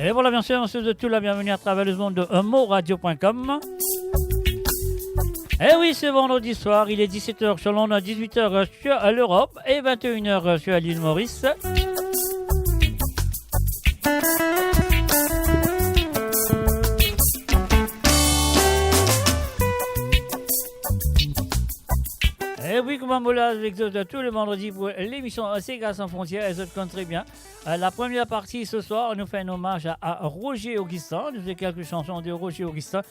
Et voilà, bien sûr, monsieur de tout la bienvenue à travers le monde de moradio.com. Et oui, c'est vendredi soir, il est 17h sur Londres, 18h sur l'Europe et 21h sur l'île Maurice. Et oui, comme on l'a avec tous les vendredis pour l'émission Sega sans frontières, et ça compte très bien. La première partie ce soir, nous fait un hommage à Roger Augustin. Nous faisons quelques chansons de Roger Augustin,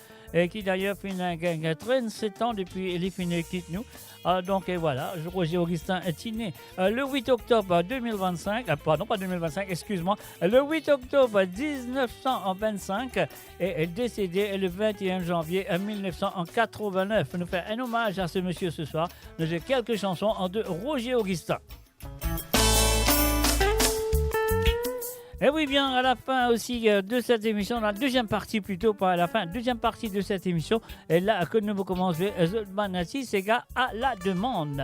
qui d'ailleurs fait 37 ans depuis les fins quitte nous. Donc voilà, Roger Augustin est né le 8 octobre 2025, pardon, pas 2025, excuse-moi, le 8 octobre 1925 et est décédé le 21 janvier 1989. Nous fait un hommage à ce monsieur ce soir. Nous avons quelques chansons de Roger Augustin. Et oui, bien, à la fin aussi de cette émission, la deuxième partie plutôt, pas à la fin, deuxième partie de cette émission, et là que nous commençons The Banati Sega à la demande.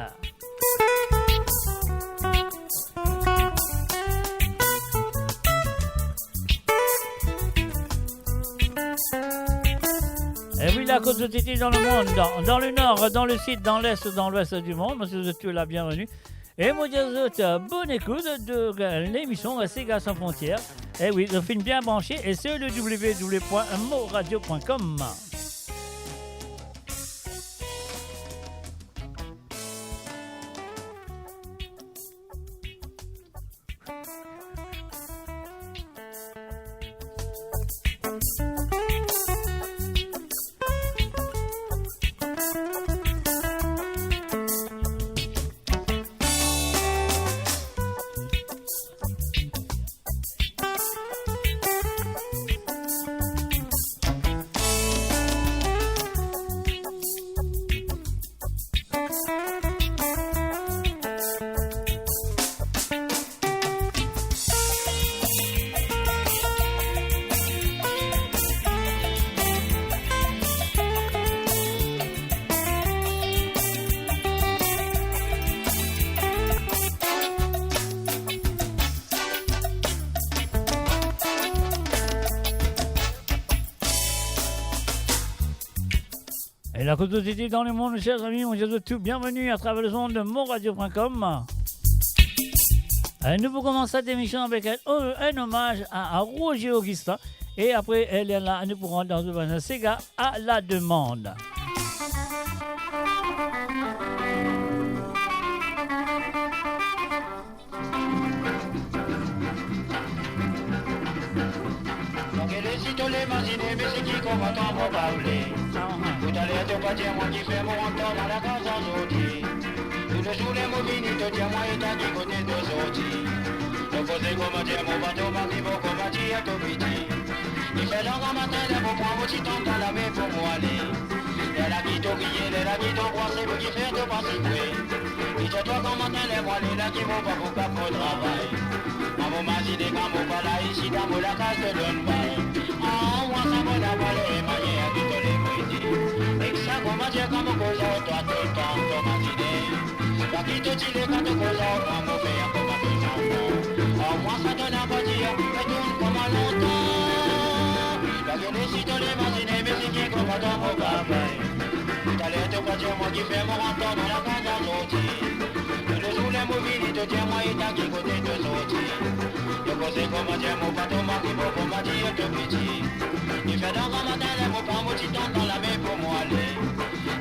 Et oui, la cause de Titi dans le monde, dans le nord, dans le sud, dans l'est, dans l'ouest du monde, monsieur, vous êtes la bienvenue. Et moi, je vous bonne écoute de l'émission Sega sans frontières. Et oui, le film bien branché et c'est le www.moradio.com. Et la côte d'été dans le monde, chers amis, on vous tout bienvenue à travers le ondes de monradio.com. Nous vous commençons cette émission avec un hommage à Roger Augustin. Et après, elle est là, nous pourrons dans le Sega à la demande. Vous allez te pas dire moi qui fais mon temps dans la case aujourd'hui. Tous les jours les mobiles te disent moi et t'as qui côté de sortie. Le posé comme dire mon bateau parti pour comme dire tout petit. Il fait genre un matin les mots pour un petit temps dans la mer pour moi aller. Et la qui t'ont crié, la qui t'ont croisé pour qui faire de passer coué. Il te doit comme matin les mois les là qui vont pas pour cap au travail. Maman m'a dit des gars mon pas là ici dans la case de donne pas. Ah moi ça me l'a pas les mailles à qui te les comment dire comme cosa toi tout le temps comme idée la qui te dit les quand cosa comme on fait comme un peu en moi ça donne à pas dire mais tourne comme à longtemps la gueule si te l'imaginer mais c'est qui comme dans mon papa t'allais te pas dire moi qui fais mon rentrant dans la case à sortir le jour les mobiles te dire moi et t'as qui côté de sortir le posé comment dire mon bateau m'a qui beau comme dire te petit il fait dans un matin les mots prend mon petit temps dans la main pour moi aller.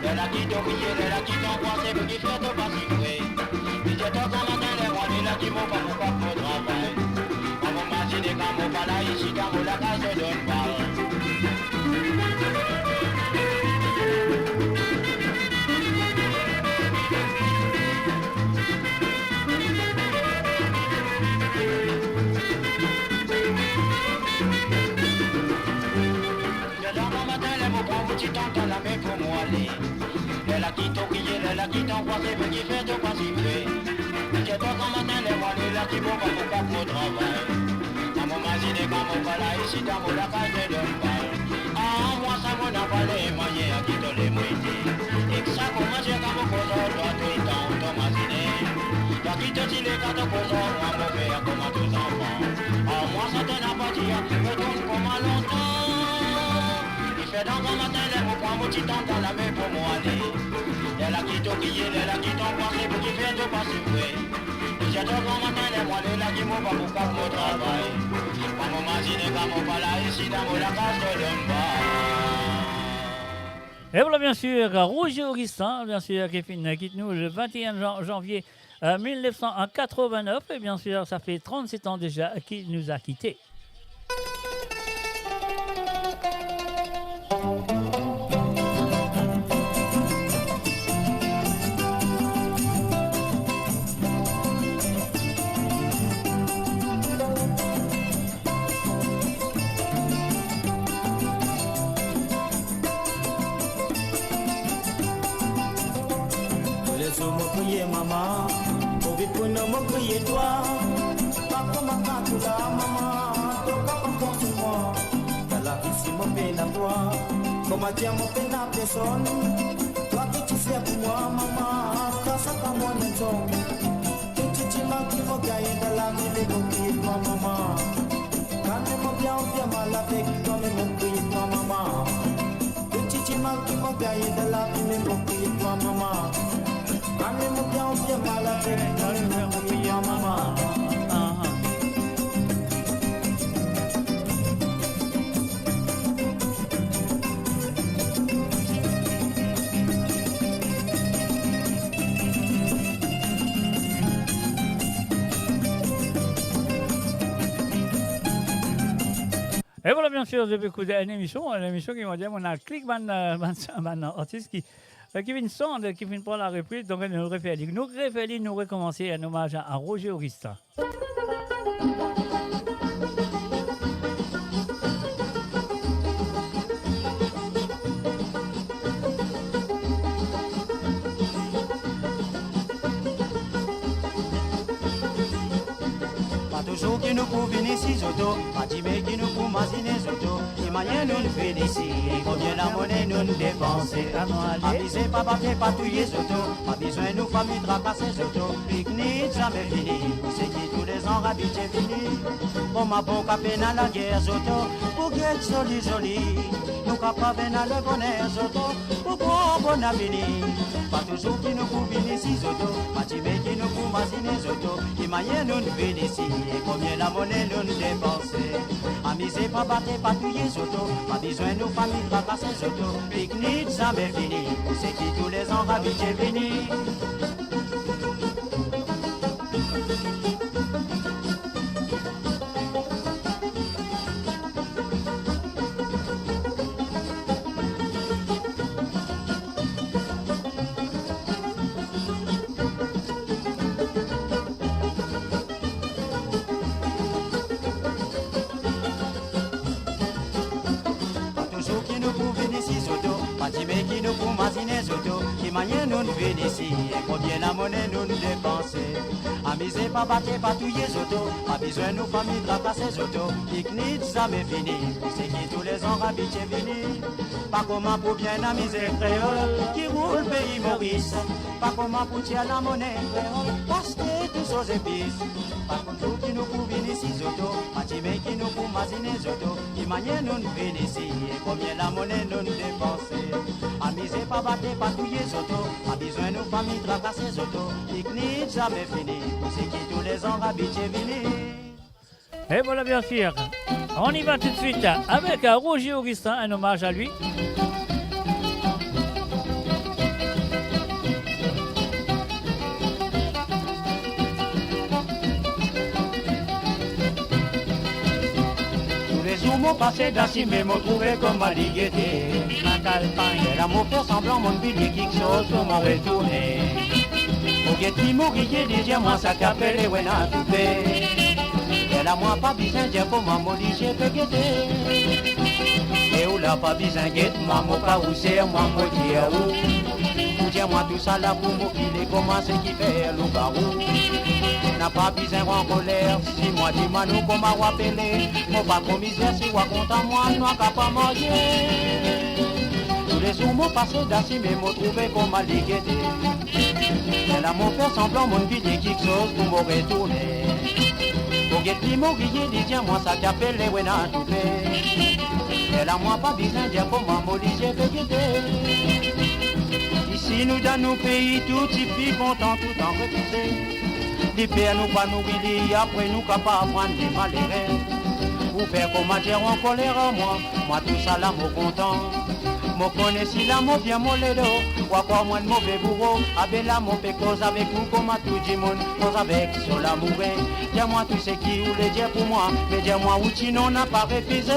Elle a qui t'ont crié, elle a qui t'ont croisé, pour qui fait de passer coué. Il dit toi comme matin les rois, les là qui vont pas pour travail. Maman m'a dit des gars, mon pas là ici, dans la case de donne pas. Petit temps dans la main pour moi aller. Elle a qui t'ont crié, elle a qui t'ont croisé, pour qui fait de pas si vrai. J'ai toi comme matin les rois, les là qui vont pas pour travail. Maman m'a dit des gars, mon pas là ici, dans la case de donne pas. Ah, moi ça m'en a pas les moyens à qui te les moitiés. Et que ça commence à comme cause, toi tout le temps, ton masiné. Toi qui te dis les gars de cause, moi me faire comme à tous enfants. Ah, moi ça t'en a pas dit, mais ton c'est dans un matin, les mots prend mon petit temps dans la main pour moi aller. Elle a quitté au guillet, elle a quitté en pensée pour qu'il fait de pas se jouer. J'ai dans un matin, les mois, les là qui m'ont pas pour pas mon travail. Quand mon imagine, quand mon pas là, ici, dans mon la case de l'homme. Et voilà, bien sûr, Roger Augustin, bien sûr, qui quitte nous le 21 janvier 1989. Et bien sûr, ça fait 37 ans déjà qu'il nous a quittés. Maman, pour vivre pour nous, mon crier toi. Papa, maman, tu la maman, toka pas sur moi. Dans la vie, si mon peine à toi, comme à dire mon peine à personne. Toi que tu sais pour moi, maman, quand ça t'a mon maison. Que tu m'as qui m'a gagné dans la vie, les mon crier toi, maman. Quand tu m'as bien mal avec toi, mais mon crier toi, maman. Que tu m'as qui m'a gagné dans la vie, mais mon crier toi, maman. Allez, mon bien, on vient mal avec mon maman. Et voilà, bien sûr, je vais écouter une émission qui m'a dit on a un clic, un artiste qui vient sonde, qui vient prendre la reprise, donc nous référons, nous recommencer un hommage à Roger Augustin. Toujours qui nous pour venir ici, Zoto, pas dit mais qui nous pour maziner, Zoto, qui manière nous venir ici, combien la monnaie nous dépenser, aviser pas battre, pas touiller, Zoto, pas besoin nous famille tracasser, Zoto, pique-nique jamais fini, c'est qui tous les ans habitués fini, bon ma bon capé dans la guerre, Zoto, pour être joli, nous capables dans le bonheur, Zoto, pour bon avenir, pas toujours qui nous pour venir ici, Zoto, pas dit mais qui nous pour maziner, Zoto, qui manière nous venir ici, combien la monnaie nous dépenser. Amuser, pas battre, pas touiller, Zoto. Pas besoin nous famille tracasser, Zoto. Pique-nique, jamais fini. C'est qui tous les ans habitués fini. Nous venons ici, et combien la monnaie nous dépenser. Amuser, pas battre, pas touiller, Zoto. Pas besoin nous famille tracasser, Zoto. Pique-nique, jamais fini. C'est qui tous les ans habitués fini. Pas comment pour bien amuser créole qui roule pays Maurice. Pas comment pour tirer la monnaie créole parce que tous aux épices. Pas comme tout qui nous pour venir ici, Zoto. Pas timé qui nous pour maziner, Zoto. Qui manière nous venons ici, et combien la monnaie nous dépenser. Amuser, pas battre, pas touiller, Zoto. Pas besoin nous famille tracasser, Zoto. Pique-nique, jamais fini. C'est qui tous les ans habitués venir. Et voilà, bien sûr. On y va tout de suite avec Roger Augustin, un hommage à lui. Tous les jours m'ont passé d'assez, mais m'ont trouvé comme à l'igueté. Ma campagne, l'amour fait semblant, mon billet quelque chose pour m'en retourner. Au guetti, mourrier, déjà moi ça qu'appelle et ouais, n'a tout fait. Elle a moi pas besoin de pour maman dit j'ai peut guetter. Et où la pas besoin guette, maman pas où c'est, moi moi dis où. Ou dis-moi tout ça là pour m'occuper comment c'est qui fait le barou. N'a pas besoin en colère, si moi dis-moi nous comment appeler. Mon pas comme misère si moi content moi, nous n'a pas manger. Tous les jours m'ont passé d'assez, mais m'ont trouvé comme à l'iguetter. Elle a mon fait semblant, mon billet quelque chose pour me retourner. Pour guetter mon guillet, dis tiens moi ça qu'appelle les wena tout fait. Elle a moi pas besoin de dire comment m'obliger de guider. Ici nous dans nos pays, tout y fit content, tout en refusé. Les pères nous pas nous guider, après nous capables prendre des malheureux. Ou faire comment dire en colère à moi tout ça là mon content. Mon connais si là mon bien mon ledo, ou quoi moi de mauvais bourreau, avec là mon fait cause avec vous comme à tout le monde, cause avec sur l'amour. Dis-moi tout ce qui voulait dire pour moi, mais dis-moi où tu n'en as pas refusé.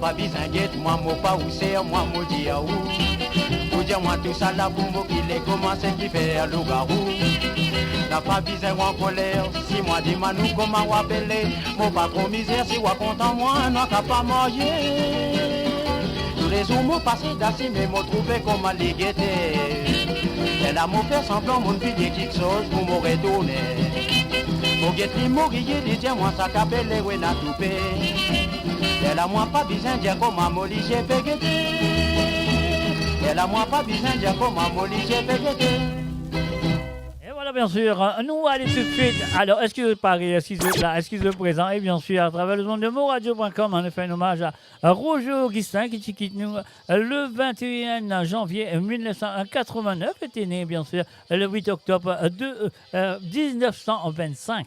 Pas besoin d'être moi, moi pas où c'est, moi, moi dis à où. Pour dire moi tout ça là, pour moi qu'il est commencé qui fait à loup-garou. N'a pas besoin en colère, si moi dis moi nous comment on appelle. Moi pas trop misère, si moi content moi, n'a qu'à pas manger. Tous les jours moi passé d'assez, mais moi trouvé comment les guetter. Elle a mon fait semblant, mon fille quelque chose pour me retourner. Pour guetter mourir, dis moi ça qu'appelle les ouena toupé. Elle a moi pas besoin de dire comment m'obliger j'ai pégueté. Elle a moi pas besoin de dire comment m'obliger j'ai pégueté. Et voilà, bien sûr, nous allons tout de suite. Alors, excusez Paris, excusez là, excusez présent. Et bien sûr, à travers le monde de moradio.com, on a fait un hommage à Roger Augustin qui quitte nous le 21 janvier 1989. Il était né, bien sûr, le 8 octobre 1925.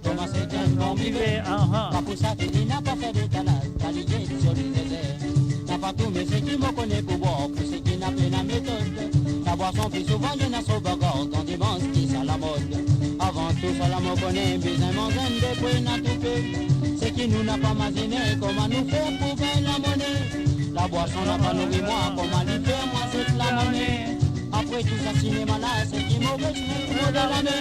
Thomas et John vont vivre. Pas pour ça qu'il n'a pas fait de talent, qualité sur les déserts. N'a pas tout, mais c'est qui me connaît pour boire, pour ceux qui n'a pas la méthode. La boisson plus souvent, il y en a sur bagarre, quand des vents qui sont à la mode. Avant tout, ça la me connaît, besoin m'en des bruits n'a tout fait. C'est qui nous n'a pas imaginé, comment nous faire pour gagner la monnaie. La boisson n'a pas nourri moi, comment lui faire, moi c'est la monnaie. Après tout ça, cinéma là, c'est qui mauvais, je dans la mer.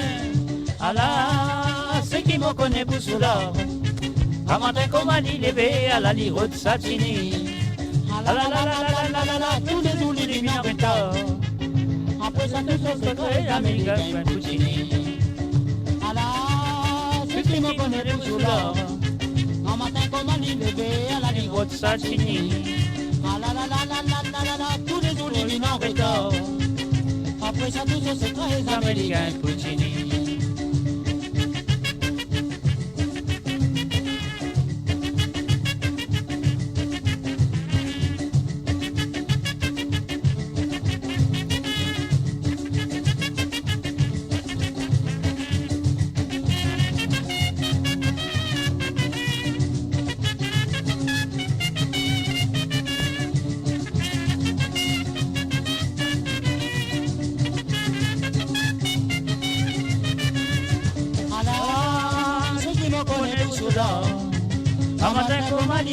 Allah, ceux qui me connaissent pour cela. À matin comme à levé à la lire de Satini. Ah la la la la la la la, tous les jours les lumières retard. Après ça tout ça c'est très américain Poutini. Allah, ceux qui me connaissent pour cela. À matin comme à levé à la lire de Satini. Ah la la la la la la la, tous les jours les lumières retard. Après ça tout ça c'est très américain Poutini.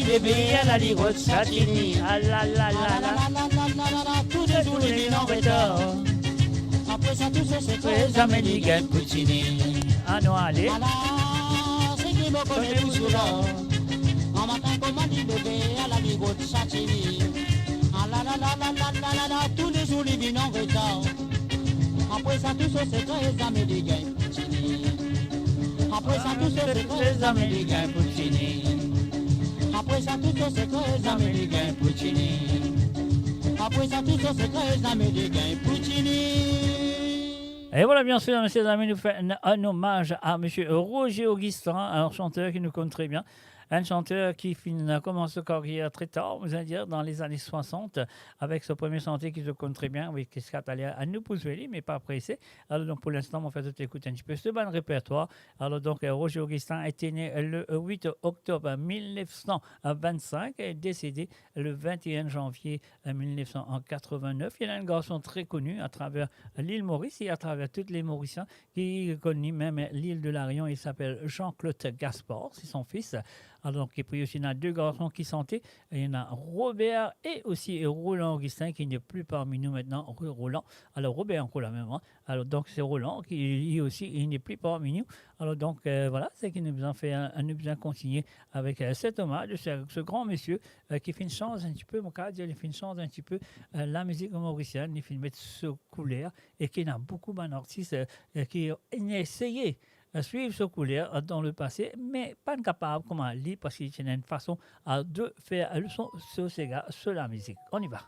Bébé à la lirotte Satini, ah la la la la la, tous les jours les mines en retard. Après ça tout ça c'est très américain Poutini. Ah non, allez. C'est qui me connaît tout cela. En matin comme on dit bébé à la lirotte Satini. Ah la la la la la la la, tous les jours les mines en retard. Après ça tout ça c'est très américain Poutini. Après ça tout ça c'est très américain Poutini. Après ça tout ça c'est très américain Poutini. Après ça tout ça c'est très américain Poutini. Et voilà, bien sûr, messieurs et amis, nous fait un hommage à monsieur Roger Augustin, un chanteur qui nous connaît très bien. Un chanteur qui a commencé sa carrière très tard, vous allez dire, dans les années 60, avec ce premier chanteur qui se connaît très bien, oui, qui est allé à nous pousser, mais pas pressé. Alors, donc, pour l'instant, on va faire écouter un petit peu ce bon répertoire. Alors, donc, Roger Augustin était né le 8 octobre 1925 et est décédé le 21 janvier 1989. Il y a un garçon très connu à travers l'île Maurice et à travers toutes les Mauriciens qui connaissent même l'île de la Réunion. Il s'appelle Jean-Claude Gaspard, c'est son fils. Alors, et puis aussi, il y a deux garçons qui chantaient. Il y en a Robert et aussi Roland Augustin qui n'est plus parmi nous maintenant. Roland. Alors, Robert encore la même. Hein. Alors, donc, c'est Roland qui lui aussi, il n'est plus parmi nous. Alors, donc, voilà, c'est qu'il nous a fait nous besoin continuer avec cet hommage, ce grand monsieur qui fait une chance un petit peu, mon cas, il fait une chance un petit peu la musique mauricienne, il fait mettre ce couleur et qu'il y a beaucoup d'artistes qui ont essayé suivre ce couleur dans le passé, mais pas capable comme lui parce qu'il y a une façon de faire le son sur ces gars, sur la musique. On y va.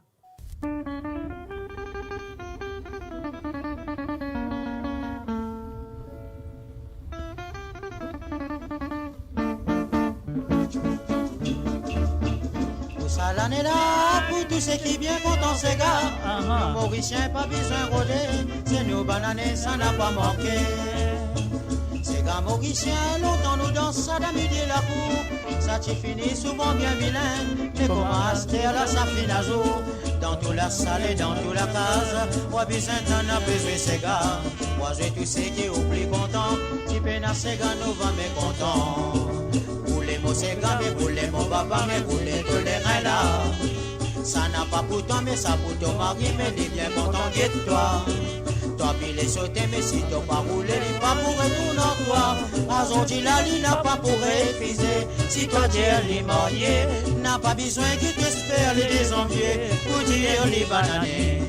Ça l'année là pour tous ceux qui bien content ces gars. Nous Mauriciens pas besoin de rôder, c'est nous bananés ça n'a pas manqué. Ces gars Mauriciens longtemps nous dansent à la midi la cour. Ça t'y finit souvent bien vilain, mais comment acheter à la safinazo. Dans toute la salle et dans toute la case, moi besoin t'en a besoin ces gars. Moi j'ai tous ceux qui oublient content, qui peine à ces gars nous va mécontents. C'est gavé pour les mon papa, mais pour les tolérer là. Ça n'a pas pour toi, mais ça pour ton mari, mais il est bien content de toi. Toi, puis les sauter, mais si t'as pas roulé, il pas pour retourner en toi. Aujourd'hui, la ligne n'a pas pour refuser. Si toi, tu es les mariés, n'a pas besoin que t'espères les désenviés pour dire les bananés.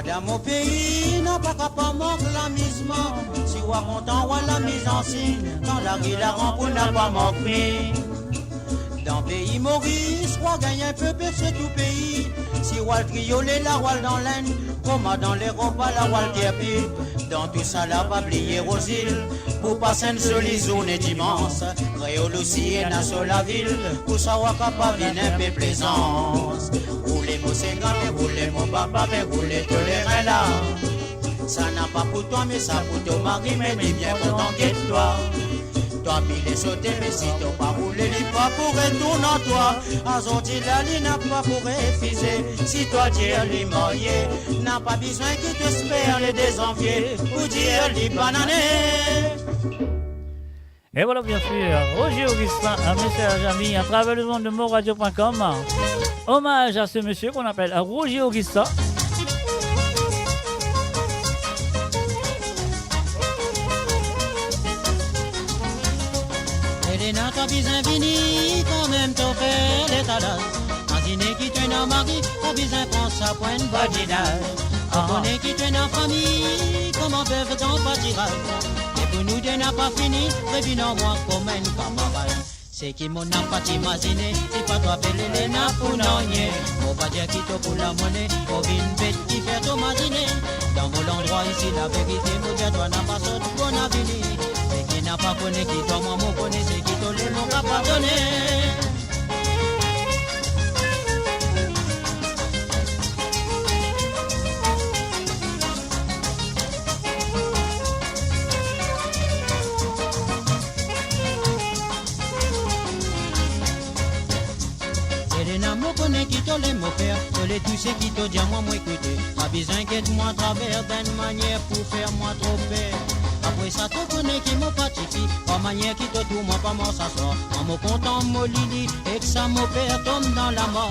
Dans mon pays, n'a pas qu'à pas manquer l'amusement. Si on content, on la mise en signe. Dans la rue, la rencontre n'a pas manqué. Dans le pays Maurice, on gagne un peu percé tout pays. Si on trioler, la voile dans l'aine. Comme dans les repas, la voile qui dans tout ça, la pas oublier aux îles. Pour passer une jolie journée dimanche. Réole aussi et n'a sur la ville. Pour savoir capable d'une un peu plaisance. Roulez mon ségat, mais roulez mon papa, mais roulez tolérer là. Ça n'a pas pour toi, mais ça pour ton mari, mais il est bien content que toi. Toi, puis les sauter, mais si t'as pas roulé, il pas pour retourner en toi. Aujourd'hui, la ligne n'a pas pour refuser. Si toi, tu es les mariés, n'a pas besoin que t'espères les désenviés pour dire les bananés. Et voilà bien sûr, Roger Augustin, un message ami à travers le monde de moradio.com. Hommage à ce monsieur qu'on appelle Roger Augustin. Elena t'as besoin fini, quand même t'as fait l'état d'âge. Imaginez qui t'es dans mari, t'as besoin prendre sa pointe badinage. On connaît qui t'es dans famille, comment peuvent-on pas tirer? Pour nous, tu n'as pas fini, revenons-moi comme un camarade. C'est qui mon n'a pas imaginé, c'est pas toi belle les n'a pour n'ennier. On va dire qui te pour la monnaie, on vit une bête qui fait ton matinée. Dans mon endroit ici, la vérité, mon Dieu, toi n'a pas sauté pour l'avenir. C'est qui n'a pas connu, qui toi, moi, mon connaît, c'est qui te les n'ont pas pardonné. Qui te l'aime mon père, je l'ai touché qui te dit à moi écouter. Pas besoin qu'être moi à travers d'une manière pour faire moi trop peur. Après ça te connais qui m'a pacifié, pas manière qui te tout moi pas m'en s'asseoir. En me content mon lili et que ça mon père tombe dans la mort.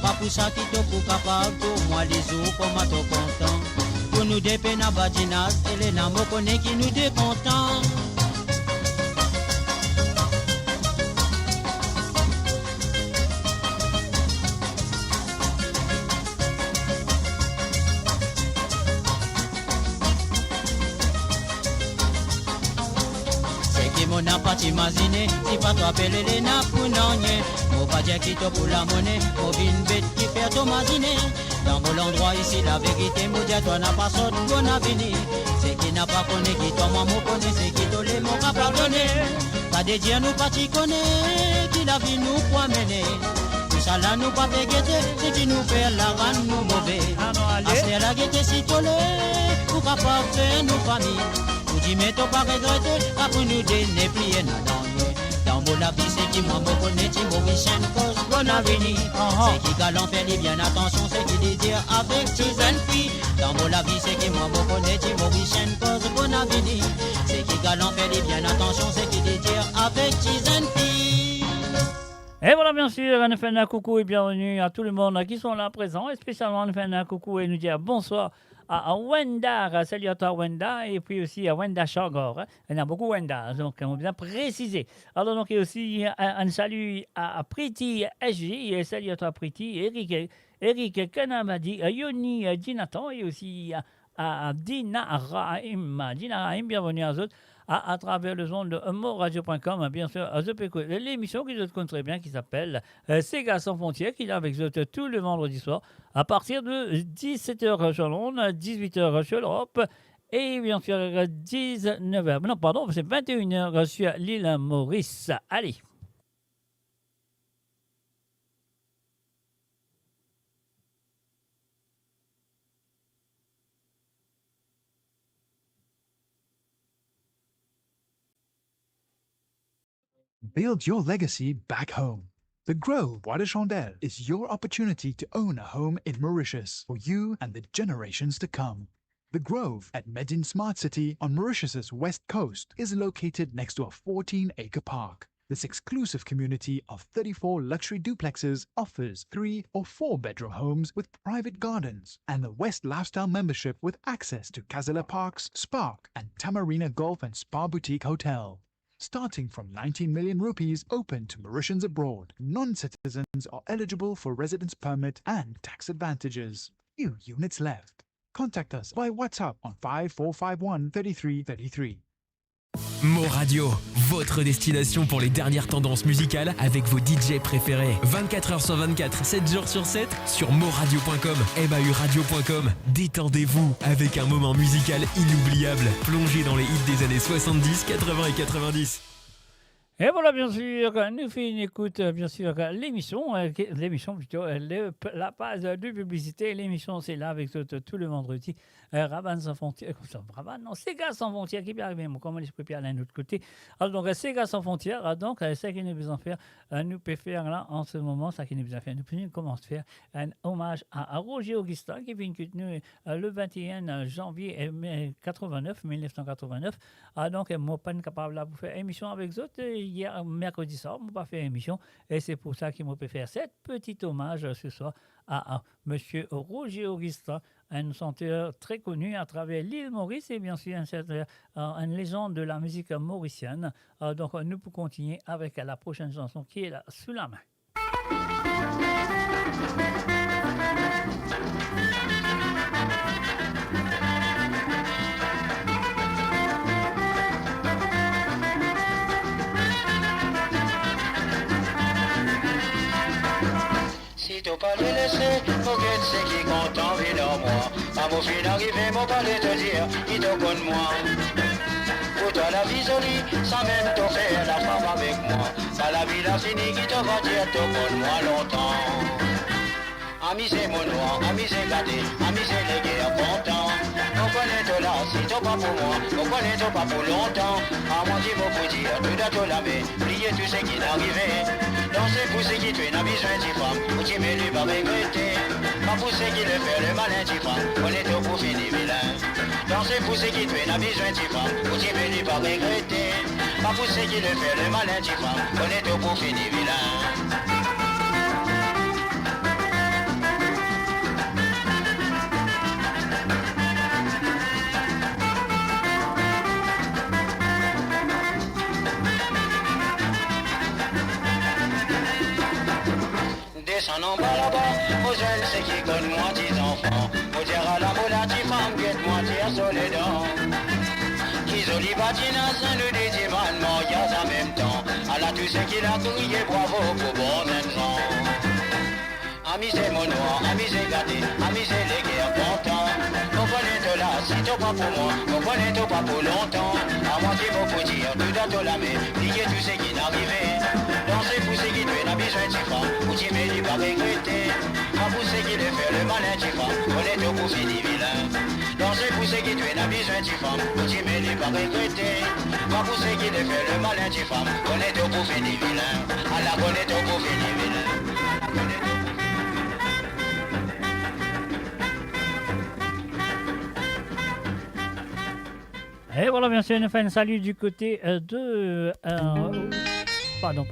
Pas pour ça qui te pour capable pour moi les jours comme à te content. Pour nous des peines à badinage, et les nains me connaît qui nous décontent. On n'a pas imaginé, si pas toi appeler les nappes pour n'ennier. Mon pas dire qui te pour la monnaie, mon vie une bête qui fait ton masiné. Dans mon endroit ici, la vérité, mon Dieu, toi n'a pas sorti bon avenir. C'est qui n'a pas connu, qui toi, moi, mon connaît, c'est qui te les m'ont pas pardonné. Pas de dire nous pas t'y connaît, qui la vie nous croit mener. ça là nous pas te guetter, si tu nous fais la rendre nous mauvais. Après la guetter si tolé, pour pas faire nos familles. Nous dis mais t'as pas regretté, après nous donner plier nous dormir. Dans mon avis c'est qui moi me connaît, qui Maurice cause bon avenir. C'est qui galant fait les bien attention, c'est qui les dire avec tes filles. Dans mon avis c'est qui moi me connaît, qui Maurice cause bon avenir. C'est qui galant fait les bien attention, c'est qui les dire avec tes filles. Et voilà, bien sûr, on fait un coucou et bienvenue à tout le monde qui sont là présents, et spécialement on fait un coucou et nous dire bonsoir à Wenda, salut à toi Wenda, et puis aussi à Wenda Chagor. Il y en a beaucoup Wenda, donc on va bien préciser. Alors donc, et aussi un salut à Priti SJ, et salut à toi Priti, Eric Kanamadi, Yoni Dinatan, et aussi à Dina Rahim. Dina Rahim, bienvenue à eux. À travers le son de moradio.com, bien sûr, l'émission qui se compte très bien, qui s'appelle Sega sans frontières, qui est avec vous tout le vendredi soir, à partir de 17h sur Londres, 18h sur l'Europe, et bien sûr 19h, non pardon, c'est 21h sur l'île Maurice. Allez. Build your legacy back home. The Grove Bois de Chandelle is your opportunity to own a home in Mauritius for you and the generations to come. The Grove at Medin Smart City on Mauritius's west coast is located next to a 14-acre park. This exclusive community of 34 luxury duplexes offers 3 or 4 bedroom homes with private gardens and the West Lifestyle membership with access to Kazela Parks, Spark and Tamarina Golf and Spa Boutique Hotel. Starting from 19 million rupees open to Mauritians abroad, non-citizens are eligible for residence permit and tax advantages. Few units left. Contact us by WhatsApp on 5451 3333. Mo Radio, votre destination pour les dernières tendances musicales avec vos DJ préférés. 24h sur 24, 7 jours sur 7 sur moradio.com, mauradio.com. Détendez-vous avec un moment musical inoubliable, plongé dans les hits des années 70, 80 et 90. Et voilà, bien sûr, nous faisons une écoute, bien sûr, l'émission plutôt, la page de publicité. L'émission, c'est là avec tout le vendredi. Raban sans frontières, Sega sans frontières qui peut arriver, comment je peux aller d'un autre côté. Alors, donc, Sega sans frontières, donc, c'est ce que nous besoin faire, nous pouvons faire là, en ce moment, ça qui nous besoin faire, nous pouvons commencer à faire un hommage à Roger Augustin, qui vient de nous le 21 janvier 1989. Donc, moi, pas capable de faire émission avec eux. Hier, mercredi soir, je n'ai pas fait émission et c'est pour ça qu'il m'a fait faire cet petit hommage ce soir à M. Roger Augustin, un chanteur très connu à travers l'île Maurice et bien sûr une légende de la musique mauricienne. Donc nous pouvons continuer avec la prochaine chanson qui est là sous la main. Si t'as pas les laissé, faut que tu sais qui compte en vie dans moi. À mon fin d'arriver, mon palais te dire, il te connaît moi. Pour toi la vie jolie, sans même te faire la femme avec moi. Pas la vie la finie qui te va dire, te connaît moi longtemps. Ami c'est mon noir, ami c'est gâté, ami c'est les guerres contents. On connaît tout là, si t'as pas pour moi, on connaît tout pas pour longtemps. À moi qui m'en faut dire, tout à tout la main, plier tout ce qui n'arrivait. Danser pour ce qui tuait, n'a besoin d'y femme, ou qui m'est lui pas regretter. Pas pour ce qui le fait, le malin d'y femme, on est tout pour finir vilain. Danser pour ce qui tuait, n'a besoin d'y femme, ou qui m'est lui pas regretter. Pas pour ce qui le fait, le malin d'y femme, on est tout pour finir vilain. Descends en bas là-bas, aux jeunes c'est qui connaît moi 10 enfants. Au dire à la moula, ti femme, guette-moi, ti à soledad. Qui joli batinas, nous des dimanements, y'a en même temps. À la tout ce qu'il a crié, bravo pour bon enfant. Ami c'est mon noir, ami c'est gâté, ami c'est les guerres contents. On connaît tout là, si t'as pas pour moi, on connaît tout pas pour longtemps. À moi qui m'en faut dire, tout à tout la main, plier tout ce qui n'arrivait. Danser pour ce qui tuait, n'a besoin de femme, ou tu m'es dit pas tu femme, on est au pour finir vilain. Dans ce poussé qui tue la besoin tu femme, pour tu mêler pas regretter. Pas pousser qui te fait le malin tu femme, on est au pour finir vilain. À la on est au pour finir vilain. Et voilà, bien sûr, nous fait un salut du côté de... Pardon,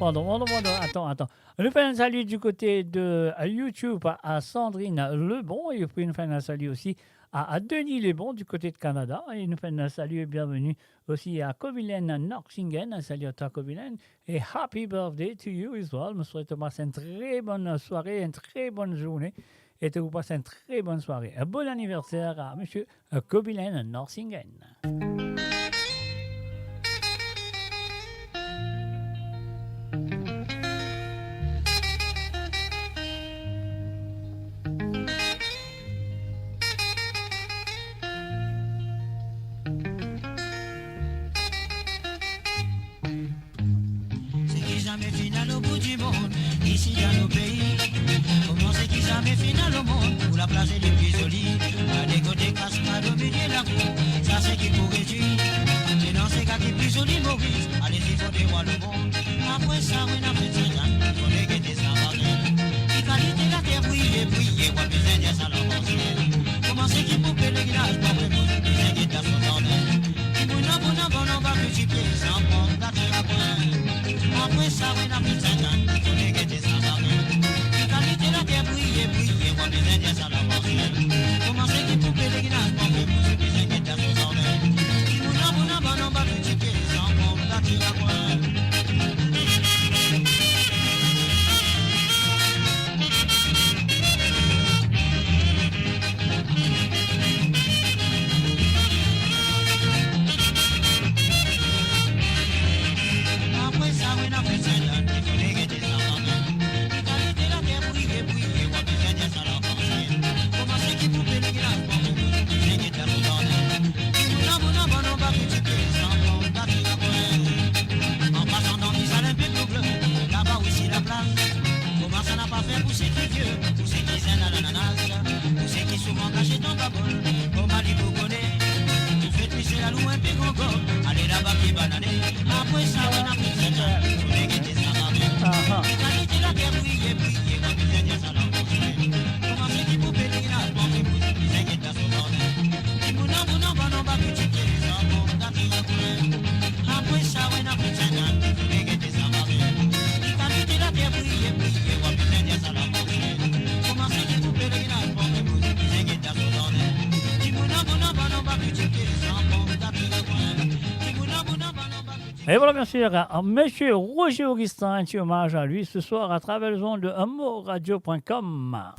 attends. Nous fait un salut du côté de YouTube à Sandrine Lebon. Et puis nous fait un salut aussi à Denis Lebon du côté de Canada. Et nous fait un salut et bienvenue aussi à Kovilen Noxingen. Un salut à toi, Kovilen. Et happy birthday to you as well. Je souhaite de passer une très bonne soirée, une très bonne journée. Et de vous passer une très bonne soirée. Un bon anniversaire à monsieur Kovilen Noxingen. Jamais final au bout du monde, ici dans nos pays. Comment c'est qui jamais final au monde, où la plage est les plus jolie. À des côtés cascades au milieu de la cour, ça c'est qui pour réduire. Et dans ces gars qui plus joli Maurice, allez-y faut des rois le monde. Après ça, on a fait 5 ans, on est guetté sans barrière. Die qualité la terre brille, on a besoin de ça l'avancée. Comment c'est qui pour pèlerinage, pour que nous besoin de ta son ordre. Bon, va multiplier sans prendre la terre à point. Après ça, on a plus de 5 ans, on est guetté sans barrière. Die qualité la terre brille, on a besoin de ça l'avancée. Comment c'est qui pour pèlerinage, pour que nous besoin de ta son ordre. Bon, va multiplier sans prendre la terre à point. Et voilà, bien sûr, monsieur Roger Augustin, un petit hommage à lui ce soir à travers les ondes de moradio.com.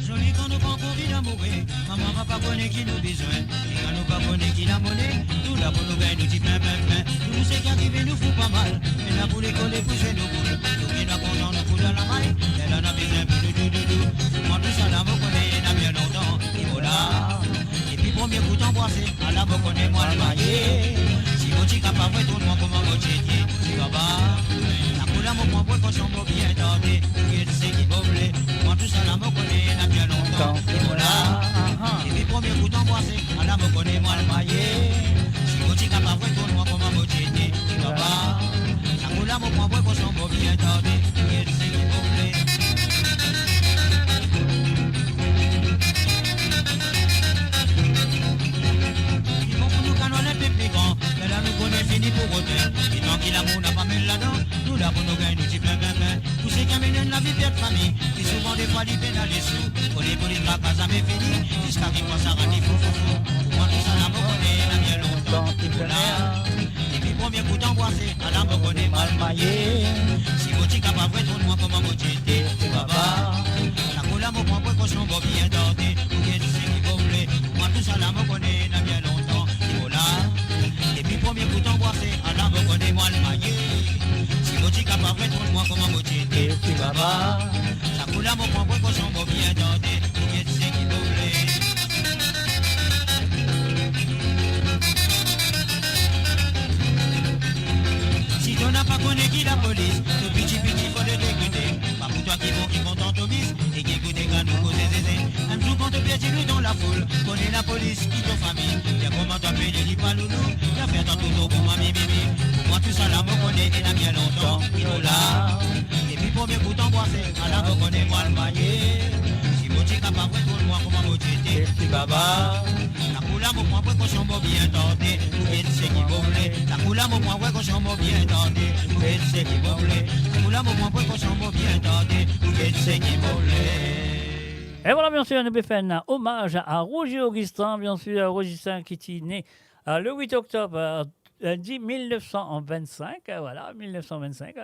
Joli quand nous prend pour vie d'amour, maman va pas connaître qui nous besoin. Et quand nous pas connaître qui la monnaie, tout là pour nous gagner, nous dit plein. Tout nous c'est qui arrive, nous fout pas mal. Et là pour les coller, pour jouer nos boules. Nous qui n'a content, nous fout dans la maille. Elle en a besoin, plus de. Moi tout ça là, vous connaissez, n'a bien longtemps. Et voilà. Et puis premier coup d'embrasser, à la vous connaissez, moi le maillé. Si vous dites capable, tout le monde comment vous dites, tu vas pas. La couleur, mon point, pour qu'on s'en va bien tenter. Qui c'est qui vous voulez. Moi tout ça là, vous connaissez, n'a bien longtemps. Et voilà. Et puis premier coup d'embrasser, à la vous connaissez, moi le maillé. Si vous dites capable, tout le monde comment vous dites, tu vas pas. La couleur, mon point, pour qu'on s'en va bien tenter. Qui c'est qui vous voulez. Mais là nous connaît fini pour autant. Et tant qu'il l'amour n'a pas mis là-dedans, nous là pour nous gagner, nous dit plein. Tous ces qui amènent la vie de famille, qui souvent des fois les pénales les sous. Pour les la casa mais fini, jusqu'à qu'il passe à rendre fou. Pour moi tout ça là me connaît, la bien longtemps, qui peut là. Et puis premier coup d'embrasser, à la me connaît mal maillé. Si vous dites capable, tout le monde comment vous dites, tu vas pas. La couleur me prend pour qu'on s'en va bien tenter. Ou bien tu sais qui vous voulez. Pour moi tout ça là me connaît, la bien longtemps, qui peut là. Et puis premier coup d'embrasser, alors vous connaissez moi le maillé. Si vous dites capable, tout le monde comment vous dites, tu vas pas. Ça coule à mon point pour qu'on s'en va bien tenter. Ou bien tu sais qui vous voulez. Si tu n'as pas connu la police, ce petit faut de t'écouter. Pas pour toi qui vont t'entomise, et qui écoute quand nous causer zézé. Un jour quand te piège lui dans la foule, connais la police qui te famille. Y'a comment t'appeler, dis pas loulou, y'a fait ton tour pour mamie bibi. Pour moi tout ça là me connaît, et la bien longtemps, il nous là. Et puis pour mes coups t'embrasser, à la reconnais moi le manier. Si mon chica pas prêt pour moi, comment mon tchété, si baba. La coula mon point précaution m'a bien tenté, et c'est qui vous voulez. La coula mon point précaution m'a bien tenté, et c'est qui vous voulez. La coula mon point précaution m'a bien tenté, et c'est qui vous voulez. Et voilà, bien sûr, nous fait un hommage à Roger Augustin, bien sûr, Roger Augustin qui est né le 8 octobre 1925, voilà, 1925,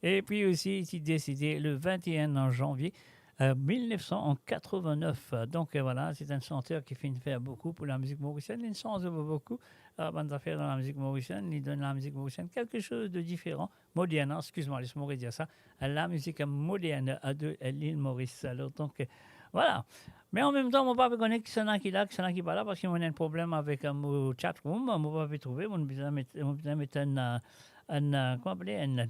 et puis aussi il est décédé le 21 janvier 1989. Donc voilà, c'est un chanteur qui fait une faire beaucoup pour la musique mauricienne, il change beaucoup bonnes affaires dans la musique mauricienne, il donne à la musique mauricienne quelque chose de différent, moderne, excuse-moi, laisse-moi dire ça, la musique moderne de l'île Maurice. Alors donc voilà. Mais en même temps, mon papa connaît qui s'en a qui là, qui s'en a qui pas là, parce qu'il y a un problème avec mon chatroom. Mon papa peut trouver, on besoin de mettre un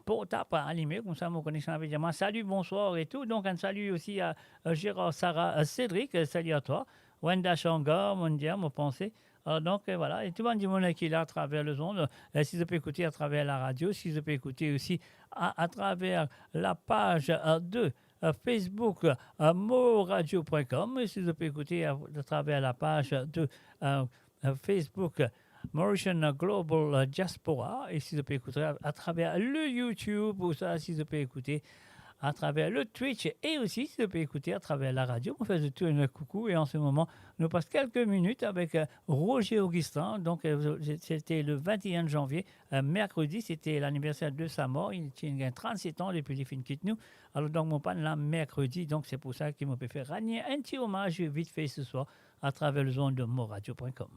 portable allumé, comme ça, mon connexion avec diamant. Salut, bonsoir et tout. Donc, un salut aussi à Gérard, Sarah, Cédric, salut à toi. Wenda Shangar, mon dieu, mon pensée. Donc voilà, et tout le monde qui est là à travers le zone, si je peux écouter à travers la radio, si je peux écouter aussi à travers la page de Facebook moradio.com, et si vous pouvez écouter à travers la page de Facebook Mauritian Global Diaspora, et si vous pouvez écouter à travers le YouTube, ou ça, si vous pouvez écouter à travers le Twitch, et aussi si vous pouvez écouter à travers la radio. On fait de tout un coucou, et en ce moment, nous passons quelques minutes avec Roger Augustin. Donc, c'était le 21 janvier, mercredi, c'était l'anniversaire de sa mort. Il tient 37 ans depuis les films quitte nous. Alors, donc, mon pan là, mercredi, donc c'est pour ça qu'il m'a fait ragner un petit hommage vite fait ce soir à travers le zone de moradio.com.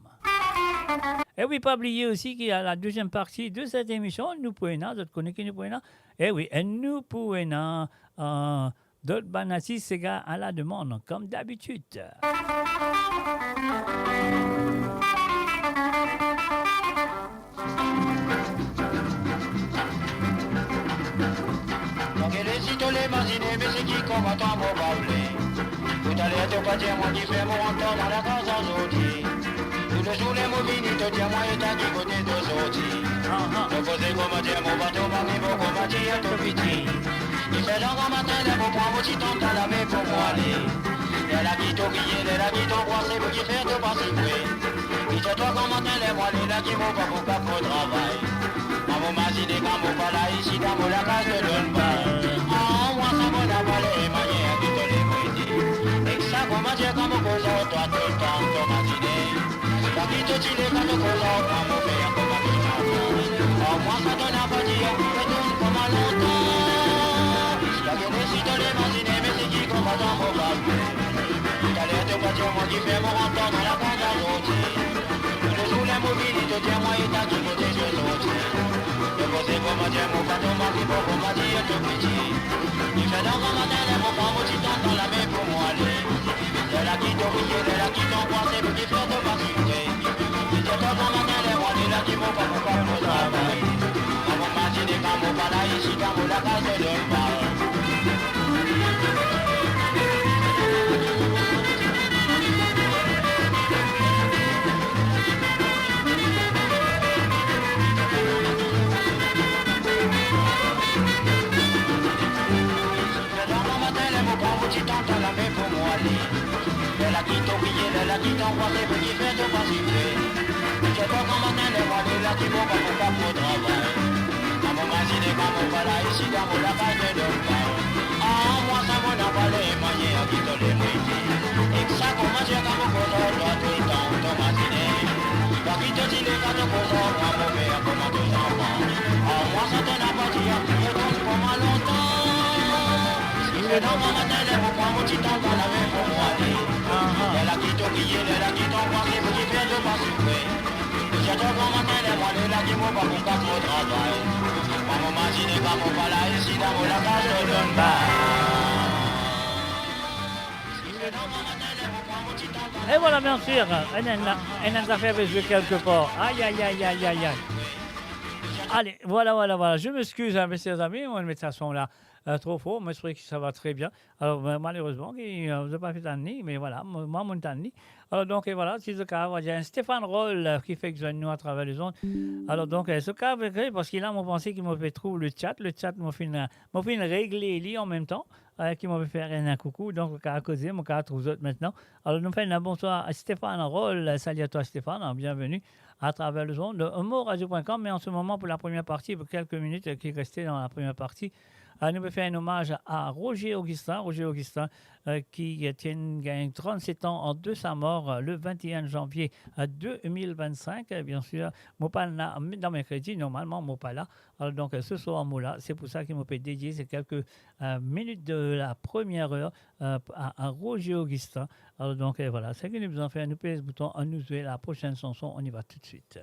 Et oui, pas oublier aussi qu'il y a la deuxième partie de cette émission. Nous pouvons, d'autres connaissez nous pouvons. Et oui, et nous pouvons, d'autres banassis, c'est gars à la demande, comme d'habitude. Donc elle est sitôt les masinés, mais c'est qui combattant mon bablé. Tout à l'heure, tu pas dire moi qui fait mon rentrant dans la case en zoti. Tout le jour, les mobiles, te dire moi et t'as qui connaît de zoti. Je faisais comment dire mon bateau, parmi vos combatiers, tout petit. Il fait dans un matin, les mots pour mon petit temps, t'as la main pour moi aller. Elle a qui t'ont crié, elle a qui t'ont croisé, vous qui faire de participer. Il te toi comme matin, les mois, les là qui vont pas pour pas pour travail. Maman m'a dit des gars, pas là, ici, dans mon la case de donne pas. Ah, moi, ça m'en a parlé, et manière qui te les mouillé. Et que ça, comment dire, comme au cause, toi, tout le temps, ton matinée. La qui te tire, comme au cause, moi, mon père, comme un petit enfant. Ah, moi, ça donne à pas dire, je tourne comme à longtemps. La gueule, si te les matinés, mais c'est qui combat dans mon papier. Tout à l'heure, tu pas dire, moi, qui fait mon rentrant dans la bande à l'autre. Le jour, les mobiles, te dire, moi, et t'as qui côté de l'autre. Je posais comment dire, mon bateau, moi, qui peut comment dire, tout petit. Il fait dans un matin, les mots, pas mon petit temps dans la main pour moi aller. De la qui t'ont crié, de la qui t'ont croisé, pour qui faire de participer. Il te toi comme matin, les mois, les là qui vont pas pour pas pour travail. Maman m'a dit, des gars, mon pas là, ici, dans mon la case de l'homme parle. Petit temps dans la main pour moi aller. Elle a qui t'ont crié, elle a qui t'ont croisé, pour qui fait de participer. Je vois qu'en matin, les mois, les là qui vont pas pour travail. Maman m'a dit, des gars, mon pas là, ici, dans mon la case de l'homme parle. Ah, moi, ça m'en a parlé, manier à qui te les mouillé. Et que ça commence à comme au cause, toi, tout le temps, ton matinée. Toi qui te dis, les gars, de cause, moi, mon père, comment tes enfants. Ah, moi, ça t'en a pas dit, je tourne pour moi longtemps. Et dans mon matin, les mots prend mon petit temps dans la main pour moi aller. Elle a qui t'ont crié, elle a qui t'ont croisé, pour qui faire de participer. Je te vois matin, les mois, les là qui vont pas pour pas trop travail. Maman m'a dit, les gars, mon pas là, ici, dans mon la case de donne pas. Et voilà, bien sûr, elle a fait jouer quelque part. Aïe, aïe, aïe, aïe, aïe, aïe. Allez, voilà. Je m'excuse, hein, mes chers amis, on va mettre ça son là trop fort, mais je crois que ça va très bien. Alors, malheureusement, je n'ai pas fait d'année, mais voilà, moi, mon année. Alors, donc, et voilà, c'est ce cas, il y a un Stéphane Roll qui fait que je nous à travers les ondes. Alors, donc, ce cas, parce qu'il a mon pensée qu'il m'a fait trouver le chat m'a fait régler lui en même temps, qui m'a fait faire un coucou, donc, à causer, mon cas, trouve autres maintenant. Alors, nous faisons un bonsoir à Stéphane Roll. Salut à toi, Stéphane, bienvenue à travers les ondes de moradio.com. Mais en ce moment, pour la première partie, pour quelques minutes qui restaient dans la première partie, nous pouvons faire un hommage à Roger Augustin. Qui gagne 37 ans de sa mort le 21 janvier 2025. Bien sûr, moi pas là, dans mes crédits, normalement, moi pas là. Alors, donc, ce soir, moi là, c'est pour ça qu'il m'a fait dédier ces quelques minutes de la première heure à Roger Augustin. Alors, donc, voilà, c'est ce que nous avons fait. Nous pèse le bouton, on nous jouer la prochaine chanson. On y va tout de suite.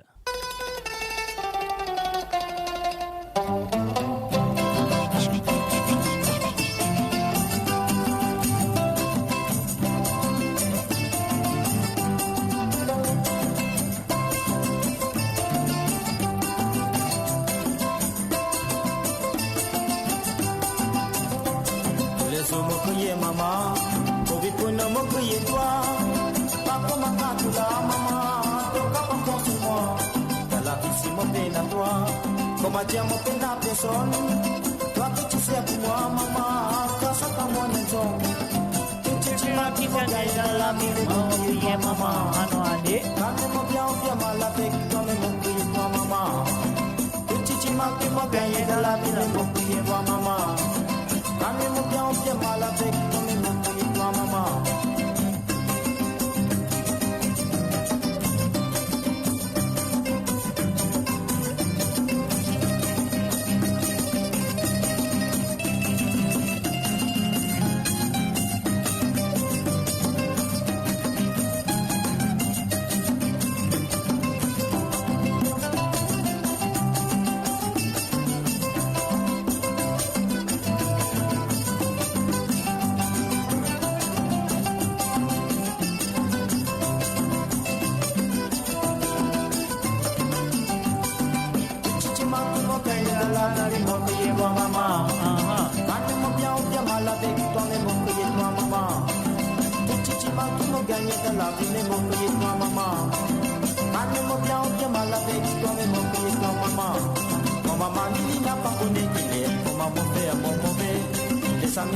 Mama, Kobi Puna Mokuye toi, Papa Makatula, Mama, Toka Papa moi, Tala ici mon peine à toi, comme à dire mon peine à personne, toi que tu sais pour moi, Mama, Kasa Kamon et Tom, tu m'as dit que t'as la vie, Maman, Anoade, quand mon bien ou bien mal avec ton Mokuye toi, Maman, tu m'as dit mon gagné dans la vie, Mokuye toi, Maman. Quand on bien mal avec ton maman.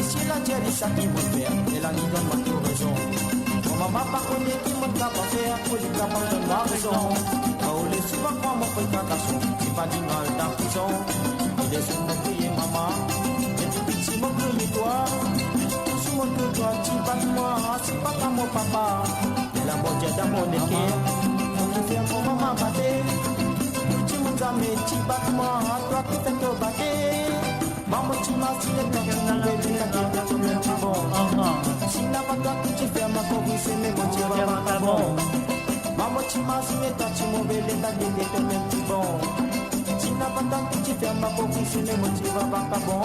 Si la dièle ça qui me fait, et la nuit donne ma tout raison. Mon maman pas connaît qui me t'a pas fait, pour les capables de ma raison. Quand les souvent pas mon fait cacation, c'est pas du mal dans prison. Il est sur mon crier maman, et tu petit mon crier toi. Tout sur mon que toi, tu pas moi, c'est pas comme mon papa. Et la mort dans mon équipe, on te fait mon maman battre. Tu m'as jamais, tu pas moi, toi qui fais te battre. Maman, tu m'as dit que tu as un bébé, tu as un bon. Si n'a pas toi que tu fais ma pauvre, c'est mes mots, tu vas pas bon. Maman, tu m'as dit que tu as un bébé, tu as un bon. Si n'a pas toi que tu fais ma pauvre, c'est mes mots, tu vas pas bon.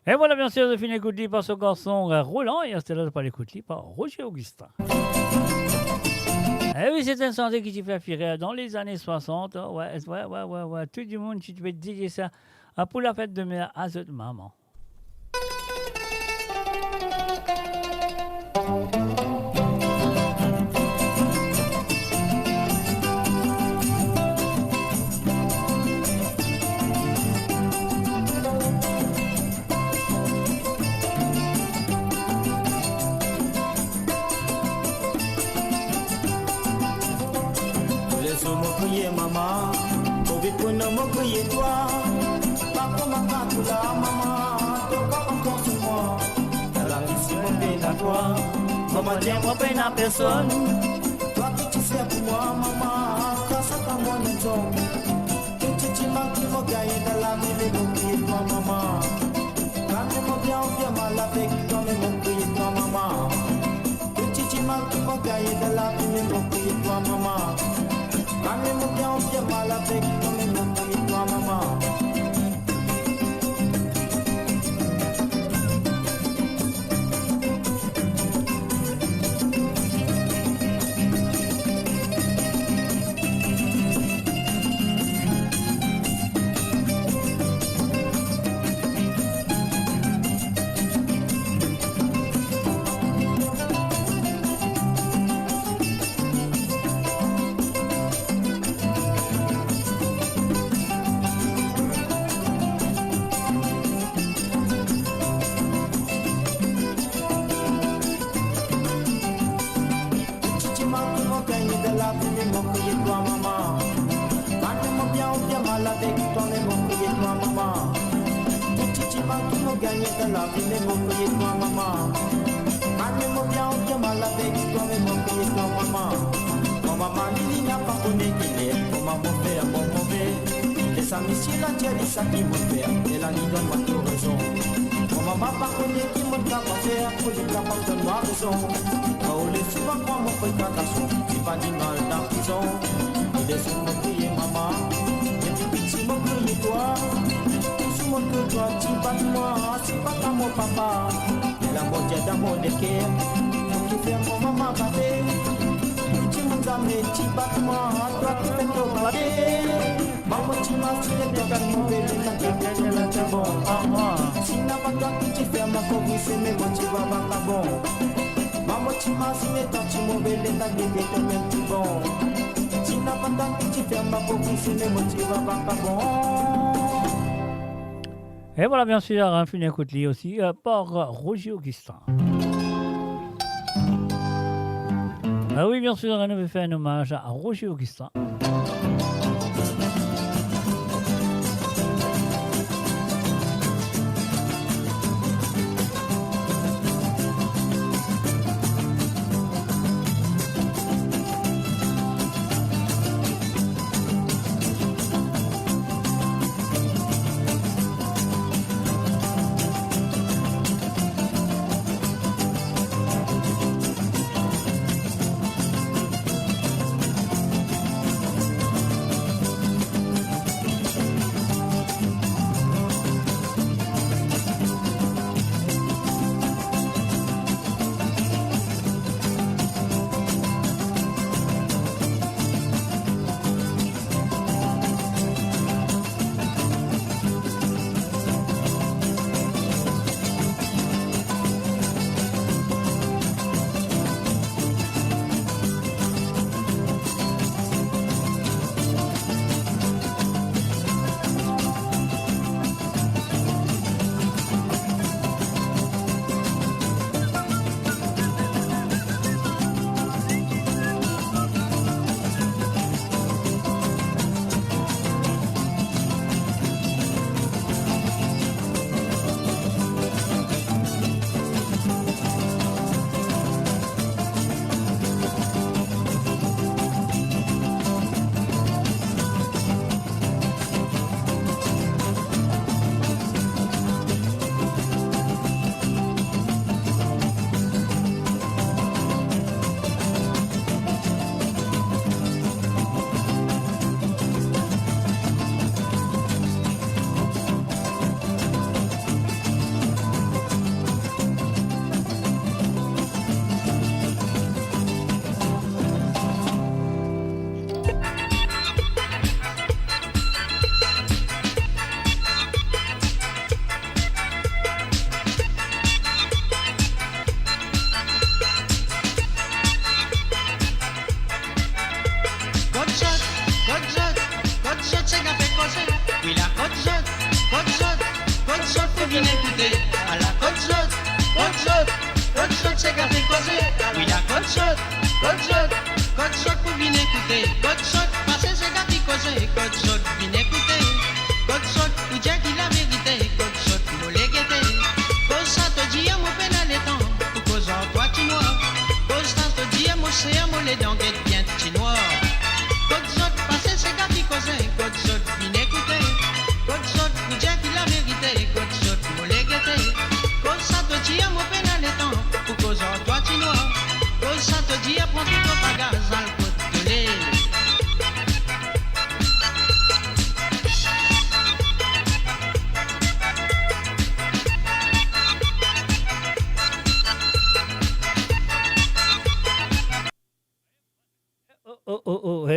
Et voilà, bien sûr, de finir écouter par ce garçon Roland et c'était là par l'écouter par Roger Augustin. Eh oui, c'est un santé qui t'y fait filer dans les années 60. Ouais. Tout le monde, tu peux te dire ça pour la fête de mère à cette maman. Maman, Kobi Puna Mokuye toi, Papa Makatula, Maman, Toka encore sur moi, Tala ici mon peine à toi, Maman tiens mon peine à personne, toi que tu sais pour moi, Maman, Kasa Kamon et Tom, tu m'as qui m'a gagné dans la vie, Mokuye toi, Maman, quand mon bien ou bien mal avec toi, Mokuye toi, Maman, tu m'as qui m'a gagné dans la vie, Mokuye toi, Maman. Quand même bien, on fait mal avec toi, maman. la vie, mais mon crier toi, maman. Quand bien ou bien mal avec toi, mais mon crier toi, maman. Tout petit mal qui nous gagne dans la vie, mais mon crier toi, maman. Quand bien ou bien mal avec toi, mais mon crier toi, maman. Mon maman, il n'y a pas connu qu'il est, comment mon père, mon mauvais. Les amis, si la tierre, ça qui me fait, et la nuit donne-moi tout raison. Mon maman, pas connu qui me t'a pas faire, pour les capables de ma raison. Quand on les suit, on prend mon frère Kakasso, qui va du mal dans la prison. Il est sur mon crier, maman, et puis petit, mon crier, toi. Tout mon que toi, tu bats moi, c'est pas comme mon papa. Et la mort dans mon équerre, qui fait mon maman batter. Petit mon ami, tu bats moi, toi qui fais ton batter. Maman, tu m'as tiré de ta nouvelle, la bon. Si n'a pas toi que tu fais ma pauvre, c'est mes mots, tu vas pas bon. Maman, tu m'as tiré de ta nouvelle, la gueule, ton même tu bon. Si n'a pas toi que tu fais ma pauvre, c'est mes mots, tu vas pas bon. Et voilà, bien sûr, un film écoute lui aussi par Roger Augustin. Ah oui, bien sûr, on avait fait un hommage à Roger Augustin.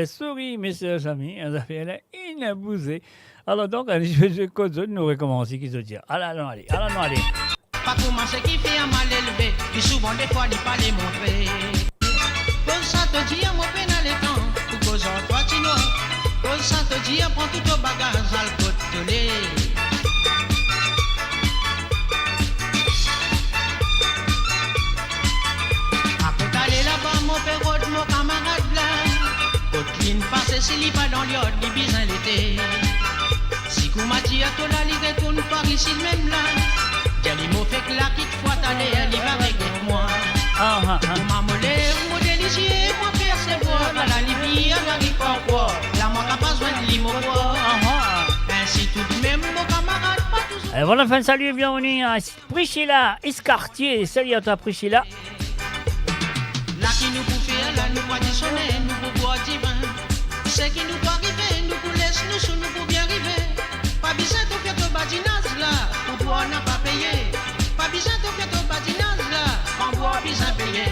Souris, messieurs amis, elle est inabousée. Alors donc, je code nous recommence qui se dit. Allons, allez. Pas pour marcher qui fait un mal élevé, puis souvent des fois il pas les montrer. Comme ça te dit, à mon peine à l'étang, pour cause en toi tu noirs. Comme ça te dit, prends tout ton bagage à le côté. Après t'aller là-bas, mon père, mon camarade blanc. si li pas dans l'iode, li bizin l'été. Si kou m'a dit à toi là, li retourne par ici même là. Y'a li mot fait que la quitte fois t'allais, li va regretter moi. M'a molé, mon délicieux, moi faire ses voix. À la Libye, à la Ripa, la moi n'a pas besoin de li, mon bois. Ainsi tout de même, mon camarade, pas toujours. Et voilà, fin de salut, bienvenue à Priscilla Escartier. Salut à toi, Priscilla. Là qui nous pouvait, là nous pas sonner, nous pour boire du vin. C'est qui nous doit arriver, nous pour laisser nous sous nous pour bien arriver. Pas besoin de faire de badinage là, pour boire n'a pas payé. Pas besoin de faire de badinage là, pour boire besoin payé.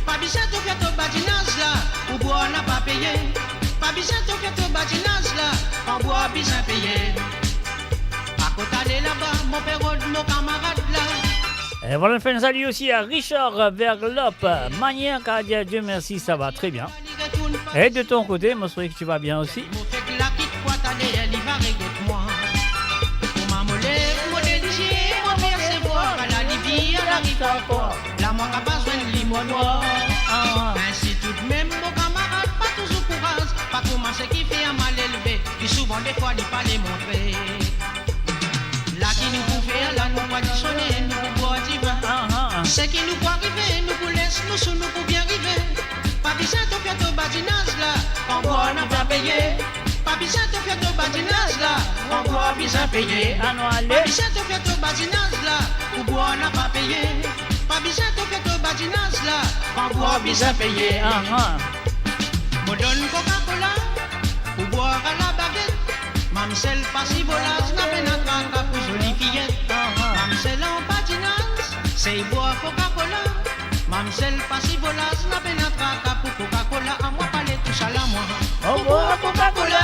Pas besoin de faire de badinage là, pour boire n'a pas payé. Pas besoin de faire de badinage là, pour boire besoin payé. À côté d'aller là-bas, mon père de mon camarade là. Et voilà, fin de salut aussi à Richard Verlope. Manière qu'à dire Dieu merci, ça va très bien. Et de ton côté, moi, je souhaite que tu vas bien aussi. Ainsi tout de même, mon camarade, pas toujours courage. Pas commencer qui fait un mal élevé. Puis souvent, des fois, il pas les montrer. Là qui nous pouvait, là nous pas sonner, nous pour boire du vin. C'est qui nous pour arriver, nous pour laisser, nous sous nous pour bien arriver. Pas besoin de faire de badinage là, quand boire n'a pas payé. Pas besoin de faire de badinage là, quand boire besoin payé. Pas besoin de faire de badinage là, pour boire n'a pas payé. Pas besoin de faire de badinage là, quand boire besoin payé. Me donne Coca-Cola, pour boire à la baguette. Mamselle pas si volage, n'a peine à traquer pour jolie fillette. Mamselle en patinage, c'est boire Coca-Cola. Mamselle pas si volage, n'a peine à traquer pour Coca-Cola. À moi parler tout ça là moi. Oh boire Coca-Cola.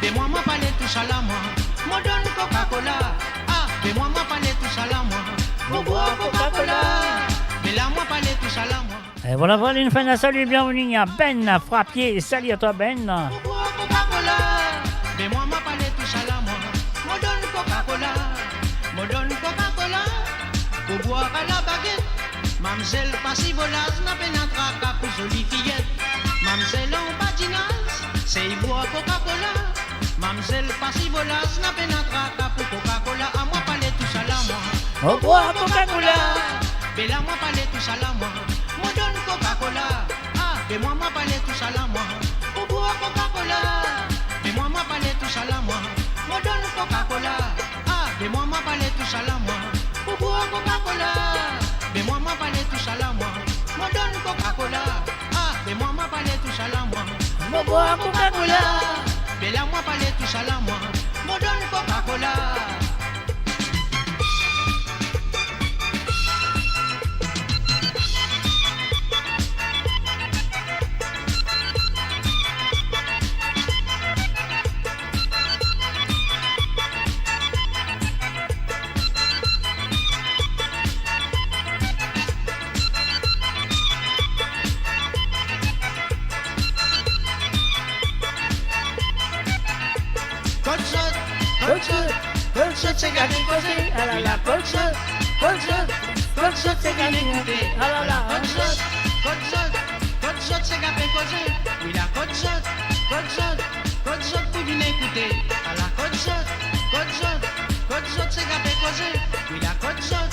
De moi parler tout ça là moi. Me donne Coca-Cola. Ah, de moi parler tout ça là moi. Oh boire Coca-Cola. De là moi parler tout ça là moi. Et voilà, voilà une fin de salut, bienvenue à Ben Frappier. Salut à toi, Ben. Oh boire Coca-Cola. De moi parler tout ça là moi. Me donne Coca-Cola. Me donne Coca-Cola. Pour boire à la baguette. Mamselle pas si volage, n'a peine à traquer pour jolie fillette. Mamselle en patinage, c'est boire Coca-Cola. Mamselle pas si volage, n'a peine à traquer pour Coca-Cola. À moi parler tout ça là moi. Oh boire Coca-Cola. Bella moi parler tout ça là moi. Me donne Coca-Cola. Ah, de moi parler tout ça là moi. Pour boire Coca-Cola. De moi parler tout ça là moi. Me donne Coca-Cola. Ah, de moi parler tout ça là moi. Pour boire Coca-Cola. De moi parler tout ça là moi. Me donne Coca-Cola. Ah, de moi parler tout ça là moi. Oh boire Coca-Cola. Bella moi parler tout ça là moi. Me donne Coca-Cola. Colchot, c'est gardé causé, ah là là, colchot, c'est gardé écouté, ah là là, colchot, c'est gardé causé, oui la colchot, pour venir écouter, ah la colchot, c'est gardé causé, oui la colchot,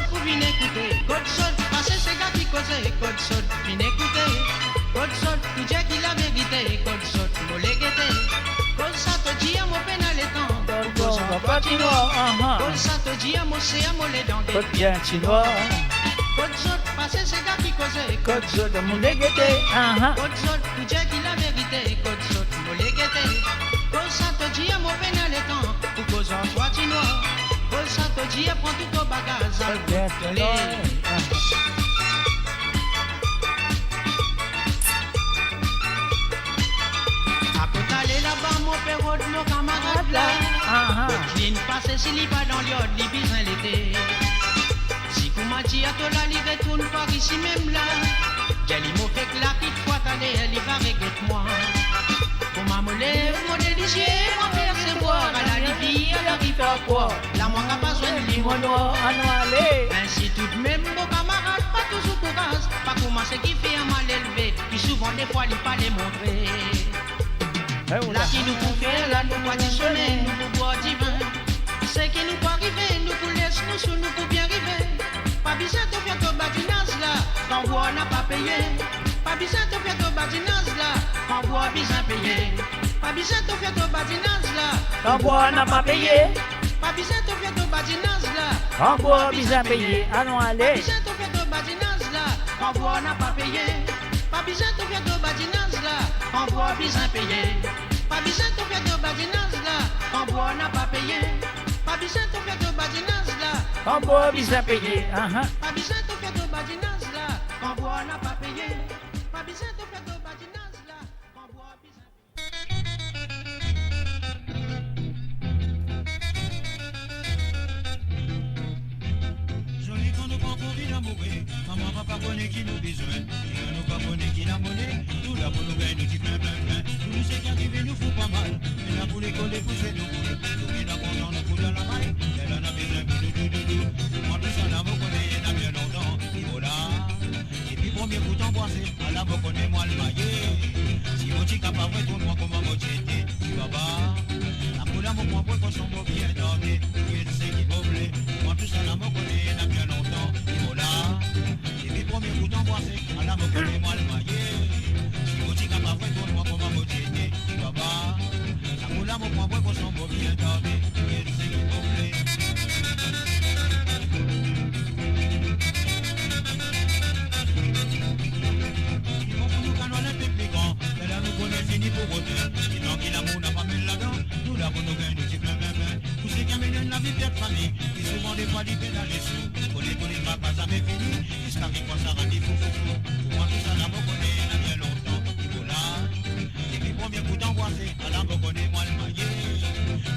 pour venir écouter, colchot, passer c'est gardé causé, colchot, venir écouter, colchot, pour dire qu'il a vérité, colchot, pour les guetter. Cosa te dia mo penaletan, cosa patinoa. Cosa te dia mo se amole dans des bien chinois. Cosa passer c'est gars qui cause. Cosa de mon dégueté. Cosa tu dis qu'il la vérité. Cosa mo légueté. Cosa te dia mo penaletan, ou cosa patinoa. Cosa te dia prends tout ton bagage. Bien chinois. Là-bas, mon père de nos camarades là. Qui ne passe si li pas dans l'iode, li bizin l'été. Si vous m'a dit à toi là, li retourne par ici même là. Quel mot fait que la petite fois t'allais, elle y va regretter moi. Pour m'amoler, mon délicieux, mon père c'est boire. À la Libye, à la Ripa, quoi. La moi n'a pas besoin de limonois. Ainsi tout de même, mon camarade, pas toujours courage. Pas commencer qui fait un mal élevé. Puis souvent souvent des fois il pas les montrer. Eh, Là qui nous pour faire, là nous pour additionner, nous pour boire du vin. C'est qui nous pour arriver, nous pour laisser nous sous, nous pour bien arriver. Pas besoin de faire ton badinage là, quand boire n'a pas payé. Pas besoin de faire ton badinage là, quand boire besoin payé. Pas besoin de faire ton badinage là, quand bois n'a pas payé. pas besoin de faire ton badinage là. Quand bois bien payé. Allons Pas aller. besoin de faire ton badinage là, quand boire n'a pas payé. Pas besoin de faire ton badinage là, quand boire besoin payé. Pas besoin de faire ton badinage là, quand boire n'a pas payé. Pas besoin de faire ton badinage là, Quand bois bien payé. pas besoin de faire ton badinage là, quand boire n'a pas payé. Pas besoin de faire ton badinage là, quand boire besoin payé. Joli quand nous prend pour vie d'amourer. Maman va pas connaître qui nous besoin. Et nous pas connaître qui la monnaie. Tout là pour nous gagner, nous dit plein. Nous c'est qui arrive, nous fout pas mal. Et là pour les coller, pour c'est nous. Nous qui n'a content, nous fout dans la maille. Elle en a besoin pour nous. Moi plus ça là, vous connaissez, il y a bien longtemps. Il vaut là. Et puis premier coup t'embrasser. À la vous connaissez, moi le maillet. Si vous dites capable, tourne-moi comme un moitié. Tu vas pas. La poule à mon point, pour son mot bien donné. Il sait qu'il va blé. Moi plus ça là, vous connaissez, il y a bien longtemps. Il vaut là. Et puis premier coup t'embrasser. À la vous connaissez, moi le maillet. Si vous dites capable, tourne-moi comme un moitié. Tu vas pas. La poule à mon point, pour son mot bien donné. Il sait qu'il va blé. Fini pour voter, sinon qu'il l'amour n'a pas mis là-dedans. Nous là pour nous gagner, nous dit plein. Tous ces qui amènent la vie de famille, qui souvent des fois libèrent dans les sous. Pour les pas jamais fini, jusqu'à qu'il pense à rendre fou. Pour moi tout ça là, vous connaissez, il y a bien longtemps. Il faut là, et puis premier coup d'angoissé, à la vous connaissez, moi le maillet.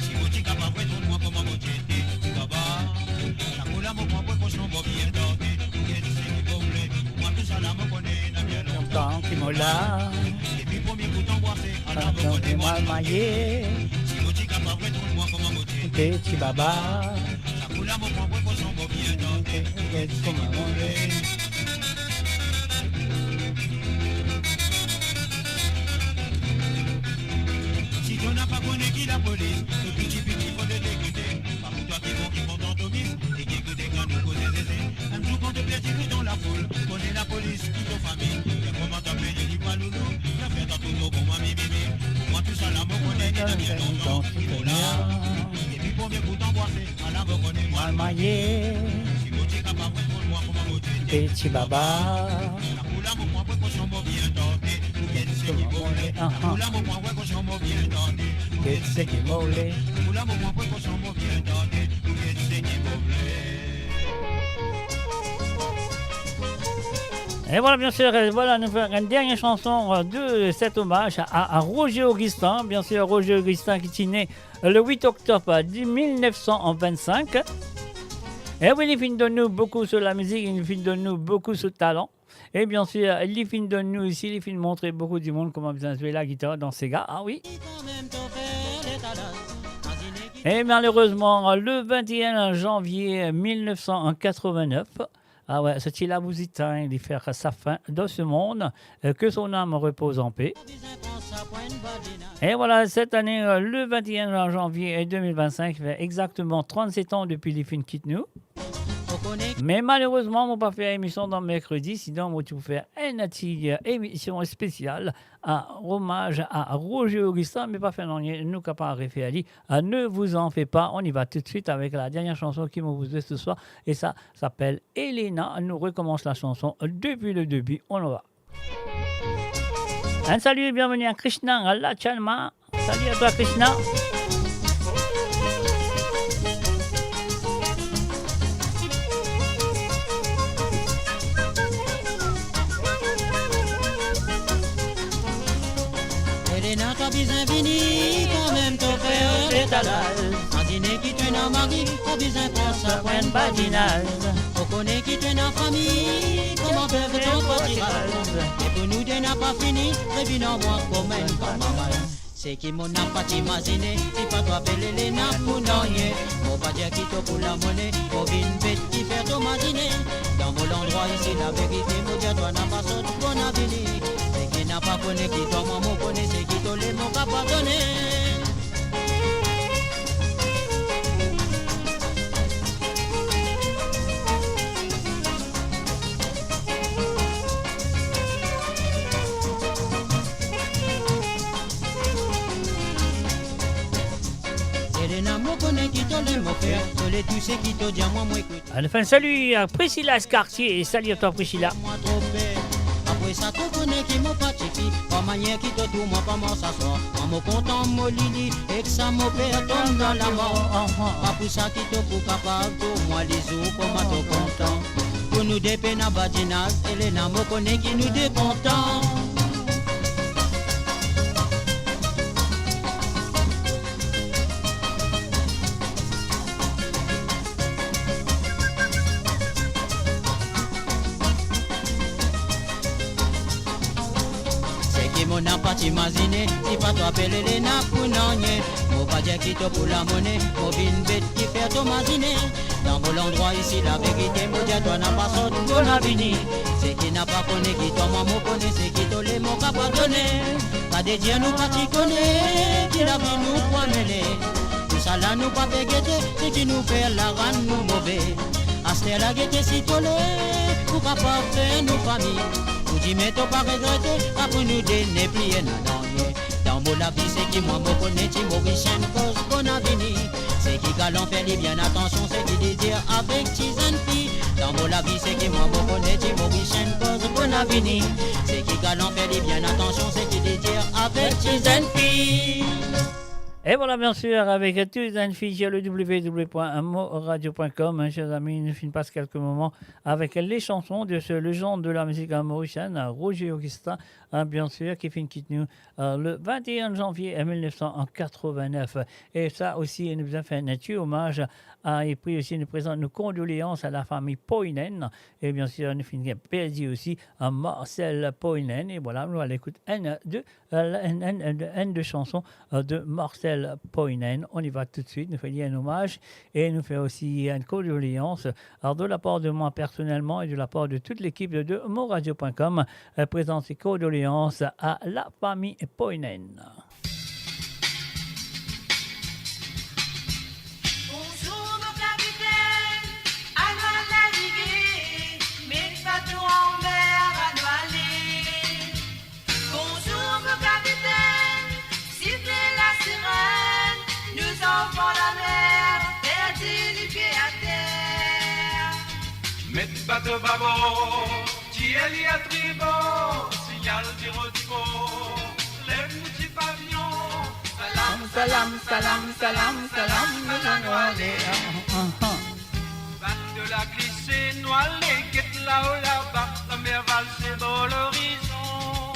Si vous dites qu'à pas vrai, tourne-moi comme un moitié, tu vas pas. La couleur, mon point, pour qu'on s'en va bien dormir. Vous êtes ce qui vous plaît. Pour moi tout ça là, vous connaissez, il y a bien longtemps. Qui me l'a. Premier coup d'embrasser, à la Attendez-moi le maillet. si vous dites qu'à pas vrai, tourne-moi comme un moitié. Petit baba. La couleur, mon point, pour son beau bien doté. C'est qui voulait. Si tu n'as pas connu qui la police, le petit faut te l'écouter. Pas pour toi qui vont t'entomise, et qui écoute quand nous causer zézé. Un jour quand te plaît, tu dans la foule, connais la police, toute ta famille. Et comment t'appeler, je dis pas loulou. J'ai fait dans tout pour moi, mimi. Pour moi, tout ça là, me connaît, il y a bien longtemps. Il faut là. Et puis, premier coup d'embrasser, à la me connaît, moi, le maillet. Si vous dites qu'à pas vrai, pour moi, comment vous dites. Petit baba. La couleur, mon point, pour son beau bien doté. Vous êtes ce qui voulait. La couleur, mon point, pour son beau bien doté. C'est qui mollet. La couleur, mon point, pour son beau bien doté. Vous êtes ce qui voulait. Et voilà, bien sûr, voilà, nous faisons une dernière chanson de cet hommage à Roger Augustin. Bien sûr, Roger Augustin qui est né le 8 octobre 1925. Et oui, il finit de nous beaucoup sur la musique, il finit de nous beaucoup sur le talent. Et bien sûr, il finit de nous ici, il finit de montrer beaucoup du monde comment bien jouer la guitare dans ces gars. Ah oui. Et malheureusement, le 21 janvier 1989, ah ouais, ce Tila Bouzitin, il fait sa fin dans ce monde, que son âme repose en paix. Et voilà, cette année, le 21 janvier 2025, il fait exactement 37 ans depuis qu'il quitte nous. Mais malheureusement, on ne peut pas faire émission dans mercredi, sinon on va faire une émission spéciale à hommage à Roger Augustin, mais pas faire non, nous capables de faire ne vous en faites pas, on y va tout de suite avec la dernière chanson qui vous jouer ce soir, et ça s'appelle Elena. Nous recommence la chanson depuis le début, on y va. Un salut et bienvenue à Krishna, à la Chalma. Salut à toi Krishna. Elena, t'as besoin fini, quand même ton frère l'étalage. En dîner qui te n'a mari, t'as besoin pour sa pointe badinage. On connaît qui te n'a famille, comment faire ton potirage. Et pour nous, tu n'as pas fini, et puis non, moi, comme même pas maman. C'est qui mon n'a pas imaginé, c'est pas toi appeler Elena pour non yé. On va dire qui te pour la monnaie, pour une bête qui fait ton matinée. Dans mon endroit ici, la vérité, mon Dieu, toi n'a pas sorti bon avenir. n'a pas connu qui toi, moi, mon connaît, c'est qui toi, les mots qu'a pardonné. Enfin, salut à Priscilla Scartier et salut à toi Priscilla. Après ça, tu connais qui m'a pas tipi, pas manière qui te tout, moi pas m'en s'asseoir. Moi, mon content, mon lili, et que ça m'a perd tombe dans la mort. Pas pour ça qui te pour capable, pour moi les os, comme à ton content. Pour nous des peines à badinas, et les nains me connaissent qui nous décontent. Mon n'a pas t'imaginer, si pas toi appeler les nappes pour n'ennier. Mon pas dire qui te pour la monnaie, mon vine bête qui fait t'imaginer. Dans mon endroit ici, la vérité, mon dia toi n'a pas sorti mon avenir. C'est qui n'a pas connu, qui toi moi me connaît, c'est qui te les mots qu'a pas donné. Pas des dieux nous pas t'y connaît, qui la vie nous croit mêler. Tout ça là nous pas pégueter, c'est qui nous fait la rane nous mauvais. Astel la guetter si tolé, pour pas faire nos familles. Vous dites mais t'as pas regretté, après nous donner plier dans mon la vie c'est qui moi me connaît, qui Maurice cause qu'on a venu. C'est qui galant fait les bien attention, c'est qui dit dire avec Tizan fille. Dans mon la vie c'est qui moi me connaît, qui Maurice cause qu'on a venu. C'est qui galant fait les bien attention, c'est qui dit dire avec Tizan fille. Et voilà, bien sûr, avec tous les infos sur le www.moradio.com, chers amis, nous finissons pas quelques moments avec les chansons de ce légende de la musique mauricienne, Roger Augustin, bien sûr, qui finit quitte nous le 21 janvier 1989. Et ça aussi, nous avons fait un hommage et puis aussi nous présente nos condoléances à la famille Poinen. Et bien sûr, nous finissons perdu aussi à Marcel Poinen. Et voilà, nous allons écouter une de chansons de Marcel Poinen. On y va tout de suite, nous faisons un hommage et nous faisons aussi une condoléance. Alors, de la part de moi personnellement et de la part de toute l'équipe de moradio.com, présente ces condoléances à la famille Poinen. Mettre bateau bâbord, tiens-y à tribord, signal du retour, lève-nous petit pavillon, salam, salam, salam, salam, salam, nous allons aller. Batte de la glissée, noilée, guette là-haut là-bas, la mer valse dans l'horizon.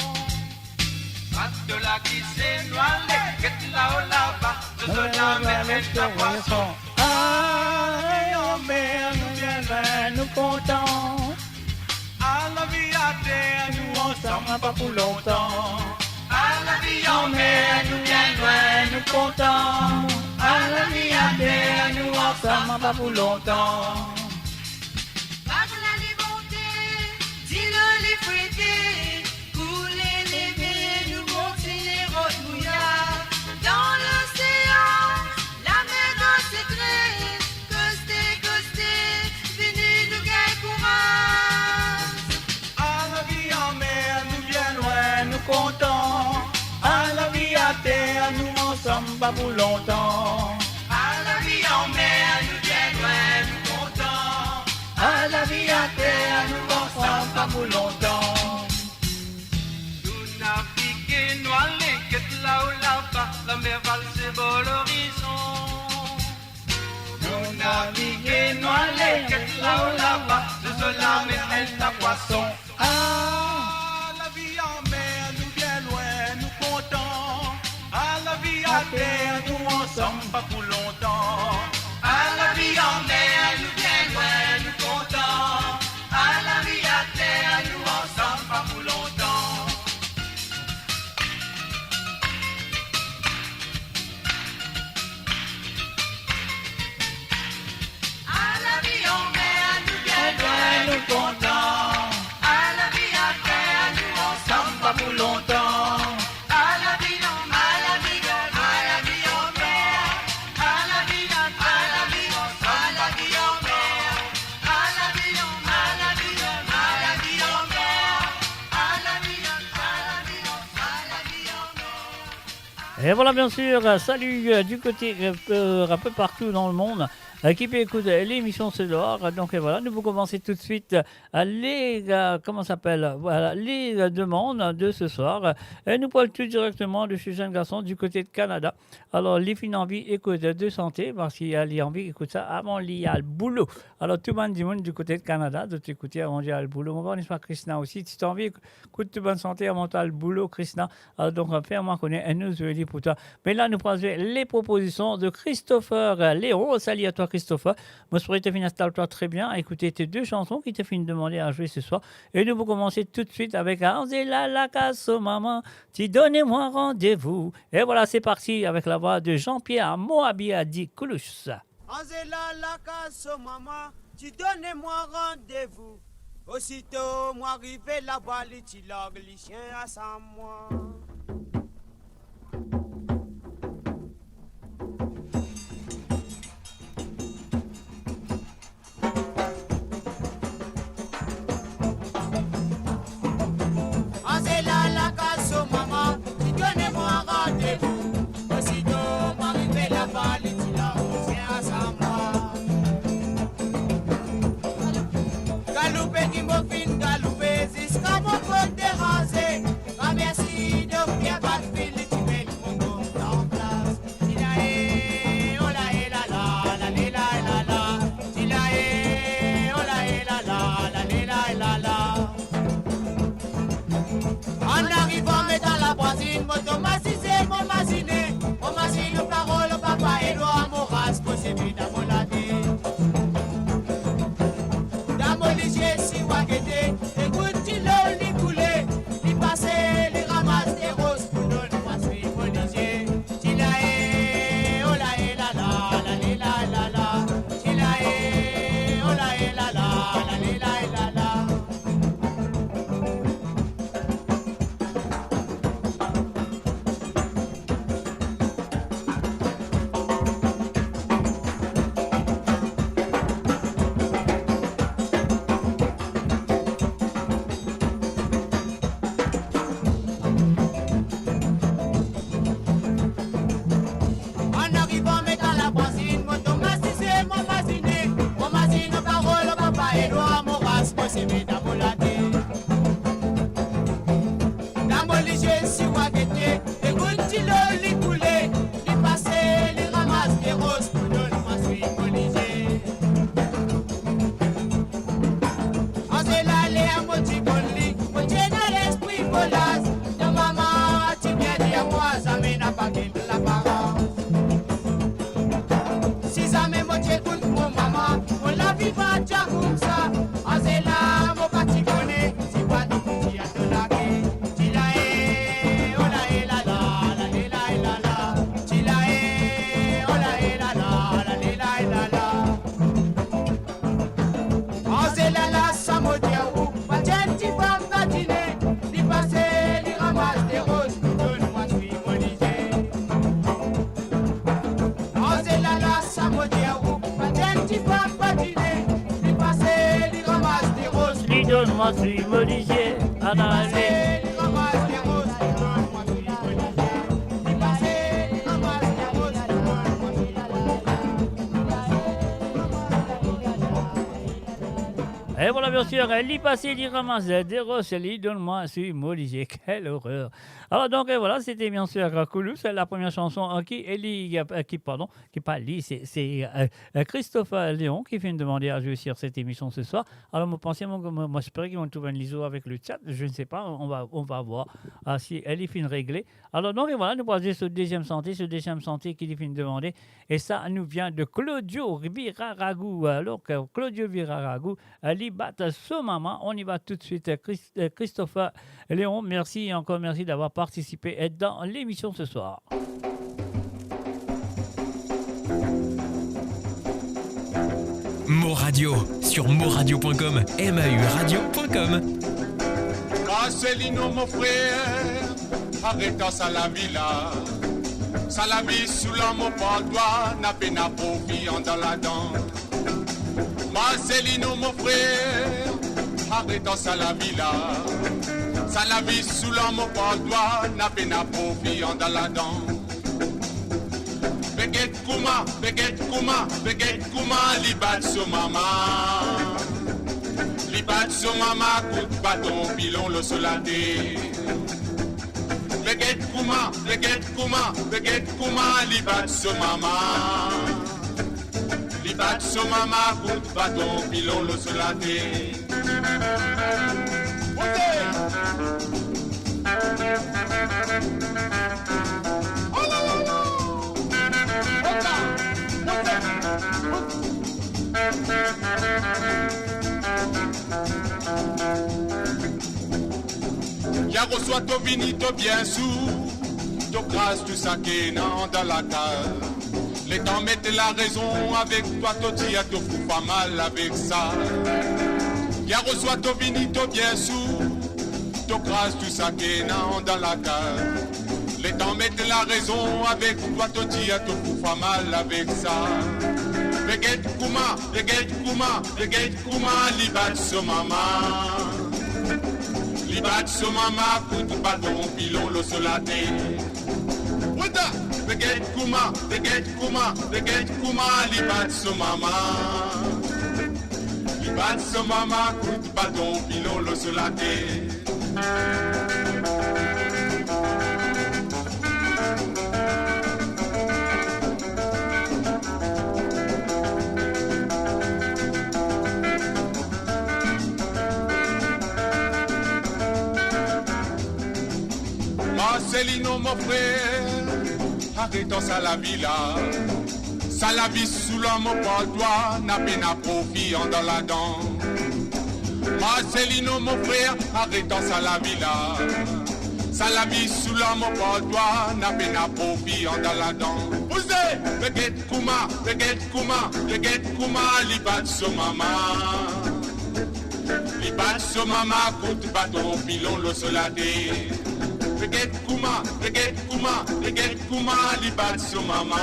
Batte de la glissée, noilée, guette là-haut là-bas, de la mer est la poisson. Aïe, en mer, nous bien loin, nous contents. À la vie à terre, nous ensemble, pas pour longtemps. À la vie en mer, nous bien loin, nous contents. À la vie à terre, nous ensemble, pas pour longtemps. Pas de la liberté, dis-le les fouettés, couler les baies, nous monter les routes mouillards. Dans l'océan, la mer dans ses traits, costé, venez nous gagner courage. À la vie en mer, nous bien loin, nous contents. À la vie à terre, nous ensemble, pas pour longtemps. À la vie en mer, nous bien loin, nous contents. À la vie à terre, nous ensemble, pas pour longtemps. Nous naviguer, nous aller, qu'être là ou là-bas, la mer valse dans l'horizon. Nous naviguer, nous aller, qu'être là ou là-bas, de la mer est la poisson. Ah, la vie en mer, nous bien loin, nous contents. À la vie à terre, nous ensemble, pas pour longtemps. À la vie en mer, nous bien loin, nous contents. À la vie à terre, nous ensemble, pas pour longtemps. À la vie en mer, nous bien loin, Nous contents. À la vie à terre, nous ensemble, pas pour longtemps. Et voilà, bien sûr, salut du côté un peu partout dans le monde. Qui peut écouter l'émission C'est dehors. Donc voilà, nous vous commencer tout de suite les demandes de ce soir. Et nous parlons tout directement de ce jeune garçon du côté de Canada. Alors, les filles envie écoute de santé, parce qu'il y a les envie écoute ça avant il y a le boulot. Alors, tout le monde du côté de Canada, de t'écouter avant il y a le boulot. On va n'est-ce pas Christina aussi. Si tu as envie, écoute de bonne santé avant le boulot, Christina. Alors, donc, fais-moi connaître et nous je dis pour toi. Mais là, nous prenons les propositions de Christopher Léon. Salut à toi, Christopher. Moi, je pourrais te finir installe-toi très bien. Écoutez tes deux chansons qui te finissent de demander à jouer ce soir. Et nous vous commencer tout de suite avec Angela Lacasso, maman. Tu donnez-moi rendez-vous. Et voilà, c'est parti avec la voix de Jean-Pierre Moabiadi Koulouch. Angela Lacasso, maman. Tu donnez-moi rendez-vous. Aussitôt, moi arrivé là-bas, les tilogues, les chiens à 100 mois. Angela Lacasso, maman, tu donnez-moi rendez-vous. Aussitôt, moi arrivé là-bas, les tilogues, les chiens à 100 mois. Galoupé qui me fin, galoupé jusqu'à mon côté rasé. Ah merci de bien battre le tibet mon compte en place. Tilaé, oh la la la, la la la. Tilaé, oh la la la. En arrivant mettant la voisine, mon massisé, mon massiné. Mon massine, parole, papa, Edouard, mon race, possible dans mon laté. Si Wagete, écoute, tu l'as li coulé, li passé, li ramasse des roses, pour donne-moi suite policier. Tilaé, oh la la, tilaé, oh la la. En arrivant, mettant la voisine, mon massisé, mon massiné. Mon massine, parole, papa, Edouard, mon race, moi, c'est mes dans mon laté. Dans mon ligier, si Wagete, écoute, tu l'as li coulé, li passé, li ramasse des roses, pour donne-moi suite policier. En c'est l'aller à mon petit bon lit, mon tien à l'esprit bolas. De maman, tu viens dire à moi, ça m'a pas quitté la parole. Si ça me motive pour mon maman, on la vit pas déjà comme ça. En c'est là, mon parti connaît, si pas de petit à te laquer. Tilaé, oh la la. Tilaé, oh la. En c'est là, ça me dit à vous, pas de petit femme patinée. Li passé, li ramasse des roses, donne-moi suis molisé. En c'est là, ça me dit à vous, pas de petit femme patinée. Li passé, li ramasse des roses. Li donne-moi suis Molisier. Anale. Li ramasse des roses, donne-moi suis molisé. Li passé, li ramasse des roses, donne-moi suis Et voilà, bien sûr, li passé, li ramasse des roses, li donne-moi suis Molisier. Quelle horreur. Alors donc voilà, c'était bien sûr Koulouch, c'est la première chanson qui parle, c'est Christopher Léon qui vient de demander à jouer sur cette émission ce soir. Alors moi j'espère qu'ils vont trouver un liso avec le chat, je ne sais pas, on va voir si elle est fin réglée. Alors donc voilà, nous passons sur deuxième santé qui est fin de demander, et ça nous vient de Claudio Viraragou. Alors Claudio Viraragou, Ali bat ce maman, on y va tout de suite. Christopher Léon, merci et encore merci d'avoir participé dans l'émission ce soir. Moradio sur moradio.com, mauradio.com. Marcelino, mon frère, arrêtons ça la villa. Ça la vie sous l'homme au patois, n'a pas n'a pas dans la dent. Marcelino, mon frère, arrêtons ça la villa. Ça la vie sous l'homme au patois, n'a pas n'a pas dans la dent. Beget Kuma, li bat so mama. Li bat so mama, kout baton, pilon le solade. Beget Kuma, li bat so mama. Li bat so mama, kout baton, pilon le solade. Ya reçoit ton vinito bien sous, ton grâce du saké dans la cave. Les temps mettent la raison avec toi, ton tia te fout pas mal avec ça. Ya reçoit ton vinito bien sous, ton grâce du saké dans la cave. Les temps mettent la raison avec toi, ton tia te fout pas mal avec ça. Beget Kuma, li bat so mama. Li bat so mama, kout baton, pilon le solate. Wada, Beget Kuma, li bat so mama. Li bat so mama, kout baton, pilon le solate. Marcelino, mon frère, arrêtons ça la villa. Ça la vie sous l'homme par toi, n'a peine à profit en dans la dent. Marcelino, mon frère, arrêtons ça la villa. Ça la vie sous l'homme par toi, n'a peine à profit en dans la dent. Vous êtes, Beget Kuma, li bat so mama. Li bat so mama, kout baton, pilon le solade. Beget Kuma, li bat so mama.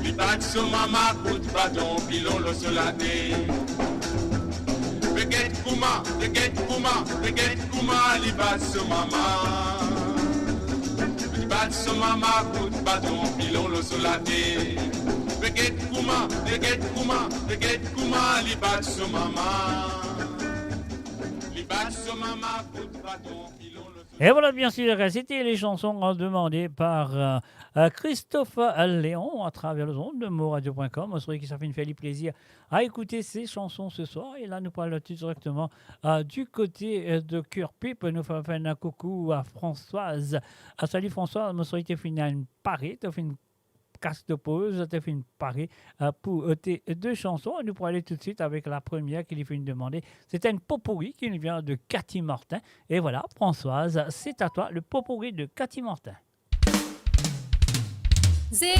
Li bat so mama, kout baton, pilon le solade. Beget Kuma, li bat so mama. Li bat so mama, kout baton, pilon le solade. Beget Kuma, li bat so mama. Li bat so mama, kout baton, pilon le solade. Et voilà, bien sûr, c'était les chansons demandées par Christophe Léon à travers le son de moradio.com. On serait que ça fait une fait plaisir à écouter ces chansons ce soir. Et là, nous parlons tout directement du côté de Cœur Pipe. Nous faisons un coucou à Françoise. Salut Françoise, nous serait fait une parée, tu as fait une casse de pause, tu as fait une parée pour tes deux chansons. Nous pourrons aller tout de suite avec la première qui lui fait une demande. C'était une potpourri qui nous vient de Cathy Martin. Et voilà, Françoise, c'est à toi le potpourri de Cathy Martin. Hey!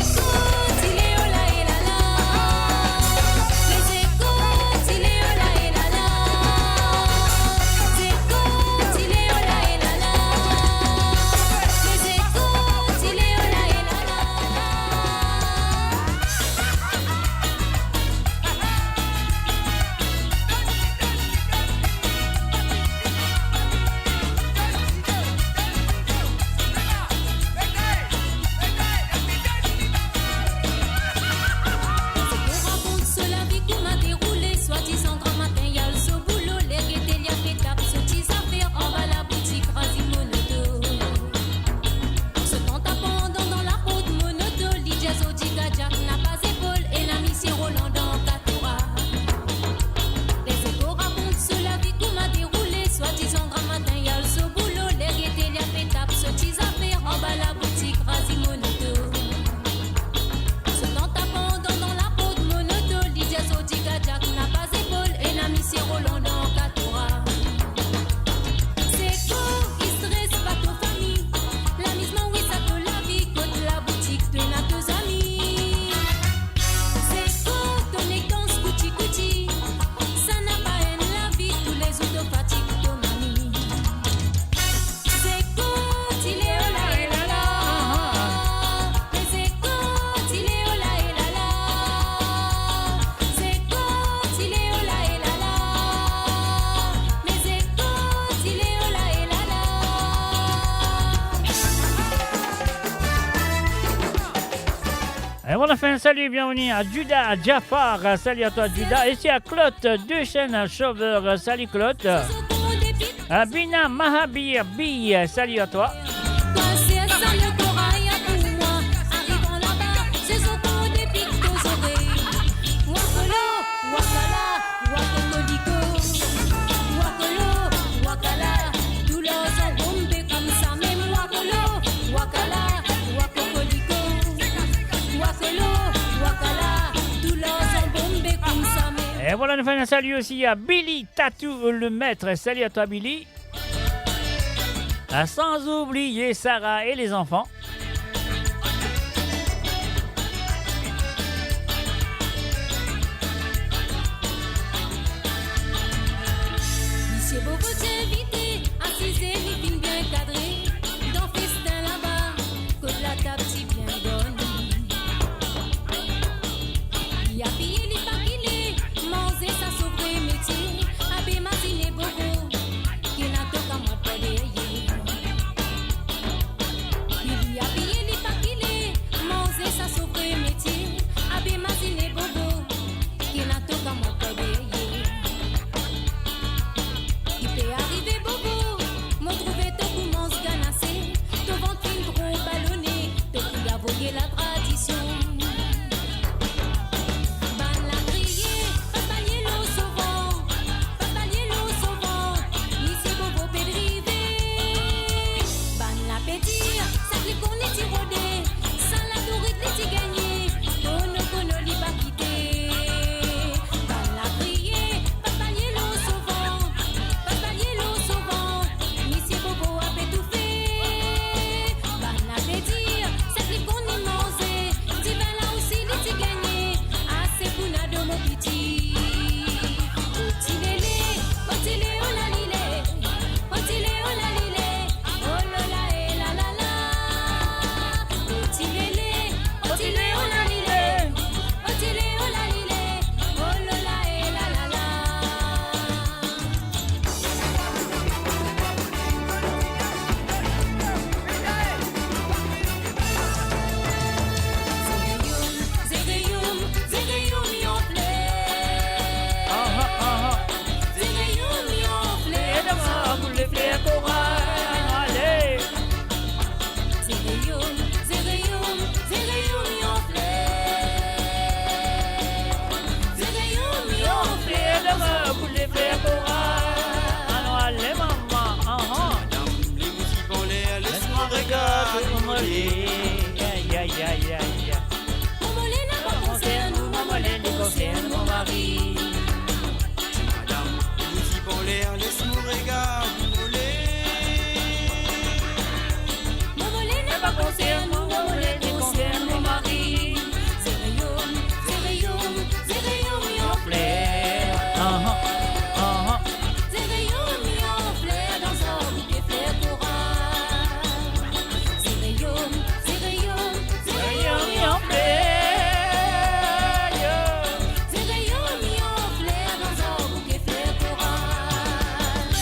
enfin, salut, bienvenue à Judas Jafar. Salut à toi, Judas. Et c'est à Claude Dechaine Chauveur. Salut, Claude. Bina Mahabir Bi. Salut à toi. Et voilà, nous faisons un salut aussi à Billy Tatou, le maître. Salut à toi, Billy. Sans oublier Sarah et les enfants. Monsieur Bobo t'invité, assisé, meeting bien cadré. Dans festin là-bas, que la table si bien bonne. Il a pillé les paquilés, manger sa sauvé métier. Abbé Martinet Bobo, qui n'a tout qu'à moi pas derrière. Il a pillé les paquilés, manger sa sauvé métier. Abbé Martinet Bobo, qui n'a tout qu'à moi pas derrière. Il peut arriver Bobo, m'ont trouvé tout pour m'en se ganasser. Devant une gros ballonné, tout qui a vogué la tradition. Ban la criée, papa l'eau sauvant, papa l'eau sauvant, ici Bobo peut driver. Ban la pétire, ça clique qu'on est tirodé, sans la tourite les t'y gagné, qu'on l'y pas quitté. Ban la criée, papa l'eau sauvant, papa l'eau sauvant, ici Bobo a fait tout fait. Ban la pétire, ça clique qu'on est mangé, t'y vas là aussi les t'y gagné, assez pour n'a de mon petit. Otile oh la lile, otile oh la lile, oh la la eh la la la. Otile oh la lile, otile oh la lile, oh la la eh la la la. Zéréum, zéréum, yon fleur. Zéréum, yon fleur. Et demain, vous les faire courage. Allez. Zéréum, zéréum, zéréum, yon fleur. Zéréum, yon Et demain, vous les faire courage. Alors, allez, maman. Madame, les musiques en l'air, laisse-moi regarder. Aïe, aïe, aïe, aïe. Momolé n'a pas concerne nous, momolé nous concerne mon mari. Madame, les musiques en l'air, laisse-moi regarder. Momolé n'a pas concerne nous, momolé nous concerne mon mari. Zéréum, zéréum, zéréum, yon fleur. Zéréum, yon fleur dans un bouquet fleur courage. Zéréum, zéréum, zéréum, yon fleur. Zéréum, yon fleur dans un bouquet fleur courage.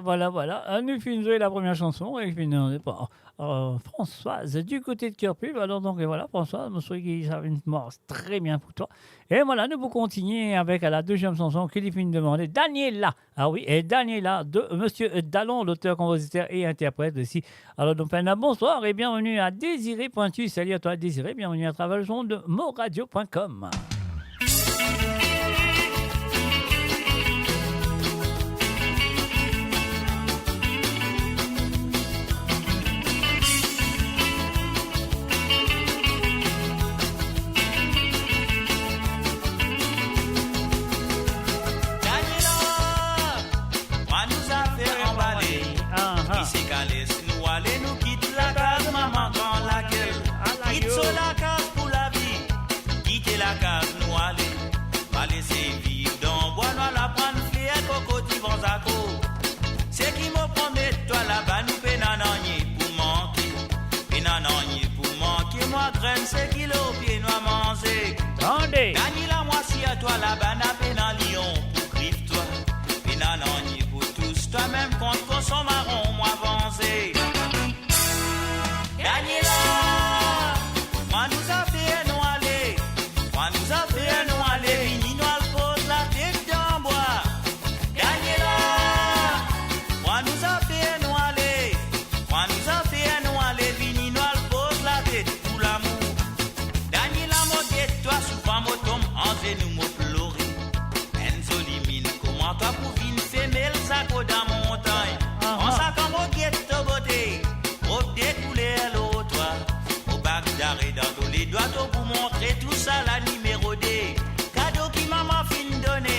Voilà. Nous finissons la première chanson et puis nous pas Françoise du côté de Cœur Pub. Alors donc et voilà Françoise, je souhaite que ça marche très bien pour toi. Et voilà, nous vous continuer avec la deuxième chanson que Philippine demandait, Daniela. Ah oui, et Daniela de Monsieur Dallon, l'auteur, compositeur et interprète aussi. Alors donc bonsoir et bienvenue à Désiré Pointu. Salut à toi Désiré, bienvenue à travers le son de moradio.com. C'est qui me promet toi là-bas nous pénananier pour manquer moi graine c'est kilo pied nous à manger. Attendez. Daniela moi si à toi là-bas n'a pénan lion pour griffe toi pénananier pour tous toi même contre qu'on son marron moi avancé. Daniela moi nous a fait nous aller vini nous al pose la tête dans bois. Daniela moi nous a fait nous aller vini nous al pose la tête pour l'amour. Daniela mon guette toi souvent mo tombe en genou mo pleurer. Enzo limine comment toi pour vine femelle saco dans montagne. On sa comme mo guette to beauté. Au découlé à l'autre au bac d'arrêt dans tous les doigts pour montrer tout ça la numéro D. Cadeau qui maman fin donné.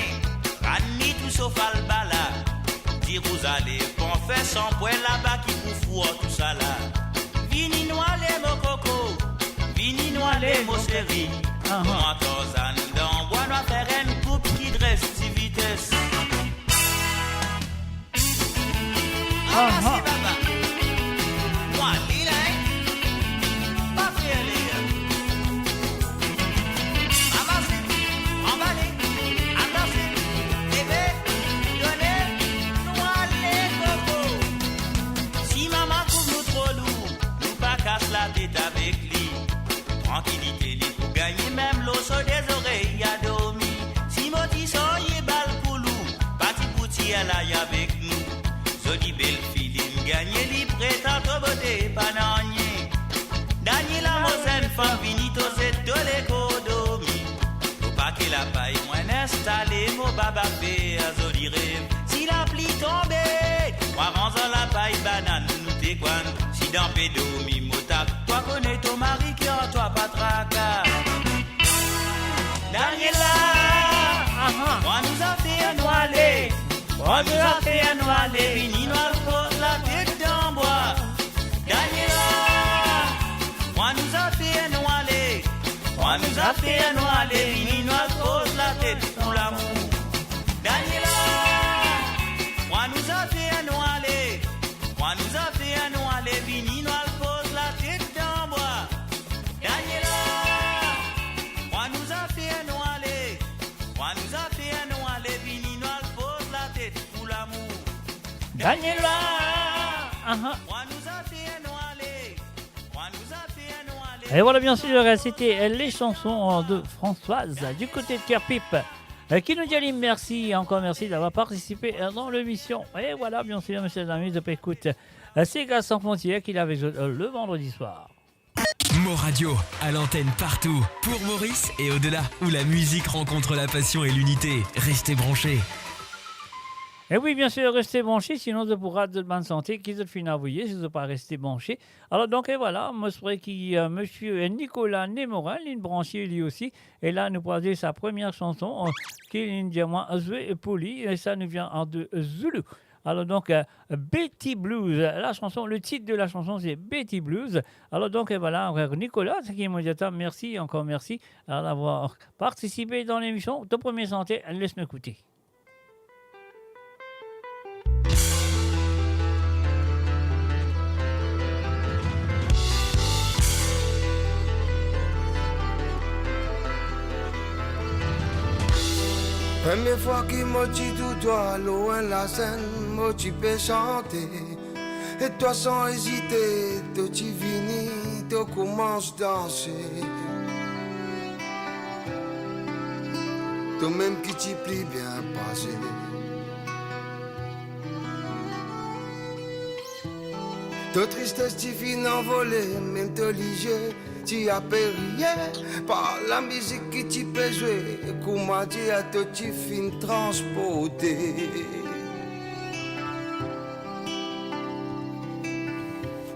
Rani tout sauf albala. Dire vous allez pour faire sans poil là-bas qui vous fout tout ça là. Vini noir les mo coco. Vini noir les mo série. Comment t'osan dans bois noir faire une coupe qui dresse si vitesse. Merci baba. Moi lila pas faire les avancer, emballer, avancer, bébé, donner, noir les cocos. Si maman trouve nous trop lourd, nous pas casse la tête avec lui. Tranquillité lui pour gagner même l'eau sur des oreilles à dormir. Si moti soyez balle pour loup, parti pouti elle aille avec nous. Joli belle fille, gagner libre et tant de beauté, pananier. Daniela Mosen, femme finito, c'est de l'économie. Faut pas que la paille, moi installé, mon baba fait un joli rêve. Si la pluie tombait, moi rangeant la paille banane, nous t'équane. Si dans pédomi, motap, toi connais ton mari qui en toi pas tracas. Daniela, moi nous a fait un noilé. On nous a fait un noilé, vini noir pose la tête dans bois. Daniela, moi nous a fait un noilé. On nous a fait un noilé, vini noir pose la tête pour l'amour. Daniela, moi nous a fait un noilé. On nous a fait un noilé, vini noir pose la tête dans bois. Daniela, moi nous a fait un noilé. On nous a fait un noilé, vini noir pose la tête pour l'amour. Daniela. Moi nous a fait un noilé. Moi nous a fait un noilé. Et voilà, bien sûr, c'était les chansons de Françoise du côté de Kerpip qui nous dit merci, encore merci d'avoir participé dans l'émission. Et voilà, bien sûr, messieurs et amis, de écoute c'est Gaz sans frontières qu'il avait le vendredi soir. Mo Radio, à l'antenne partout, pour Maurice et au-delà, où la musique rencontre la passion et l'unité. Restez branchés. Et oui, bien sûr, restez branchés, sinon vous pourrez de bonne santé, qui se finit à si vous ne pas rester branchés. Alors donc, et voilà, moi, je serais qui monsieur Nicolas Némorin, il est branché lui aussi. Et là, nous posons sa première chanson, qui est moi Zoué Poli, et ça nous vient en de Zulu. Alors donc, Betty Blues, la chanson, le titre de la chanson, c'est Betty Blues. Alors donc, et voilà, Nicolas, ce qui est immédiatement, merci, encore merci d'avoir participé dans l'émission. Ton premier santé, laisse-nous écouter. Première fois qu'il m'a dit tout toi, loin la scène, moi tu peux chanter. Et toi sans hésiter, toi tu finis, toi commences danser. Toi-même qui t'y plie bien passé. Ta tristesse tu finis envolée, même te liger, tu as périllé par la musique qui tu peux jouer. Comment dire à toi tu finis transporter.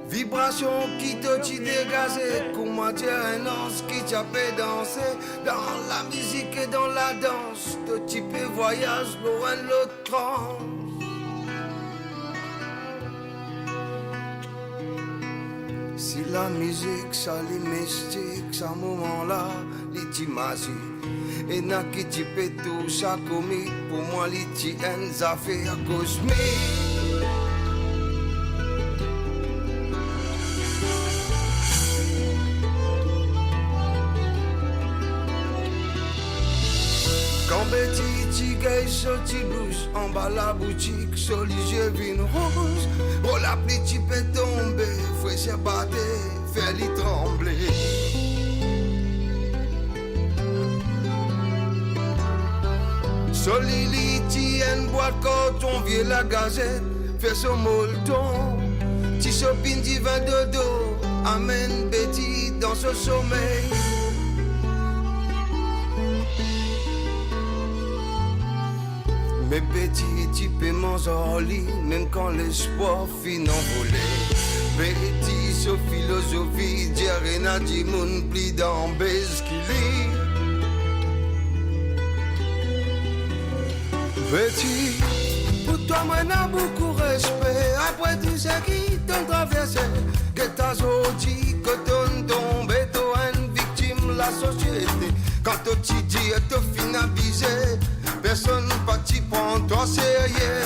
Vibration qui te tu dégagé, comment dire un ange qui t'a fait danser. Dans la musique et dans la danse, toi tu peux voyager loin de l'autre tranche. Si la musique, ça les mystique, ça moment-là, les magique. Et n'a qui tu peux tout ça comique, pour moi les tiennes affaires cosmiques. Quand petit tigre sorti blouche, en bas la boutique, sur les yeux vin rose. Oh la pluie tu peux tomber, faut se battre, faire les trembler. Solility en boîte coton, vieux la gazette, fait son molleton. Ti chopin divin dodo, amène Betty dans ce sommeil. Mes petits types m'enjolient, même quand l'espoir finit envolé. Petit, sa philosophie, dire rien à dire, mon pli dans baiser qu'il lit. Petit, pour toi, moi, n'a beaucoup respect. Après tout ce qui t'ont traversé, que t'as sorti, que t'ont tombé, t'as une victime, la société. Quand tu dis, t'as fini abusé. Personne pas t'y prend toi sérieux.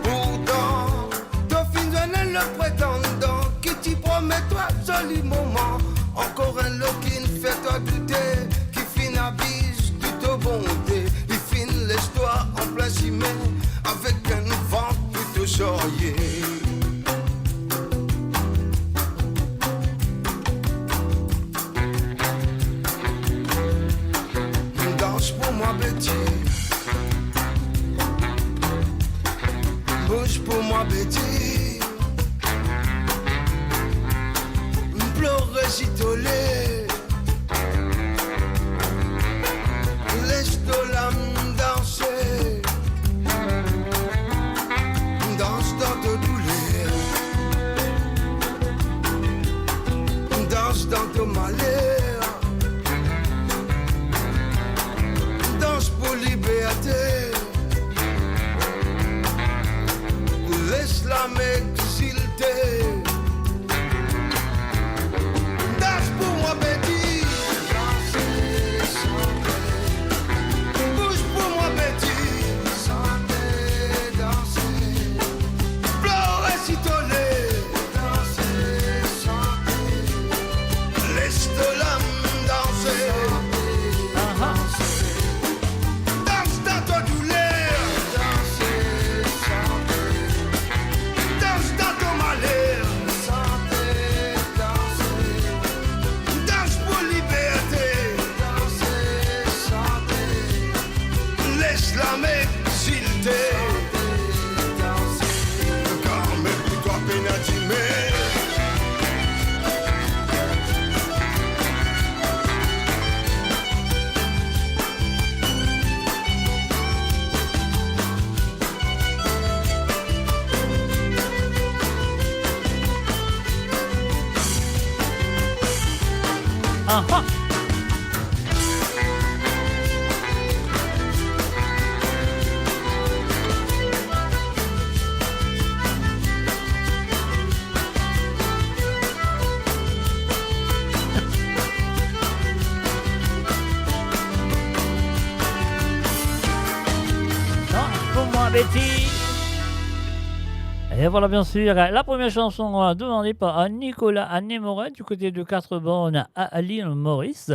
Pourtant, toi fin de le prétendant qui t'y promet toi joli moment. Encore un lot qui ne fait toi douter, qui fin abuse toute bonté. Il fin l'histoire en plein ciment avec un vent plutôt charrié. Bouge pour moi Betty, pleurer si tolé. Laisse-toi l'âme danser, danse dans ta douleur, danse dans ton malheur, danse pour liberté. Laisse la m'exilter. Danse pour moi, Betty. Bouge pour moi, Betty. Santé, danser. Pleurer si tollé. Danser, chanter. Laisse de l'âme danser. Danse dans ta douleur. La m'exilter. Car même pour toi pénatimer. Aha. Betty. Et voilà bien sûr la première chanson demandée par Nicolas Anne-Moret du côté de 4 bornes à l'île Maurice.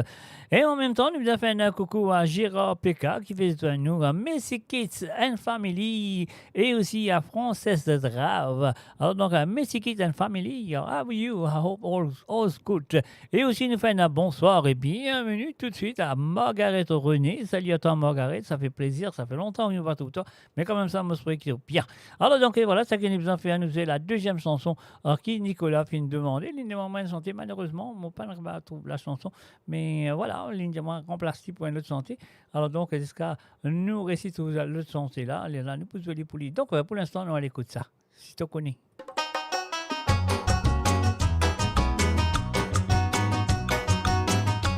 Et en même temps, nous avons fait un coucou à Gérard Péka qui fait de nous à Messi Kids and Family et aussi à Frances de Drave. Alors donc à Messi Kids and Family, how are you? I hope all's good. Et aussi nous faisons un bonsoir et bienvenue tout de suite à Margaret René. Salut à toi Margaret, ça fait plaisir, ça fait longtemps qu'on ne voit tout le temps, mais quand même ça me serait bien. Alors donc et voilà, ça qui nous a fait à nous c'est la deuxième chanson qui Nicolas fait une demande. Il ne m'a chanté malheureusement, mon père n'a pas trouvé la chanson, mais voilà, il m'a remplacé pour une autre santé. Alors donc jusqu'à nous réciter l'autre santé là, nous pouvons les poulies. Donc pour l'instant, on va l'écouter ça, si tu connais.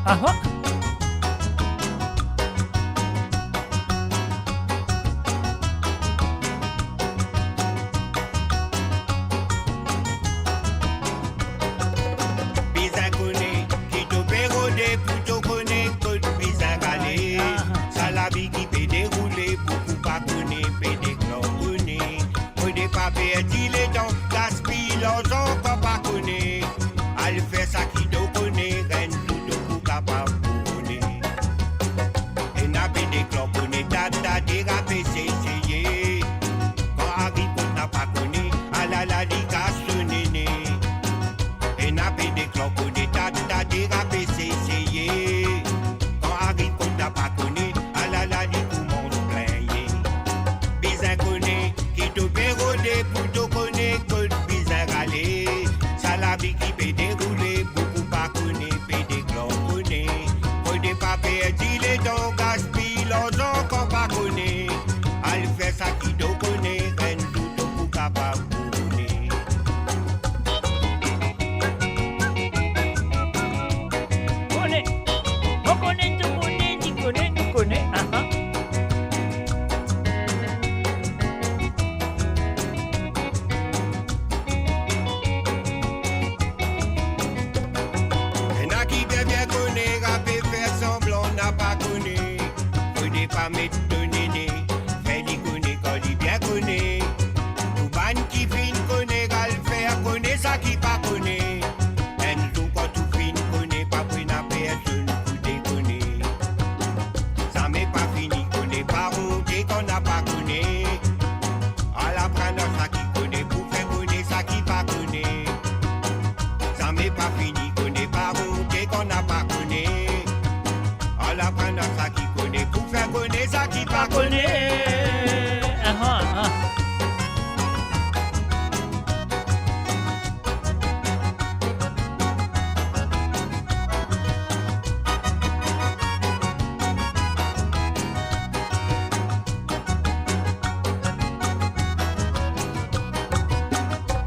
Ah ah. Perdit les dents, gaspille l'argent qu'on pas connaît. Elle fait ça qui doit connaître, reine tout au coup capable pour connaître. Et n'a pas des clopes, on est tata, dérapé, c'est essayé. Quand arrive, on n'a pas connu, à la liga, sonné. Et n'a pas des clopes, on est tata, dérapé, c'est essayé. Quand arrive, on n'a pas connu, à la liga, tout le monde plaigné. Bizarre connaît, qui te pérodé pour te connaître, que le bizarre aller. Ça la vie qui peut dérouler, beaucoup pas connaître, peut déclencher. Pour des pas perdus les dents, gaspille l'argent qu'on pas connaître. Elle fait ça qui te connaît, reine tout au coup capable pour connaître. Connais, on connaît, tu connais, tu connais, tu connais, ah ah. Pas mettre de néné, fait dit connaît quand il bien connaît. Tout ban qui fin connaît, elle fait connaît ça qui pas connaît. Et nous quand tout fin connaît, pas pris na personne pour déconner. Ça m'est pas fini, connaît pas honte qu'on n'a pas connaît. À la prendre ça qui connaît, pour faire connaît ça qui pas connaît. Ça m'est pas fini, connaît pas honte qu'on n'a pas connaît. À la prendre ça qui connaît, pour faire connaître ça qui pas connaît. Ah ah ah.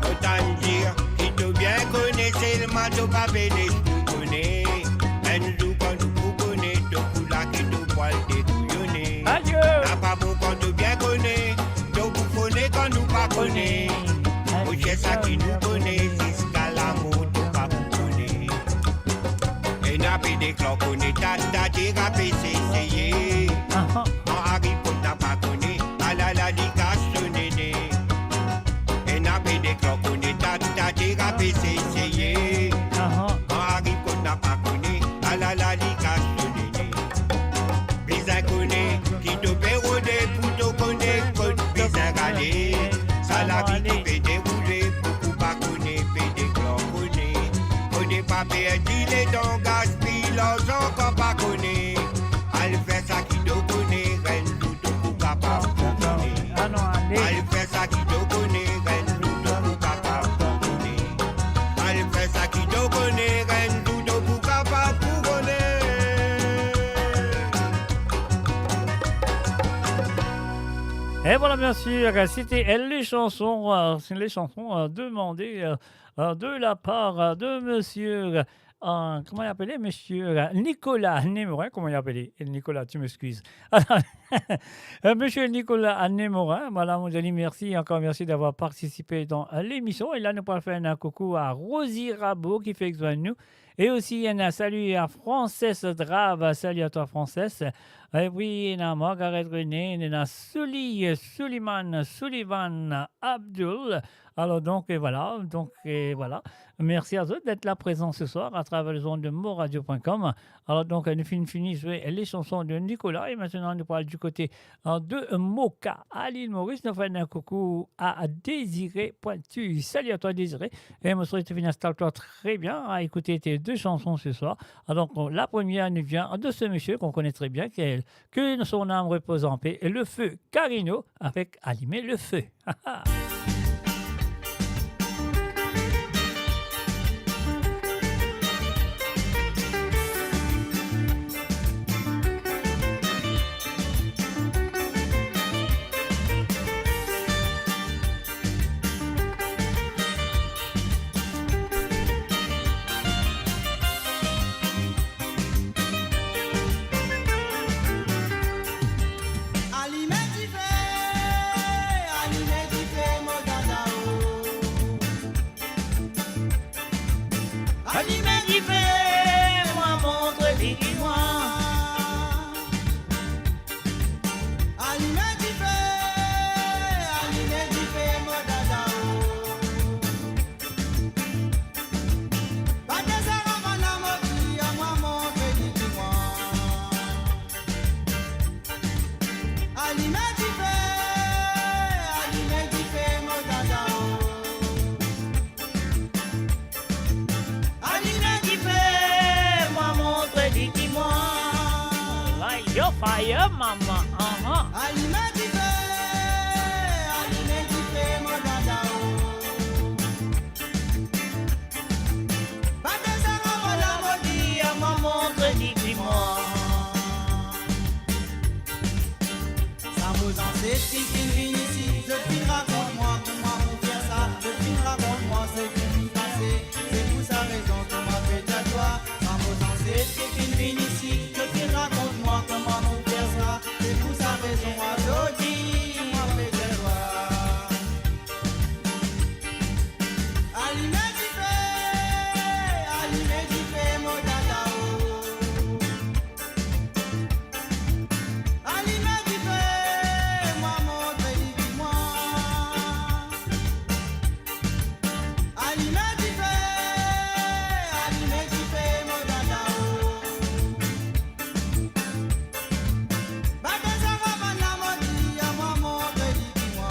Autant dire qui te bien connaît, c'est le mato pas béné, tu connais. Et nous quand nous connaît, te coula qui te poil découillonné. Adieu. N'a pas bon quand tu bien connais, te bouffonner quand nous pas connaît. Moi c'est ça qui nous connaît, jusqu'à la mort, tu pas bouffonner. Et n'a pas des cloques, on est tata, dérapé, c'est essayé. En arrive qu'on n'a pas connu, à la liga, sonné. Et n'a pas des cloques, on est tata, dérapé, c'est essayé. En arrive qu'on n'a pas connu, à la liga, sonné. Bizarre connaît, qui te pérodé pour te connaître, que bizarre aller. Ça la vie qui peut dérouler, beaucoup pas connaître, peut déclencher. On n'est pas perdu les dents, gaspille l'argent qu'on pas connaître. Elle fait ça qui te connaît, reine tout au coup capable pour connaître. Elle fait ça qui te connaît, reine tout au coup capable pour connaître. Elle fait ça qui te connaît, reine tout au coup capable pour connaître. Et voilà, bien sûr, c'était les chansons demandées de la part de monsieur, comment il appelait, monsieur Nicolas Némorin, comment il appelait Nicolas, tu m'excuses. Monsieur Nicolas Anne-Morin, voilà, mon ami, merci, encore merci d'avoir participé dans l'émission. Et là, nous pourrons faire un coucou à Rosie Rabot qui fait besoin de nous. Et aussi, un salut à Frances Drave, salut à toi, Frances. Et puis, il y a Margaret René, il y a Sullivan Abdul. Alors, voilà. Merci à eux d'être là présents ce soir à travers les ondes de moradio.com. Alors, donc, nous finissons les chansons de Nicolas. Et maintenant, nous parlons du côté de Moka. À l'île Maurice, nous faisons un coucou à Désiré Pointu. Salut à toi, Désiré. Et moi, je te installe-toi très bien à écouter tes deux chansons ce soir. Alors, donc, la première nous vient de ce monsieur qu'on connaît très bien, que son âme repose en paix, et le feu Carino avec Allumer le feu. Fire, mama. Allumer du feu, mon dada. Pas de ça, la maudit, à ma montre, dis-moi. Ça vous en sait, si tu viens ici, je puis raconte-moi comment vous faire ça. Je puis raconte-moi ce qui m'est passé. C'est pour sa raison qu'on m'a fait à toi. Ça vous en sait, si tu viens ici, je puis raconte-moi comment vous faire ça. C'est pour sa raison à Jody, m'a fait de toi. Allumer du feu, mon dada. Allumer du feu, moi montre, dis-moi. Allumer du feu, mon dada. Baptême avant la maudit, à moi montre, dis-moi.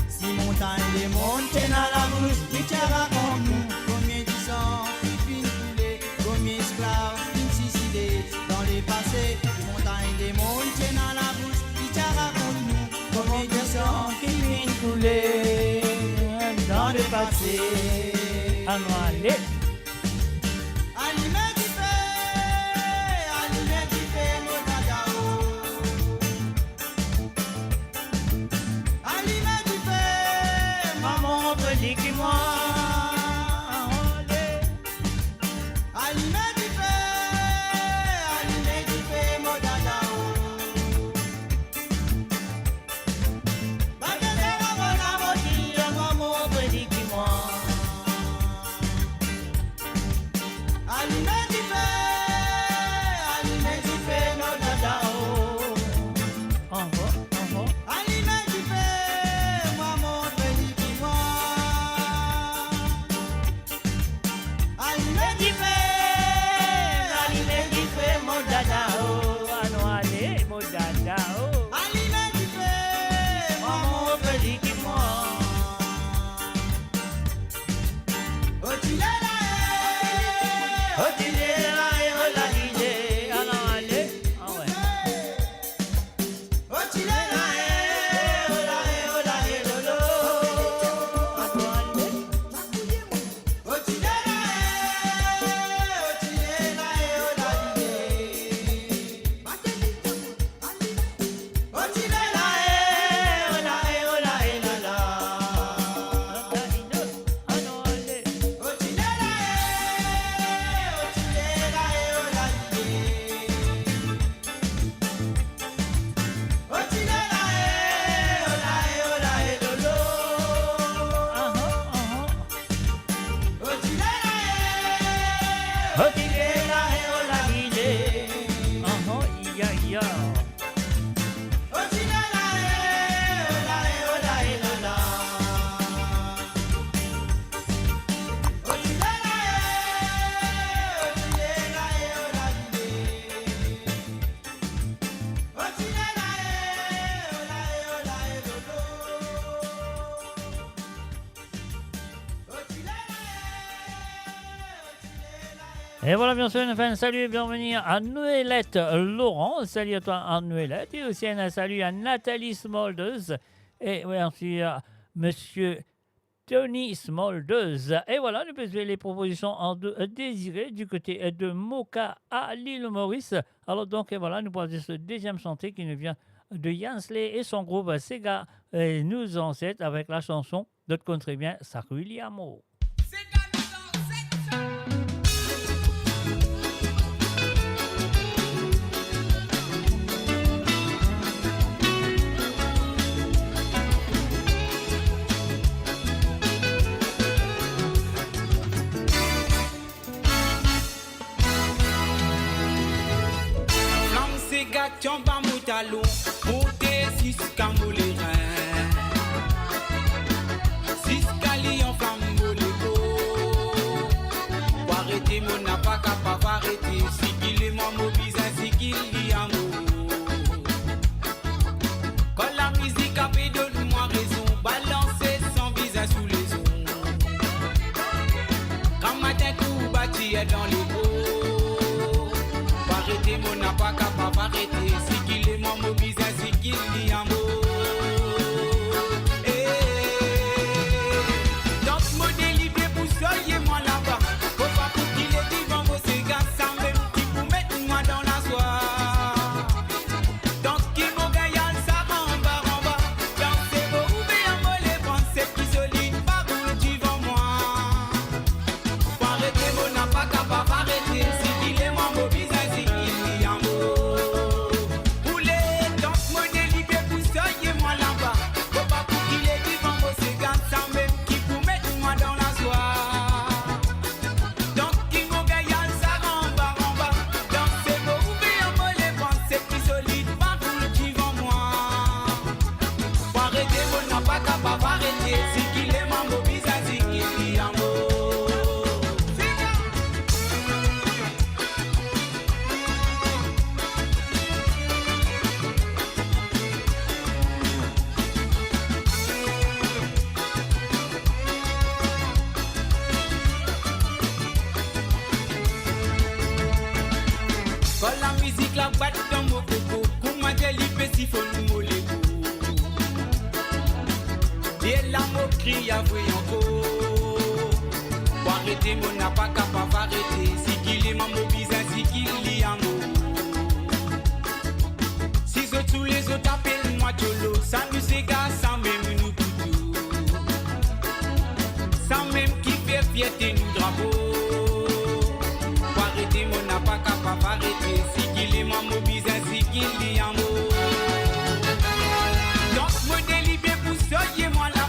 Si montagne les montées dans la bouche, tu te racontes-nous combien du sang qui finit couler, combien esclaves finit suicidés dans les passés. Montagne les montées dans la bouche, tu te racontes-nous combien du sang qui finit couler dans les passés. Allez. Allumer du feu, mon dada. Allumer du feu, ma montre, dis-moi. Allumer du feu, mon dada. Baptême avant la maudit, ma montre, dis-moi. Et voilà, bien sûr, une fin de salut et bienvenue à Noëllette Laurent. Salut à toi, à Noëllette. Et aussi un salut à Nathalie Smoldeuse. Et merci à monsieur Tony Smoldeuse. Et voilà, nous faisons les propositions en désiré du côté de Moka à l'île Maurice. Alors donc, et voilà, nous passons ce deuxième chanté qui nous vient de Yansley et son groupe Sega nous ancêtres avec la chanson D'autres country bien, Sakuliamo. Tion ba moutalou, monte six camoulérin. Six calions fambolego. Pour arrêter mon n'a pas capable arrêter. Si qu'il est mon mobile, si qu'il y a mot. Quand la musique a fait donne-moi raison, balancer sans visage sous les ongles. Quand matin coup bâti est dans les beaux. Pour arrêter mon n'a pas capable arrêter. Si qu'il est mon mobile, si qu'il y a mot. Donc mon délibé pour soyez moi là-bas. Faut pas pour qu'il est vivant vos ségas sans même qui vous mettre moi dans la soie. Donc qui mon gaillard ça en bas. Dansez vos ouvriers à moi les pensées qui solides pas pour le devant moi. Pour arrêter mon n'a pas capable arrêter. Si qu'il est mon mobile, si qu'il y a mot. Crie à vous encore. Pour arrêter mon n'a pas capable arrêter. Si qu'il est mon mobile, si qu'il y a mot. Si tous les autres appellent moi Cholo, ça nous égale sans même nous couteau. Sans même qui fait fierté nous drapeau. Pour arrêter mon n'a pas capable arrêter. Si qu'il est mon mobile, si qu'il y a mot. Donc mon délibé pour soyez moi là-bas.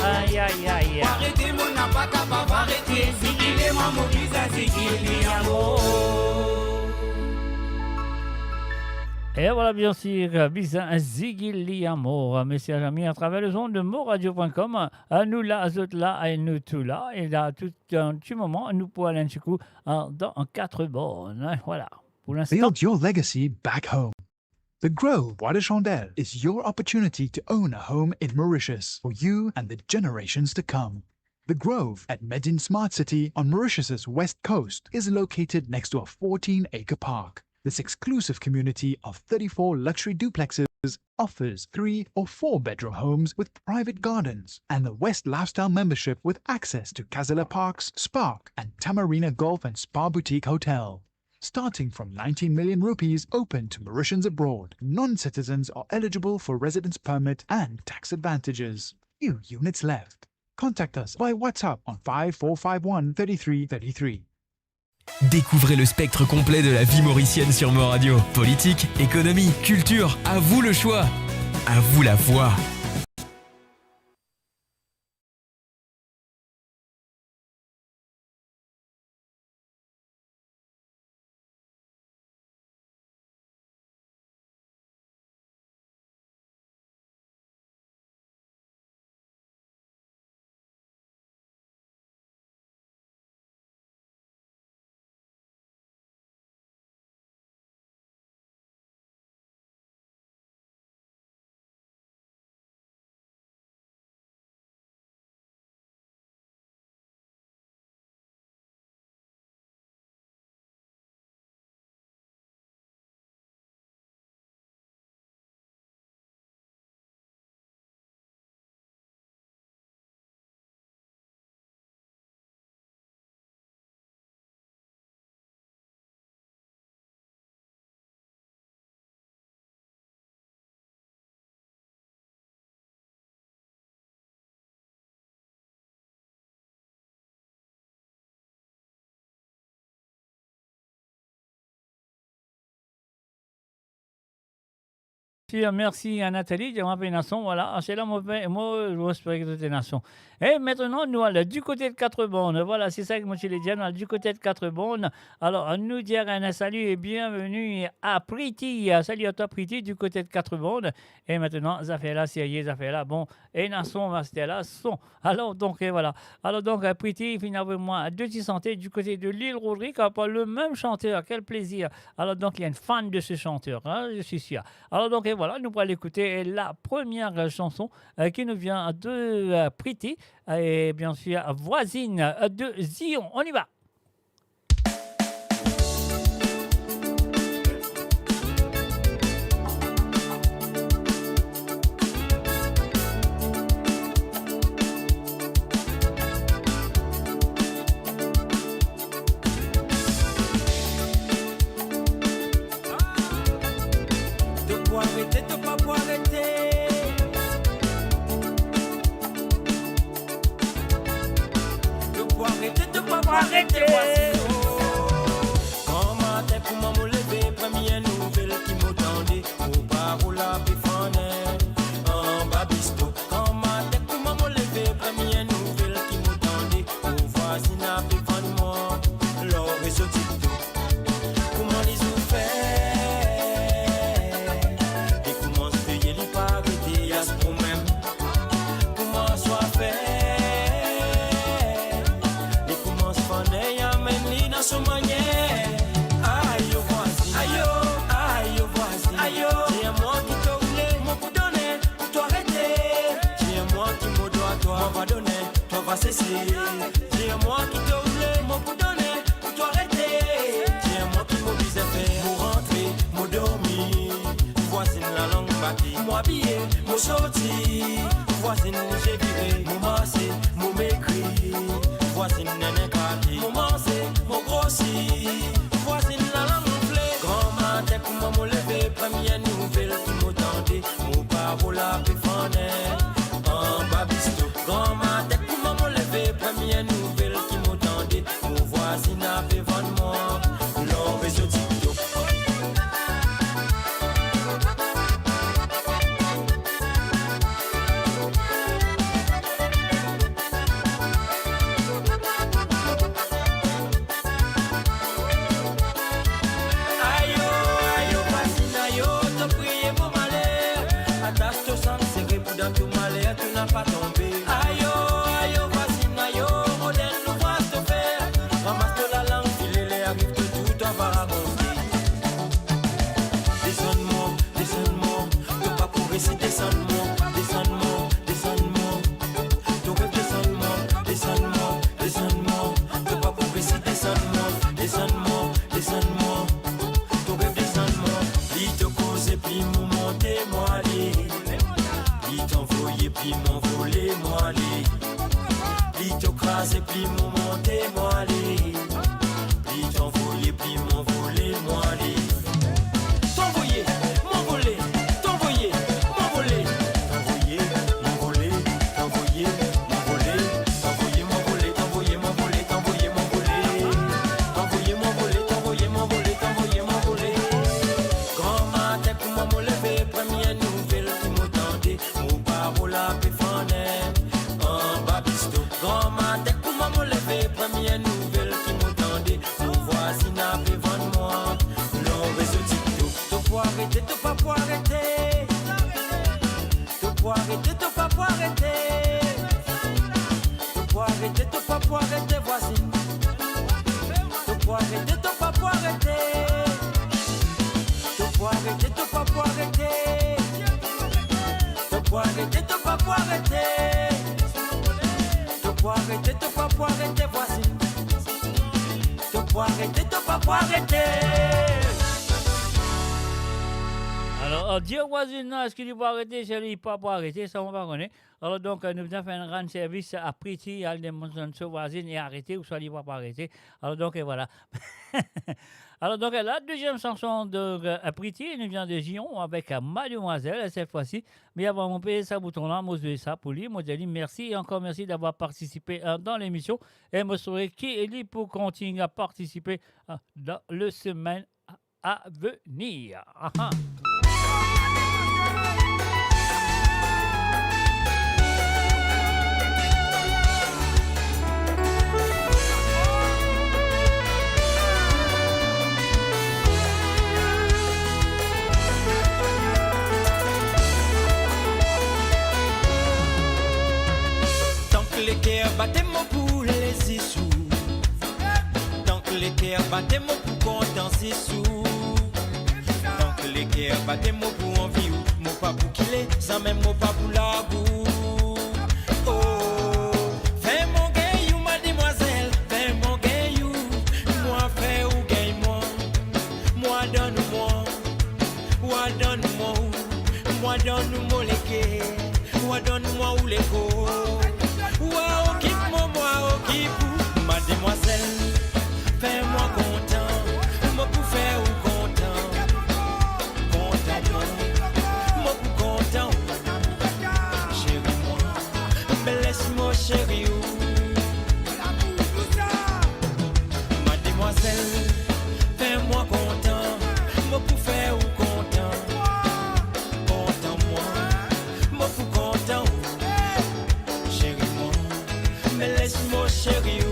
Aïe aïe aïe. Arrêtez mon n'a pas capable arrêter. Si qu'il est mon mobile, c'est qu'il y a mot. Et voilà bien sûr, Bizin Ziggy Liamour, messieurs amis, à travers le son de moradio.com, à nous là, à autres là, et nous tout là, et là, tout un petit moment, nous pourrons aller un petit coup dans 4 bornes. Voilà, pour l'instant. Build your legacy back home. The Grove Bois de Chandelle is your opportunity to own a home in Mauritius for you and the generations to come. The Grove at Medin Smart City on Mauritius's west coast is located next to a 14-acre park. This exclusive community of 34 luxury duplexes offers 3 or 4 bedroom homes with private gardens and the West Lifestyle membership with access to Casella Parks, Spark and Tamarina Golf and Spa Boutique Hotel. Starting from 19 million rupees open to Mauritians abroad, non-citizens are eligible for residence permit and tax advantages. Few units left. Contact us by WhatsApp on 5451 3333. Découvrez le spectre complet de la vie mauricienne sur Mo Radio. Politique, économie, culture, à vous le choix. À vous la voix. Merci à Nathalie, je m'appelle Nasson, voilà, c'est là moi, je respecte toutes les nations. Et maintenant, nous allons du côté de Quatre-Bornes, voilà, c'est ça que moi je l'ai dit, nous allons du côté de Quatre-Bornes. Alors, nous dire un salut et bienvenue à Priti, salut à toi Priti, du côté de Quatre-Bornes. Et maintenant, ça fait là, sérieux, ça fait là, bon, et Nasson va rester là, son. Alors, donc, et voilà. Alors, donc, Priti, finalement, de santé du côté de l'île Rodrigue, pas le même chanteur, quel plaisir. Alors, donc, il y a une fan de ce chanteur, hein, je suis sûr. Alors, donc, et voilà, nous allons écouter la première chanson qui nous vient de Priti et bien sûr voisine de Zion. On y va. Arrêtez, comment t'es pour m'en lever, première nouvelle qui m'attendait, au bar ou la bifonne, en babisto. Comment t'es pour m'en lever, première nouvelle qui m'attendait, au voisin à bifonne, moi, l'or et ce tito. Comment les ont fait, et comment se payer les pas arrêter, y'a ce problème. Comment soit fait. Aïe, voisin, aïe, c'est moi qui te voulais, moi pour donner, pour t'arrêter. C'est moi qui me dois, toi va donner, toi va cesser. C'est moi qui te voulais, moi pour donner, pour t'arrêter. C'est moi qui m'oblige à faire, pour rentrer, pour dormir. Voisine la langue bâtie, moi habillé, moi sorti. Voisine j'ai viré, moi massé, moi m'écrit. Voisine n'est quartier, moi massé, moi grossi. Voisine la langue plaît, grand matin pour moi me lever. Première nouvelle qui m'attendait, mon parole a pu fondre en babisto. Grand matin pour moi me lever. Première nouvelle qui m'attendait, mon voisin a pu vendre moi. L'or et ce TikTok. puis m'envoler, moi aller. Puis t'ocraser, puis monter, moi aller. Puis t'envoyer, puis m'envoler, moi aller. T'envoyer, m'envoler, t'envoyer, m'envoler. T'envoyer, m'envoler, t'envoyer, m'envoler. T'envoyer, m'envoler, t'envoyer, m'envoler, t'envoyer, m'envoler. T'envoyer, m'envoler, t'envoyer, m'envoler, t'envoyer, m'envoler. Grand matin pour m'en lever, première nouvelle qui m'attendait. Mon parole à péfaner, en babisto. Grand matin pour m'en lever, première nouvelle qui m'attendait. Mon voisin a péfané moi, l'on réseau TikTok. T'as pas arrêter, t'as pas arrêter. T'as pas arrêter, t'as pas arrêter. T'as pas arrêter, t'as pas arrêter, voisine. T'as pas arrêter, t'as pas arrêter. T'as pas arrêter, t'as pas arrêter. T'as pas arrêter, t'as pas arrêter. T'as pas arrêter, t'as pas arrêter, voisine. T'as pas arrêter, t'as pas arrêter. Alors, Dieu voisin, est-ce qu'il faut arrêter? C'est lui, pas pour arrêter, ça on va connaître. Alors, donc, nous venons faire un grand service à Priti, à démonstration voisine et arrêter, ou soit il ne pas arrêter. Alors, donc, et voilà. Alors, donc, la deuxième chanson de Priti, nous vient de Gion avec Mademoiselle, cette fois-ci. Mais avant, on paye ça bouton-là, moi, je vais ça pour lui. Moi, je dis merci et encore merci d'avoir participé dans l'émission. Et me saurais qui est libre pour continuer à participer dans le semaine à venir. Ah-ha. Les cœurs battez-moi pour les 6 sous. Tant que les cœurs battez-moi pour content 6 sous. Tant que les cœurs battez-moi pour envie ou mon pas pour qu'il est, sans même mon pas pour la goût. Oh, fais mon gay ou mademoiselle, fais mon gay ou moi fais ou gay moi. Moi donne-moi, moi donne-moi, moi donne-moi les cœurs, moi donne-moi où les go. Mademoiselle, fais-moi content, moi pour faire ou content, content moi pour content, chérie moi, mais laisse-moi chérie mademoiselle, fais-moi content, moi pour faire ou content, content moi pour content, chérie moi, mais laisse-moi chérie.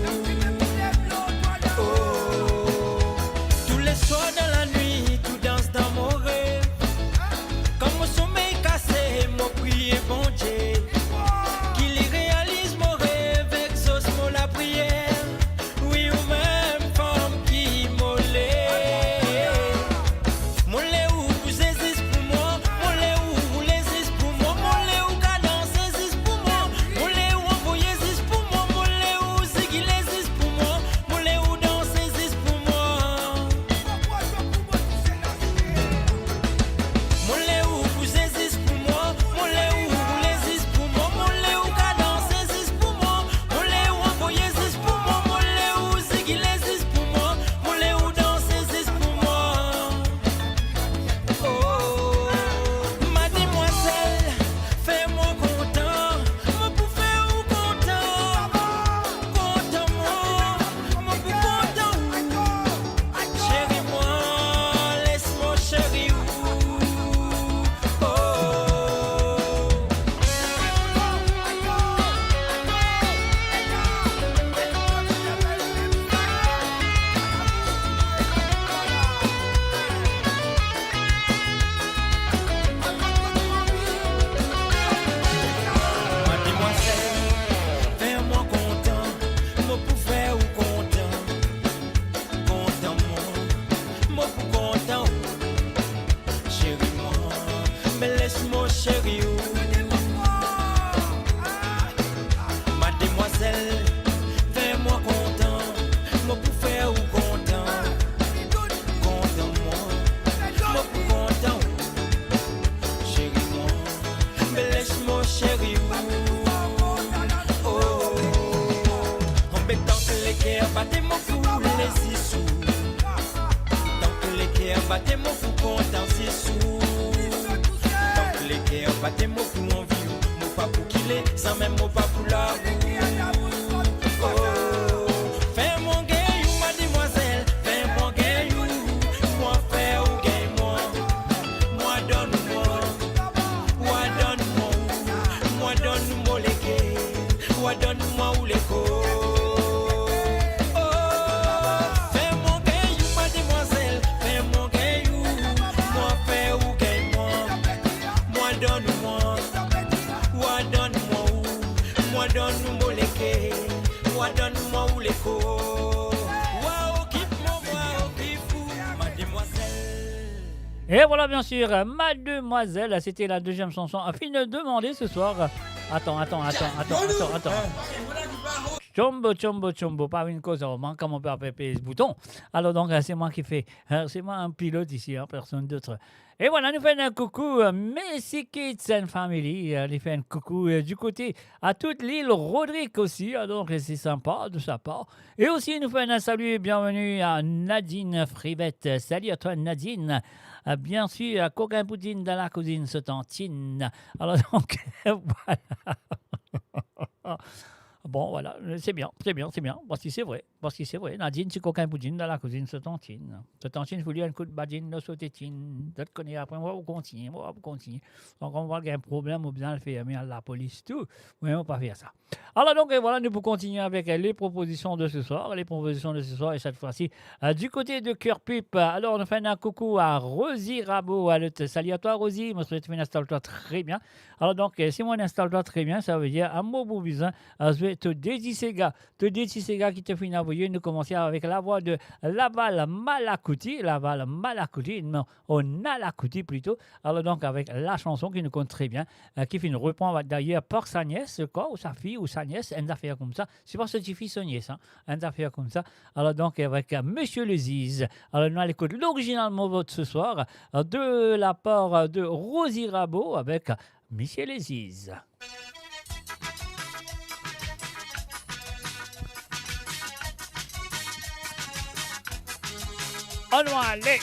Chérie, battez-moi pour les sous. Tant que les cœurs battez-moi pour content c'est sous. Tant que les cœurs battez-moi pour mon vie, mon pas pour qu'il est, sans même mon pas pour la roue. Fais mon gain, mademoiselle, fais mon gain, moi fais ou gain moi. Moi donne-moi, moi donne-moi, moi donne-moi les gains, moi donne-moi ou les go. Et voilà, bien sûr, Mademoiselle, c'était la deuxième chanson. Afin de demander ce soir. Attends. Chombo, pas une cause, comment on peut appeler ce bouton. Alors donc, c'est moi qui fais. C'est moi un pilote ici, personne d'autre. Et voilà, nous faisons un coucou, Messi Kids and Family. Nous faisons un coucou du côté à toute l'île Rodrigue aussi. Donc, c'est sympa de sa part. Et aussi, nous faisons un salut et bienvenue à Nadine Frivette. Salut à toi, Nadine. Bien sûr, coquin poutine dans la cuisine se tantine. Alors donc, voilà. Bon, voilà, c'est bien. Parce que c'est vrai. Nadine, c'est coquin poutine dans la cuisine se tantine. Se tantine, il faut lui un coup de badine, de sautétine. Je te connais après, on va continuer. Donc, on va avoir un problème, ou bien le faire, mais à la police, tout. Oui, on va pas faire ça. Alors donc, voilà, nous pouvons continuer avec les propositions de ce soir. Et cette fois-ci, du côté de Cœur Pipe. Alors, on fait un coucou à Rosie Rabot. Salut à toi, Rosie. Moi, je vais installe-toi très bien. Alors donc, si moi, installe-toi très bien, ça veut dire un mot boubisin. Je vais te dédier ces gars qui te finissent envoyer. Nous commençons avec la voix de Laval Malakouti, non, au Nalakouti plutôt. Alors donc, avec la chanson qui nous compte très bien, qui fait une reprend d'ailleurs par sa nièce, quoi, ou sa fille, ou sa nièce, une affaire comme ça. C'est pas sa fille, sa nièce, hein, une affaire comme ça. Alors donc, avec Monsieur Le Ziz. Alors nous allons écouter l'originalement vote ce soir de la part de Rosie Rabot avec Monsieur Le Ziz. On va aller.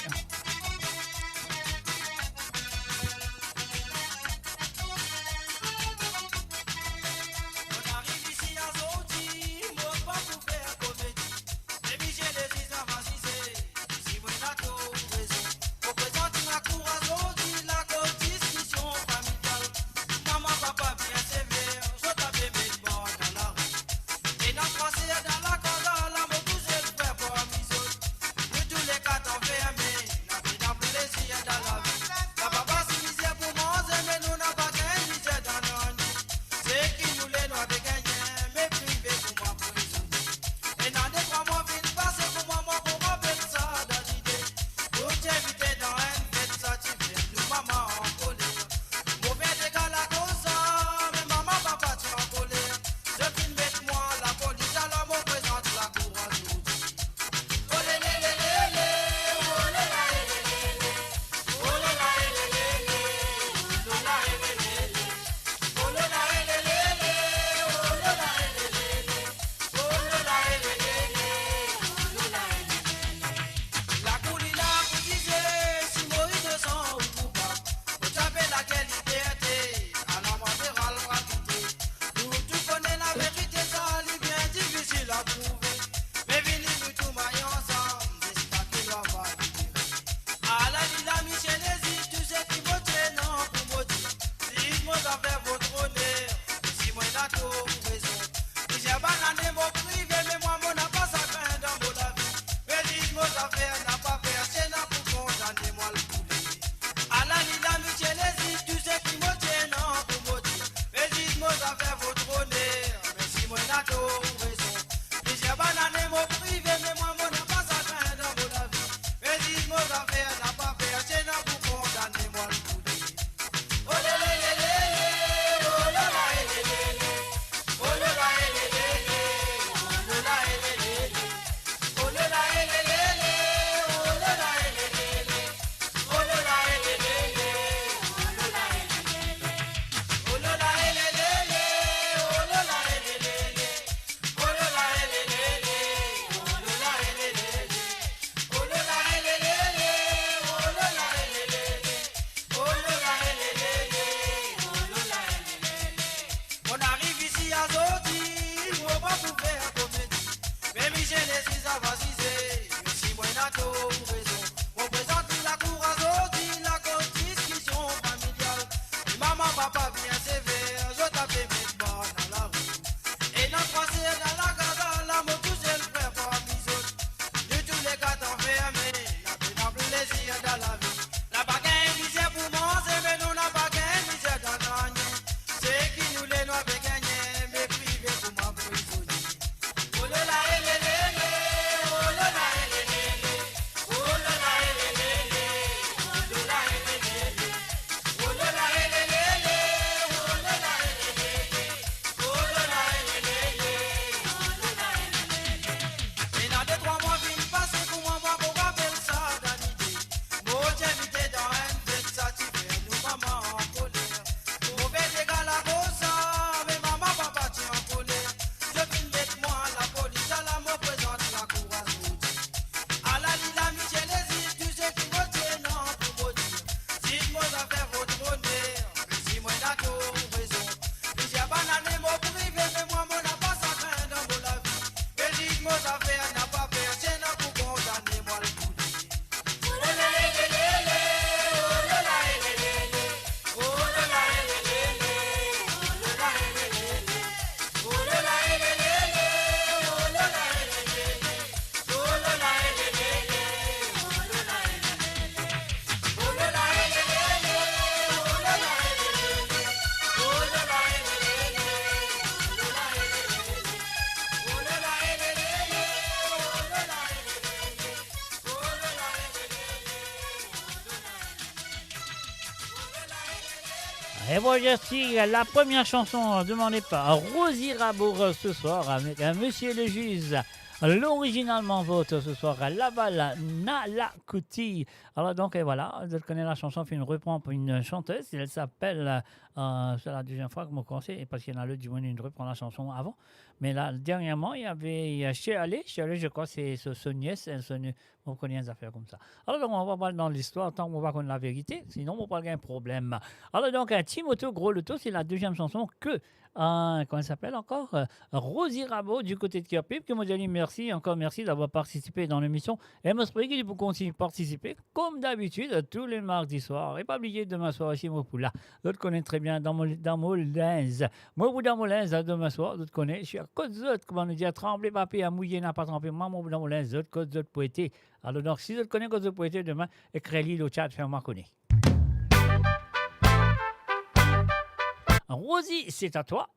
maman, papa bien sévère, je t'appelle mes bords dans la rue. Et dans le passé, dans la gare, la moto, touché le frère pour les autres. De tous les gars enfermés, n'a plus dans plaisir dans la vie. N'a pas gain misère pour manger, mais nous n'a pas gain misère dans l'année. C'est qui nous les noirs veut gagner, mais privé pour m'emprisonner. Oh là là, oh là là, oh là là, oh là là, Et voici la première chanson demandée par Rosie Rabour ce soir avec Monsieur le Juge. L'originalement vote ce soir à Laval, Nalakuti. Alors donc, et voilà, je connais la chanson, puis une reprend pour une chanteuse. Elle s'appelle, c'est la deuxième fois que je conseille, parce qu'il y en a l'autre du monde, une reprend la chanson avant. Mais là, dernièrement, il y avait Shirley, je crois que c'est son nièce, on connaît des affaires comme ça. Alors donc, on va voir dans l'histoire, tant qu'on va connaître la vérité, sinon on va pas avoir un problème. Alors donc, Timothée Gros Loto, c'est la deuxième chanson que, comment elle s'appelle encore, Rosie Rabaud du côté de Kerpip, que moi je dis merci, encore merci d'avoir participé dans l'émission. Et moi, je qu'il faut continuer à participer, comme d'habitude, tous les mardis soirs. Et pas oublier demain soir aussi, moi, pour là. D'autres connaissent très bien dans mon linge. Moi, dans mon linge, demain soir, d'autres connaissent. Je suis à côté d'autres, comment on dit, à trembler, papier, à mouiller, n'a pas trempé. Moi, dans mon linge, d'autres, côté d'autres poétés. Alors, donc, si vous connaissez côté d'autres poétés demain, écrivez-le au chat, faites-moi connaître. Rosie, c'est à toi.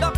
Dans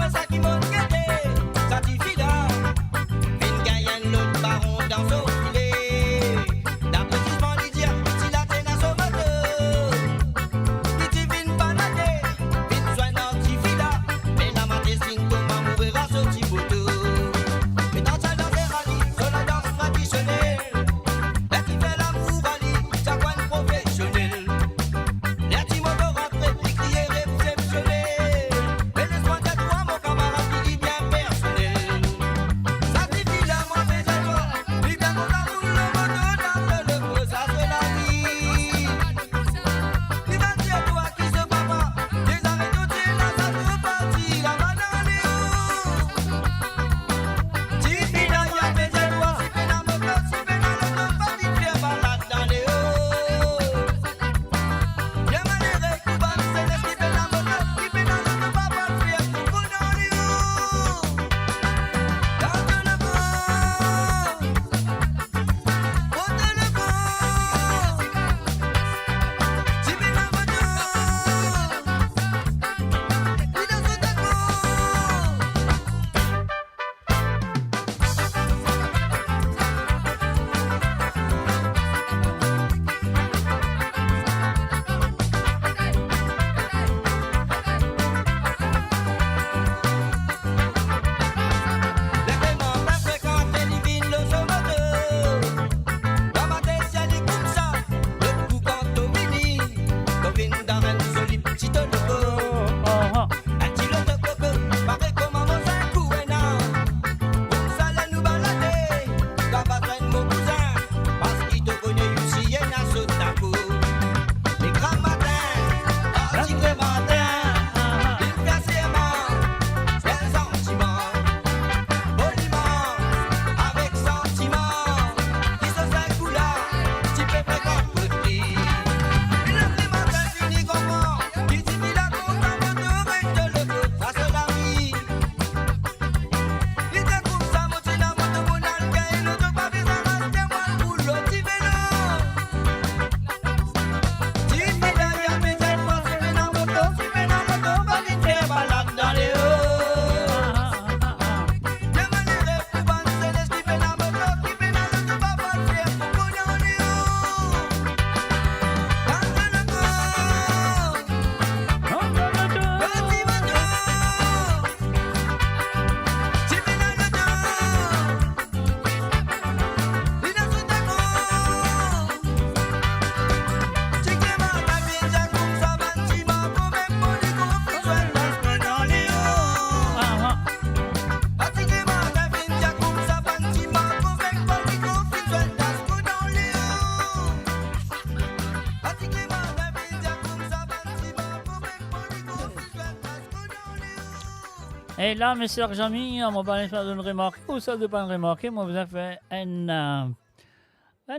Et là, mes chers amis, on va pas de remarquer, ou ça de pas remarquer, moi, vous avez fait une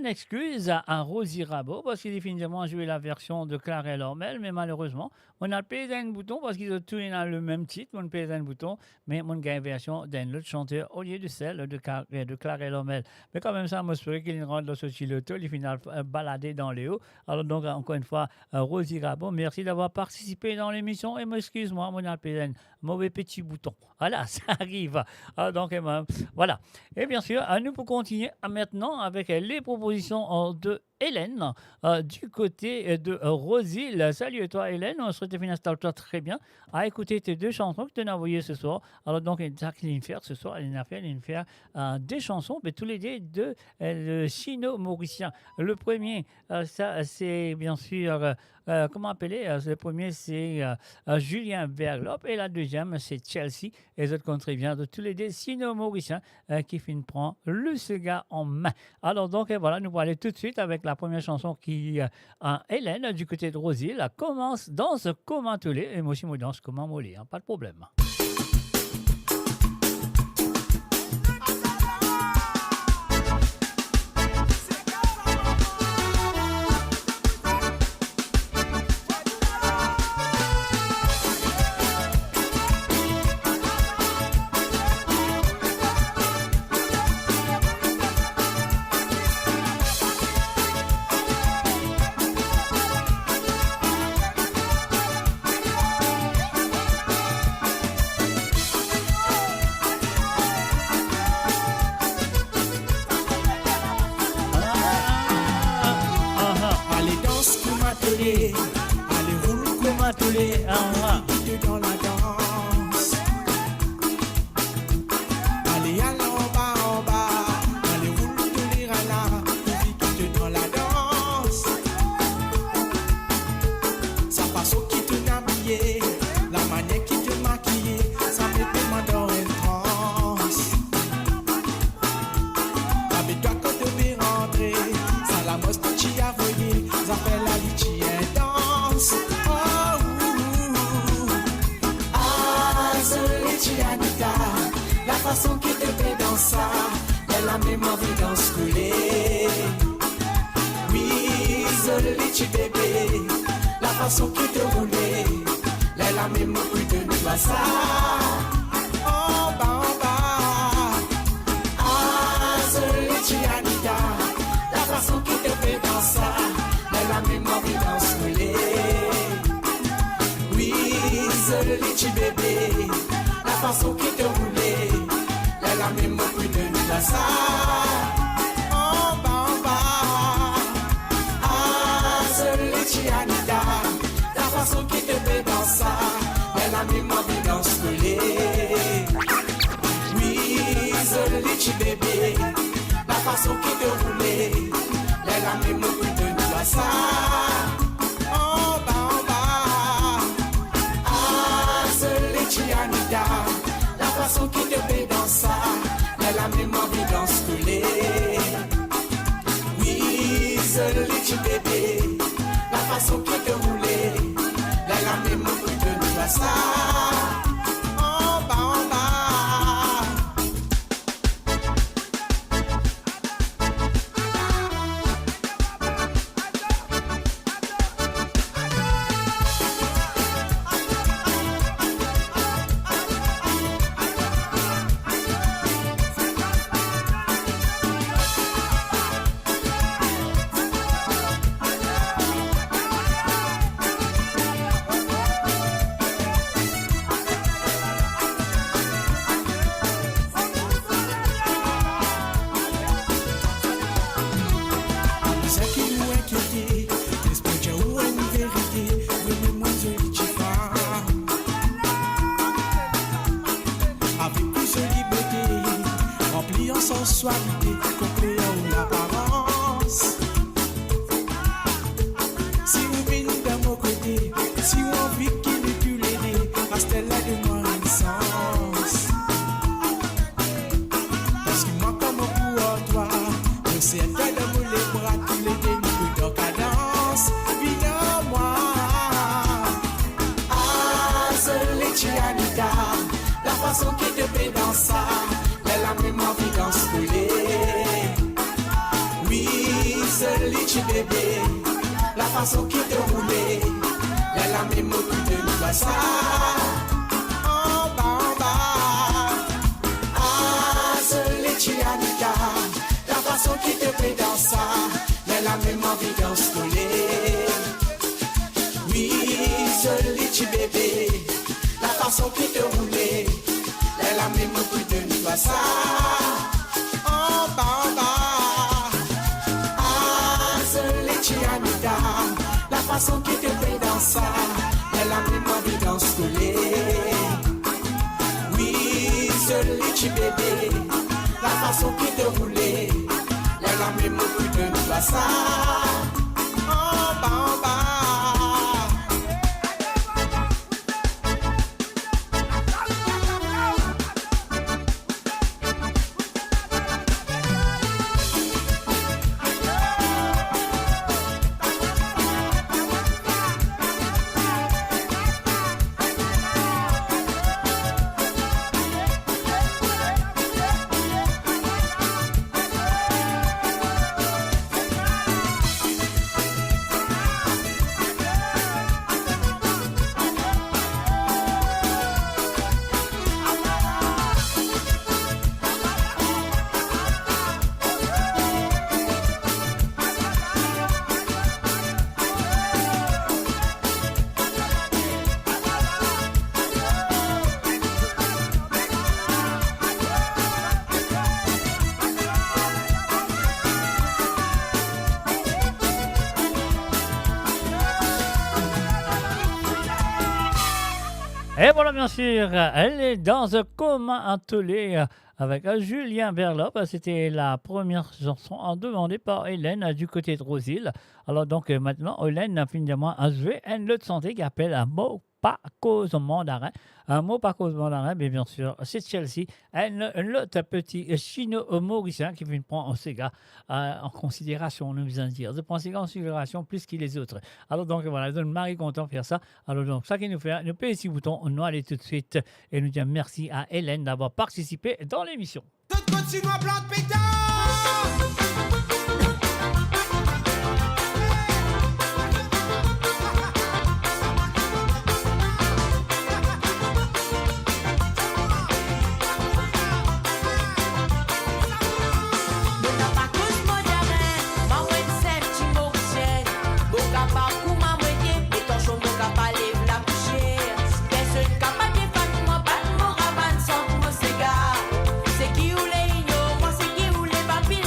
excuse à Rosie Rabot parce qu'il définitivement joué la version de Clara Lormel, mais malheureusement, on a payé un bouton parce qu'ils ont tous dans le même titre, on a payé un bouton, mais on a une version d'un autre chanteur au lieu de celle de Clara Lormel. Mais quand même, ça m'espère qu'il rentre dans ce chiloto, il finit baladé dans les hauts. Alors donc, encore une fois, Rosie Rabot, merci d'avoir participé dans l'émission et excuse-moi, on a payé un mauvais petit bouton. Voilà, ça arrive. Alors donc, voilà. Et bien sûr, nous pour continuer maintenant avec les propositions de Hélène du côté de Rosil. Salut à toi Hélène, on souhaite finir toi très bien à écouter tes deux chansons que tu as envoyées ce soir. Alors donc, Jacqueline Fer ce soir, elle a fait des chansons, mais tous les deux de le sino-mauricien. Le premier, ça c'est bien sûr... comment appeler le premier, c'est Julien Verlop et la deuxième, c'est Chelsea. Et les autres contribuents de tous les deux sino-mauriciens qui finissent prendre le cigare en main. Alors donc, voilà, nous allons aller tout de suite avec la première chanson qui Hélène du côté de Rosie. La commence danse comme un tollé et moi aussi moi danse comme un mollet, pas de problème. Allez, roule comme un tollé, dans la danse. Allez, en bas, allez, roule tollé, vite dans la danse. Ça passe au qui te habillé, la manière qui te maquille, ça met tes mains dans une transe. Avec toi quand tu veux rentrer, ça la mosse que tu as voyé, ça fait la litière. La façon qui te fait dans ça, elle a même envie d'en scouler. Oui, Zoliti bébé, la façon qui te roulait, elle a même envie de nous voir ça. En bas, ah, Zoliti Anita, la façon qui te fait dans ça, elle a même envie d'en scouler. Oui, Zoliti bébé, la façon qui te roulait, elle a même plus de nous à ça. En bas, ah, Zoliti Anita, la façon qui te fait dans ça, elle a même envie d'en scouler. Oui, Zoliti bébé, la façon qui te roulait, elle a même plus de nous à ça. En bas, ah, Zoliti Anita, la façon qui te fait dans ça, elle a même envie d'en scouler. Oui, Zoliti bébé, la façon qui te roulait, elle a même envie de nous voir ça. En bas, façon qui te fait dans ça, elle a même envie d'ensoler. Oui, ce litchi bébé, la façon qui te roulait, elle a même envie de nous faire ça. En bas, ah, ce litchi Anita, la façon qui te fait dans ça, elle a même envie d'ensoler. Oui, ce litchi bébé, la façon qui te roulait, elle a même envie de nous faire ça. En bas, ah, ce litchi Anita, la façon qui te fait dans ça, elle a même envie d'ensoler. Oui, ce litchi bébé, la façon qui te roulait, elle a même envie de nous faire ça. En bas, Et voilà, bien sûr, elle est dans un commun attelé avec Julien Berlop. C'était la première chanson demandée par Hélène du côté de Rosil. Alors donc maintenant, Hélène a finalement joué un autre santé qui appelle un mot pas cause mandarin. Un mot pas cause mandarin, mais bien sûr, c'est Chelsea. L'autre petit chino-mauricien qui prend Sega en considération, nous allons dire. Je prends Sega en considération plus que les autres. Alors donc voilà, je suis Marie content de faire ça. Alors donc, ça qui nous fait, nous paye 6 boutons, on va aller tout de suite et nous dire merci à Hélène d'avoir participé dans l'émission. C'est qui ou les ignorants, c'est qui ou les papilles,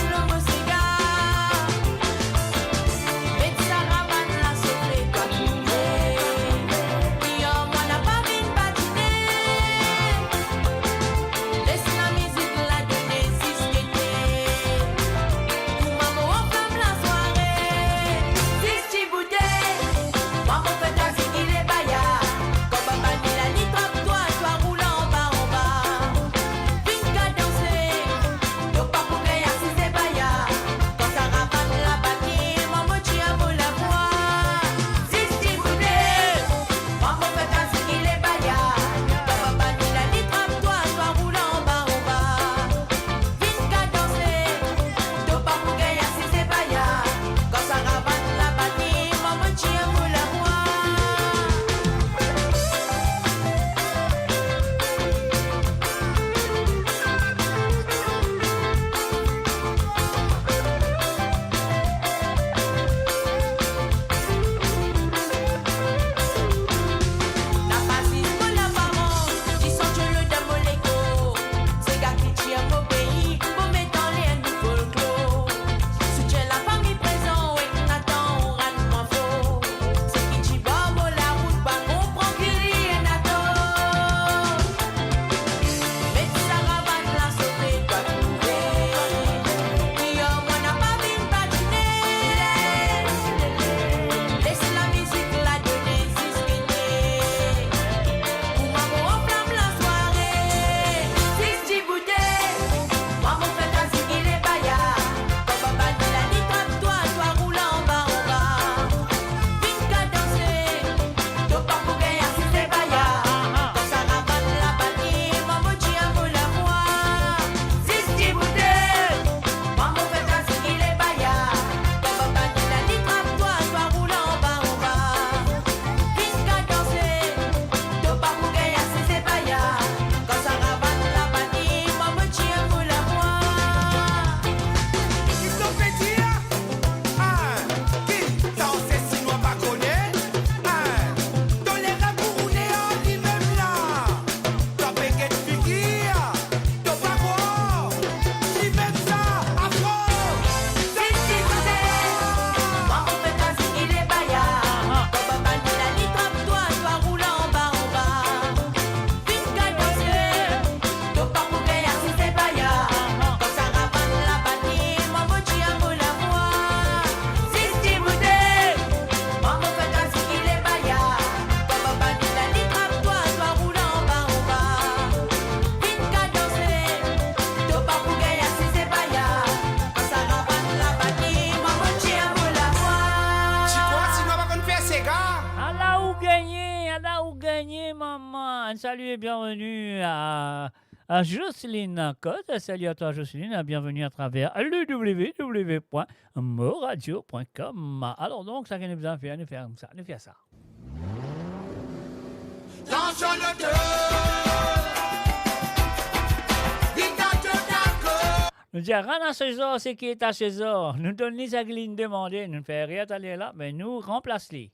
dernier, maman. Un salut et bienvenue à Jocelyne Cotte. Salut à toi, Jocelyne. Bienvenue à travers le www.moradio.com. Alors donc, ça qu'on a besoin de faire, nous faire ça. Nous disons, rien à César, c'est qui est à César. Nous donnons les aglines demandées, nous ne faisons rien aller là, mais nous remplaçons-les.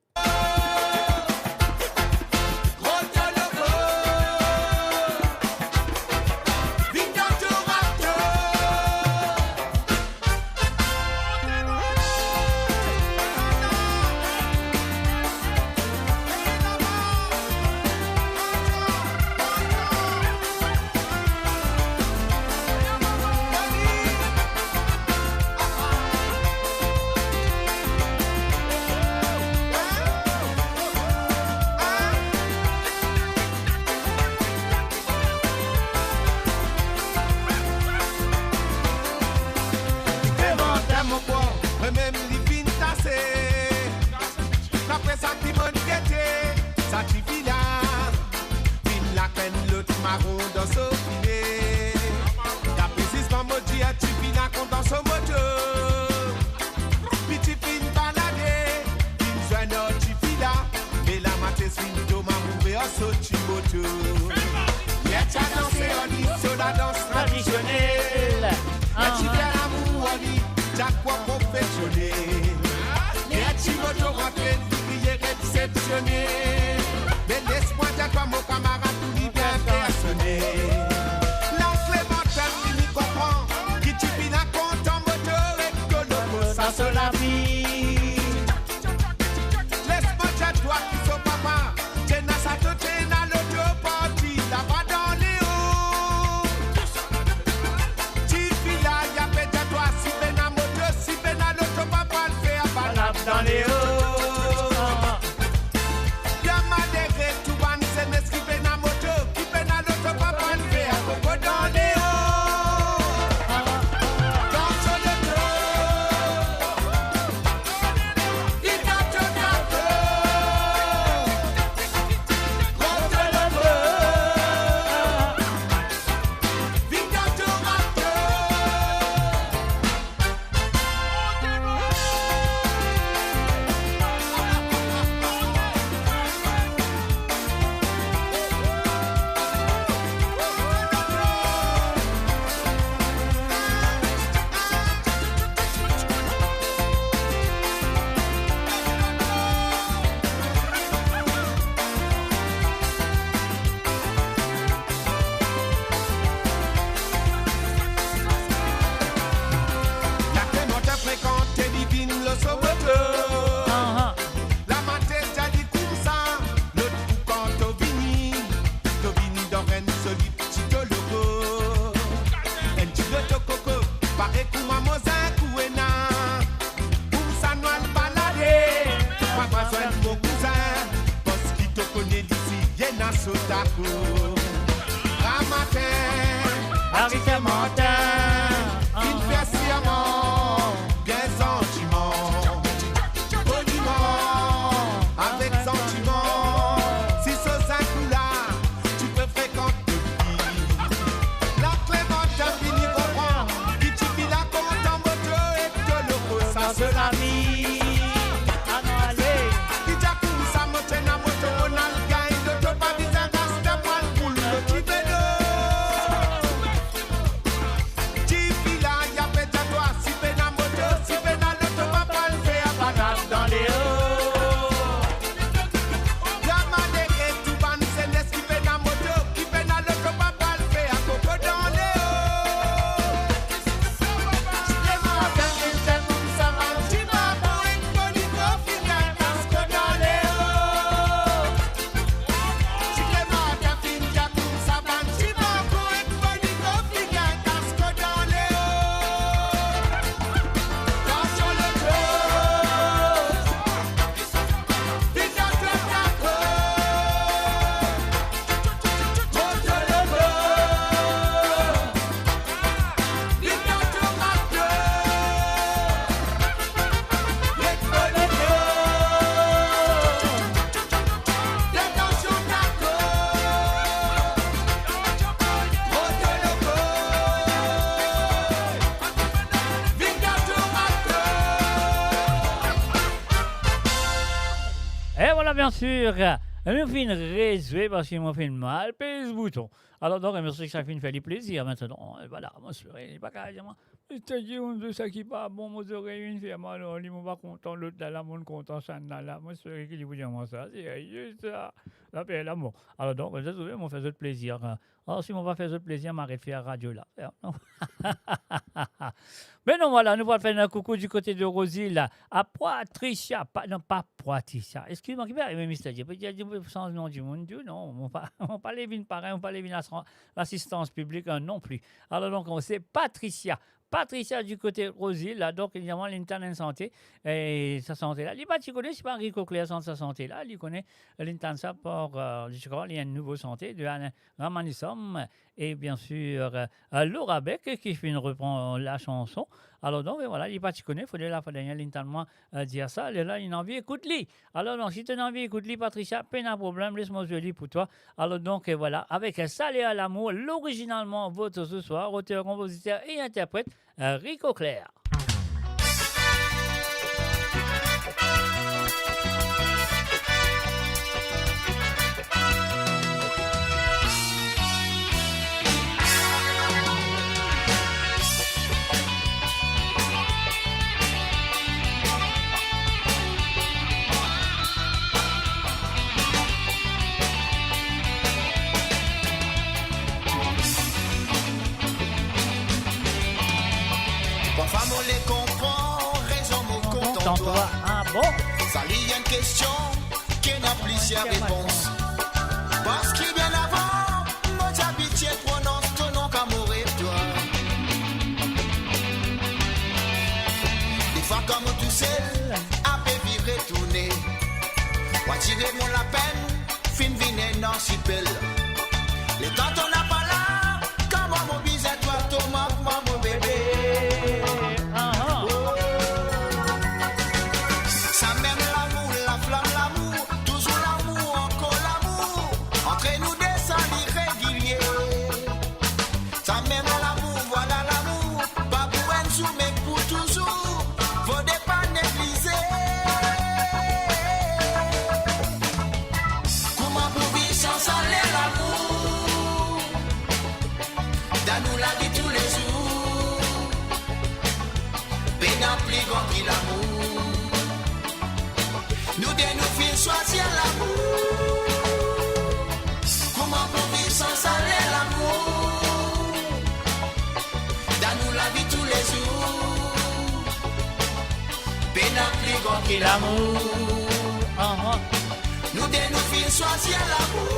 Et voilà, bien sûr, nous finissons résumer parce qu'ils m'ont fait mal, puis ce bouton. Alors, donc, merci que ça finit faire du plaisir maintenant. Et voilà, moi, je ne pas carrément. C'est-à-dire, on de ça qui pas bon, moi, j'aurais une firme, alors, ils m'ont pas content, l'autre là, mon content, ça là. Moi, je serais qui vous dire moi ça, c'est juste ça. La paix et l'amour. Alors, donc, je trouvais, m'ont fait de plaisir. Alors, si on va faire de plaisir, m'arrête de faire radio là. Mais non, voilà, nous allons faire un coucou du côté de Rosile à Patricia. Non, pas Patricia. Excuse-moi, qui va mystère. Peut-être qu'il y a sans nom du monde. Non, on ne pas les vins pareil, on ne pas les vins l'assistance publique non plus. Alors, donc, c'est Patricia. Patricia du côté Rosile, là, donc évidemment, l'interne santé, et sa santé là. Il pas tu connais, c'est pas Rico Claire sans sa santé là. Il connaît l'interne ça pour, je crois, il y a une nouvelle santé de Alain Ramanissom et bien sûr Laura Beck qui reprend la chanson. Alors donc, voilà, il pas tu connais, il faudrait l'internement dire ça. Et là, il a envie, écoute-lui. Alors donc, si tu as envie, écoute-lui, Patricia, pas de problème, laisse-moi jouer lui pour toi. Alors donc, voilà, avec Salé à l'amour, l'originalement vote ce soir, auteur, compositeur et interprète, Rico Claire. Femme, on les comprend, raison, mon content toi. Ah bon? Ça y a une question qui n'a plus sa réponse. Parce qu'il vient avant, mon habitué prononce ton nom comme au rêve toi. Des fois comme tout seul, à peu vivre tourner. Moi tirer mon la peine, fin viner dans si belle. Les temps on n'a pas là, comment mon bise toi, ton maman, mon bébé. Qui l'amour, nous de nous faire choisir l'amour. Comment pour vivre sans salaire l'amour? Dans nous la vie tous les jours. Pénal plus grand qui l'amour. Nous de nous faire choisir l'amour.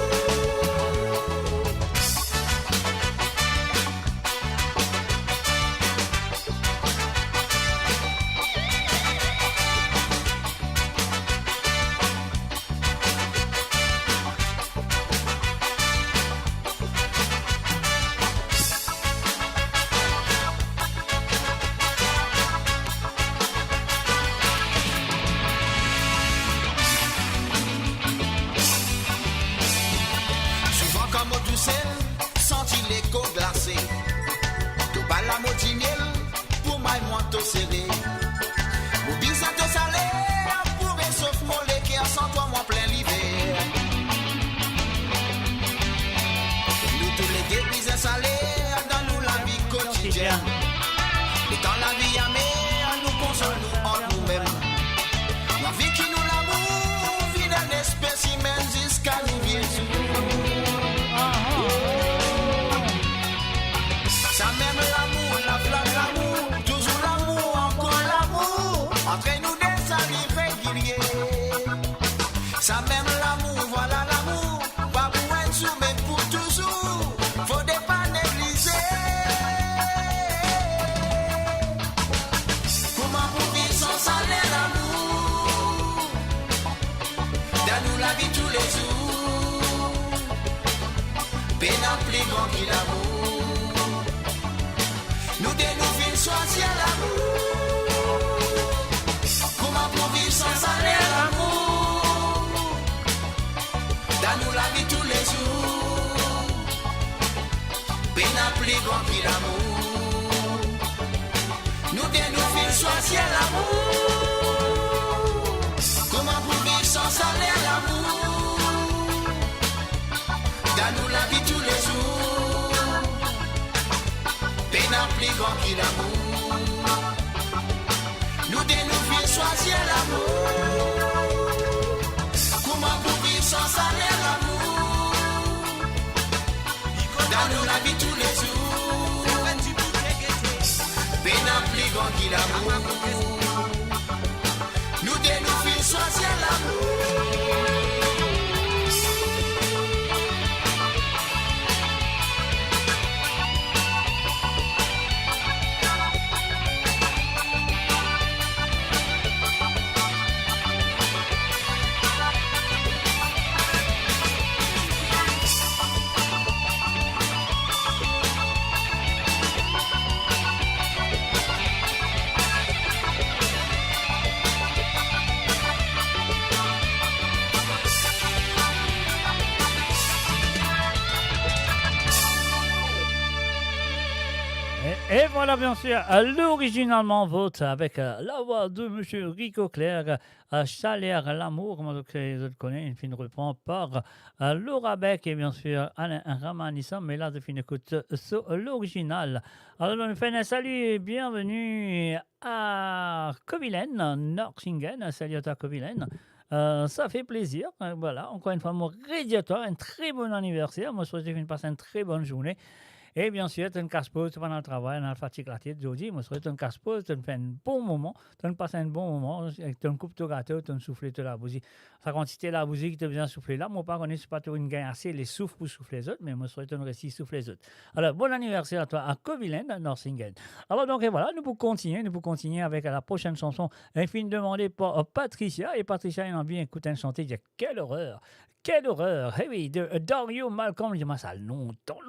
Choisir l'amour. Comment pour vivre sans salaire? qui l'amour. Nous dénouons choisir l'amour. Comment pour vivre sans salaire l'amour? Dans nous la vie tous les jours. Pénal plus grand qui l'amour. Nous dénouons choisir l'amour. Et voilà bien sûr l'originalement vote avec la voix de M. Rico Claire, Chalère l'amour, comme vous le connaissez, une film reprend par Laura Beck et bien sûr Alain Ramanissa, mais là je finis écoute sur l'original. Alors on fait un salut et bienvenue à Covilaine, Norsingen, salut à Covilaine. Ça fait plaisir. Voilà, encore une fois, mon radiateur, un très bon anniversaire. Moi, je souhaite que vous passez une très bonne journée. Et bien sûr, tu as une casse-pause pendant le travail, on a fatigue la tête, je dis, moi, tu as une casse-pause, tu fais un bon moment, tu passes un bon moment, tu as une coupe de gâteau, tu as soufflé de la bougie. Ça quantité de la bougie qui te besoin de souffler là, moi, pas connais, c'est pas tout une gagne assez les souffles pour souffler les autres, mais moi, je souhaite un récit souffler les autres. Alors, bon anniversaire à toi, à Covilaine, à Norsingen. Alors, donc, et voilà, nous pouvons continuer avec la prochaine chanson, un film demandé par Patricia, et Patricia, il a bien écouté un chanter, il dit, quelle horreur! Quelle horreur! Eh oui, de Dario Malcolm, je dis, ça longtemps,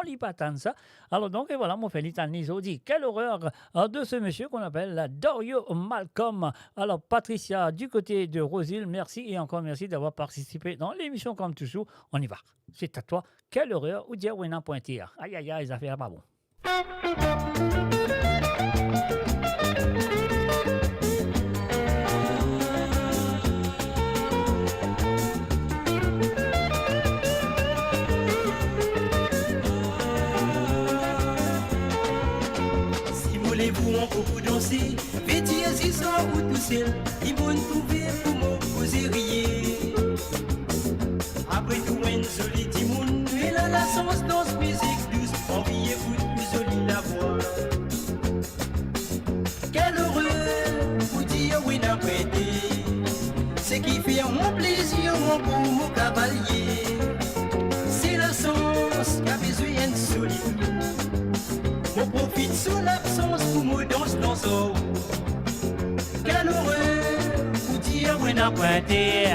il patane ça. Alors donc, et voilà, mon fait l'italiano dit, quelle horreur de ce monsieur qu'on appelle Dario Malcolm. Alors, Patricia, du côté de Rosile, merci et encore merci d'avoir participé dans l'émission comme toujours. On y va. C'est à toi. Quelle horreur, ou dire, oui, non, pointé. Aïe, aïe, aïe, les affaires pas bon. Voulez-vous en beaucoup danser? Vêtis histoires ou tout seul? Ils vont trouver pour m'opposer rire. Après tout, une jolie timoun, mais là la sens danse musique douce. Enviez-vous plus jolie la voix. Quelle horreur, vous dire oui n'a prêté. C'est qui fait mon plaisir, mon beau, mon cavalier. C'est le sens qu'a besoin de solitude. On profite sous l'absence pour me danse dans son. Quelle horreur, vous dire oui n'a pointé.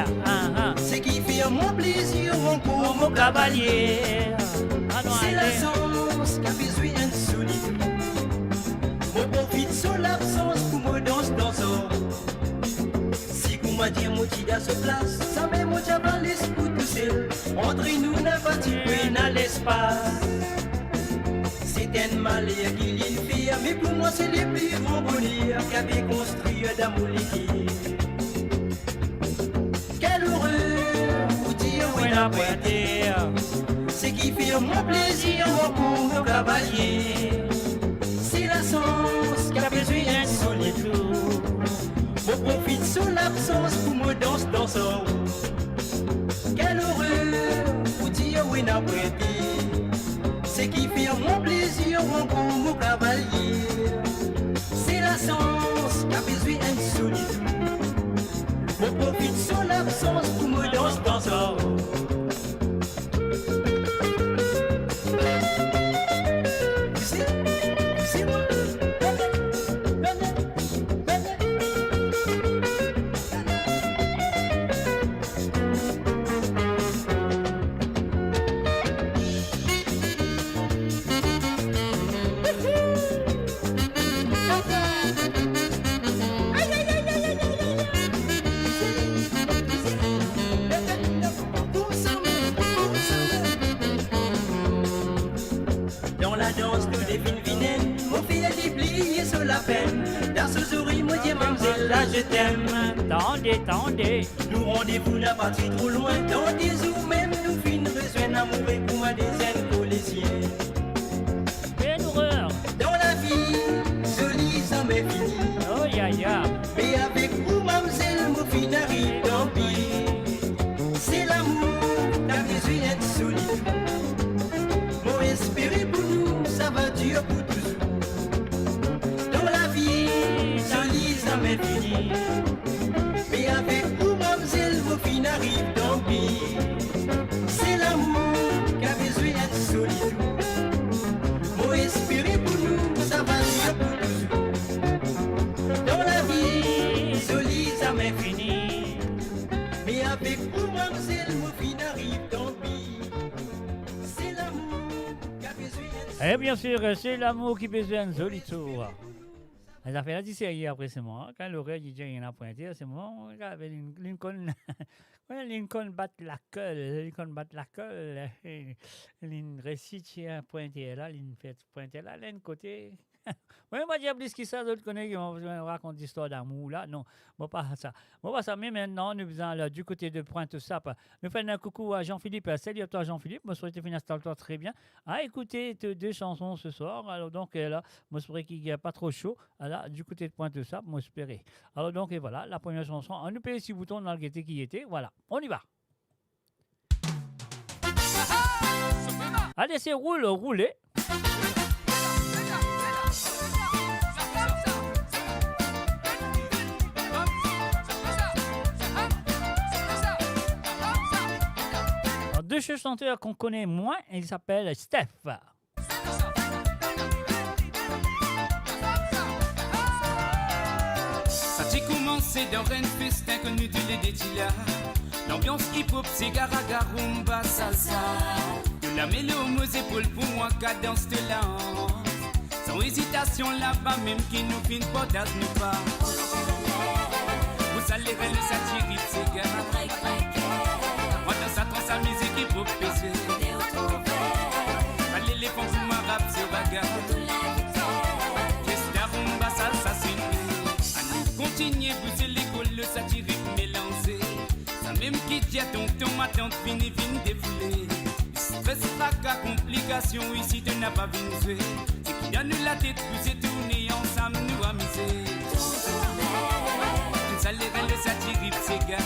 C'est qui fait mon plaisir, mon beau, mon cavalier. C'est la sens qu'a besoin de solitude. On profite sous l'absence pour me danse dans son. Si vous m'a dit mon petit à ce place, ça met mon diable pour tout seul. Entre nous n'a pas tué dans l'espace. C'est un malheur qu'il y a une fille, mais pour moi c'est les plus grands bonheurs qu'avait construit d'amour liquide. Quelle horreur, vous dire oui n'a prêté. C'est qui fait mon plaisir, mon pauvre cavalier. C'est la sens qu'a besoin de solitude. On profite sous l'absence pour me danse dans son. Quelle horreur, vous dire oui n'a prêté. C'est qui fait mon plaisir, mon beau, mon cavalier. C'est la sens qu'a besoin de solitude. On profite sur l'absence pour me danse dans son. Je t'aime, tendez. Nous rendez-vous n'a pas trop loin. Tandis où même nous finissons besoin d'amour et pour ma dizaine collégienne. Quelle horreur! Dans la avec vous, mademoiselle, mon fin arrive, tant pis. C'est l'amour qui a besoin. Et bien sûr, c'est l'amour qui besoin de solitude. Elle a fait la série après ce moment. Quand l'oreille dit qu'il y a pointé, c'est moi, Lincoln. Lincoln bat la queue. Lincoln récite pointé là, Lincoln fait pointé là, l'un côté. Oui, on va dire plus que ça, d'autres connaissent qui vont raconter l'histoire d'amour là. Non, bon, pas ça. Bon, pas ça. Mais maintenant, nous faisons du côté de Pointe-Sape. Nous faisons un coucou à Jean-Philippe. Salut à toi, Jean-Philippe. Moi, je souhaite finir toi très bien. À écouter deux chansons ce soir. Alors, donc, là, moi, je qu'il n'y a pas trop chaud. Là, du côté de Pointe-Sape, moi, j'espérais. Alors, donc, et voilà, la première chanson. On nous paye 6 boutons dans le guetté qui était. Voilà, on y va. Allez, c'est rouler. Deux chanteurs qu'on connaît moins, il s'appelle Steph. Ça t'est commencé dans un festin connu de l'Edetila. L'ambiance hip-hop, c'est garaga, rumba, salsa. De la mélo aux épaules pour moi, cadence de lance. Sans hésitation là-bas, même qui nous finit pas d'as nous pas. Vous allez le satirique, c'est gars. Moi dans sa trans, sa musique hip hop PC. Allez les fonds pour ma rap, c'est bagarre. Qu'est-ce que la rumba, salsa, c'est à nous continuer, pousser l'école, le satirique mélangé. Ça même qui dit à tonton, ma tante, vini défoulé. Stress, fracas, complications, ici tu n'as pas venu jouer. C'est qui donne la tête, pousser tourner ensemble, nous amuser. Nous allons le satirique, c'est gars.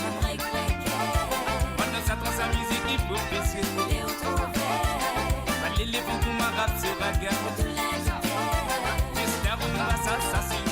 Ça prend sa musique, il faut presser. Allez les vents pour ma rap, c'est bagarre. J'espère qu'on va ça c'est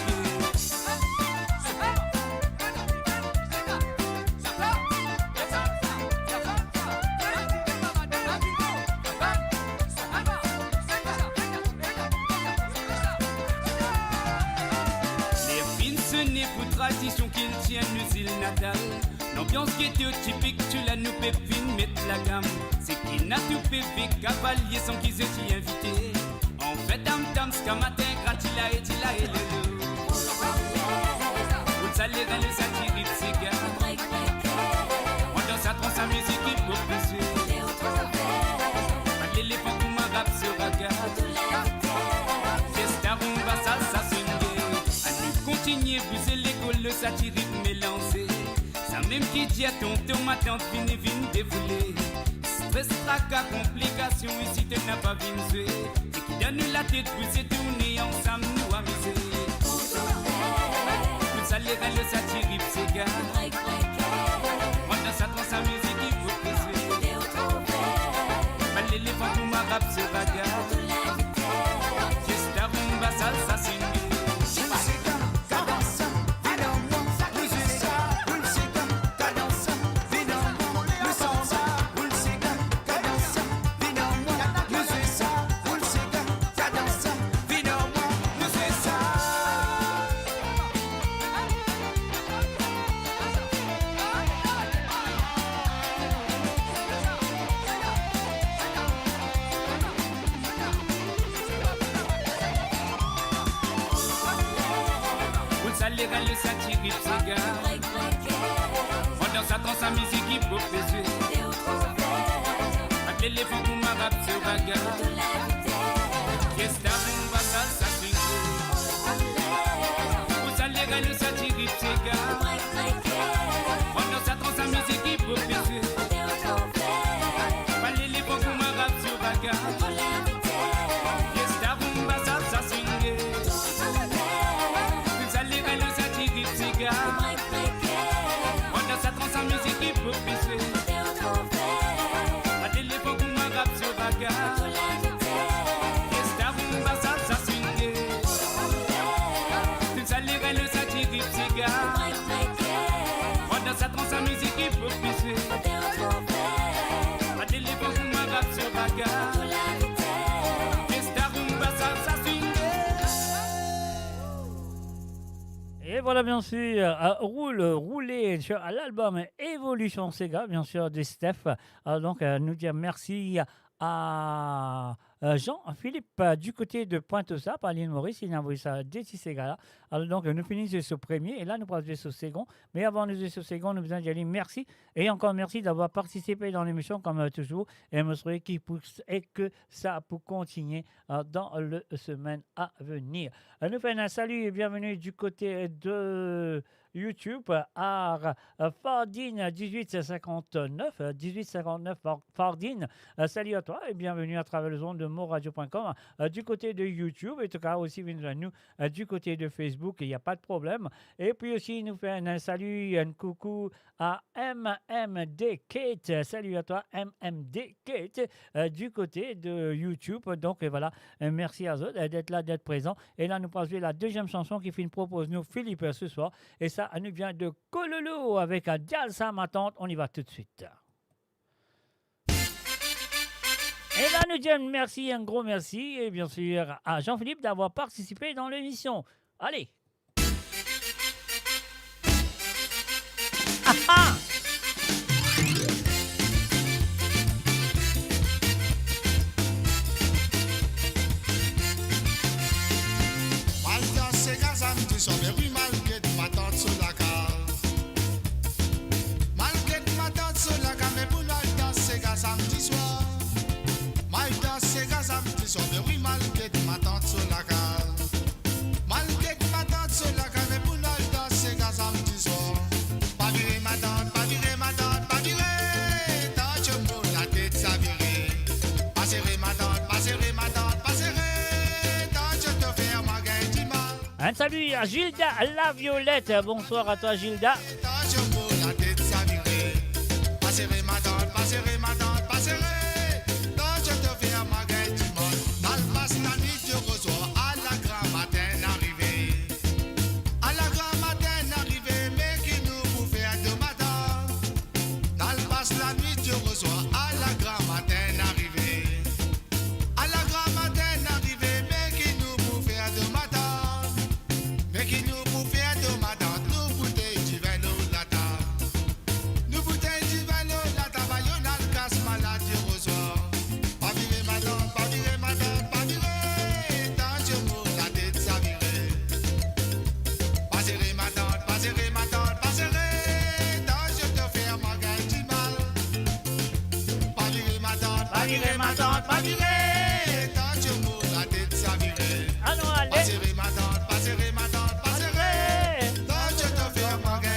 les films, ce n'est pour tradition qu'ils tiennent nos îles natales. L'ambiance qui était typique, tu l'as nous pépine, mettre la gamme. C'est qui n'a tout pépé, cavalier sans qu'ils aient invité. En fait, dame, scamatin, gratila et tila et le loup. Vous allez dans les satiriques, c'est gars. On danse à trans sa musique, il faut presser. Pas l'éléphant pour ma rap, c'est bagarre. Qu'est-ce rumba, ça c'est une guerre. À nous continuer, vous l'école, le satirique mélangé. Même qui dit à tonton, ma tante, vini défoulé. Stress, fracas, complications, ici tu n'as pas venu jouer. C'est qui donne la tête, vous c'est tourner ensemble, nous amuser. Vous allez dans le satirique, c'est gars. Moi dans sa trans, sa musique, il faut presser. Pas l'éléphant pour ma rap, c'est bagarre. Qu'est-ce que la rumba, salsa, c'est une guerre. Le satirique, c'est gars. On danse à trans sa musique, il faut presser. Avec l'éléphant pour ma rap, c'est bagarre. Qu'est-ce que la rumba, salsa, c'est vous allez le satirique, c'est gars. On danse à trans sa musique, il faut presser. Avec l'éléphant pour ma rap, c'est bagarre. Qu'est-ce que la rumba, salsa, c'est on danse à trans sa musique, il faut pisser. A l'éléphant pour ma rap sur bagarre. Qu'est-ce que la rumba, salsa, swing. Tout ça l'irait le satirique, c'est gars. On danse à trans sa musique, il faut pisser. A l'éléphant pour ma rap sur bagarre. Qu'est-ce que la rumba, salsa, swing. voilà, bien sûr, rouler sur l'album Evolution Sega, bien sûr, de Steph. Donc, nous dire merci à Jean-Philippe du côté de Pointe-aux-Arts, par l'île Maurice. Il a envoyé ça dès Sega. Alors, donc, nous finissons ce premier et là, nous passons au second. Mais avant de jouer ce second, nous allons dire merci. Et encore merci d'avoir participé dans l'émission, comme toujours. Et je souhaite qu'il pousse et que ça pour continuer dans le semaine à venir. Nous faisons un salut et bienvenue du côté de YouTube à Fardine 1859 Fardine. Salut à toi et bienvenue à travers le zone de moradio.com du côté de YouTube et tout cas aussi bienvenue à nous du côté de Facebook, il n'y a pas de problème. Et puis aussi nous fait un salut, un coucou à MMD Kate. Salut à toi MMD Kate du côté de YouTube. Donc et voilà, merci à eux d'être là, d'être présents. Et là nous passons la deuxième chanson qui fait une propose nous Philippe ce soir et ça nous vient de Kololo avec un Dialsa ma tante. On y va tout de suite. Et là, nous disons merci, un gros merci, et bien sûr à Jean-Philippe d'avoir participé dans l'émission. Allez. Ah ah. Mais oui, malgré ma tante sur la case. Malgré ma tante sur la case, mais pour nous danser, gaz à petit soir. Pas virer ma tante, pas virer ma tante, pas virer. Tant que moi, la tête ça virer. Pas serrer ma tante, pas serrer ma tante, pas serrer. Tant que te faire ma gagne du mal. Un salut à Gilda la Violette. Bonsoir à toi, Gilda. Tant que moi, la tête ça virer. Pas serrer ma tante, pas serrer ma tante, pas serrer. Tant que te faire ma gagne du mal. La nuit de ressort à la grand matin arrivé. À la grand matin arrivé, mais qui nous vous fait de matin. Dans passe la nuit de ressort à la grand matin arrivé. À la grand matin arrivé, mais qui nous vous fait de matin. Mais qui nous vous fait de matin, nous bouteilles du vin au lata. Nous bouteilles du vin au lata, on a le casse malade de ressort. Pas virer madame, pas virer madame, pas virer. Pas virer ma tante, pas virer. Tant que moi la tête ça virer. Ah non, allez. Pas serrer ma tante, pas serrer ma tante, pas serrer. Tant que te faire ma gagne.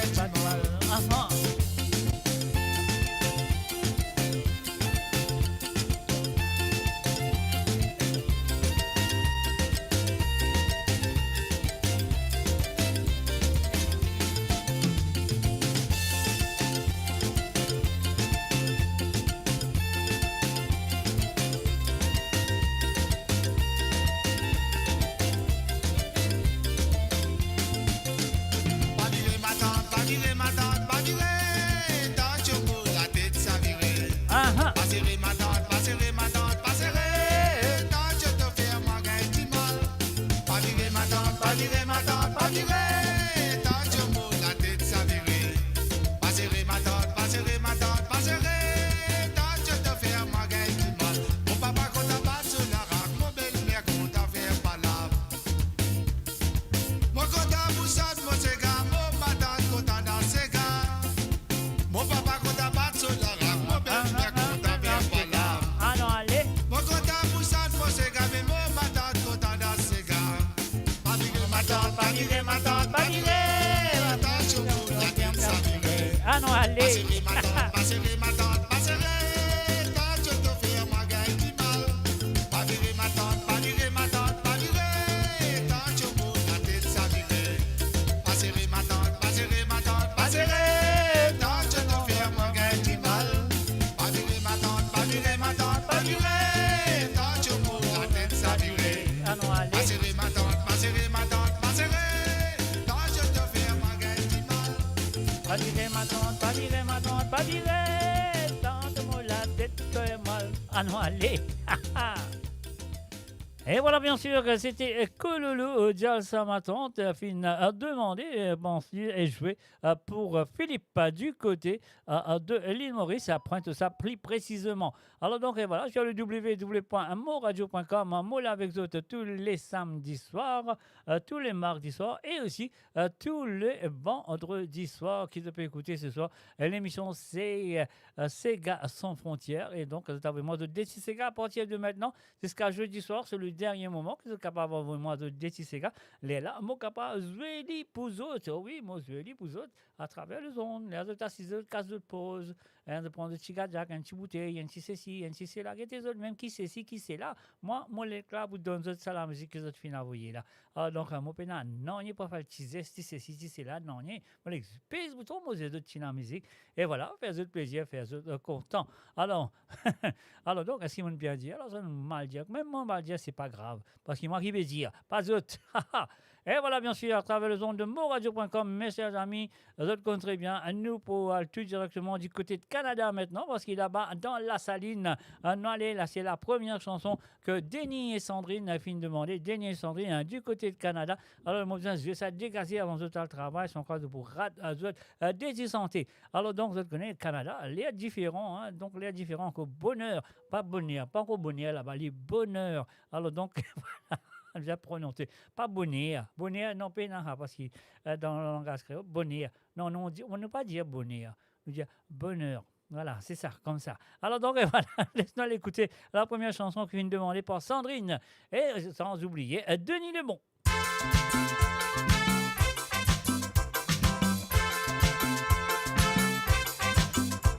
Ah non, allez. Ah non, allez. Et voilà, bien sûr, que c'était Kololo Jalsa ma tante, fin a demandé, et joué pour Philippe du côté de l'île Maurice, à Pointe-ça plus précisément. Alors donc, et voilà, sur le www.moradio.com, Mola avec vous tous les samedis soirs, tous les mardis soirs et aussi tous les vendredis soirs qui se peut écouter ce soir. L'émission c'est Sega sans frontières et donc c'est avec moi de Desi Sega à partir de maintenant jusqu'à jeudi soir, c'est le dernier moment que je suis capable d'avoir moi de Desi Sega. Les là, moi capable Zueli pour autres, oui, moi Zueli pour autres à travers les ondes, les autres assises de casse de pause, de prendre un petit gadget, un petit bouteille, un petit ceci, un petit cela, et les autres même qui c'est ci, qui c'est là. Moi les là vous donne ça la musique que vous fin à voyer là. Donc moi pena non, il pas faire petit zeste, c'est ci, c'est là, non, il moi les pèse bouton, moi les autres la musique et voilà, faire autres plaisir, faire autres content. Alors donc est-ce qu'il m'a bien dit? Alors ça nous mal dire, même moi mal dire c'est pas grave parce qu'il m'a qui veut dire, pas autre. Et voilà, bien sûr, à travers les ondes de moradio.com, mes chers amis, vous comptez très bien, nous pour tout directement du côté de Canada maintenant, parce qu'il est là-bas dans la saline. Allez, là, c'est la première chanson que Denis et Sandrine finissent de demander. Denis et Sandrine, du côté de Canada. Alors, moi, je vais ça dégager avant de le travail, sont quoi pour des santé. Alors, donc, vous connaissez le Canada, l'air différent, hein, donc l'air différent que bonheur, pas bonheur, pas encore bonheur là-bas, les bonheurs. Alors, donc, voilà. J'ai prononcé. Pas bonheur. Bonheur, non, pas non, parce que dans le langage créole, bonheur. Non, on ne pas dire bonheur. On dit bonheur. Voilà, c'est ça, comme ça. Alors donc, voilà, laisse-nous l'écouter. La première chanson qui vient de demander par Sandrine. Et sans oublier, Denis Lebon.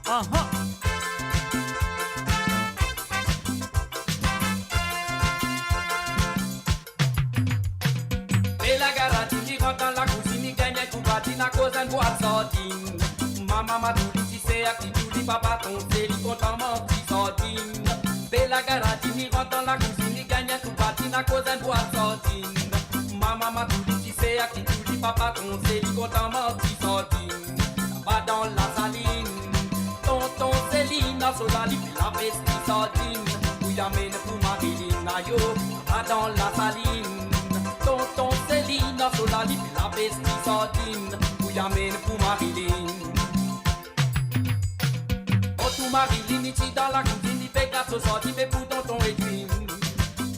Ah ah! Dans la cuisine, il gagne un coup à cause d'un bois sordine. Maman m'a tout dit, c'est à qui tout dit, papa ton série, content mon petit sordine. Bella Garatini rentre dans la cuisine, il gagne un coup à cause d'un bois sordine. Maman m'a tout dit, c'est à qui tout dit, papa ton série, content mon petit sordine. Là-bas dans la saline, tonton Céline, a solali, puis la bestie sordine. Où y amène pour Marilyn, ayo, là-bas dans la saline. Tonton Céline, solali, puis la bestie sordine, où y amène pour Marilyn. Oh, tout Marilyn, ici dans la cuisine, il fait grâce au sorti, mais pour tonton Edwin.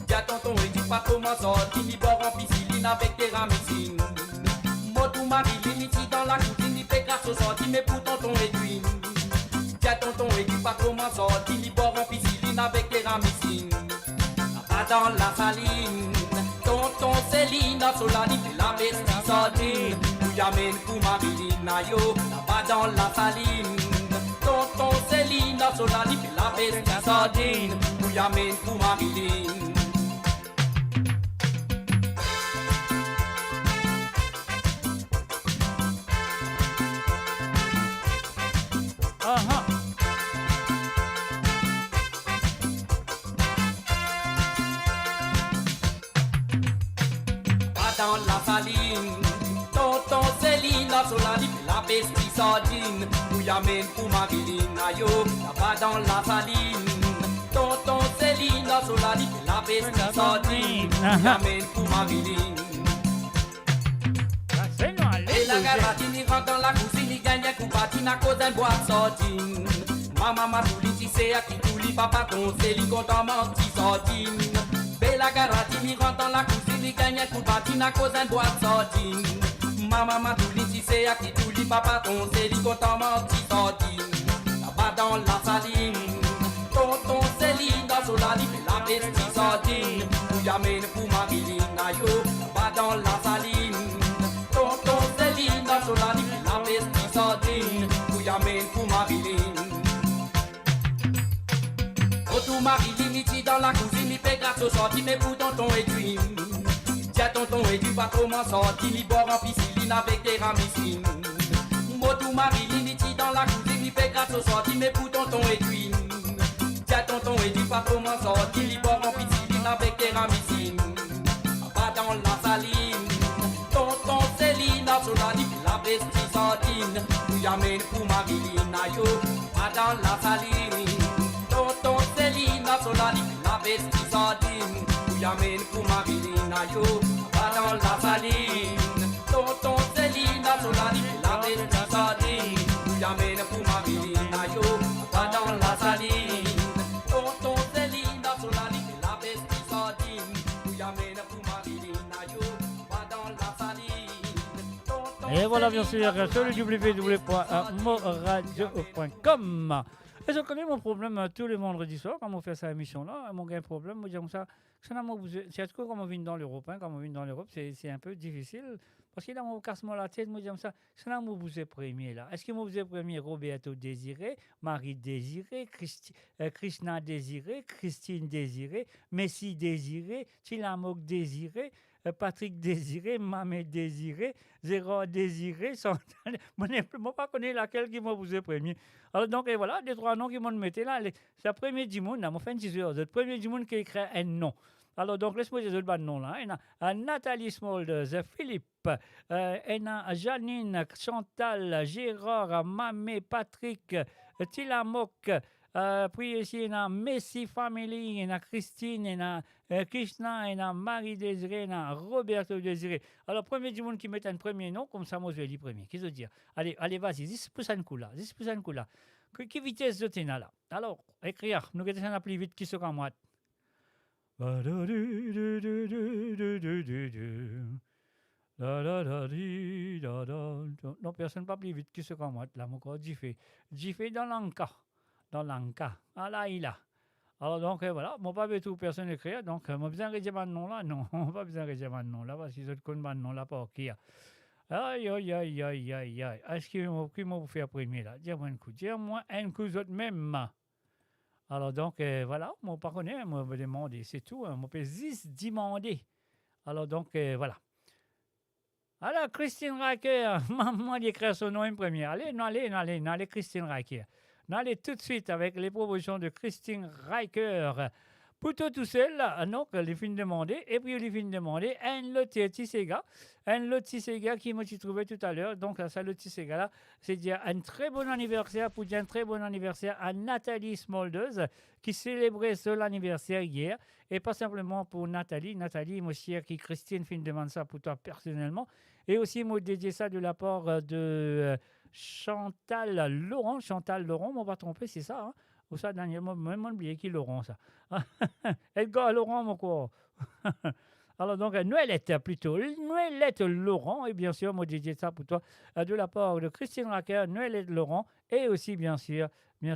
Y'a tonton Edwin, pas comment sorti, il boit en piscine avec des ramicines. Oh, tout Marilyn, ici dans la cuisine, il fait grâce au sorti, mais pour tonton Edwin. Y'a tonton Edwin, pas comment sorti, il boit en piscine avec des ramicines. Là-bas dans la saline. Tonton Céline, solani, la bestie sordine. Où y amène pour Marilyn, ayo, là-bas dans la saline. Tonton Céline, solani, la bestie sordine. Où y amène pour Marilyn. Ah ah! Dans la saline, tonton Céline, solani, la bestie sordine. Où y amène pour Marilyn, ayo, là-bas dans la saline. Tonton Céline, solani, la bestie sordine. Où y amène pour Marilyn. Et la garatine, il rentre dans la cuisine, il gagne un coup patine à cause d'un bois de sordine. Maman m'a tout dit, c'est à qui tout lit, papa ton Céline, content mon petit sordine. Bella Garatini, il rentre dans la cuisine, il gagne un coup de patine à cause d'un bois de sordine. Maman m'a tout dit, c'est à qui tout lit, papa ton Céline, content mon petit sordine. Là-bas dans la saline, tonton Céline, dans solani, la bestie sordine. Où y amène pour Marilyn, ayo, là-bas dans la saline. Tonton Céline, dans solani, la bestie sordine. Où y amène pour Marilyn. Tout Marilyn, ici dans la cuisine, il fait grâce au sorti, mais pour tonton Edwin. Tiens, tonton Edwin, pas comment sorti, il boit en piscine avec des ramicines. Tout Marilyn, ici dans la cuisine, il fait grâce au sorti, mais pour tonton Edwin. Tiens, tonton Edwin, pas comment sorti, il boit en piscine avec des ramicines. Pas dans la saline, tonton Céline, solani, la bestie sordine. Où y amène pour Marilyn, ayo, pas dans la saline. Tonton Céline, solani, la bestie sordine. Où Bouyamène pour Marilina yo, va dans la saline. Tonton Céline a sur la ligne, la petite sardine. Bouyamène pour Marilina yo, va dans la saline. Tonton Céline a sur la ligne, la petite sardine. Bouyamène pour Marilina yo, va dans la saline. Et voilà, bien sûr, sur le www.moradio.com. Et je connais mon problème tous les vendredis soirs, quand on fait cette émission-là. Mon gars, problème, moi, j'aime ça. C'est comme on vient dans l'Europe, quand on vient dans l'Europe, c'est un peu difficile. Parce qu'il a mon casse-moi la tête, moi, j'aime ça. C'est là où vous êtes premier, là. Est-ce que vous êtes premier, Roberto Désiré, Marie Désiré, Krishna Désiré, Christine Désiré, Messi Désiré, Tilamok Désiré, Patrick Désiré, Mamé Désiré, Gérard Désiré, Chantal. Moi, je ne pas connaître laquelle qui m'a vous est premier. Alors, donc, et voilà, les trois noms qui m'ont mis là. C'est le premier du monde, là, mon fin de 10 heures. C'est le premier du monde qui écrit un nom. Alors, donc, laisse-moi dire le nom là. Il y a Nathalie Smolders, Philippe, il y a Janine, Chantal, Gérard, Mamé, Patrick, Tilamok. Puis ici, il y a Messi Family, il y a Christine, il y a Krishna, il y a Marie Désiré, il y a Roberto Désiré. Alors, premier du monde qui met un premier nom, comme ça, moi, je vais dire premier. Qu'est-ce que je veux dire? Allez, vas-y, 10% de coup là. Quelle vitesse de t'es là? Alors, écrire, nous allons plus vite qui se moi. Non, personne pas plus vite qui se moi. Là, mon corps, j'y fais dans l'anka. Ah là, il a. Alors donc voilà, moi pas tout personne écrire, donc moi besoin de rédiger mon nom là, non, pas besoin de rédiger mon nom là, parce que je connais mon nom là pas qui a. Aïe. Est-ce que moi vous faire premier là? Dis-moi un coup autres même. Alors donc voilà, moi pas connais, moi me demander, c'est tout, moi peut juste demander. Alors donc voilà. Alors Christine Riker, moi d'écrire son nom en premier. Allez Christine Riker. On allait tout de suite avec les propositions de Christine Riker. Plutôt tout seul, donc, les films demandés. Et puis, les films demandés, un Lotti Tissega qui m'a trouvé tout à l'heure. Donc, ça, Lotti Tissega là, c'est dire un très bon anniversaire, pour dire un très bon anniversaire à Nathalie Smolders, qui célébrait son anniversaire hier. Et pas simplement pour Nathalie, moi, chère, qui Christine, film demande ça pour toi personnellement. Et aussi, moi, dédié ça de la part de Chantal Laurent, on va pas tromper, c'est ça, hein? Ou ça, dernièrement, même oublié qui Laurent, ça. Edgar Laurent, mon quoi. Alors, donc, Noëllette Laurent, et bien sûr, moi, dédié ça pour toi, de la part de Christine Racker, Noëllette Laurent, et aussi, bien sûr, et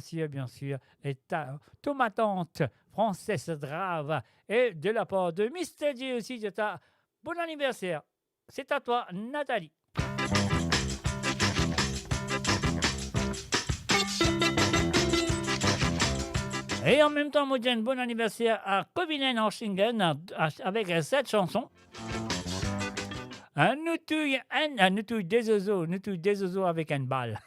ma tante, Frances Drave, et de la part de Mr. J aussi, de ta bon anniversaire. C'est à toi, Nathalie. Et en même temps, moi, j'ai un bon anniversaire à Kovinen Horschingen avec cette chanson. Nous touille des oiseaux avec une balle.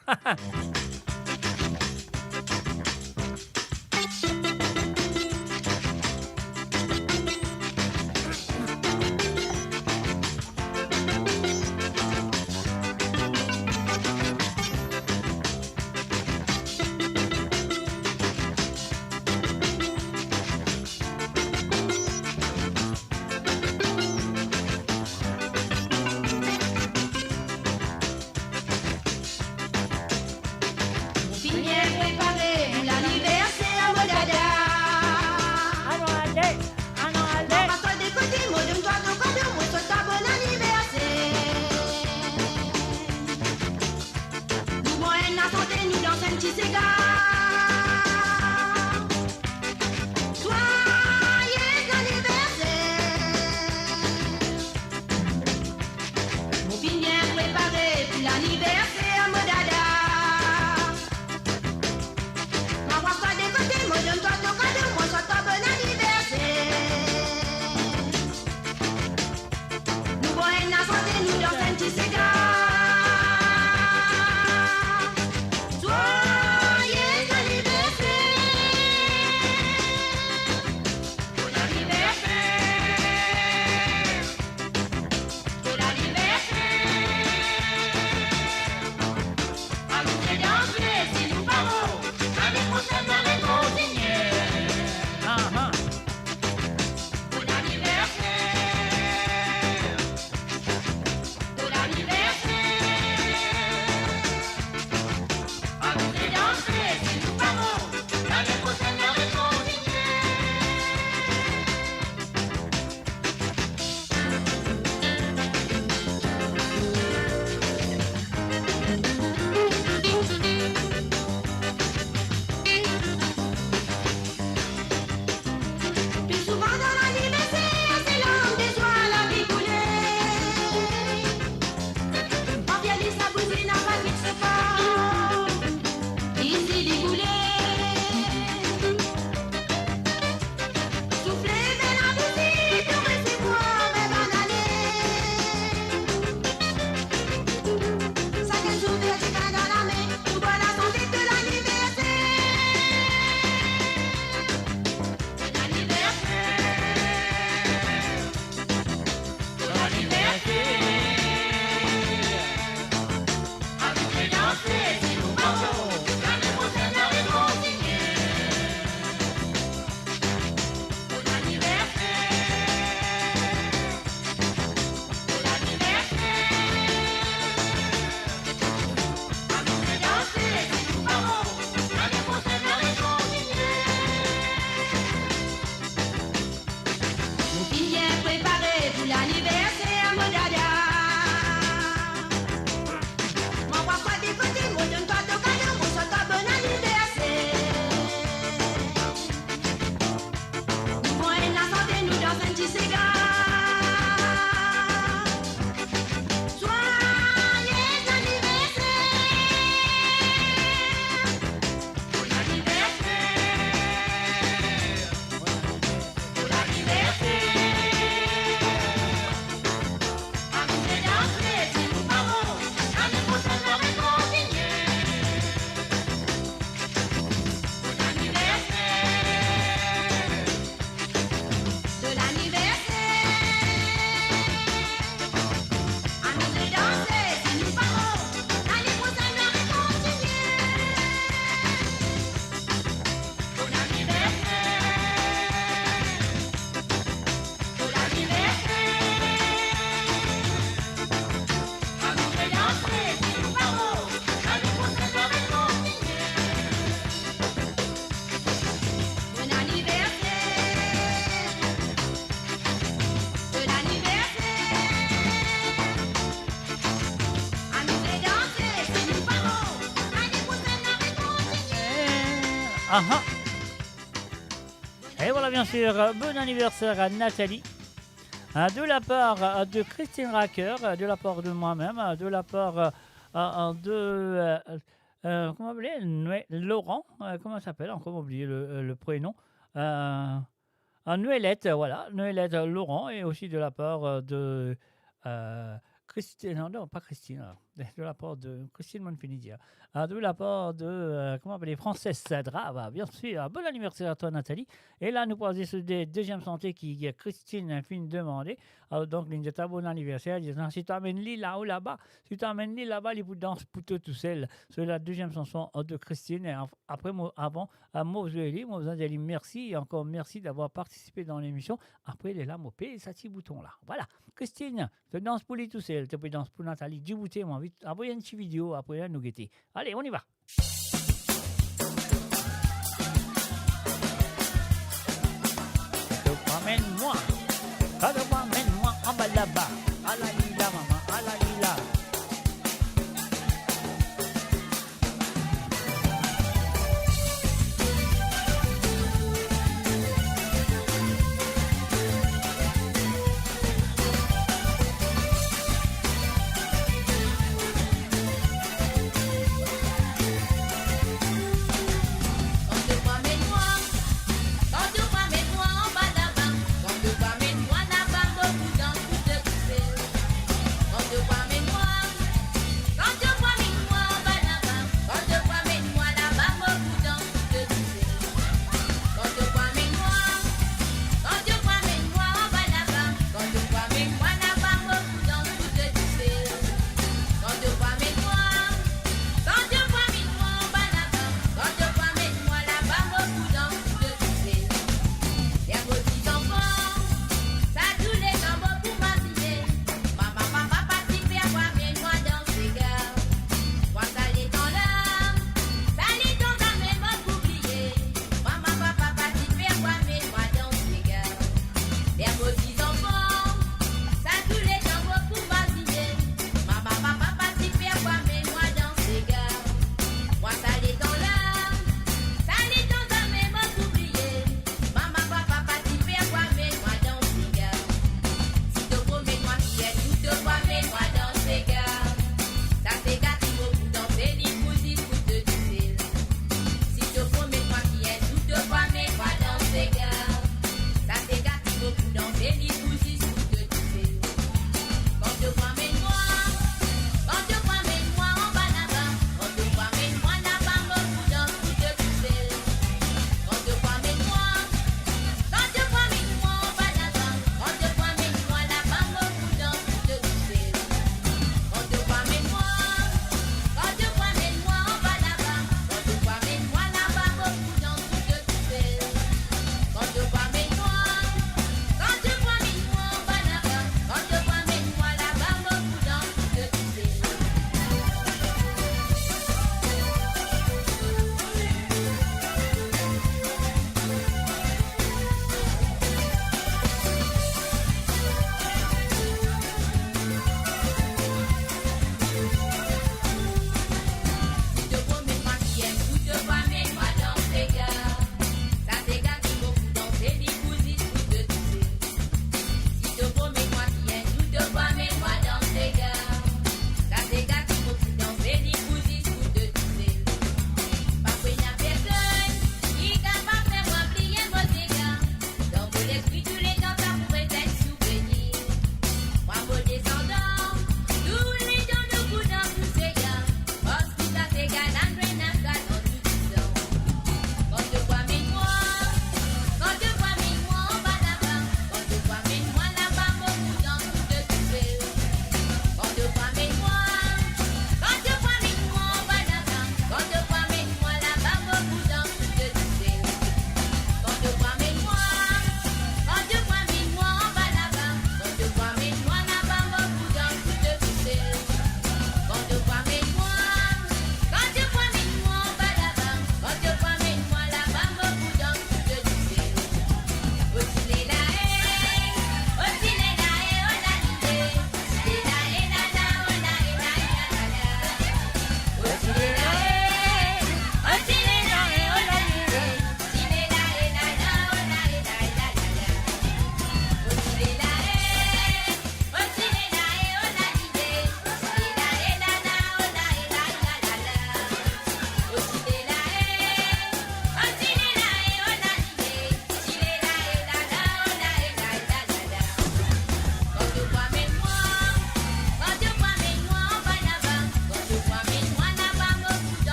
Ah ah. Et voilà, bien sûr, bon anniversaire à Nathalie. De la part de Christine Racker, de la part de moi-même, de la part de comment appeler Laurent, comment ça s'appelle, encore oublié le prénom. Noëllette, voilà, Noëllette Laurent, et aussi de la part de Christine, non, pas Christine, de la part de Christine Monfinidia, de la part de, comment appeler, Frances Drava, bien sûr, bon anniversaire à toi Nathalie. Et là, nous passons sur des deuxième santé qui est Christine fin demandé. Alors donc, il dit bon anniversaire, disant si tu amènes lui là ou là-bas, si tu amènes lui là-bas, il vous danse pour tout seul. C'est la deuxième chanson de Christine. Et après, avant, moi, vous avez dit merci, et encore merci d'avoir participé dans l'émission. Après, il est là, mon pays, ça petit bouton là. Voilà. Christine, tu danses pour lui tout seul, tu peux danser pour Nathalie, du bouton, moi, vite. Après, il y a une petite vidéo, après, il y a nous guetter. Allez, on y va. Amène-moi, amène-moi en bas là-bas. À la lila, maman, à la lila. Quand tu ramènes-moi en bas là-bas, quand tu ramènes-moi là-bas, donc vous dans tout de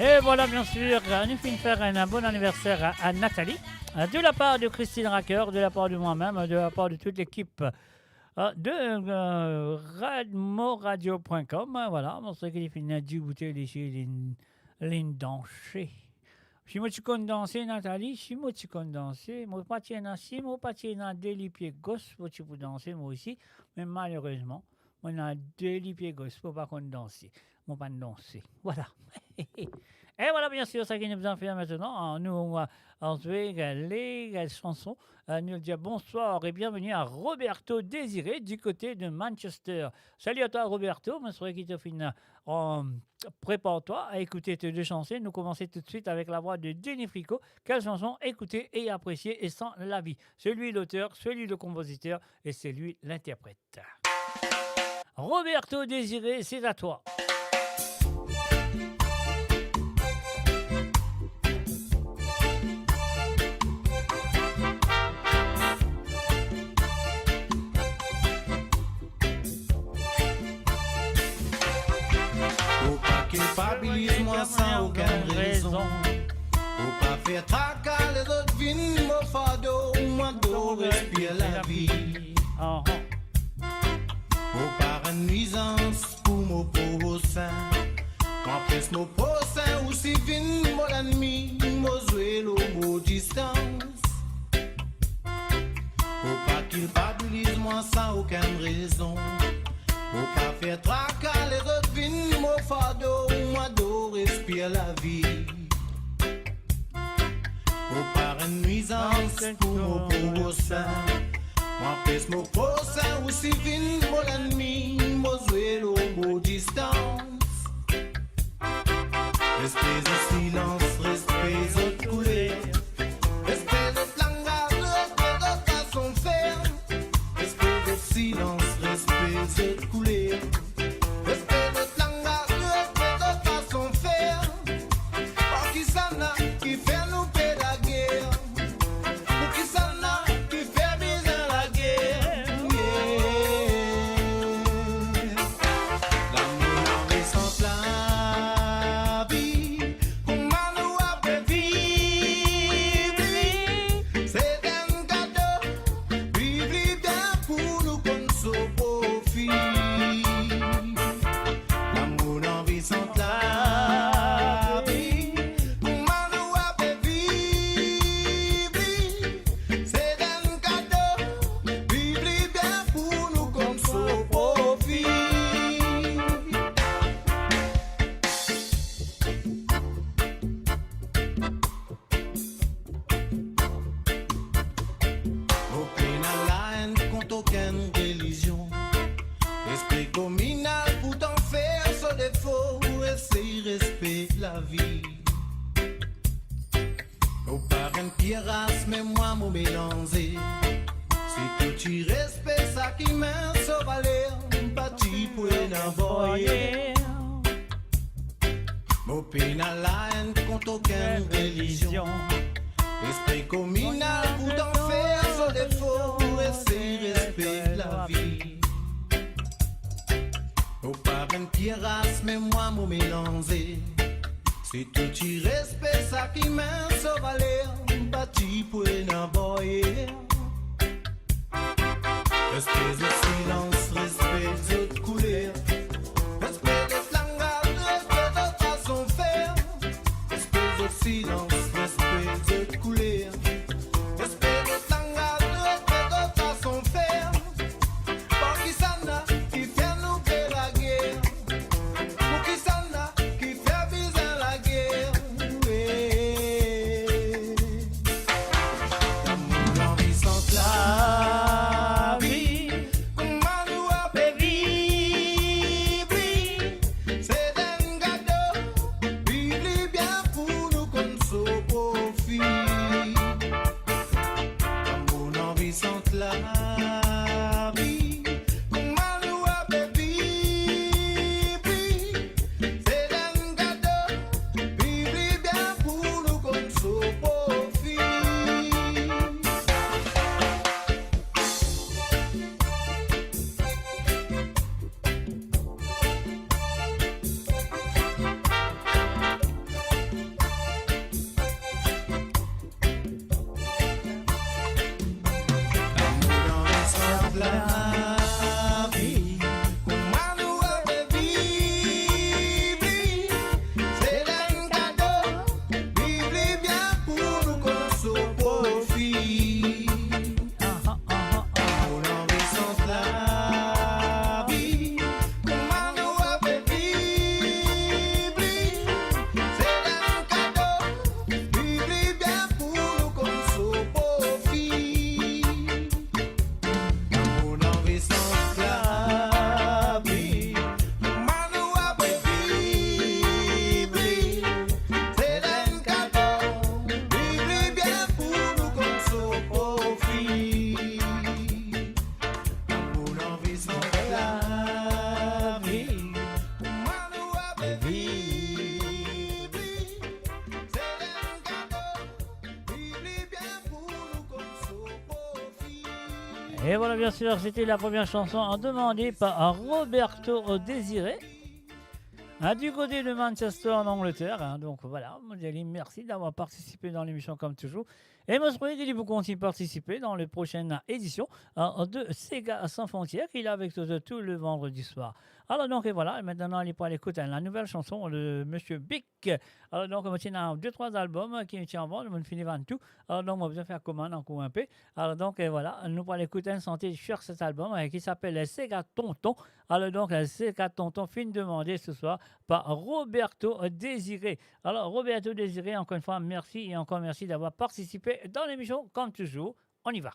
Et voilà, bien sûr, nous finissons faire un bon anniversaire à Nathalie, de la part de Christine Racker, de la part de moi-même, de la part de toute l'équipe de moradio.com. Voilà, mon secret qui finit du bouteille léger, l'indanché. Si moi tu comptes danser, Nathalie, si moi tu comptes danser, moi pas tiens assis, moi pas tiens deux pieds gauche, moi tu peux danser moi aussi, mais malheureusement, moi j'ai deux pieds gauche pour pas qu'on danser, moi pas danser. Voilà. Et voilà, bien sûr, ça qui nous en fait maintenant. Nous, on va jouer les chansons. Nous dire bonsoir et bienvenue à Roberto Désiré du côté de Manchester. Salut à toi, Roberto. Je souhaite qu'il te finisse. Prépare-toi à écouter tes deux chansons. Nous commençons tout de suite avec la voix de Denis Fricot. Quelle chanson écouter et apprécier et sans l'avis. Celui l'auteur, celui le compositeur et celui l'interprète. Roberto Désiré, c'est à toi. Culpabilise-moi sans aucune raison. Faut pas faire tracas, les autres viennent mon fardeau. Moi d'eau respire la vie. Faut pas une nuisance pour mon pauvre sein. Quand presse mon prochain ou si vine mon ennemi, mon jouer l'eau distance. Faut pas culpabilise-moi sans aucune raison. Faut pas faire tracas, les autres viennent mon fardeau. Moi d'eau respire la vie. Faut pas une nuisance pour mon pauvre sein. Moi pèse mon prochain ou si vine mon ennemi. Moi jouer l'eau distance. Respect de silence, respect de couleur. Respect de langage, respect de façon de faire. Respect de silence, respect de couleur. Respect de langage, respect de façon de faire. Pour qui ça n'a qui fait nous payer la guerre. Pour qui ça n'a qui fait bien la guerre. L'amour en récente la vie. Comment nous avons vivre. C'est un cadeau. Vivre bien pour nous qu'on se profite. L'amour en récente la vie. Comment nous avons vivre. C'est un cadeau. Vivre bien pour nous qu'on se profite. Aucune haine contre aucune religion. Esprit communal pour t'en faire sans défaut. Essaye respect la vie. Au parrain pierre race, mais moi mon mélangé. Si tout tu respect ça qui m'a sauvé. Bâti pour n'envoyer. Mon pénal la haine contre aucune religion. Esprit communal pour t'en faire sans défaut. Essaye respect la vie. Au parrain pierre race, mais moi mon mélangé. Si tout tu respect ça qui m'a sauvé. Bâti pour n'envoyer. Respect de silence, respect de couleur. Respect de langage, respect de façon de faire. Respect de silence, respect de couleur. Respect de langage, respect de façon de faire. Pour qui ça n'a qui fait nous payer la guerre. Pour qui ça n'a qui fait viser la guerre. L'amour en vie sans la vie. Comment nous avons vivre. C'est un cadeau. Vivre bien pour nous qu'on se profite. L'amour en vie sans la vie. Comment nous avons vivre. C'est un cadeau. Vivre bien pour nous qu'on se profite. la vie. Comment nous avons vivre, c'est un cadeau. Vivre bien pour nous qu'on se profite. Pour l'enrichissement de la vie. Comment nous avons vivre, c'est un cadeau. Vivre bien pour nous qu'on se profite. Pour l'enrichissement de la vie. Comment nous avons vivre, c'est un cadeau. Vivre bien pour nous qu'on se profite. Pour l'enrichissement de la vie. Comment nous avons vivre, c'est un cadeau. Vivre bien pour nous qu'on se profite. Et voilà, bien sûr, c'était la première chanson demandée par Roberto Désiré. Du côté de Manchester en Angleterre. Donc voilà, Modeli, merci d'avoir participé dans l'émission comme toujours. Et moi, je croyais qu'il vous continuer à participer dans les prochaines éditions de Sega sans frontières qu'il a avec tout le vendredi soir. Alors donc, et voilà, maintenant, on est pour écouter la nouvelle chanson de Monsieur Bic. Alors donc, on tient 2-3 albums qui sont en vente, on finit avant tout. Alors donc, on va besoin faire commande encore un peu. Alors donc, et voilà, nous pour écouter un santé sur cet album qui s'appelle Sega Tonton. Alors donc, Sega Tonton, fin demandé ce soir par Roberto Désiré. Alors, Roberto Désiré, encore une fois, merci et encore merci d'avoir participé dans l'émission comme toujours. On y va.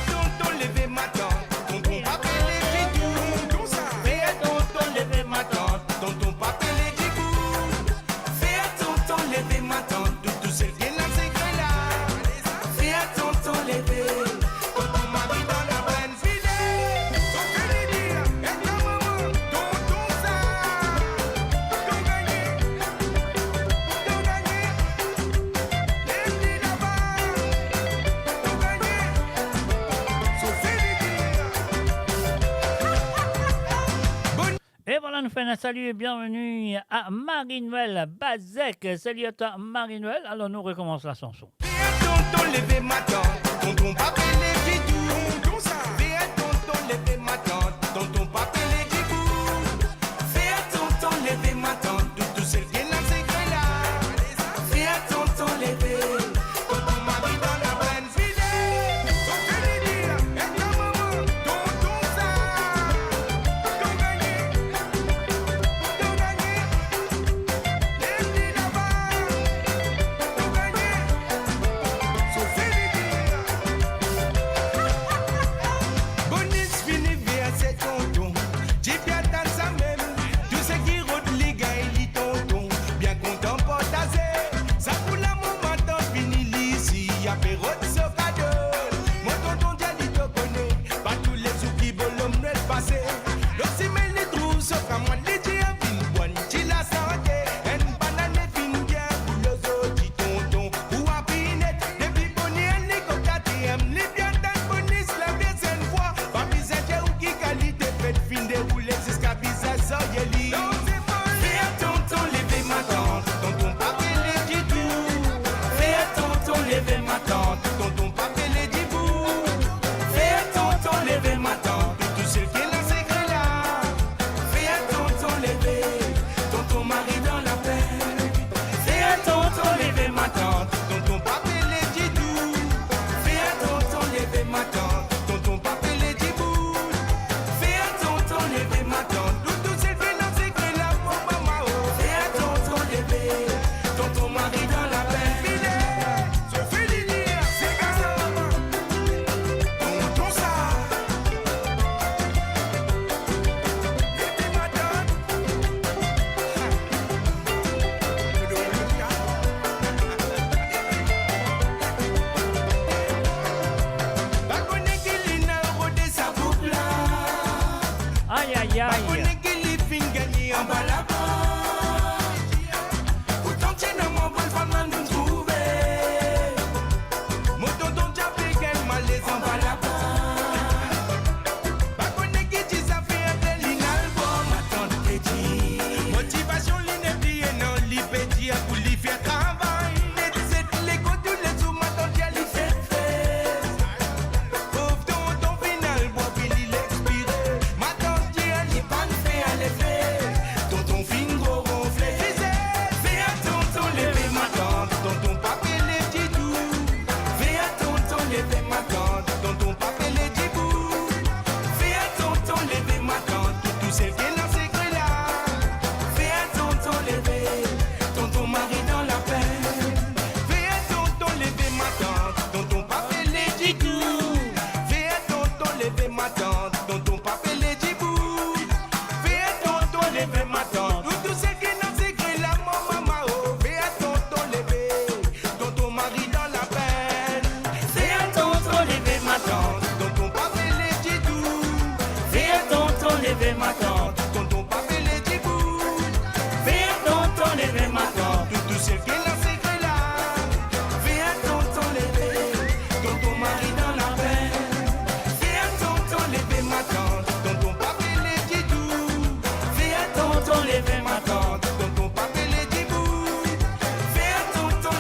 Tonton, levez ma tante, tonton, pas les petits doux. Fais tonton, levez ma tante, tonton, pas les petits goûts. Fais tonton, levez ma tante, tout celle qui est dans ces grains-là. Fais tonton, levez, tonton, ma vie dans la bonne fidèle. Son que les dire, et ta maman, tonton, ça. Ton gagné, les petits là-bas, ton gagné. Et voilà, nous faisons un salut et bienvenue à Marie-Noël Bazek. Salut à toi, Marie-Noël. Alors, nous recommençons la chanson. Tonton, levez ma tante, tonton, pas les petits doux. Fais tonton, levez ma tante, tonton, pas les petits goûts. Fais tonton, levez ma tante, tout celle qui est dans ces grains-là. Fais tonton, levez, tonton, ma vie dans la bonne fidèle. Son que les dire, et ta maman, tonton, ça. Ton gagné, les petits là-bas, ton gagné. Bonus fini vers cette compte.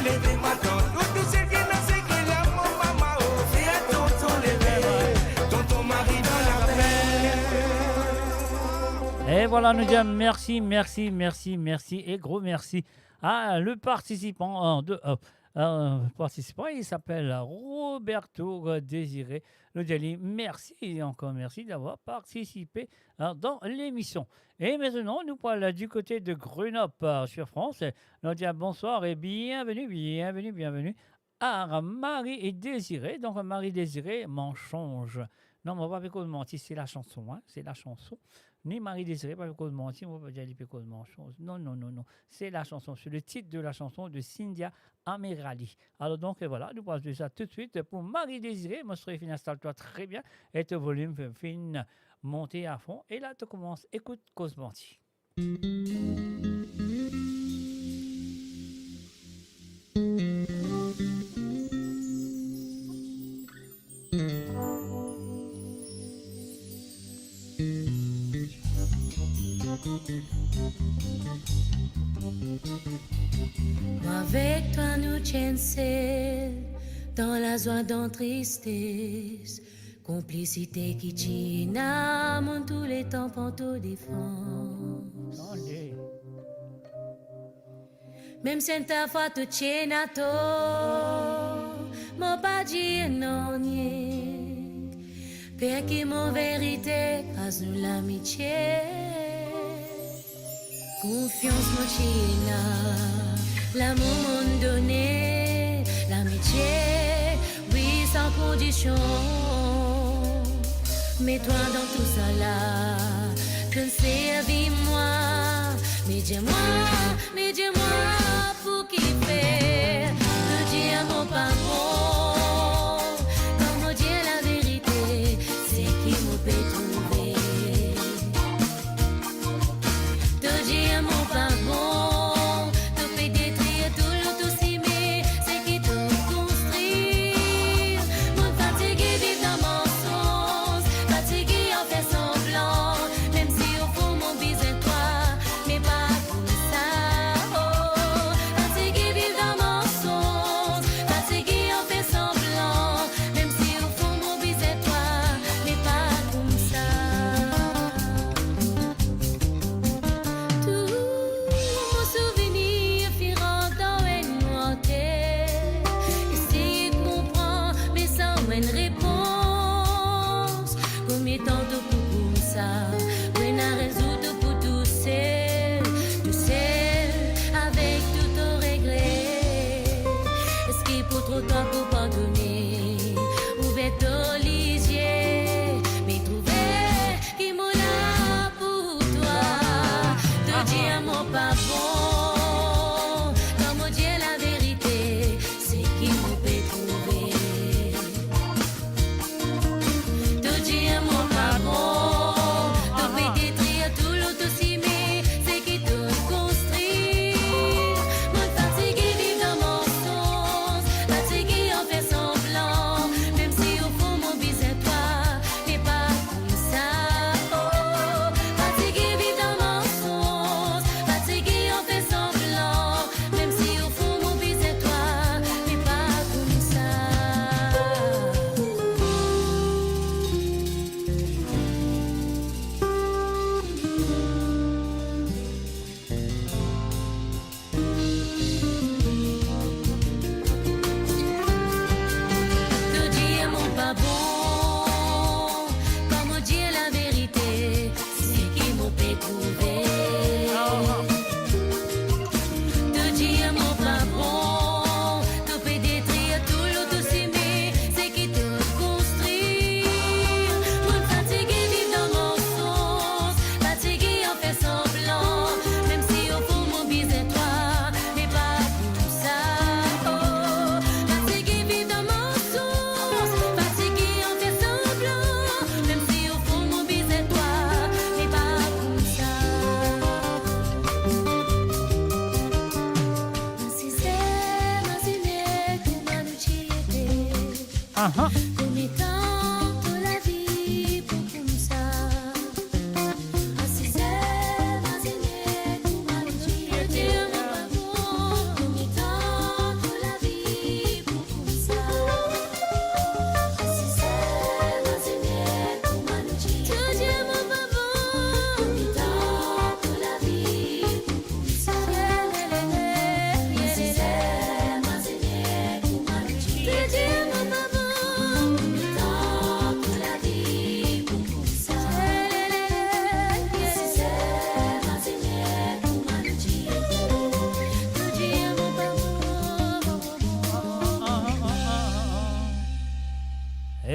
lever ma tante. Tout celle qui n'a c'est que la mon maman. Oh, fais à tonton lever. Tonton Marie dans la paix. Et voilà, nous disons merci, merci, merci, merci et gros merci à le participant participant, il s'appelle Roberto Désiré. Nous disons merci et encore merci d'avoir participé dans l'émission. Et maintenant, nous parlons du côté de Grenoble sur France. Nous disons bonsoir et bienvenue à Marie et Désiré. Donc Marie Désiré m'en change. Non, on va pas péco de mentir, c'est la chanson, hein, c'est la chanson. Ni Marie Désiré, pas péco de mentir, on va pas dire péco de mentir. Non, c'est la chanson, c'est le titre de la chanson de Cynthia Amirali. Alors donc voilà, nous passons ça tout de suite pour Marie Désiré. Mon soeur fin, installe-toi très bien et ton volume fin monter à fond. Et là, tu commences, écoute Cause Menti. Avec toi nous tiennent dans la joie, dans la tristesse, complicité qui tient en tous les temps pour défense. Même si ta foi te tient à toi, mon pas dire non nie, père qui mon vérité, pas nous l'amitié, confiance mon china. L'amour m'ont donné, l'amitié, oui sans condition. Mets-toi dans tout ça là, que servis-moi. Mais dis-moi, pour qui faire, te dire mon pardon. Comme dire la vérité, c'est qui me peut trouver. Te dire mon pardon.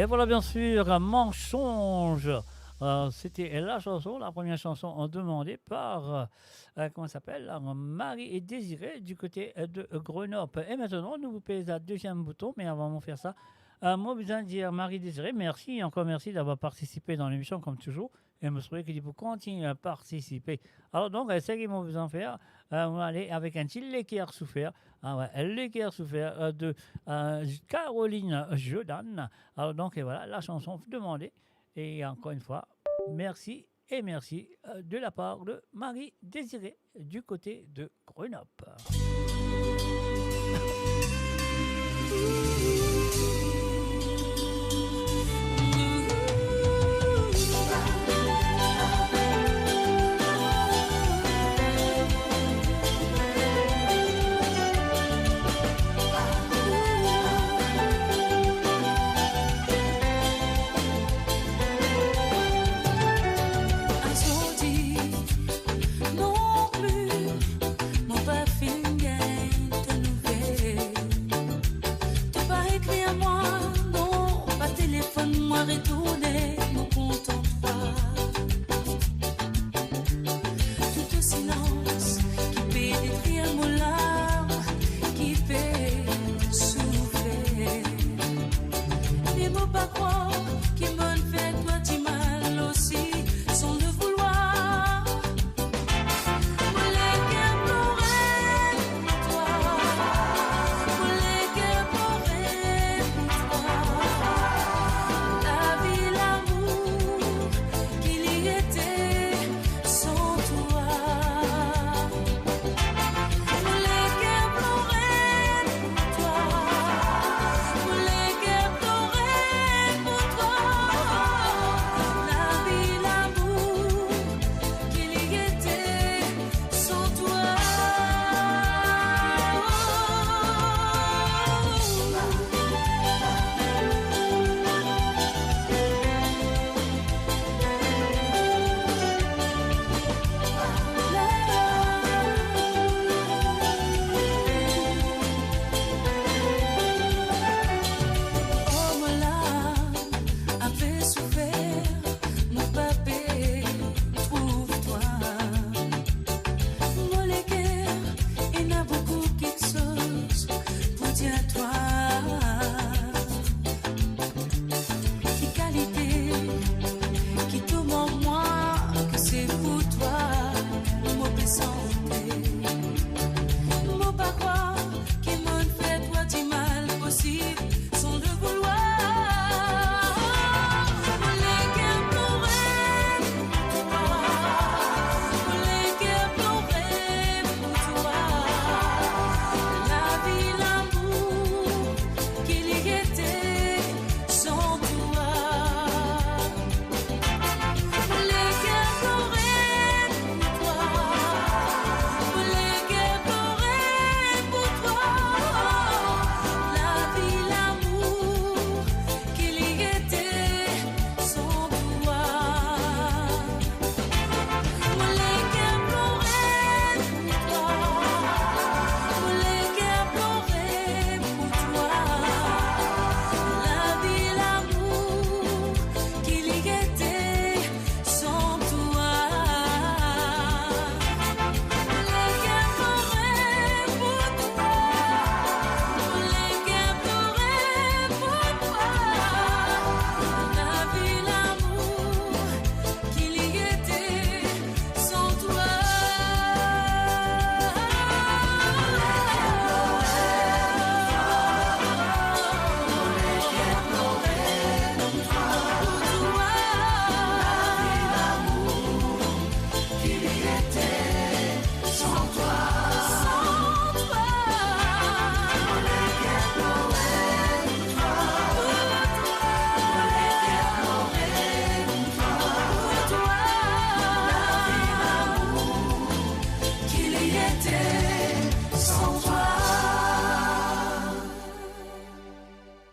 Et voilà, bien sûr, Mensonge. C'était la chanson, la première chanson demandée par, comment ça s'appelle, Marie et Désiré du côté de Grenoble. Et maintenant, nous vous payons un deuxième bouton, mais avant de faire ça, moi, besoin de dire Marie Désiré, merci, encore merci d'avoir participé dans l'émission comme toujours. Et je me souviens que vous continuez à participer. Alors donc, c'est ce qu'ils m'ont besoin de faire. On va aller avec un petit l'équerre souffert. Ah ouais, l'équerre souffert de Caroline Jordan. Alors donc, et voilà, la chanson demandée. Et encore une fois, merci et merci de la part de Marie Désiré du côté de Grenoble. Non plus, mon pas fin gain de nouvelles.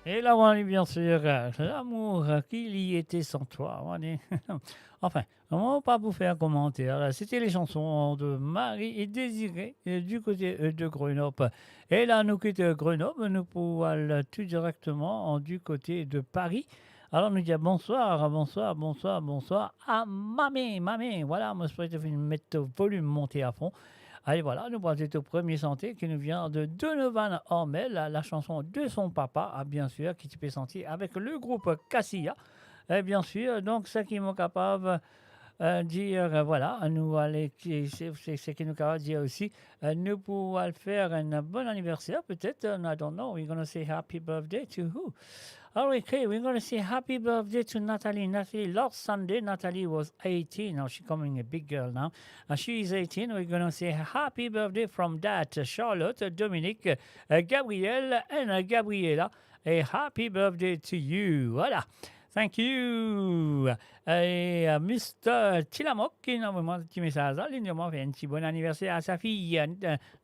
Et là, on est bien sûr l'amour qu'il y était sans toi. On est... enfin, on va pas vous faire un commentaire. C'était les chansons de Marie et Désiré du côté de Grenoble. Et là, nous quittons Grenoble, nous pouvons aller tout directement du côté de Paris Alors, nous disons bonsoir, bonsoir, bonsoir, bonsoir à Mamé, Mamé. Voilà, moi, je pourrais te mettre le volume monté à fond. Allez, voilà, nous passons au premier santé qui nous vient de Donovan Hormel, la chanson de son papa, bien sûr, qui tu peux sentir avec le groupe Cassia. Et bien sûr, donc, ce qui m'est capable dire, voilà, nous allons, c'est ce qui nous capable de dire aussi, nous pouvons faire un bon anniversaire, peut-être, I don't know, we're going to say happy birthday to who? Okay, we're going to say happy birthday to Natalie. Natalie, last Sunday, Natalie was 18. Now she's becoming a big girl now. She is 18. We're going to say happy birthday from that Charlotte, Dominique, Gabrielle, and Gabriela. A happy birthday to you. Voilà. Thank you. Et Mr. Tilamok qui m'a dit message là, il m'a fait un petit bon anniversaire à sa fille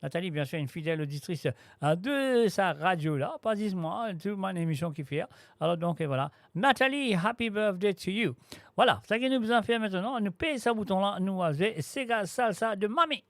Nathalie, bien sûr, une fidèle auditrice de sa radio là, pas dis-moi, toute mon émission qui fait. Alors donc voilà, Nathalie, happy birthday to you. Voilà, ça qui nous besoin faire maintenant, nous paye ce bouton là, nous avons Sega Salsa de Mamie.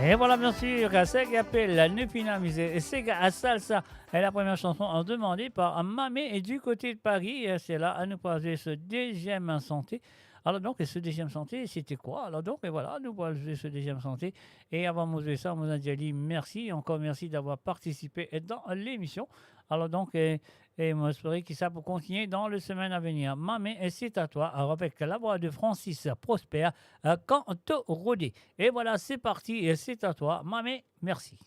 Et voilà, bien sûr, ce qui appelle Nupina Musée. Et c'est à Salsa. Et la première chanson demandée par Mamé et du côté de Paris. C'est là à nous poser ce deuxième santé. Alors donc, et ce deuxième santé, c'était quoi? Alors donc, et voilà, nous allons jouer ce deuxième santé. Et avant de jouer ça, on a déjà dit merci, encore merci d'avoir participé dans l'émission. Alors donc, et moi, j'espère que ça pour continuer dans les semaines à venir. Mamé, et c'est à toi, avec la voix de Francis Prosper, quand te rodé. Et voilà, c'est parti, et c'est à toi. Mamé, merci.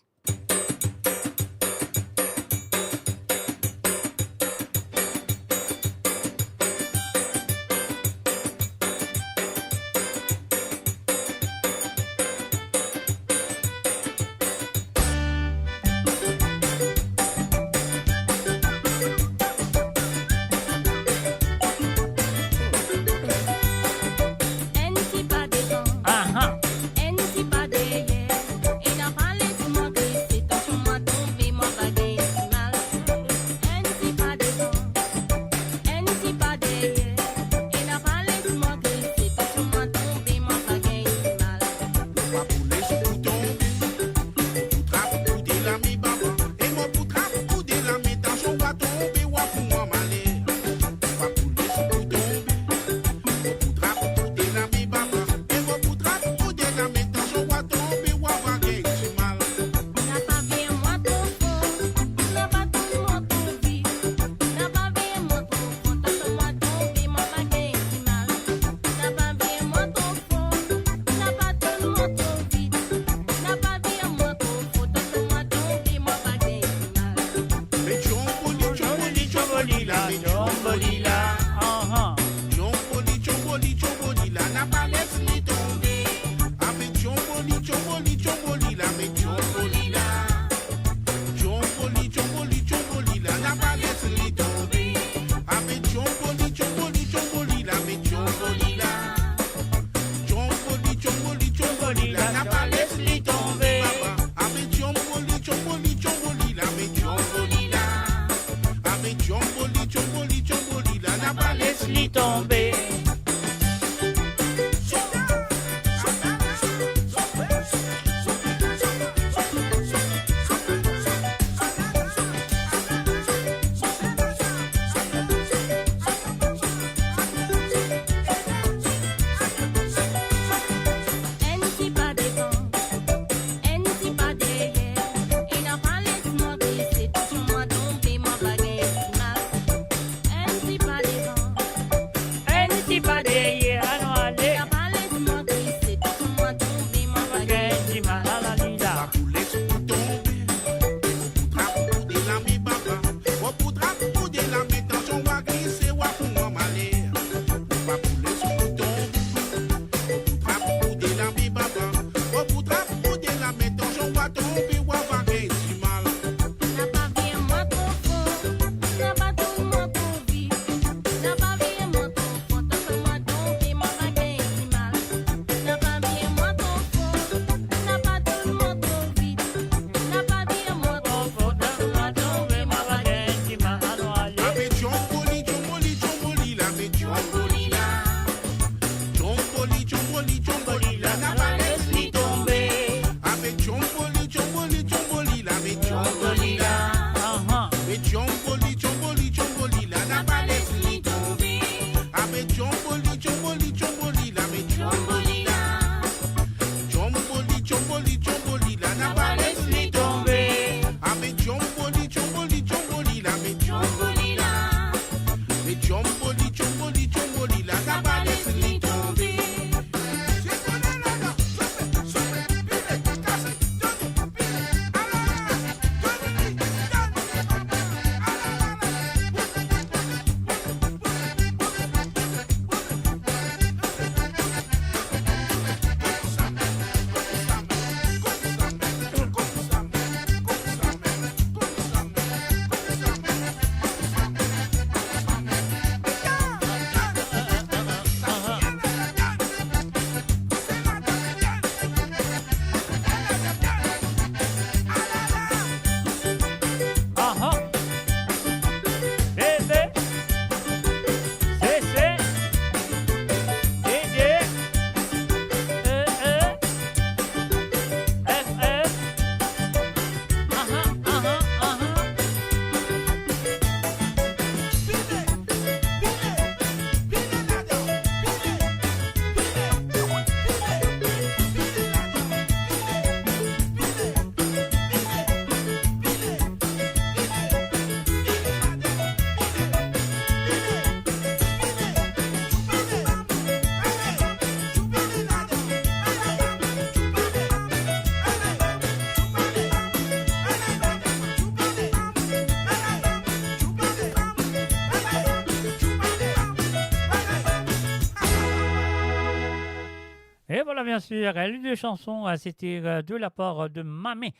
Et voilà, bien sûr, l'une des chansons, c'était de la part de Mamé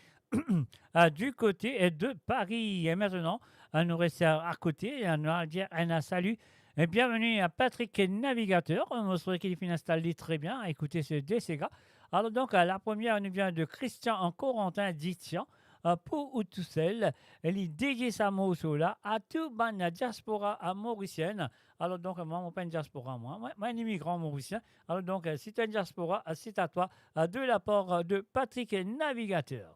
du côté de Paris. Et maintenant, nous restons à côté et on va dire un salut. Et bienvenue à Patrick Navigateur, un morceau qui est installé très bien. Écoutez ce DCG. Alors donc, la première nous vient de Christian Corentin Ditian. Pour ou tout seul, elle est dédiée sa morceau-là à tout la diaspora mauricienne. Alors donc, moi, je suis une diaspora, moi, un immigrant mauricien. Alors donc, si tu es une diaspora, c'est à toi, de la part de Patrick Navigateur.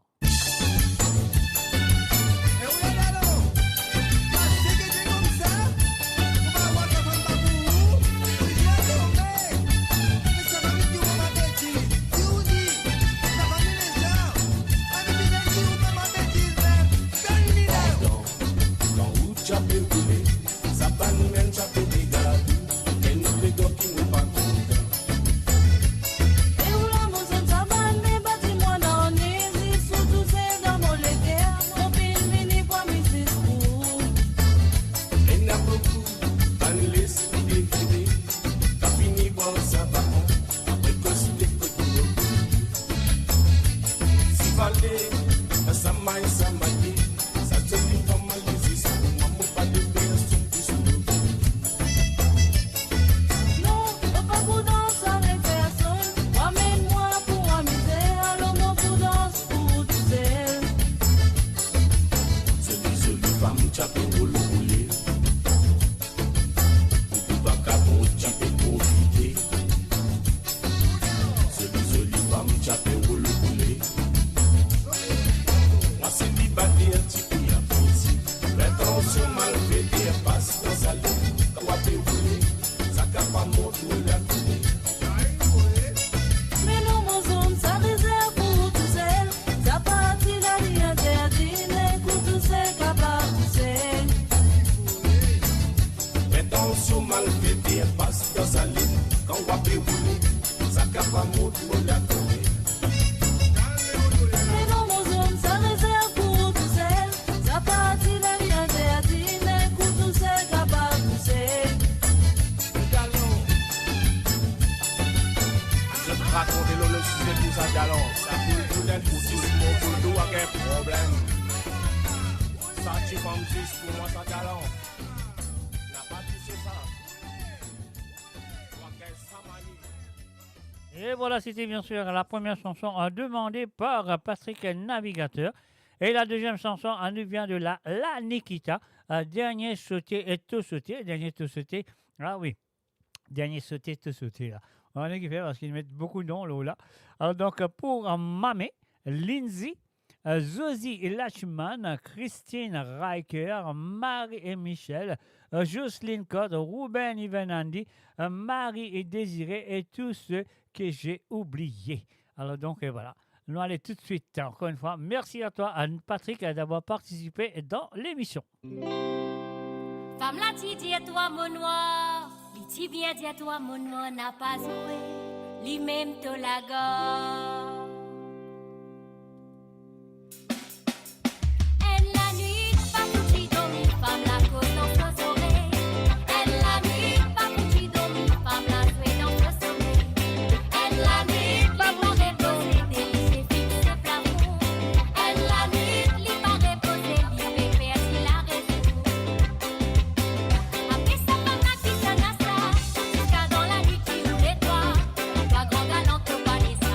Et voilà, c'était bien sûr la première chanson demandée par Patrick Navigateur. Et la deuxième chanson nous vient de la Nikita. Dernier sauté et tout sauté. Dernier tout sauté. Ah oui. Dernier sauté, tout sauté là. On a qui fait parce qu'ils mettent beaucoup de noms là. Alors donc pour Mamé, Lindsay, Zosie Lachman, Christine Riker, Marie et Michel, Jocelyne Code, Ruben Ivanandi, Marie et Désiré et tous ceux que j'ai oubliés. Alors donc voilà, nous allons tout de suite, encore une fois, merci à toi Patrick d'avoir participé dans l'émission. Femme la ti dit à toi mon noir, li ti bien dit à toi mon noir n'a pas joué, li même to la gorge. Femme la cause dans ce sommeil, elle la nuit, pas petit dormi, femme la jouer dans ce sommeil, elle la nuit, pas pour reposer, délicer fixe le plafond, elle la nuit, li pas reposer, li pépé si la raison. Après ça, femme la qui se n'a ça, jusqu'à dans la nuit qui ouvre les toits, toi grand galant au palais ça.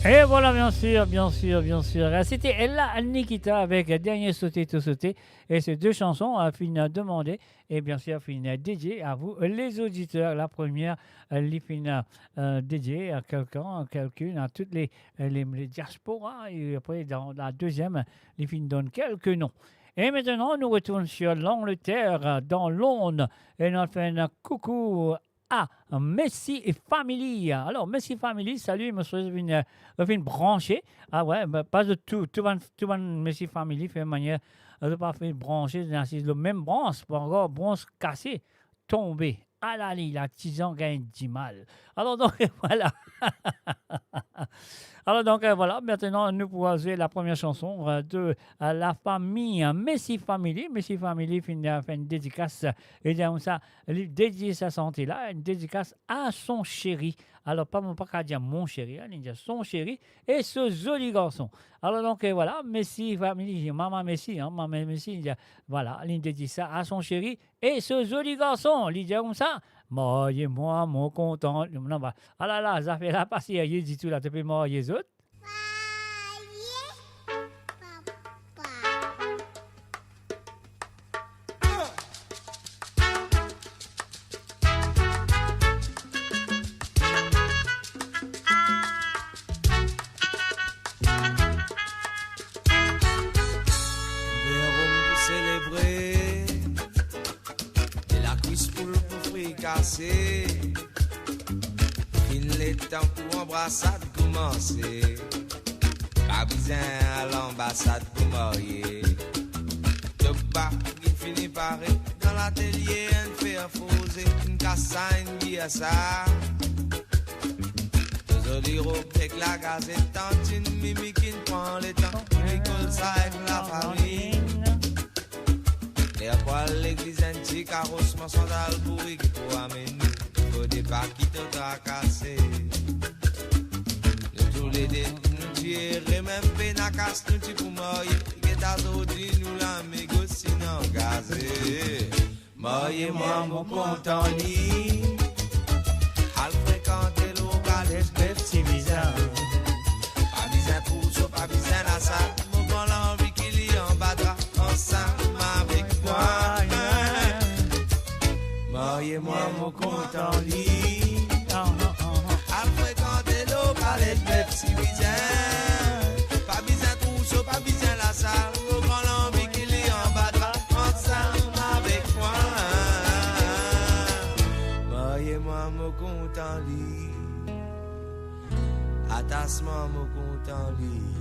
Et voilà, bien sûr, bien sûr, bien sûr. C'était Ella Nikita avec Dernier sauté, tout sauté. Et ces deux chansons a fini demandé et bien sûr fini dédié à vous, les auditeurs. La première, les fini dédiée à quelqu'un, à quelqu'une, à toutes les diasporas. Et après, dans la deuxième, les fini donnent quelques noms. Et maintenant, nous retournons sur l'Angleterre, dans Londres. Et nous faisons un coucou à Messi et Family. Alors, Messi Family, salut, monsieur, vient brancher. Ah ouais, bah, pas de tout. Tout le Messi Family fait manière de pas faire brancher, c'est le même branche, pas encore branche cassée, tombée. Ah là, la tisan gagne 10 mal. Alors donc, voilà. Alors donc, voilà, maintenant, nous pouvons jouer la première chanson de la famille Messi Family. Messi Family fait une dédicace, et comme ça, il dédie sa santé-là, une dédicace à son chéri. Alors, pas qu'à dire mon chéri, il dit son chéri et ce joli garçon. Alors donc, voilà, Messi Family, maman Messi, maman Messi, il dit, voilà, il dédie ça à son chéri et ce joli garçon. Il dit comme ça. Moi, mon content. Non, bah, ah là là, ça fait la partie, il dit tout là, tu peux moi, les autres. Il est temps pour embrassade commencer. Pas besoin à l'ambassade pour marier. Le bas qui finit par dans l'atelier, un fait poser une casse à une vie à ça. Joli robe avec la gazette, tantine mimi qui prend le temps. L'école ça avec la famille. Et après l'église antique, carrossement sandal pourri qui pour amener nous. Faut des pas qui te tracassent. Nous tous les deux, nous tirer même peine à casse, nous t'y pour mourir. Et t'as dit nous la négocie non gazé. Moi mon content lit. Al fréquenter l'oral et petit bizarre. Pas bizarre pour ça, pas bizarre la salle. Mon bon l'envie qu'il y en battra ensemble. Moi mon compte en ligne. À fréquenter l'eau, palais de Pepsi bizarre. Pas bizarre tout ça, pas bizarre la salle. Au grand l'envie qu'il y en battra ensemble avec moi. Moi mon compte en ligne. Attassement mon compte en ligne.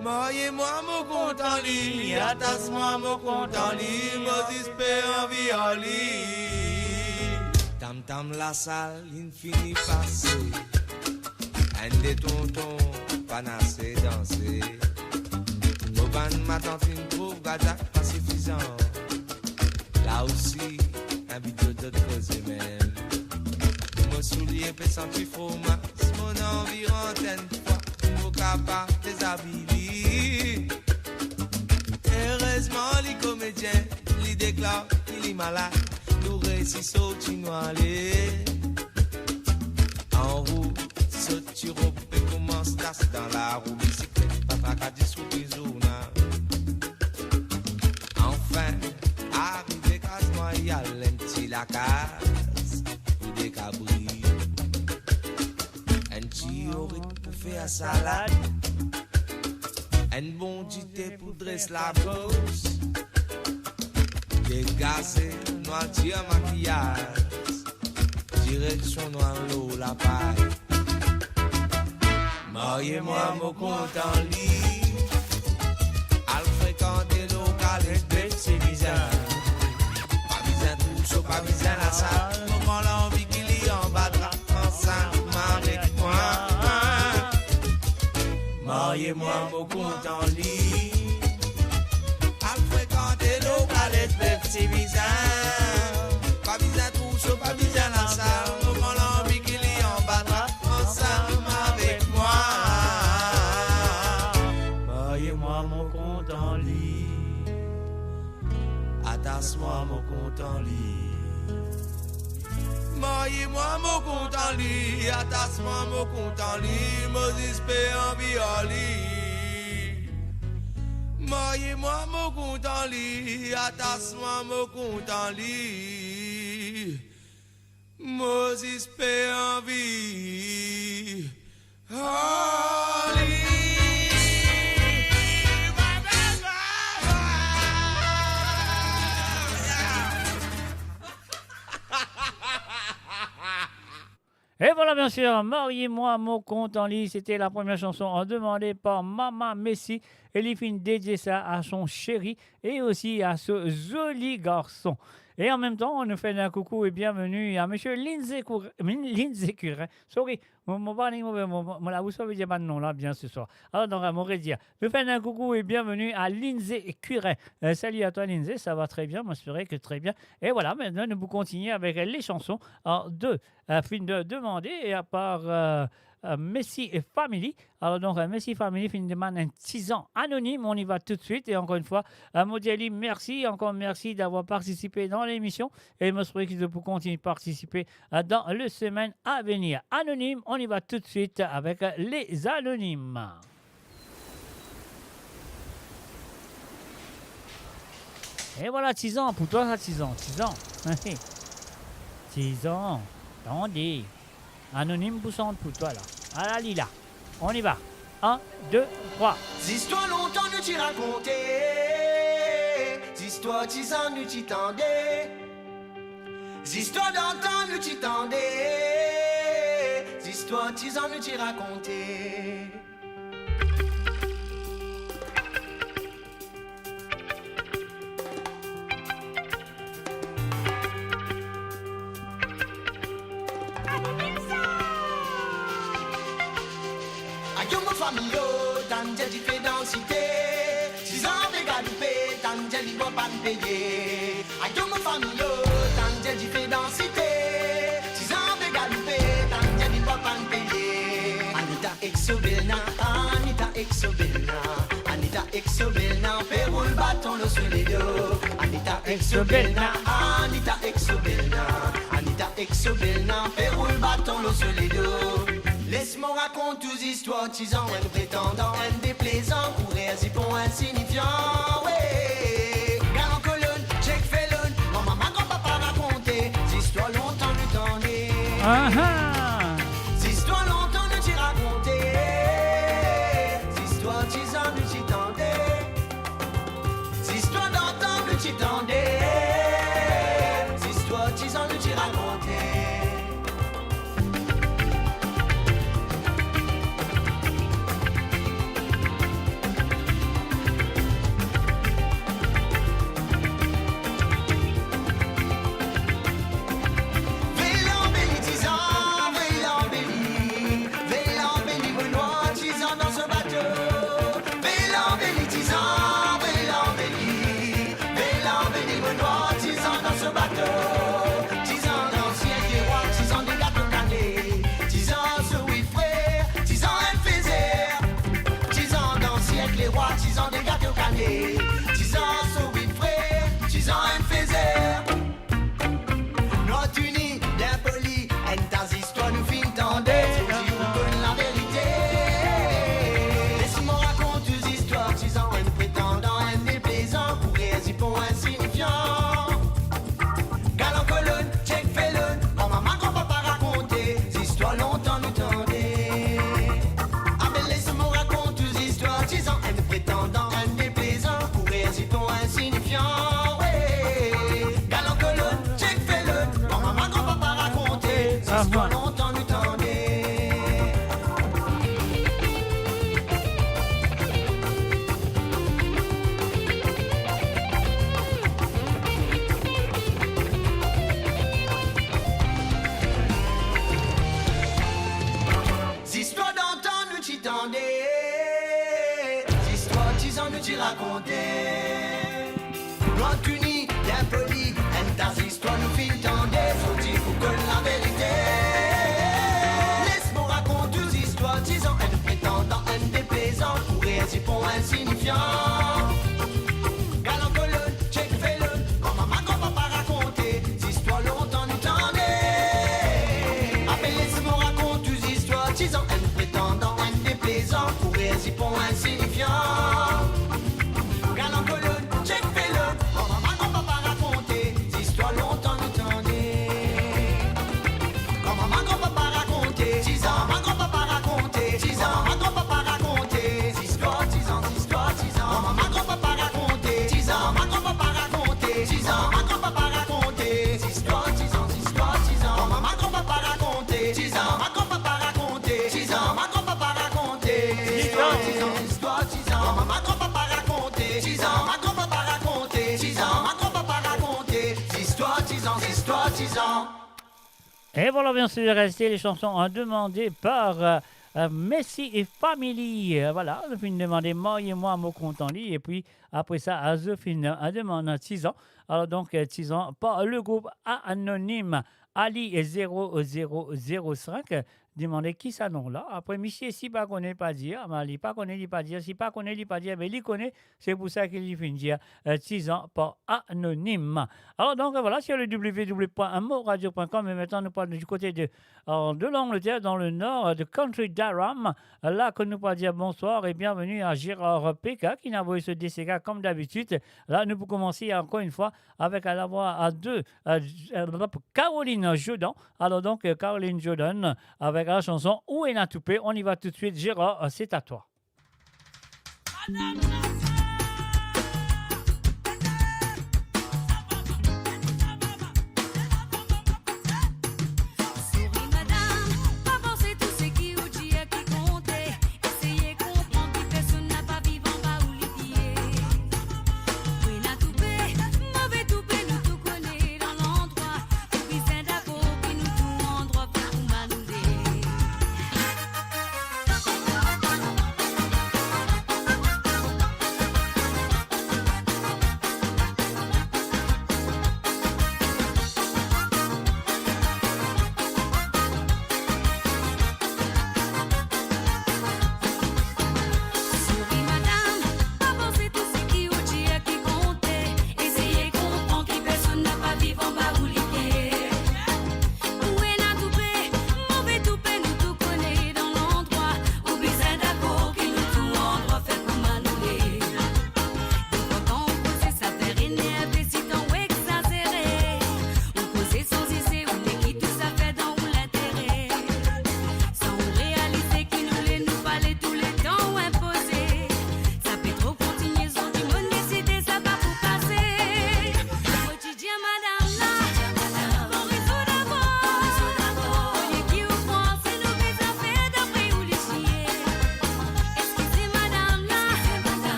Moi mon compte en ligne, attache-moi mon compte en ligne, Moses paie en violi. Tam tam la salle, il finit passer. Un des tontons, panassé, danser. Au ban ma tante, une trouve gazak pas suffisant. Là aussi, un bidon de cause même. Mon soulier peut sentir fromage, mon environ antenne fois. Mon capa déshabillé. Heureusement, les comédiens, les déclarent, il est malade. Nous réussissons, tu nous aller. En roue, saute, tu roupes et commence tasse dans la roue. Bicyclette, papa, qu'a dit sous les zones. Enfin, arrivé, casse-moi, il y a l'enti la case. Ou des cabris. Un petit horrible pour faire salade. Un bon thé pour dresser la brosse. Dégazé, noirci en maquillage. Direction noir l'eau, la paille. Moi mon compte en lit. Al fréquenter local et bête, c'est bizarre. Pas bizarre tout ça, pas bizarre la salle. Comment l'envie qu'il y en battra ensemble avec moi. Moi mon compte en lit. Al fréquenter local et bête, c'est bizarre. Pas bizarre tout ça, pas bizarre la salle. Comment l'envie qu'il y en battra ensemble avec moi. Moi mon compte en lit. Attache-moi mon compte en lit. Moi Mariez-moi, mon content lit, attache-moi, mon content lit, Moses paix en violi. Mariez-moi, mon content lit, attache-moi, mon content lit, Moses paix en vie. Et voilà, bien sûr, Mariez-moi, mon compte en ligne. C'était la première chanson demandée par Maman Messi. Elle fin dédiée ça à son chéri et aussi à ce joli garçon. Et en même temps, on nous fait un coucou et bienvenue à monsieur Lindsay Curin. Sorry, vous savez dire pas de nom là, bien ce soir. Alors, donc, à mon dire, nous faisons un coucou et bienvenue à Lindsay Curin. Salut à toi, Lindsay, ça va très bien, moi, je que très bien. Et voilà, maintenant, nous continuons avec les chansons de fin de demander et à part. Messi et Family. Alors donc, Messi Family fin de demande un 6 ans anonyme. On y va tout de suite. Et encore une fois, Modiali, merci. Encore merci d'avoir participé dans l'émission. Et je me souhaite que vous continuez de participer dans les semaines à venir. Anonyme, on y va tout de suite avec les anonymes. Et voilà, 6 ans. Pour toi, ça 6 ans. 6 ans. 6 ans. Attendez. Anonyme poussante pour toi là. À la Lila. On y va. 1, 2, 3. Histoires longtemps nous t'y raconter. Histoires 10 ans nous t'y tendais. Histoires d'antan nous t'y tendais. Histoires 10 ans nous t'y raconter. Famille, Tandja dit fait densité. 6 ans de gadoupé, Tandja dit bon pas de payer. Aïe, mon famille, Tandja dit fait densité. 6 ans de gadoupé, Tandja dit bon pas de payer. Anita Exobelna, Anita Exobelna, Anita Exobelna, Pérou le bâton le sur les dos. Anita Exobelna, Anita Exobelna, Anita Exobelna, Pérou le bâton le sur les dos. Laisse-moi raconter toutes histoires, 10 ans, un prétendant, un déplaisant, courir si pour insignifiant, ouais. Galant colonne, check felon, maman, ma grand-papa raconter, histoires longtemps nous tendait. Histoires longtemps nous t'y raconter, histoires 10 ans nous t'y tendait, histoires d'antan nous t'y tendait, histoires 10 ans nous t'y raconter. tendant, un déplaisant, courir y pour insignifiant. Galant colonne, j'ai fait le, maman, grand-papa raconter, histoires longtemps nous tendait. Quand maman, grand-papa raconter, 6 ans, maman, grand-papa raconter, 6 ans, maman, grand-papa raconter, histoire, 6 ans, histoire, 6 ans, maman, grand-papa raconter, 6 ans, maman, grand-papa raconter, 6 ans, maman, grand-papa raconter, histoire, 6 ans, histoire, 6 ans, maman, grand-papa raconter, 6 ans, maman, grand-papa raconter, 6 ans, maman, grand-papa raconter, histoire, 6 ans, histoire, 6 ans, maman, grand-papa raconter, 6 ans, maman, grand-papa raconter, 6 ans, maman, grand-papa raconter, histoire, 6 ans, histoire, 6 ans. Et voilà, bien sûr, rester les chansons demandées par Messi et Family. Voilà, je finis de demander moi et moi, mon compte en ligne. Et puis, après ça, je finis de demander 6 ans. Alors, donc, 6 ans par le groupe Anonyme Ali 0005. Demandez qui ça nom là. Après, monsieur, si pas connaît pas dire, mais il pas connaît, il pas dire. Si pas connaît, il pas dire, mais il connaît. C'est pour ça qu'il finit dire 6 ans par Anonyme. Alors, donc, voilà, sur le www.moradio.com. Et maintenant, nous parlons du côté de l'Angleterre, dans le nord de Country Durham. Là, que nous parlons dire bonsoir et bienvenue à Gérard Péka qui n'a envoyé ce DCK comme d'habitude. Là, nous pouvons commencer encore une fois avec la voix à deux Caroline Jordan. Alors, donc, Caroline Jordan avec la chanson Où est la toupée? On y va tout de suite. Gérard, c'est à toi. Thank you.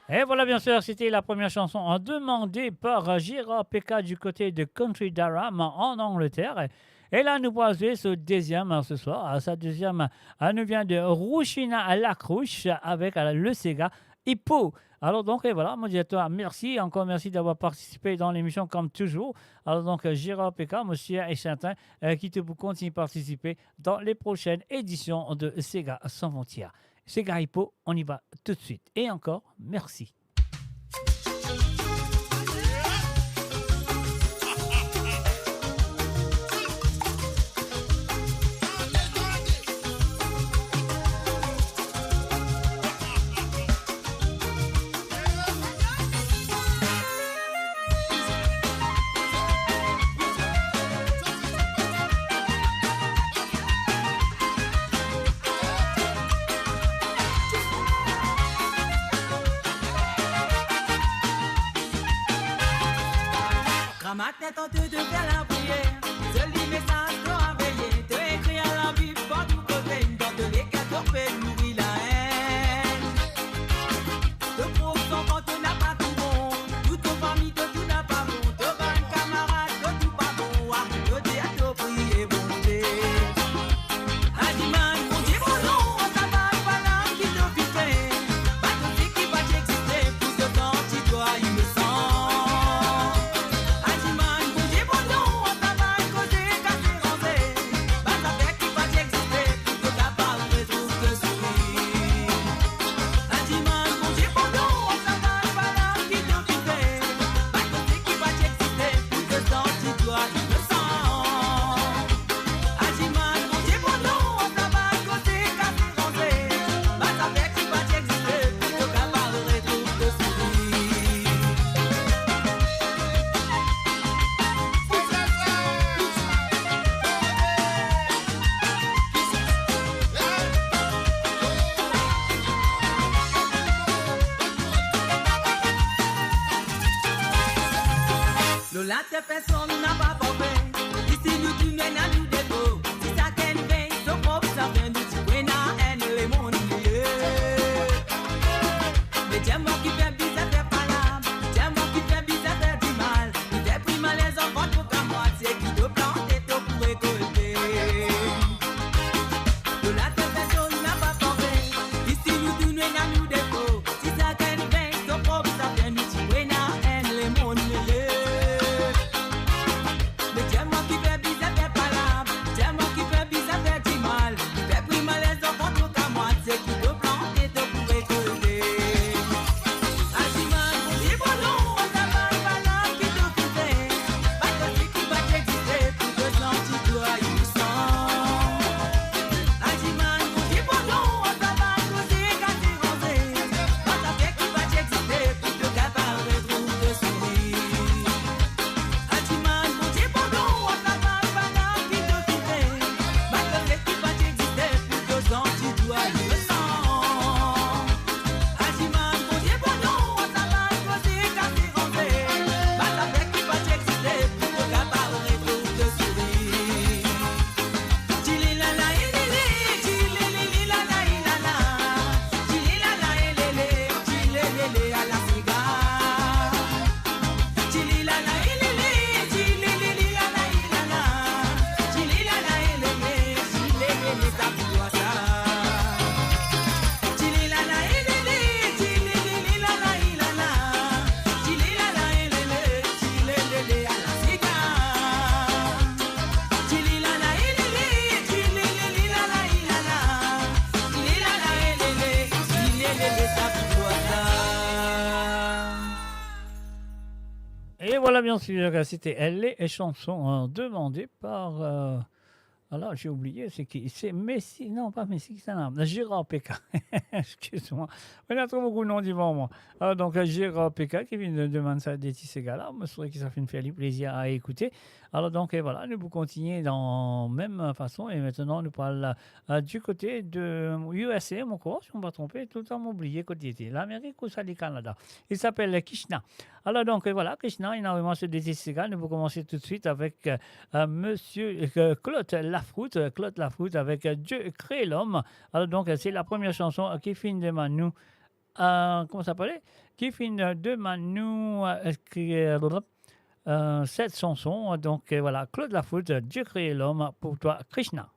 Et voilà, bien sûr, c'était la première chanson demandée par Gérard Peka du côté de Country Durham en Angleterre. Et là, nous allons jouer ce deuxième ce soir. Sa deuxième nous vient de Rouchina Lacrouche avec le Sega Hippo. Alors donc, et voilà, mon directeur, merci, encore merci d'avoir participé dans l'émission comme toujours. Alors donc, Gérard Peka, monsieur et certain, qui te vous continue de participer dans les prochaines éditions de Sega Sans Frontières. Sega Hippo, on y va tout de suite. Et encore, merci. Matin tente de faire la prière, joli message de réveiller, de écrire la Bible pour tout côté, dans de lesquels on fait nourrir la haine. De profond quand on n'a pas tout bon, toute ton famille de tout n'a pas bon, de ban camarade de tout pas bon, de dire de prier bon Dieu. Adiman, mon Dieu, bon nom, on s'abat, voilà qui te fit faire, pas de vie qui va t'exister, plus de temps tu dois y me sens. Lola te personne n'a pas parfait. Ici nous tu mènes à nous défaut. Si ça qu'elle vient, son propre ça vient nous tu connais haine les mondes. Mais dis-moi qui fait bizarre fait pas l'âme. Dis-moi qui fait bizarre fait du mal. Il fait plus mal les enfants tout comme moi. C'est qui te plante et te pour récolter. Lola te personne n'a pas parfait. Ici nous tu mènes à nous défaut. Si ça qu'elle vient, son propre ça vient nous tu connais haine les mondes. Dis-moi qui fait bizarre fait pas l'âme. Dis-moi qui fait bizarre fait du mal. Il fait plus mal les enfants tout comme moi. C'est qui te plante et te pour récolter. Adiman, mon Dieu, bon nom, on s'abat, voilà qui te fait. Pas de vie qui va t'exister. Tout de temps tu dois y sens. Adiman, mon Dieu, bon nom, on s'abat, causer, casser, ranger. Pas de vie qui va t'exister. Tout de cabaret, trouve de sourire. Adiman, mon Dieu, bon nom, on s'abat, voilà qui te fait. Pas de vie qui va t'exister. Tout de temps tu dois y sens. Adiman, mon Dieu, bon nom, on s'abat, causer, casser, ranger. Pas de vie qui va t'exister. Tout de cabaret, trouve de sourire. Chili la la ilele, chili lili la la ilala. Chili la la ilele, chili lili à la cigare. Chili la la ilele, chili lili la la ilala. Chili la la ilele, chili lili ça pour ça. Chili la la ilele, chili lili la la ilala. Chili la la ilele, chili lili à la cigare. Chili la la ilele, chili lili la la ilala. Chili la la ilele, chili lili ça pour ça. Et voilà, bien sûr, c'était les chansons demandées par... alors, j'ai oublié, c'est qui? C'est Messi, non, pas Messi, c'est un Gérard Peka. Excuse-moi. On a trop beaucoup de noms devant moi. Donc, Gérard Peka qui vient de demander ça des petits gars-là. Je souhaite que ça fait une faire plaisir à écouter. Alors, donc, et voilà, nous vous continuer dans la même façon. Et maintenant, nous parlons du côté de USA, mon corps, si on ne va pas tromper, tout le temps m'oublier côté était l'Amérique ou ça, le Canada. Il s'appelle Krishna. Alors, donc, et voilà, Krishna, énormément sur des petits gars. Nous allons commencer tout de suite avec monsieur Claude Lafroute. Claude Lafroute avec Dieu crée l'homme. Alors, donc, c'est la première chanson qui finit de nous comment ça s'appelait, qui finit demande nous cette chanson. Donc voilà, Claude Lafoutte, Dieu créé l'homme, pour toi, Krishna.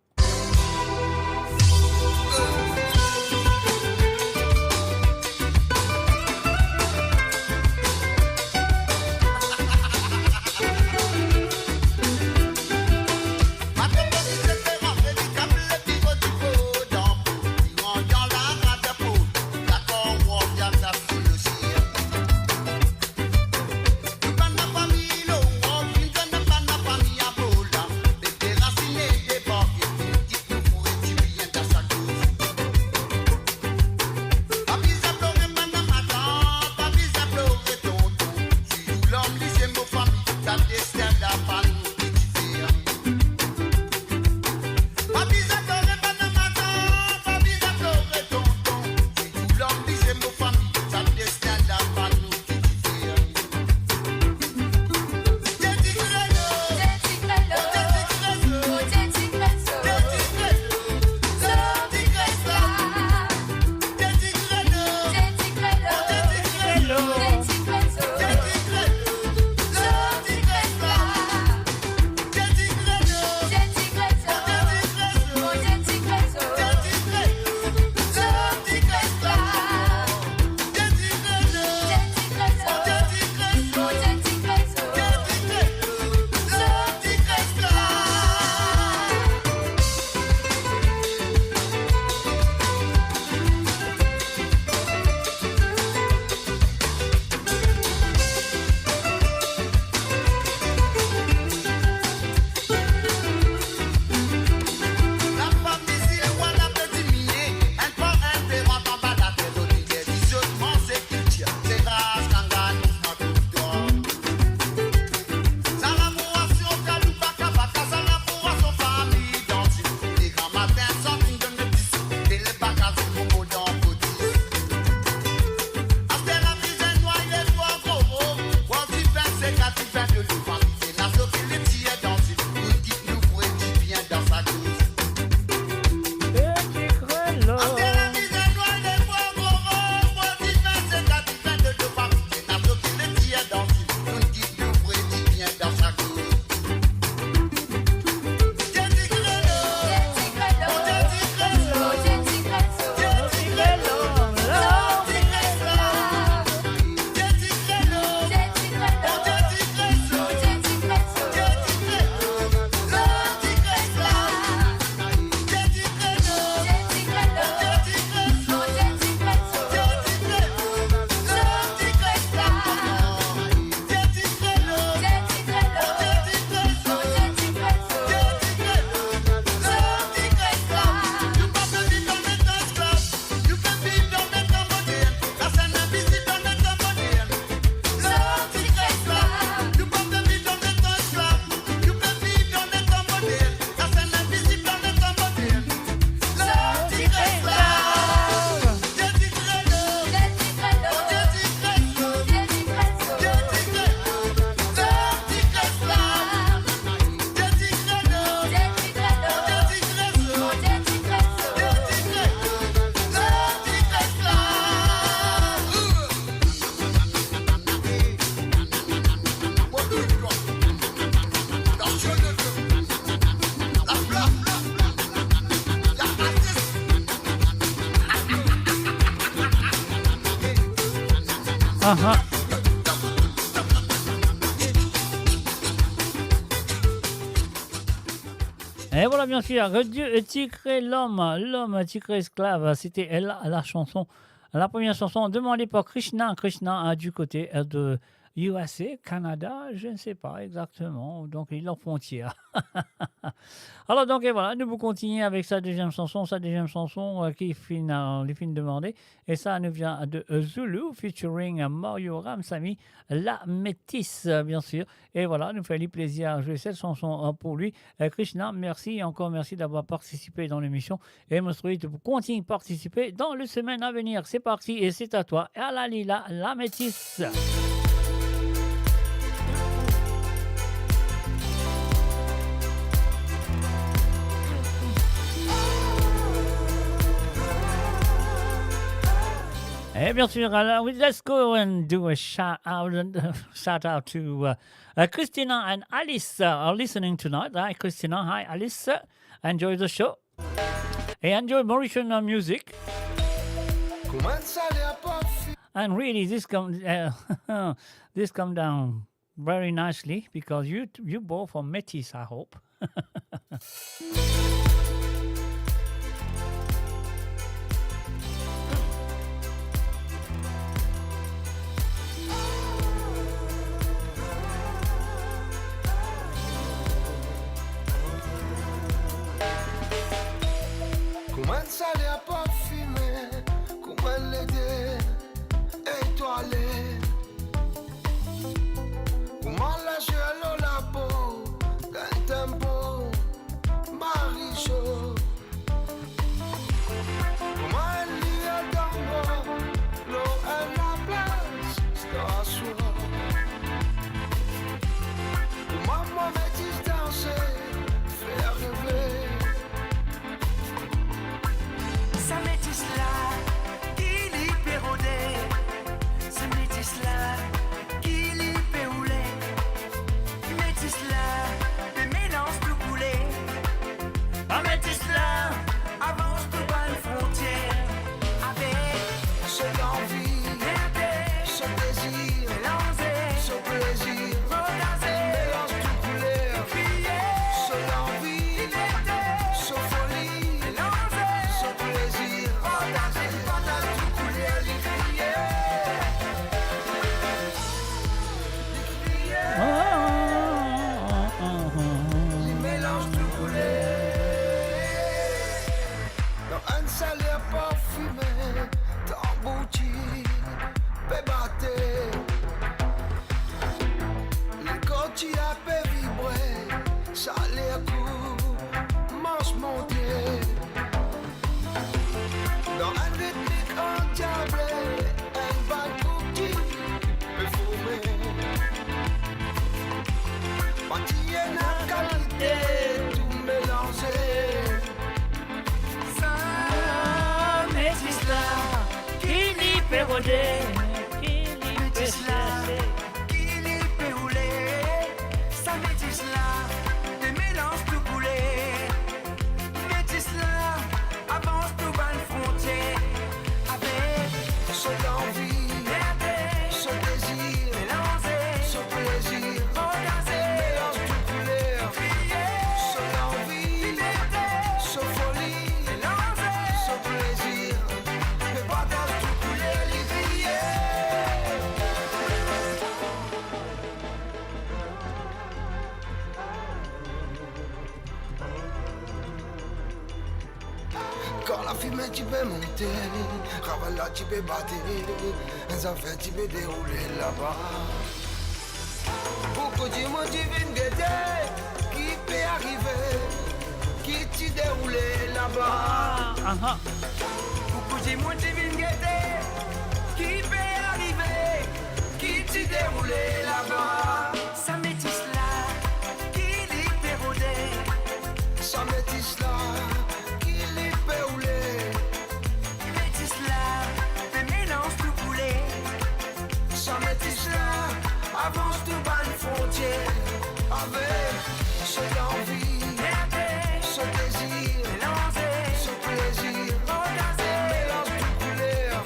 Et voilà, bien sûr, Dieu a créé l'homme, l'homme a créé esclave. C'était la chanson, la première chanson demandée par Krishna. Krishna du côté de USA, Canada, je ne sais pas exactement, donc il est en frontière. Alors donc et voilà, nous vous continuons avec sa deuxième chanson qui finit les films demandés, et ça nous vient de Zulu featuring Mario Ramsamy, la métisse bien sûr, et voilà, nous fait le plaisir de jouer cette chanson pour lui. Krishna, merci, encore merci d'avoir participé dans l'émission, et Monstruite vous continue de participer dans les semaines à venir. C'est parti et c'est à toi, Alalila, la métisse. Et bien sûr, let's go and do a shout out to Christina and Alice are listening tonight. Hi, Christina. Hi, Alice. Enjoy the show. And enjoy Mauritian music. And really, this come down very nicely because you both are Métis, I hope. Comment ça a parfumé, comment l'aider, étoilé. Comment la gelo la peau, d'un tempo, marichot. Comment elle y a dans l'eau et la place, c'est à soi. Comment moi vais distancer, faire rêver. Ça métisse là, qui l'y pérodé. Ça métisse là, qui l'y péoulé. Métisse là, le mélange tout coulé. Ah métisse là, avance tout bas les frontières. Avec ce l'envie, ce désir, ce plaisir, mélange tout couleur, ce l'envie, ce folie, ce plaisir, partage tout couleur, les mélange tout couleur. Dans un salaire parfumé, t'emboutis, bébaté. Les côtiers à paix vibrer, salaire coup, manche montier. Dans un rythmique endiablé, un bal cookie, perfumé. Pâtier la qualité, tout mélangé. ça métisse là, qui l'y pérodé. Métisse là, qui l'y péoulé. Ça métisse là, des mélanges tout coulé. Métisse là, avance tout bas les frontières. Avec Ce l'envie, ce désir, ce plaisir, mélange tout couleur. Ce l'envie, ce folie, ce plaisir, mais partage tout couleur, les quand la fumée tu peux monter, Ravala tu peux battre, les affaires tu peux dérouler là-bas. Beaucoup de mots tu viens guetter, qui peut arriver, qui tu dérouler là-bas. beaucoup de monde qui viennent guetter, qui peut arriver, qui tu dérouler là-bas. Ça métisse là, qui l'y pérodé. Ça métisse là, qui l'y peut rouler. Métisse là, des mélanges tout coulé. Ça métisse là, avance tout bas les frontières. Avec ce l'envie, ce désir, ce plaisir, mélange tout couleur.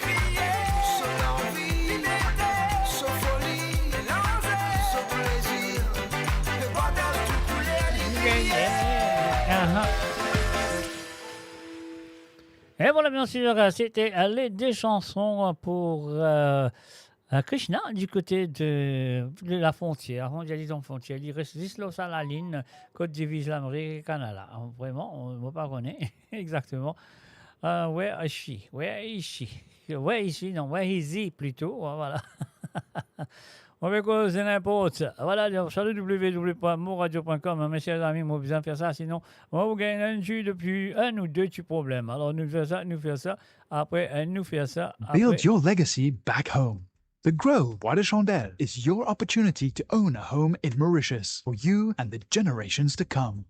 Ce l'envie, ce folie, ce plaisir, le partage tout couleur. Et voilà, bien sûr, c'était les deux chansons pour Krishna du côté de la frontière, mondialisation frontière. Il reste Zislo Salaline, Côte d'Ivoire, l'Amérique, Canada. Vraiment, on ne va pas connaître exactement. Where is she? Where is she? Where is she? Non, where is he plutôt. Voilà. On va causer n'importe. Voilà, salut www.moradio.com. Messieurs les amis, moi, besoin de faire ça. Sinon, on va vous gagner un jus depuis un ou deux petits problèmes. Alors, nous faisons ça. Après, nous faisons ça. Build your legacy back home. The Grove, Bois de Chandelle, is your opportunity to own a home in Mauritius for you and the generations to come.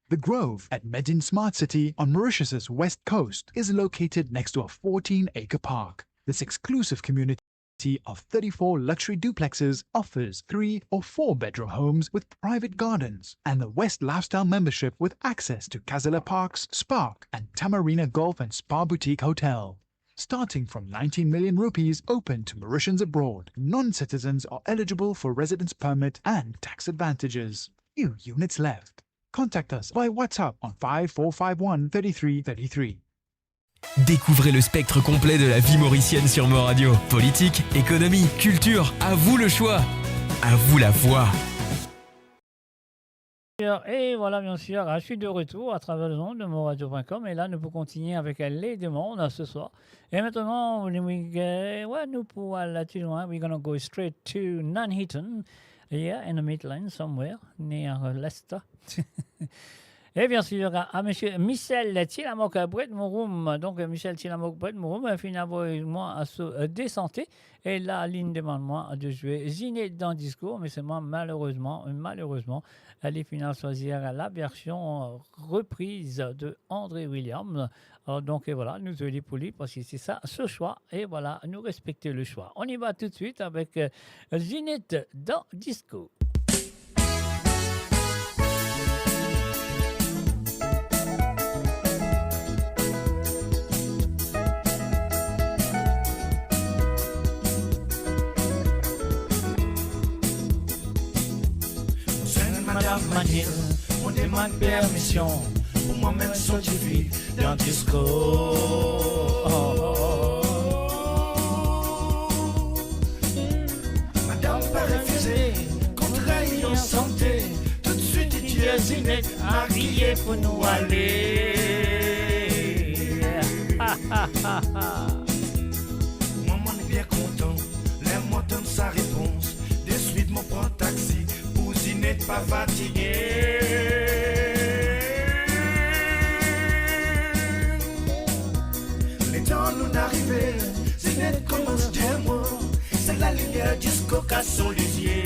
The Grove at Medin Smart City on Mauritius's west coast is located next to a 14-acre park. This exclusive community of 34 luxury duplexes offers 3 or 4 bedroom homes with private gardens and the West Lifestyle membership with access to Casella Parks, Spark and Tamarina Golf and Spa Boutique Hotel. Starting from 19 million rupees, open to Mauritians abroad. Non-citizens are eligible for residence permit and tax advantages. Few units left. Contact us by WhatsApp on 5451 3333. Découvrez le spectre complet de la vie mauricienne sur Mo Radio. Politique, économie, culture, à vous le choix. À vous la voix. Et voilà, bien sûr, je suis de retour à travers le monde de moradio.com. Et là, nous pouvons continuer avec les demandes ce soir. Et maintenant, nous pouvons aller plus loin. We're going to go straight to Nuneaton, yeah, in the Midlands, somewhere, near Leicester. Et bien sûr, à monsieur Michel Tilamok Bret Mouroum. Donc, Michel Tilamok Bret Mouroum, finalement, à se désanter. Et la ligne demande moi de jouer Zinette dans le discours, mais c'est moi, malheureusement, elle est finalement choisir la version reprise de André Williams. Donc, et voilà, nous allons pour lui parce que c'est ça, ce choix. Et voilà, nous respectons le choix. On y va tout de suite avec Zinette dans le discours. Madame Manil, on demande permission pour moi-même sortir d'un disco. Madame pas refusé, contraire en santé. Tout de suite, il dit Zinette, arrivé pour nous aller. Maman est bien content, l'air m'entendre sa réponse. De suite, mon prend taxi. Zinette pas fatigué. Les temps nous arrivés, Zinette commence de moi. C'est la lumière disco qu'à son lisier.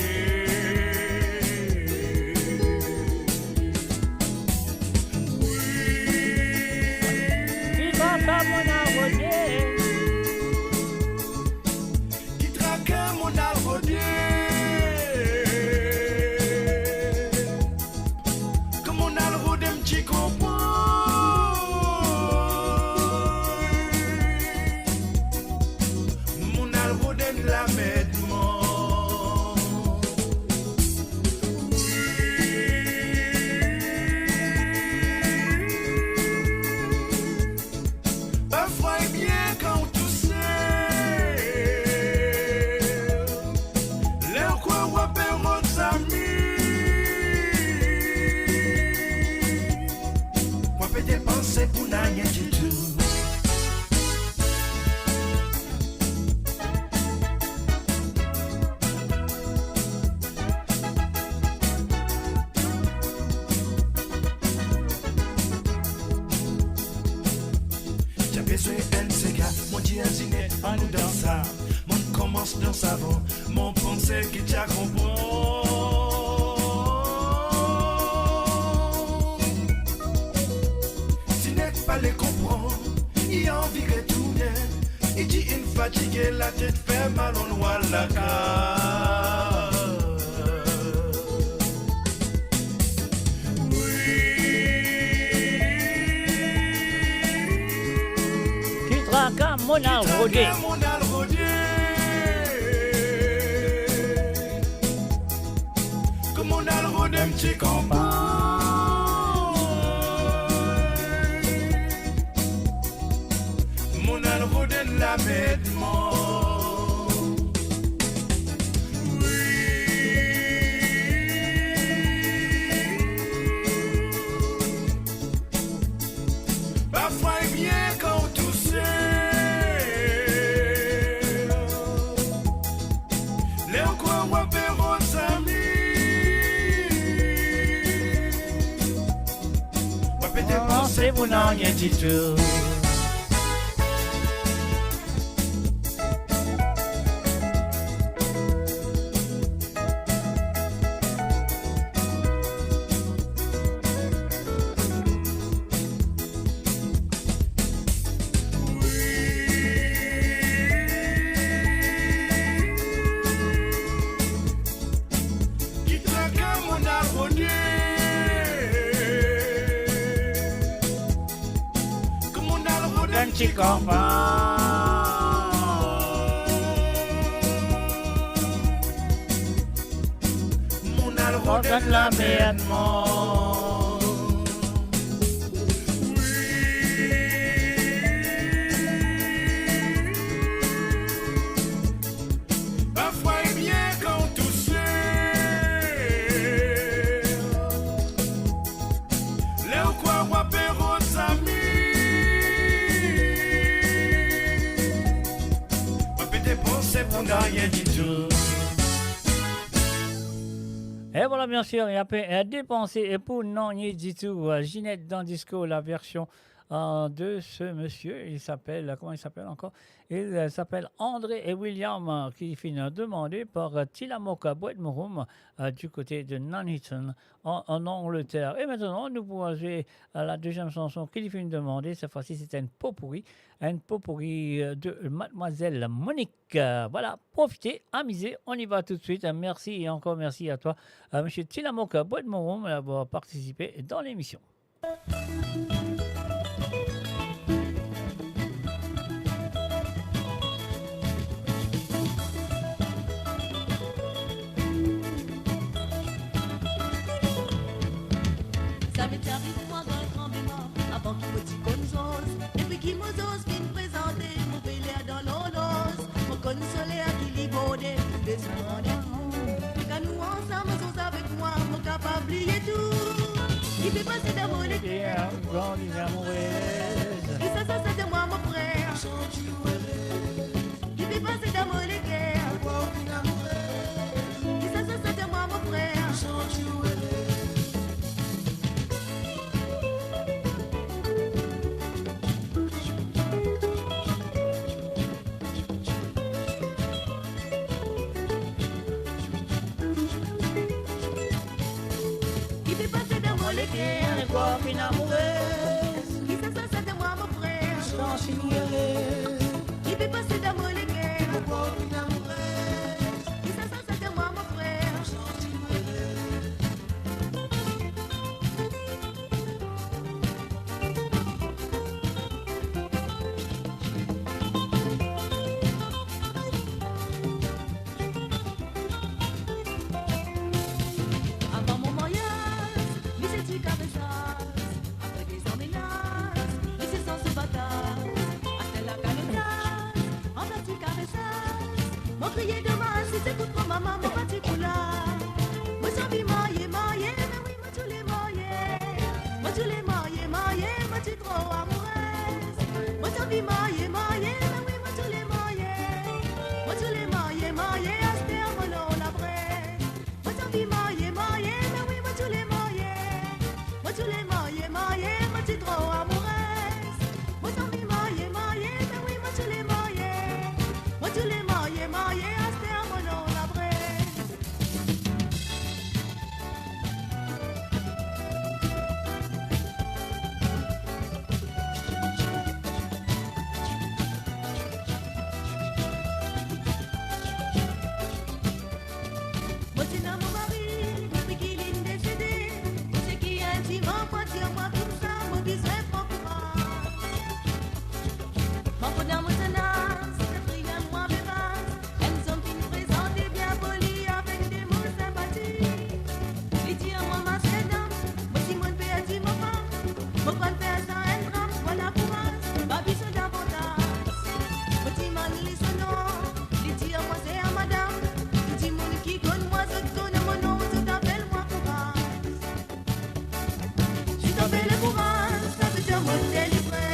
Il va pas mon arrodier. Qui traque mon arrodier. Dans savon, mon pensée qui t'a comprend. Si n'est pas les comprendre, il a envie de tout bien. Il dit une fatiguée, la tête fait mal, on voit la carte. Qui traque mon arrodier. Dem petit compas. Mon alro de la médement. Parfois est bien quand tout sait. Les quoi wapéro sami. C'est mon rien du tout. petit copain. Mon alro de la merde, Parfois il vient quand tout seul. Léo quoi wapé aux amis. Wapé dépenser pour rien du tout. Et voilà, bien sûr, il y a dépensé et pour non, il dit tout. Ginette dans Disco, la version de ce monsieur. Il s'appelle, comment il s'appelle encore? Il s'appelle André et William, qui finit demandé par Tilamoka Boîte Mouroum du côté de Nuneaton en Angleterre. Et maintenant, nous pouvons jouer la deuxième chanson qu'il finit demander. Cette fois-ci, c'est une potpourri de Mademoiselle Monique. Voilà, profitez, amusez, on y va tout de suite. Merci et encore merci à toi, monsieur Tilamoka Boîte Mouroum, d'avoir participé dans l'émission. Ça m'est arrivé moi dans le grand bémol, avant qu'il me dise gonzose. Et puis qu'il m'ose vient me présenter, mon pélé dans l'olos. Mon consolé à qui libodé, des secondes. Quand nous ensemble, nous avec moi, mon capable oublier tout. Il fait passer dans mon éclair, et ça c'est de moi mon frère. Il fait passer dans mon éclair, et ça c'est de moi mon frère. Un corps une amoureuse qui ça c'est de moi mon frère. Sans ignorer Qui fait passer d'amour les guerres. Un corps une amoureuse qui ça c'est de moi mon frère. Sans ignorer avant mon mariage. Après des emménages, et c'est sans se battre. Après la calotage, en petit caressage. Mon crier de main, si c'est pour maman, mon petit coulard. Moi j'en vis maillé, mais oui, moi tu les maillé. Moi tu les maillé, moi tu trop amoureuse. Moi j'en vis maillé, mais oui, moi tu les maillé. Moi tu les maillé, à ce terme, non, la vraie. Moi j'en vis maillé, mais oui, moi tu les maillé. Moi tu les maillé, moi tu trop amoureuse. Moi t'en vis maillé, mais oui, moi tu les maillé. Moi tu les maillé, à ce terme, non, la vraie. Moi c'est dans mon mari, depuis qu'il est décédé. C'est qui intimement pour dire moi tout ça, mon besoin pour moi. Mon coup dans mon tenace, c'est friand moi bébasse. Elles sont une présentée bien polies avec des mots sympathiques. Les dire moi ma dame, moi si mon père dit mon femme. Mon grand père ça un drame, voilà pour moi. Ma vie c'est davantage. Moi si man les sonore, les dire moi c'est à madame. Dis mon qui donne moi je donne mon nom, je t'appelle moi courage. Je t'appelle courage, ça veut dire mon délivré.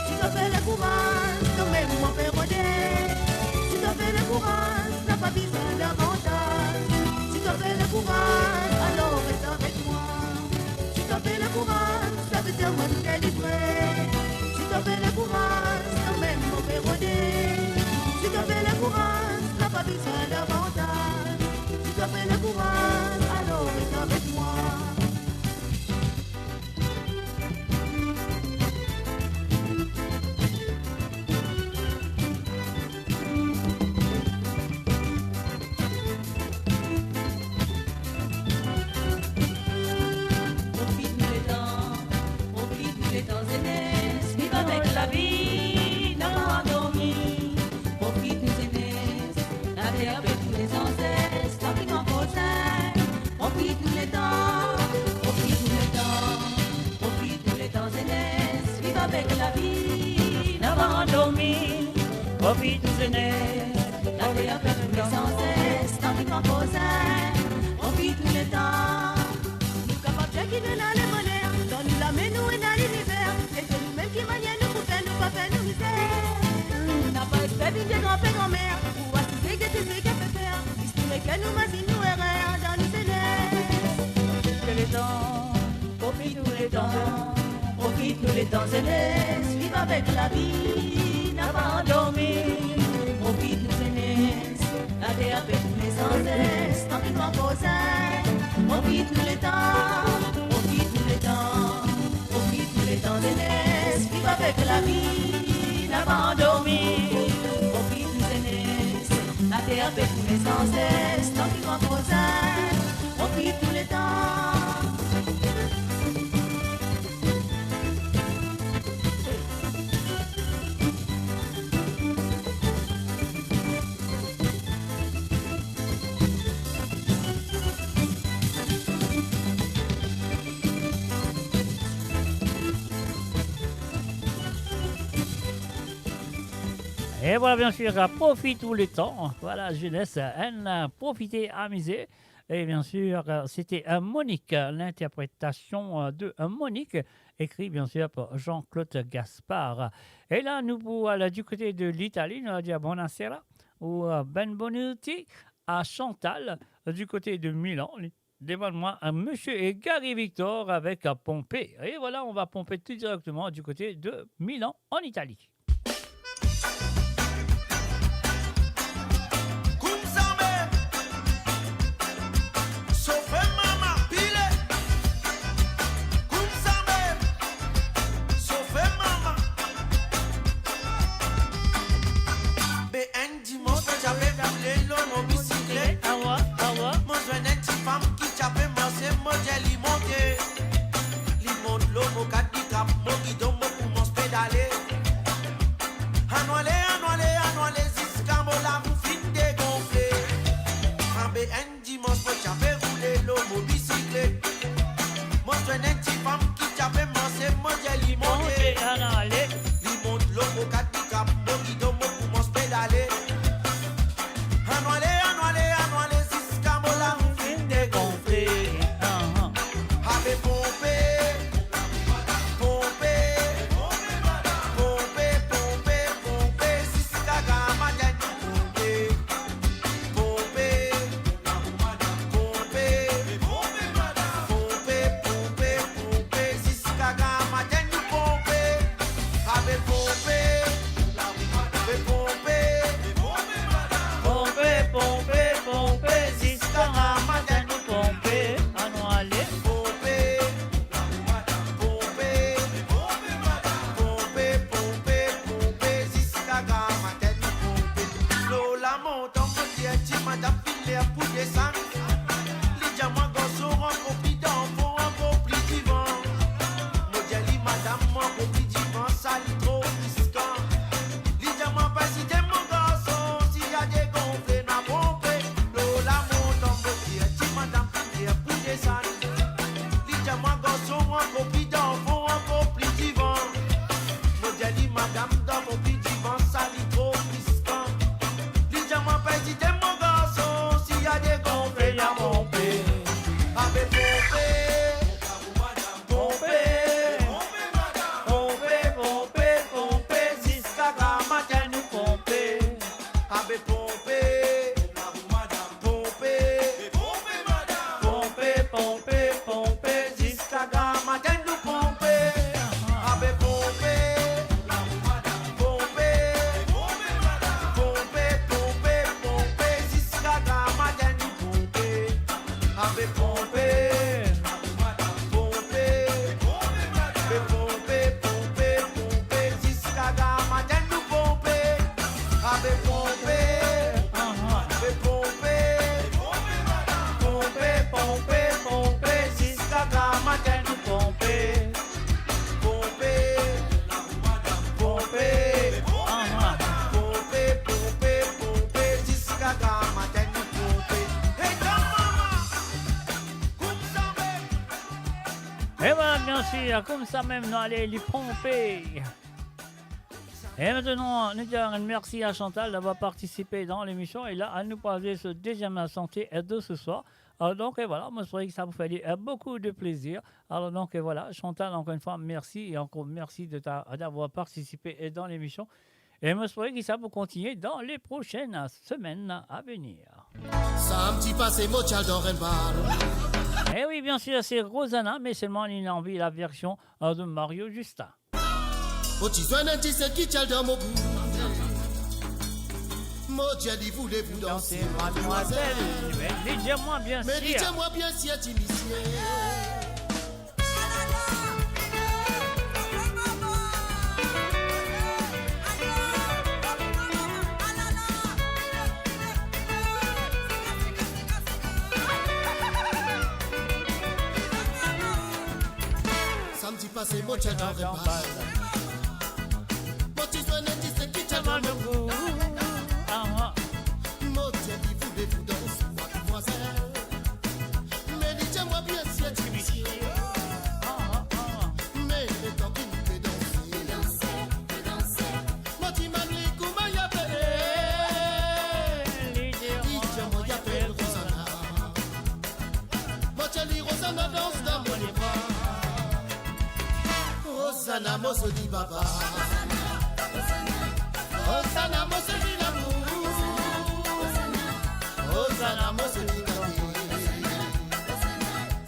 Je t'appelle courage, quand même mon père rodé. Je t'appelle courage, t'as pas besoin d'avantage. Je t'appelle courage, alors reste avec moi. Je t'appelle courage, ça veut dire mon délivré. Je t'appelle courage, quand même mon père rodé. Je t'appelle courage, t'as pas besoin d'avantage. Je t'appelle courage, alors reste avec moi. Profite mes dents, profite terre avec tous les ancêtres, tant qu'ils m'en possèdent. Profite tous les temps, profite tous les temps, profite tous les temps jeunesse, vive avec la vie, N'abandonner, profite tous les nez. la terre avec tous les ancêtres, tant qu'ils m'en possèdent. Profite tous les temps, nous capables de qui donne les bonheurs, dans nous la main nous et dans l'univers, et c'est nous-mêmes qui manions nous pour faire nous pas faire nous misère. N'a pas expert d'une grand-père, grand-mère, ou à tous les guettes qu'elle peut faire, histoire que nous m'a dit nous erreurs dans nous Profite tous les temps, profite tous les temps, profite tous les temps jeunesse, vive avec la vie, n'abandonner. Profite tous jeunesse, la terre avec tous les ancêtres, tant qu'ils m'en possèdent. Profite tous les temps, profite tous les temps, profite tous les temps jeunesse, vive avec la vie, n'abandonner. Profite tous jeunesse, la terre avec tous les ancêtres, tant qu'ils m'en possèdent. Profite tous les temps. Et voilà, bien sûr, profite tout le temps. Voilà, jeunesse, profitez, amusez. Et bien sûr, c'était Monique, l'interprétation de Monique, écrit bien sûr par Jean-Claude Gaspard. Et là, nous pour aller du côté de l'Italie, nous allons dire buonasera ou benvenuti à Chantal, du côté de Milan. Demande-moi Monsieur Gary Victor avec Pompée. Et voilà, on va pomper tout directement du côté de Milan, en Italie. Mon garçon, s'il y a des gonflés. bien sûr, comme ça même, nous allons les pomper. Et maintenant, nous disons merci à Chantal d'avoir participé dans l'émission. Et là, elle nous parlait ce deuxième santé de ce soir. Alors donc, et voilà, moi, je trouvais que ça vous fait beaucoup de plaisir. Alors donc, et voilà, Chantal, encore une fois, merci. Et encore merci d'avoir participé dans l'émission. Et moi, je trouvais que ça va continuer dans les prochaines semaines à venir. Samedi passé, Mochal dans Renbar. Et oui, bien sûr, c'est Rosanna, mais seulement il a envie la version de Mario Justin. Otisouane c'est qui tchal dans mon bout. Mochal, voulez-vous danser, mademoiselle? Mais dis-moi bien sûr. Mais dis-moi bien si tu initié. Samedi passé, Mochal dans Renbar. Otisouane c'est qui tchal dans mon bout. Mochal, voulez-vous danser, mademoiselle? Mais dis-moi bien si tu initié. Mais le temps qu'il nous fait danser. Moti Mani Kouma y appelé. Dis-moi y appelle Rosanna. Mochali Rosanna danse dans mon bras. Rosanna Mosoli Baba. Rosanna Mosoli l'amour. Rosanna Mosoli l'amour.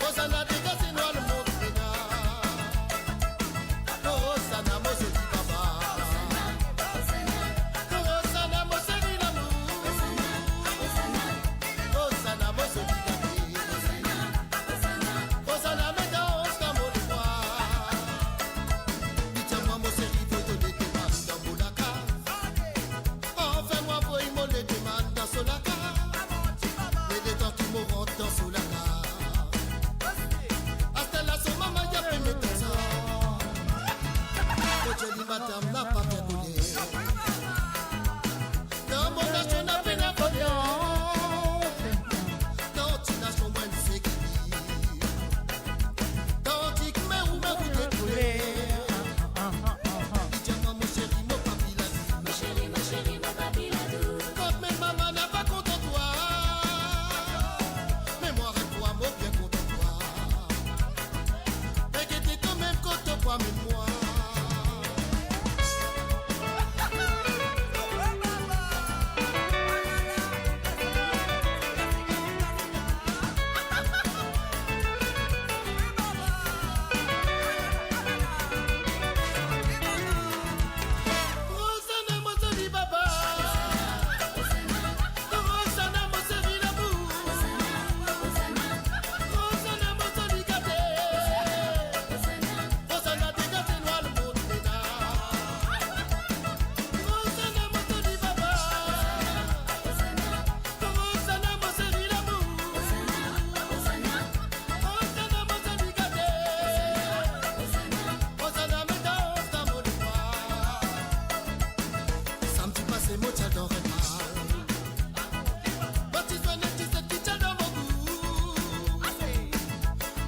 Rosanna dégagez nous le monde pénal. Rosanna Mosoli Baba. Rosanna Mosoli l'amour. Rosanna Mosoli l'amour. Rosanna me danse dans mon bras. Dis-moi Mosoli veut donner tes mains dans mon laca. Enfin moi voyez mon les demandes dans son laca. Mais des temps qui m'auront dans son laca. Hasta la son maman y a plus mes temps. Aujourd'hui madame n'a pas bien collé. Dans mon âge on a peine à coller. Dans tu n'as son moins de sécurité. Dans tu que mes roues me découlé. Dis-moi mon chéri, mon papi l'a dit. Mon chéri, mon papi l'a dit. Quand même maman n'a pas content de toi. Mais moi avec toi, moi bien content de toi. Mais que t'es quand même content de toi, mais moi. Rosanna Mosoli Baba. Rosanna Mosoli l'amour. Rosanna Mosoli gâté. Rosanna dégagez nous le monde pénal. Rosanna Mosoli Baba. Rosanna Mosoli l'amour. Rosanna Mosoli gâté. Rosanna me danse dans mon bras. Samedi passé, Mochal dans Renbar. Otisouane c'est qui tchal dans mon bout.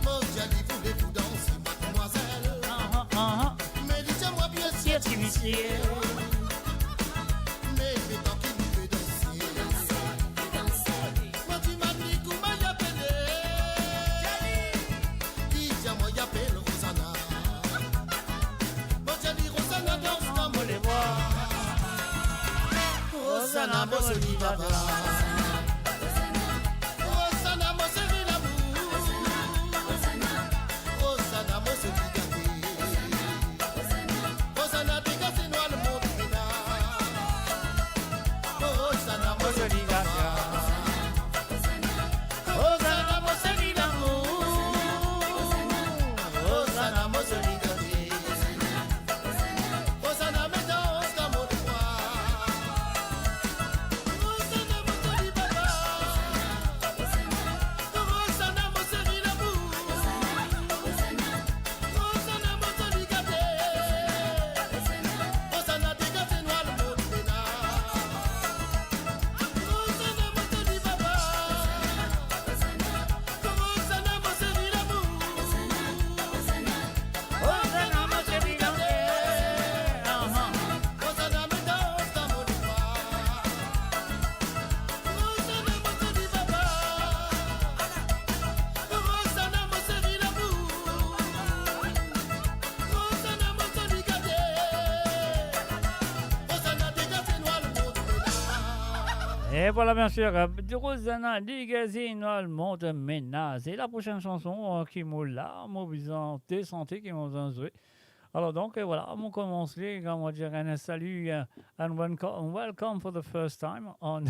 Mochal, voulez-vous danser, mademoiselle? Mais dis-moi bien si tu initié. Mais le temps qu'il nous fait danser. Moti Mani Kouma y appelé. Dis-moi y appelle Rosanna. Mochal Rosanna danse dans mon bras. Rosanna Mosoli Baba. Rosanna Mosoli l'amour. Rosanna Mosoli gâté. Rosanna dégagez nous le monde pénal. Rosanna Mosoli gâté. Rosanna Mosoli l'amour. Rosanna Mosoli gâté. Rosanna me danse dans mon bras. Rosanna Mosoli Et voilà, bien sûr, de Rosanna Ligazino monte Ménaz. Et la prochaine chanson qui m'a là, mobilisante santé qui m'a joué. Alors donc, voilà, on commence, on va dire un salut and welcome for the first time on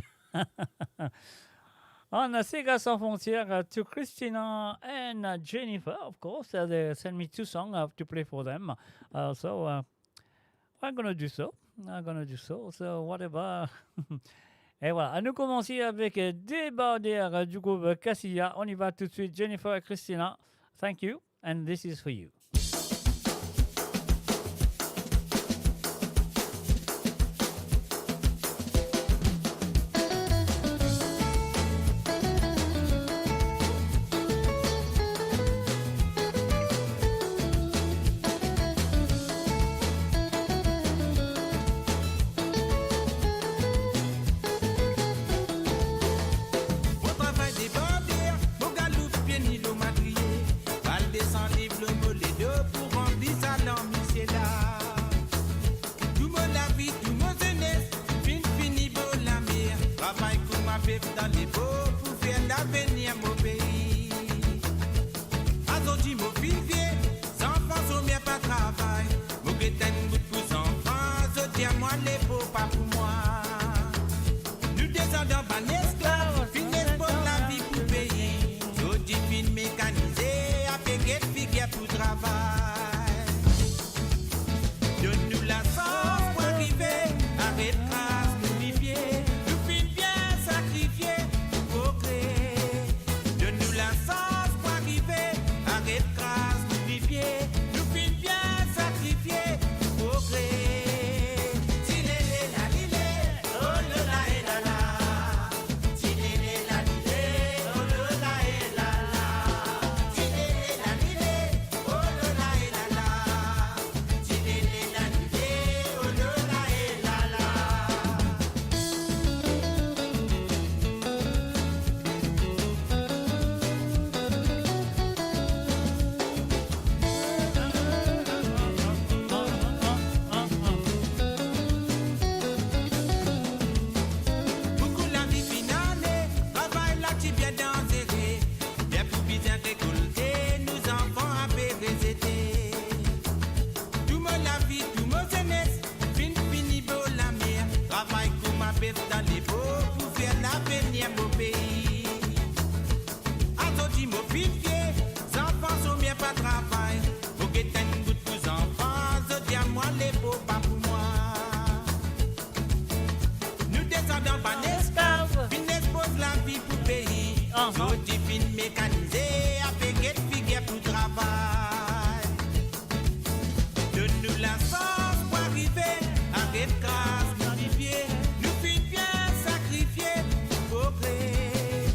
on Sega Sans Frontières to Christina and Jennifer, of course. They sent me 2 songs to play for them. So I'm going to do so. So whatever. Et voilà, nous commençons avec Débardière du groupe Cassia. On y va tout de suite. Jennifer et Christina, thank you. And this is for you. Dans les beaux pour faire l'avenir mon pays. Aujourd'hui mon fils vieux, enfants sont bien pas travail. Mon guetin bout pour enfants, je dis à moi les beaux pas pour moi. Nous descendons par l'esclave, finissons pour la vie pour pays. Je dis fin mécanisé, avec guette figure pour travail. Donne-nous la chance pour arriver, arrête grâce, nous vivier. Donne-nous la chance pour arriver, arrête grâce, nous vivier, nous finissons bien sacrifier pour progrès. Tilélé la lilé, oh le la et la la. Tilélé la lilé, oh le la et la la. Tilélé la lilé, oh le la et la la. Tilélé la lilé, oh le la et la la. Beaucoup la vie finale, travail là tu viens d'enterrer. Bien pour bien récolter, nous enfants à pérésété. Tout mon la vie, tout mon jeunesse, fini beau la mer. Travail comme ma bête dans les beaux pour faire l'avenir mon pays. Aujourd'hui mon fils vieux, enfants sont bien pas travail. Faut que t'aies une goutte pour enfants, je dis à moi les beaux pas pour moi. Nous descendons par l'esclave, finesse pose la vie pour pays. Aujourd'hui fin mécanisé, avec guette figure pour travail. Donne-nous la chance pour arriver, arrête grâce, nous vivier. Nous finissons bien sacrifier pour progrès.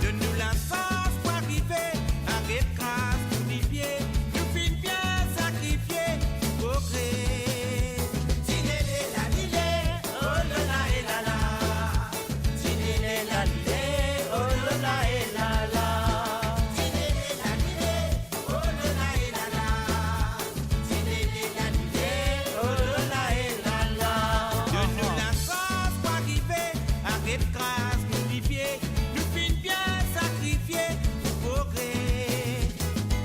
Donne-nous la chance pour arriver, arrête grâce, nous vivier. Nous finissons bien sacrifier pour progrès. Tilélé la lilé, oh le la et la la. Tilélé la lilé, oh le la et la la. Tilélé la lilé, oh le la et la la. Tilélé la lilé, oh le la et la la. Donne-nous la chance pour arriver, arrête grâce, nous vivier. Nous finissons bien sacrifier pour progrès.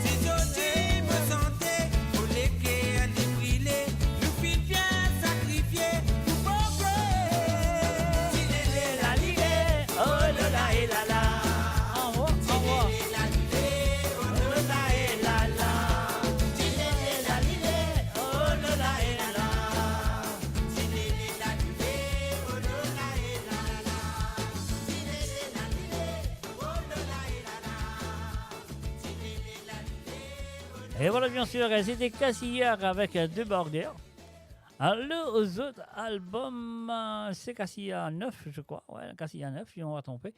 Si j'osais me sentais, pour les guerres, les brûler, nous finissons bien sacrifier pour progrès. Tilélé la lilé, oh le la et la la. Tilélé la lilé, oh le la et la la. Tilélé la lilé, oh le la et la la. Tilélé la lilé, oh le la et la la. Tilélé la lilé, oh le la et la la. Tilélé la lilé. Et voilà, bien sûr, c'était Cassia avec Débardière. Alors, aux autres albums, c'est Cassia 9, je crois. Ouais, Cassia 9, si on va tromper.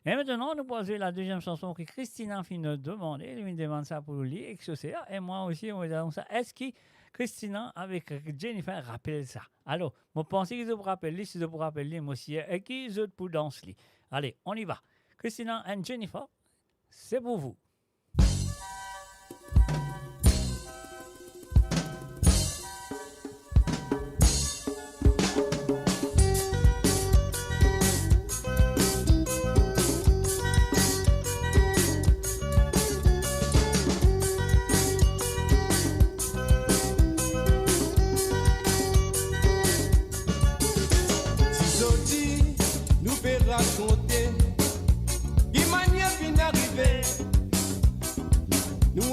Et maintenant, nous posons la deuxième chanson que Christina finit de demander. Elle me demande ça pour lui, XOCA. Et moi aussi, on me demande ça. Est-ce que Christina avec Jennifer rappelle ça? Alors, je pense qu'ils vous rappellent, si vous rappelez, moi aussi, et qu'ils autres pour danser. Allez, on y va. Christina et Jennifer, c'est pour vous.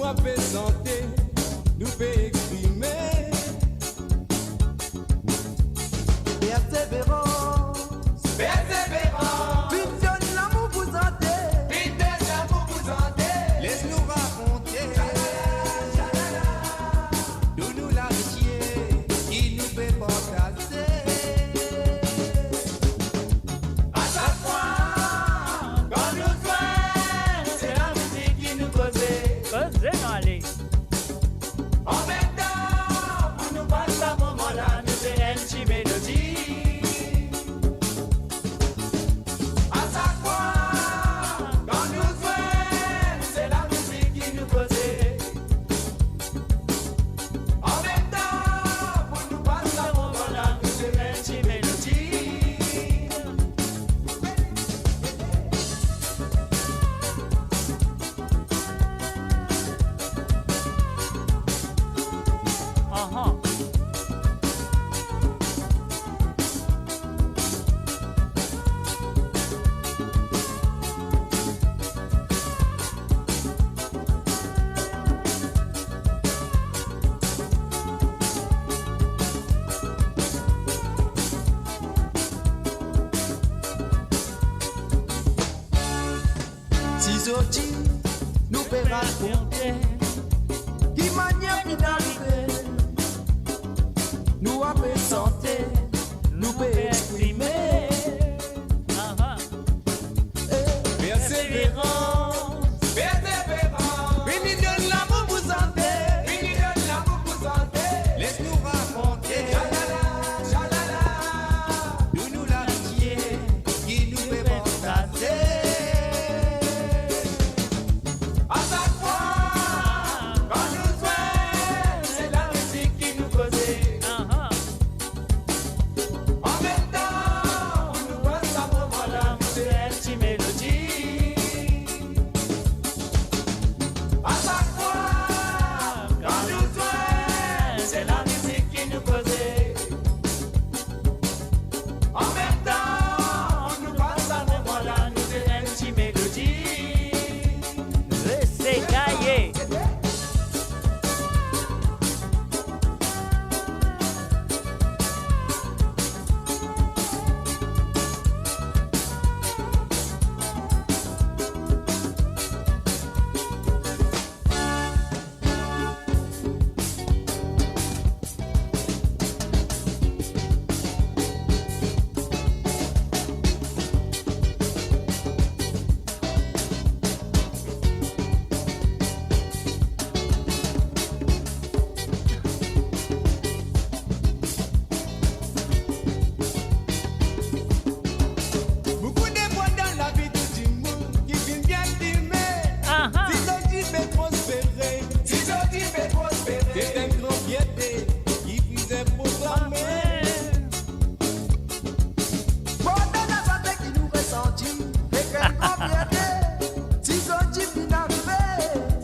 avons santé, nous pouvons exprimer. Persévérance, persévérance. Vite donne l'amour vous entendez, vite donne l'amour vous entendez. Laisse-nous raconter, nous l'amitié qui nous fait partager. À chaque fois, quand nous soignons, c'est la musique qui nous cause. Causez-nous, allez. En même temps, pour nous passer à moment-là, nous faisons une petite mélodie. À chaque fois, quand nous jouons, c'est la musique qui nous cause. En même temps, pour nous passer à moment-là, nous faisons une petite mélodie. Si Zoti nous peut raconter qui manière d'arriver, nous avons santé, nous peut exprimer. Persévérance, persévérance. Vini donne l'amour vous sentez, vini donne l'amour vous sentez. Laisse-nous raconter, chalala, chalala. Nous l'amitié qui nous fait partager. À chaque fois, quand nous jouons, c'est la musique qui nous cause. En même temps, on nous passe à moment-là, c'est une petite mélodie. À chaque fois, quand nous jouons, c'est la musique qui nous cause. En même temps, on nous passe à moment-là, nous c'est une petite mélodie. Laissez cailler. Beaucoup de fois dans la vie de tout monde qui vient bien t'aimer. Si Zoti fait prospérer, si Zoti fait prospérer, c'est un grand fierté qui vous est proclamé. Bon, dans la santé qui nous ressentit, et quelle grande fierté. Si Zoti vient arriver,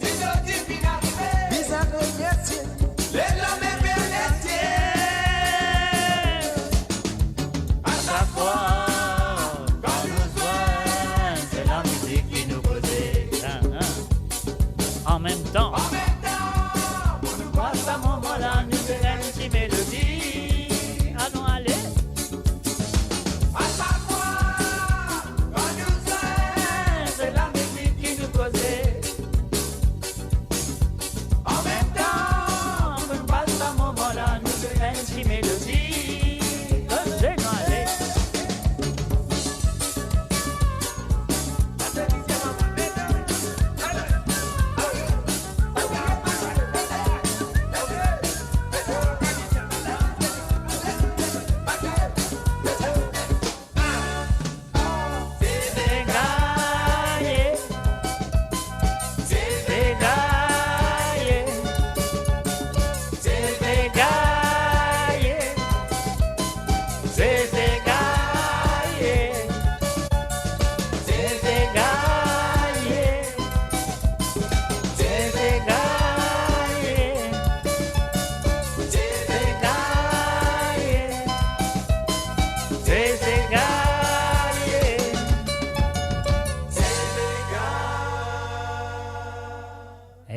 si Zoti vient arriver, ils ont remercié, les l'homme est bien laissé. À chaque fois. Quand nous jouons, c'est la musique qui nous cause. En même temps, On nous passe à moment-là, nous faisons une petite mélodie. allons aller. À chaque fois, quand nous jouons, c'est la musique qui nous cause. En même temps, on nous passe à moment-là, nous faisons une petite mélodie. Causez-nous, allez.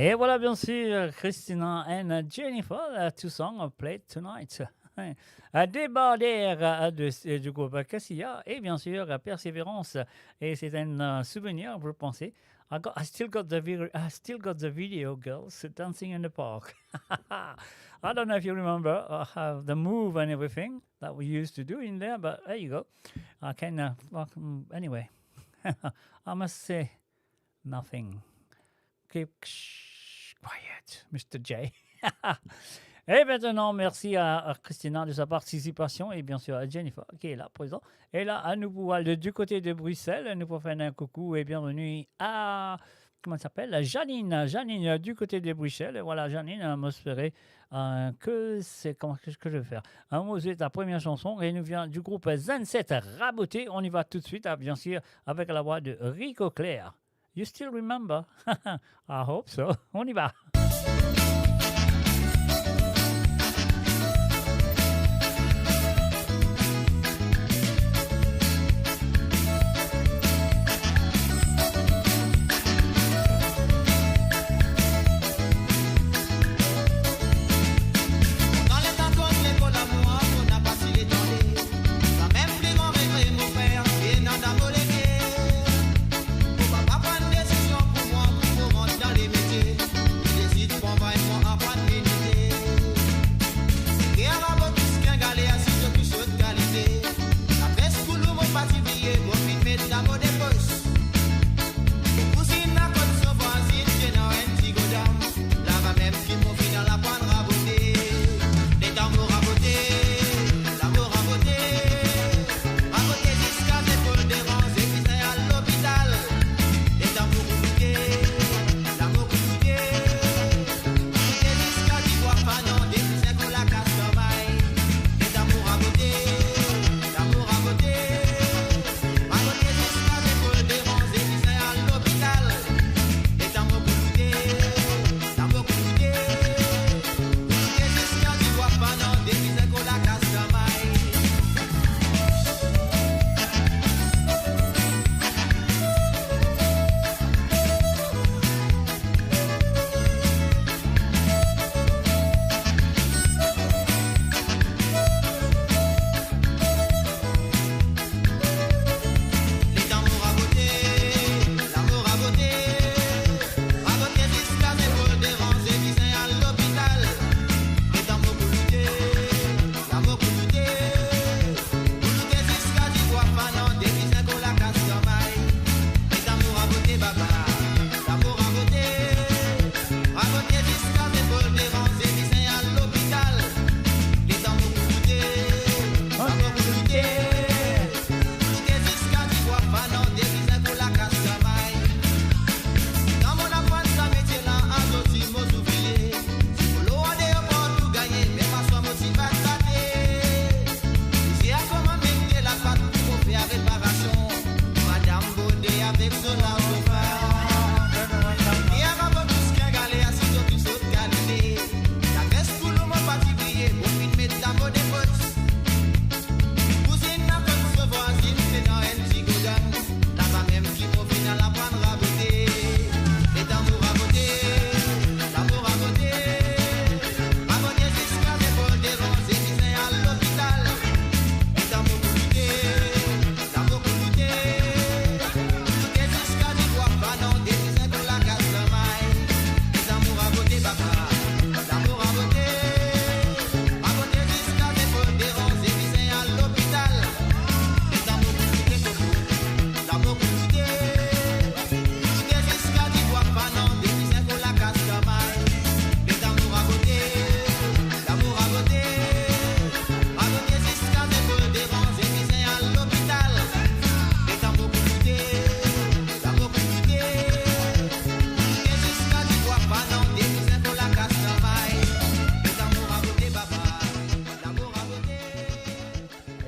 Et voilà, bien sûr, Christina and Jennifer, two songs are played tonight. Débardère du groupe Cassia et bien sûr Persévérance. Et c'est un souvenir, vous pensez. I still got the video, girls, dancing in the park. I don't know if you remember the move and everything that we used to do in there, but there you go. I can, anyway, I must say nothing. Keep quiet, Mr. J. Et maintenant, merci à Christina de sa participation et bien sûr à Jennifer qui est là présent. Et là, à nouveau, du côté de Bruxelles, nous pouvons faire un coucou et bienvenue à, comment elle s'appelle, Janine. Janine du côté de Bruxelles. Et voilà, Janine m'a espéré que c'est, qu'est-ce que je vais faire? C'est ta première chanson et nous vient du groupe Zen7 Raboté. On y va tout de suite, bien sûr, avec la voix de Rico Claire. You still remember? I hope so. On y va.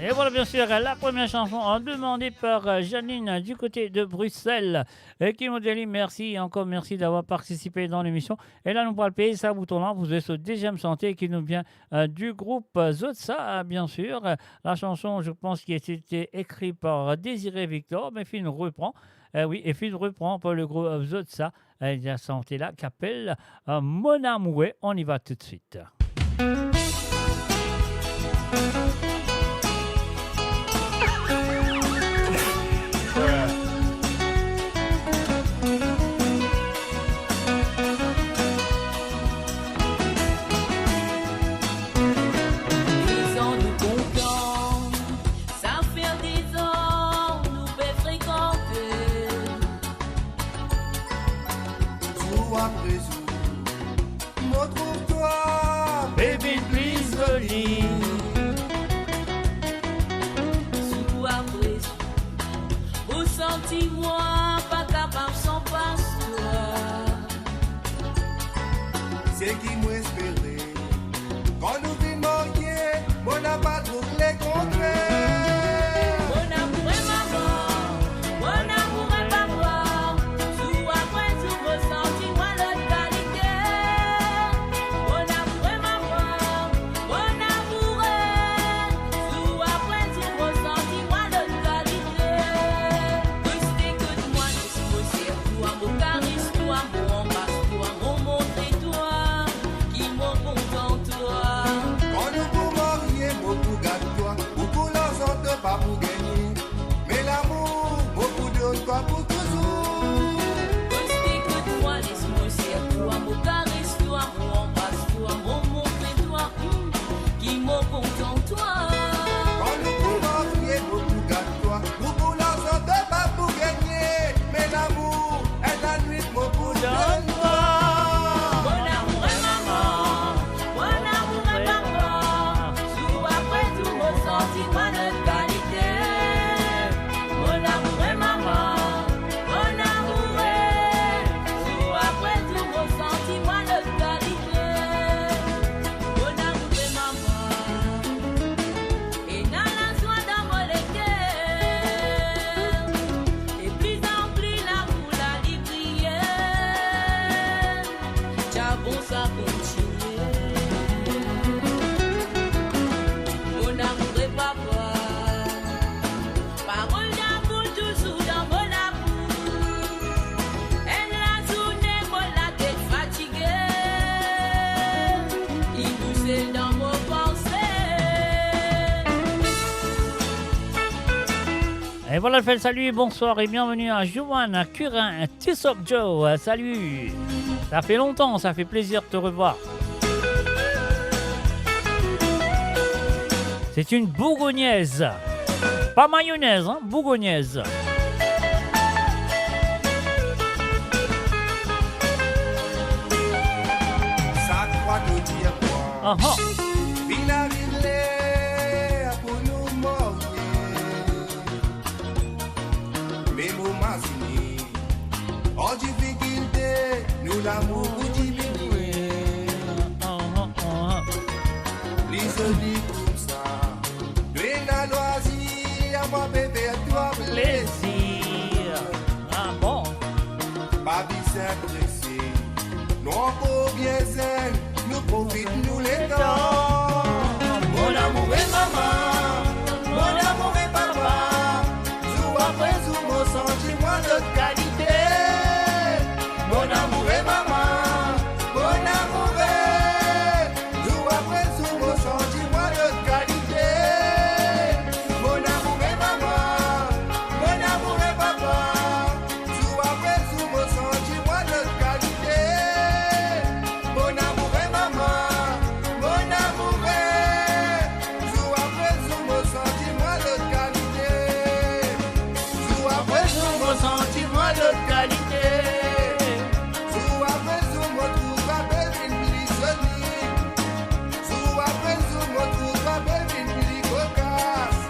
Et voilà bien sûr la première chanson demandée par Janine du côté de Bruxelles qui nous dit merci, encore merci d'avoir participé dans l'émission. Et là nous parlons payer ça bouton-là, vous êtes au deuxième santé qui nous vient du groupe Zotsa bien sûr. La chanson je pense qui a été écrite par Désiré Victor, mais puis nous reprend. Oui, et puis je reprends pour le gros Zotsa. Il y a santé là, qu'appelle Mon Amour. On y va tout de suite. Baby, please believe. Sous après, au sentiment, pas capable sans passe-toi. C'est qui m'espérait. Quand nous vîmes mariés, mon abat trouve les contraires. Mon amour est maman, mon amour est papa. Sous après, tout ressenti, moi l'autre qualité. Mon amour est maman, mon amour est. Sous après, tout ressenti, moi l'autre qualité. Reste écoute-moi, laisse-moi serre toi, mon caresse toi, mon embrasse toi, mon montre toi, qui m'en content toi. Quand nous vous mariés, beaucoup garde toi, beaucoup l'argent de pas pour gagner. Mais l'amour, beaucoup de toi pour toujours. Reste écoute-moi, laisse-moi serre toi, mon caresse toi, mon embrasse toi, mon montre toi, qui m'en content toi. Quand nous vous mariés, beaucoup garde toi, beaucoup l'argent de pas pour gagner. Mais l'amour est la nuit, beaucoup de toi. Mon amour est maman, mon amour est papa. Sous après tout ressenti, moi notre qualité. Mon amour est maman, mon amour est. Sous après tout ressenti, moi notre qualité. Mon amour est maman, et n'a la soin dans mon cœur. Et plus en plus l'amour la librière. Tiens bon ça continue. Mon amour est papa. Parole d'amour toujours dans mon amour. Elle la journée, moi la tête fatiguée. Il poussait dans mon pensée. Et voilà, je fais le salut, bonsoir et bienvenue à Joanne Curin, Tissot Joe. Salut. Ça fait longtemps, ça fait plaisir de te revoir. C'est une bourgognaise. Pas mayonnaise, hein, bourgognaise. Ça croit te dire quoi? Ah ah. Il arrive pour nous marier. Mais mon masini, en difficulté, nous l'amour vous diminuer. Les jolis comme ça, plein à loisir, à moi bébé, à toi plaisir. Ah bon? Pas bien s'intresser, nous encore bien zen, nous profite nous les temps. Mon amour est maman, mon amour est papa. Jour après jour, mon sentiment de qualité. Mon amour est maman, mon amour est. Jour après jour, mon sentiment de qualité. Mon amour est maman, mon amour est papa. Jour après jour, mon sentiment de qualité. Mon amour est maman, mon amour est. Jour après jour, mon sentiment de qualité. Jour après jour, mon sentiment de qualité. Jour après jour, mon trouve pas belle, une plus jolie. Jour après jour, mon trouve pas belle, une plus cocasse.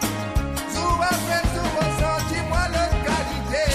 Jour après jour, mon sentiment de qualité.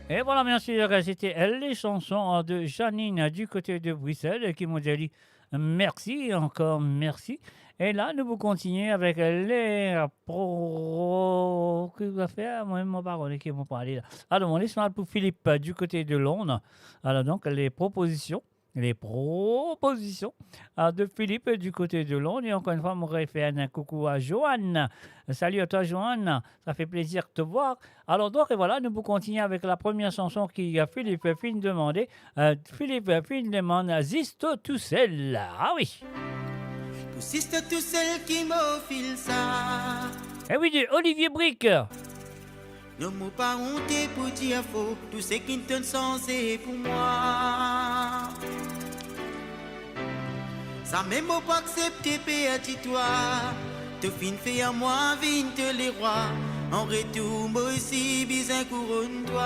Et voilà, bien sûr, c'était les chansons de Janine du côté de Bruxelles qui m'ont dit merci, encore merci. Et là, nous vous continuons avec les pro... Qu'est-ce que va faire? Moi-même, mon parole qui m'ont parlé là. Alors, on laisse pour Philippe du côté de Londres. Alors, donc, les propositions les propositions de Philippe du côté de Londres. Et encore une fois, on aurait fait un coucou à Joanne. Salut à toi, Joanne. Ça fait plaisir de te voir. Alors, donc, et voilà, nous pouvons continuer avec la première chanson qui Philippe fin demandé. Philippe fin demande Zisto tout seul. Ah oui. Sister tout seul qui me file ça. Eh oui, de Olivier Brick. Ne m'ont pas honte pour dire faux. Tout ce qui te sens c'est pour moi. Ça même pas accepté perdre toi. Te fin fait à moi, vine te les rois. En retour, moi aussi, bizarre couronne toi.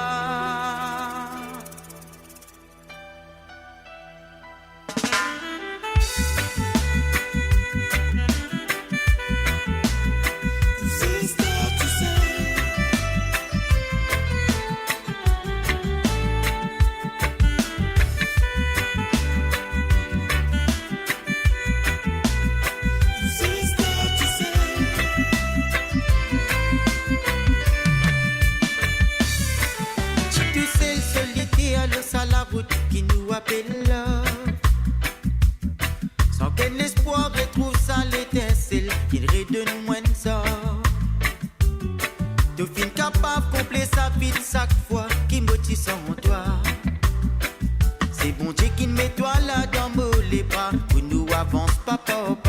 À la route qui nous appelle love. Sans qu'un espoir retrouve ça l'étincelle qu'il redonne moins de ça. De fin capable complet sa vie chaque fois qui motive sans toi. C'est bon Dieu qui met toi là dans les bras pour nous avance papa.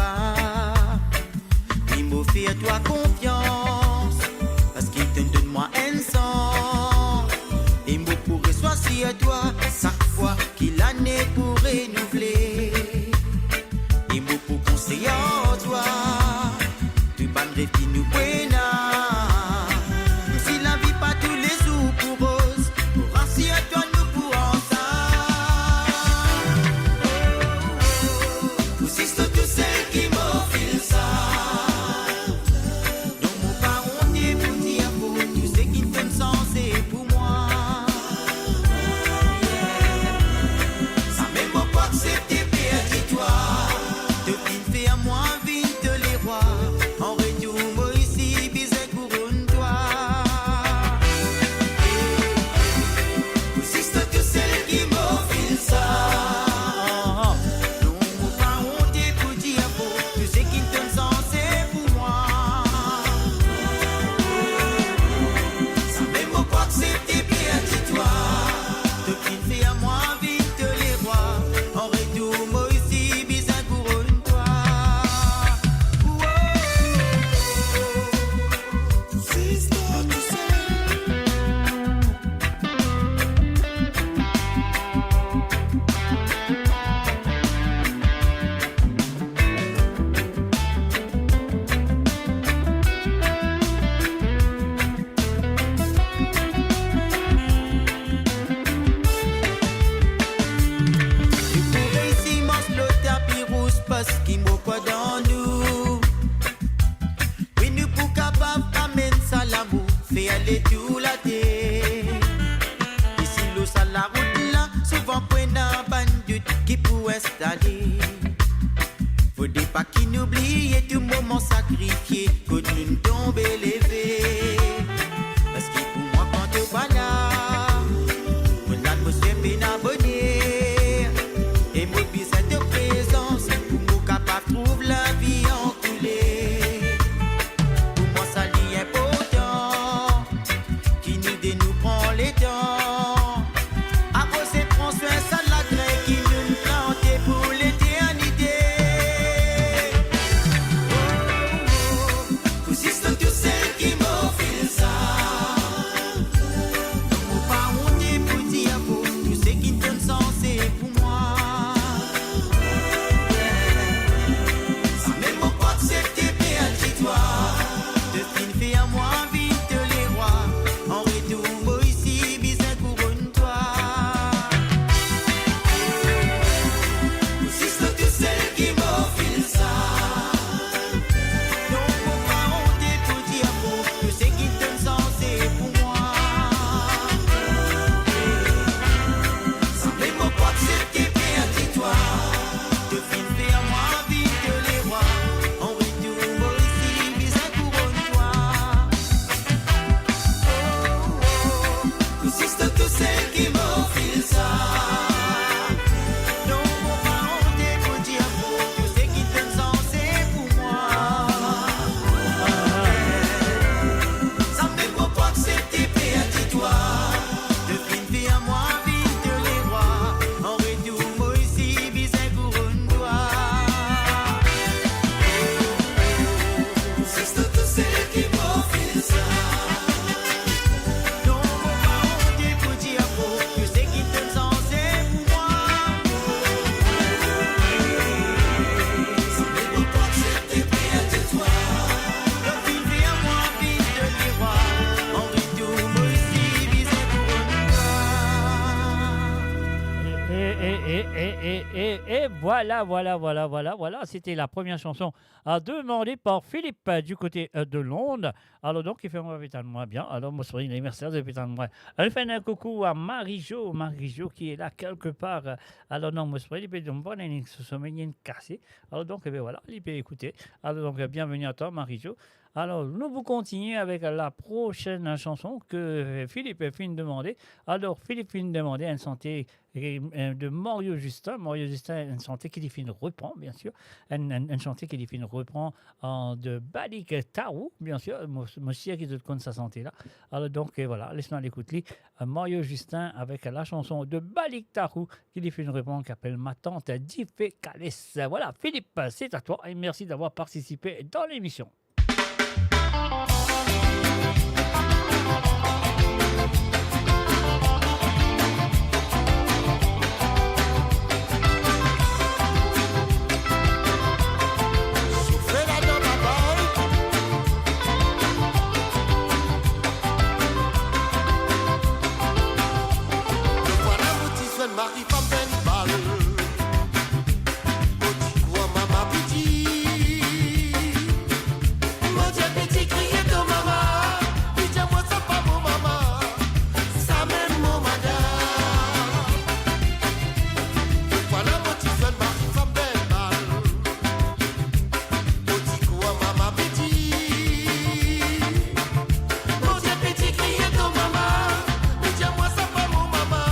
Il m'a fait à toi confiance parce qu'il te donne moi un sang. Et moi pourrais choisir à toi chaque fois qu'il a né pour renouveler. Et moi pour conseiller à toi, tu ban rêve qui nous buena. Si la vie pas tous les jours pour rose, pour assis à toi nous pour ça. Aussi c'est tout celle qui m'offre ça. Non mon pas on est pour dire pour tu sais qui te sens c'est pour moi. Accepter perdu toi. De fin fait à moi vite les rois. En retour moi ici bizarre couronne toi. Aussi c'est tout celle qui m'offre ça. Non mon pas honte pour dire pour tu sais qui te sens c'est pour moi. Ça même pas accepter perdu toi. De fin fait à moi vite les rois. En retour, moi ici, bizarre couronne toi. Sister, tu sais. Parce qu'il m'a quoi dans nous. Oui, nous pour capable amener ça l'amour, fait aller tout la terre. Ici, l'eau, ça la route là, souvent point un bandit qui peut installer. Faudrait pas qu'il n'oublie tout moment sacrifié, que nous tombe élevé. Parce que pour moi, quand tu vas là, mon l'atmosphère bien abonnée. Et moi, puis cette présence. Trouve la vie en coulée. Pour moi ça l'est important. Qui nous dé nous prend les temps. Après c'est prend soin ça la graine qui nous plantait pour l'éternité. Aussi c'est tout celle qui m'offre ça. Donc pas on est pour dire pour tout ce qui donne sens c'est pour moi. Accepter perdu toi. De fin fait à moi vite les rois. En retour moi ici bizarre couronne toi. Aussi c'est tout celle qui m'offre ça. Non mon pas honte pour dire pour tout ce qui te sens c'est pour moi. Ça même pas accepter perdu toi. De fin fait à moi vite les rois. C'est tout celle qui m'offre ça. Non, Et voilà. C'était la première chanson demandée par Philippe du côté de Londres. Alors donc, il fait moi moi bien. Alors, moi, soyez les merci de pétan moi. Elle fait un coucou à Marie-Jo qui est là quelque part. Alors non, moi, soyez les pétons bonne et se sommeiller cassé. Alors donc, voilà, il peut écouter. Alors donc, bienvenue à toi, Marie-Jo. Alors, nous vous continuons avec la prochaine chanson que Philippe fin demandé. Alors, Philippe fin demandé une santé de Mario Justin. Mario Justin, une santé qui fin reprend, bien sûr. Une chanté qui fin reprend de Balik Tarou, bien sûr. Monsieur qui donne sa santé là. Alors, donc, voilà, laisse-nous l'écouter. Mario Justin avec la chanson de Balik Tarou qui fin reprend, qui appelle Ma tante Diffé Calès. Voilà, Philippe, c'est à toi et merci d'avoir participé dans l'émission. Marie femme ben bal, petit quoi maman petit, mon Dieu petit crier de maman, dis moi ça pas mon maman, ça même mon madame. Voilà mon petit jeune Marie femme ben bal, petit quoi maman petit, mon Dieu petit crier de maman, dis moi ça pas mon maman.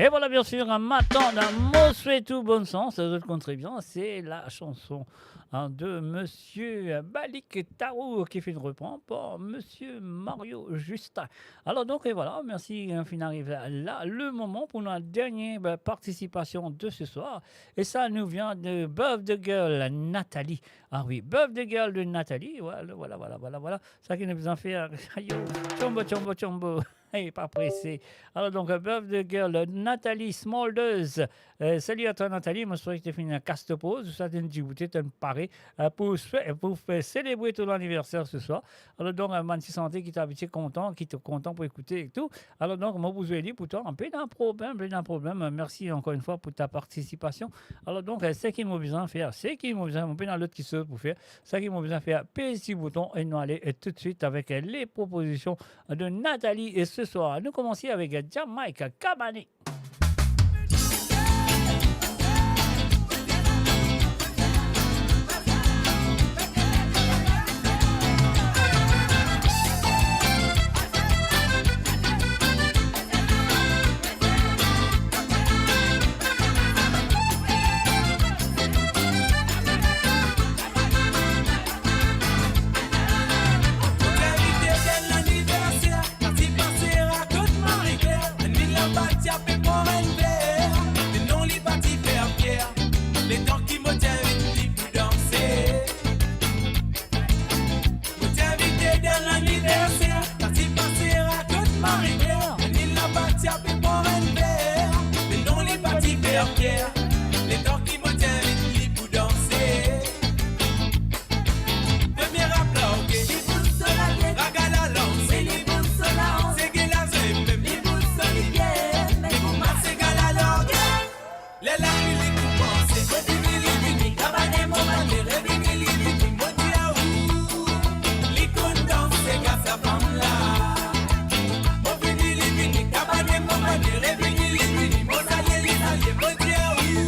Et voilà, bien sûr, un matin d'un mot souhaitou bon sens, ça vous compte très bien, c'est la chanson de Monsieur Balik Tarou qui fait une reprend pour Monsieur Mario Justin. Alors donc, et voilà, merci, on arrive là, le moment pour notre dernière participation de ce soir. Et ça nous vient de Birthday Girl Nathalie. Ah oui, Birthday Girl de Nathalie, voilà. Ça qui nous en fait, chombo. Hey, pas pressé. Alors donc, Birthday Girl Nathalie Smolders. Salut à toi Nathalie, moi je souhaite que tu fais une caste pause, ça t'es une bouteille, t'es paré pour célébrer ton anniversaire ce soir. Alors donc, un man santé qui t'a habitué content, qui est content pour écouter et tout. Alors donc, moi vous ai dit pour toi, un peu d'un problème. Merci encore une fois pour ta participation. Alors donc, c'est qui m'a besoin de faire, on peut dans l'autre qui se pour faire, c'est qui m'a besoin de faire, petit bouton et nous aller tout de suite avec les propositions de Nathalie. Et ce soir, nous commençons avec Jamaica Cabani. Les temps qui me tiennent libre pour danser. Premier applaud, Ragala lance, c'est que la zème, mais vous massez galalogue. Les larmes les commencent, revini, cabane momane, revini, moti à où, l'icône danse, car sa femme là. Revini, cabane momane, revini, moti à où.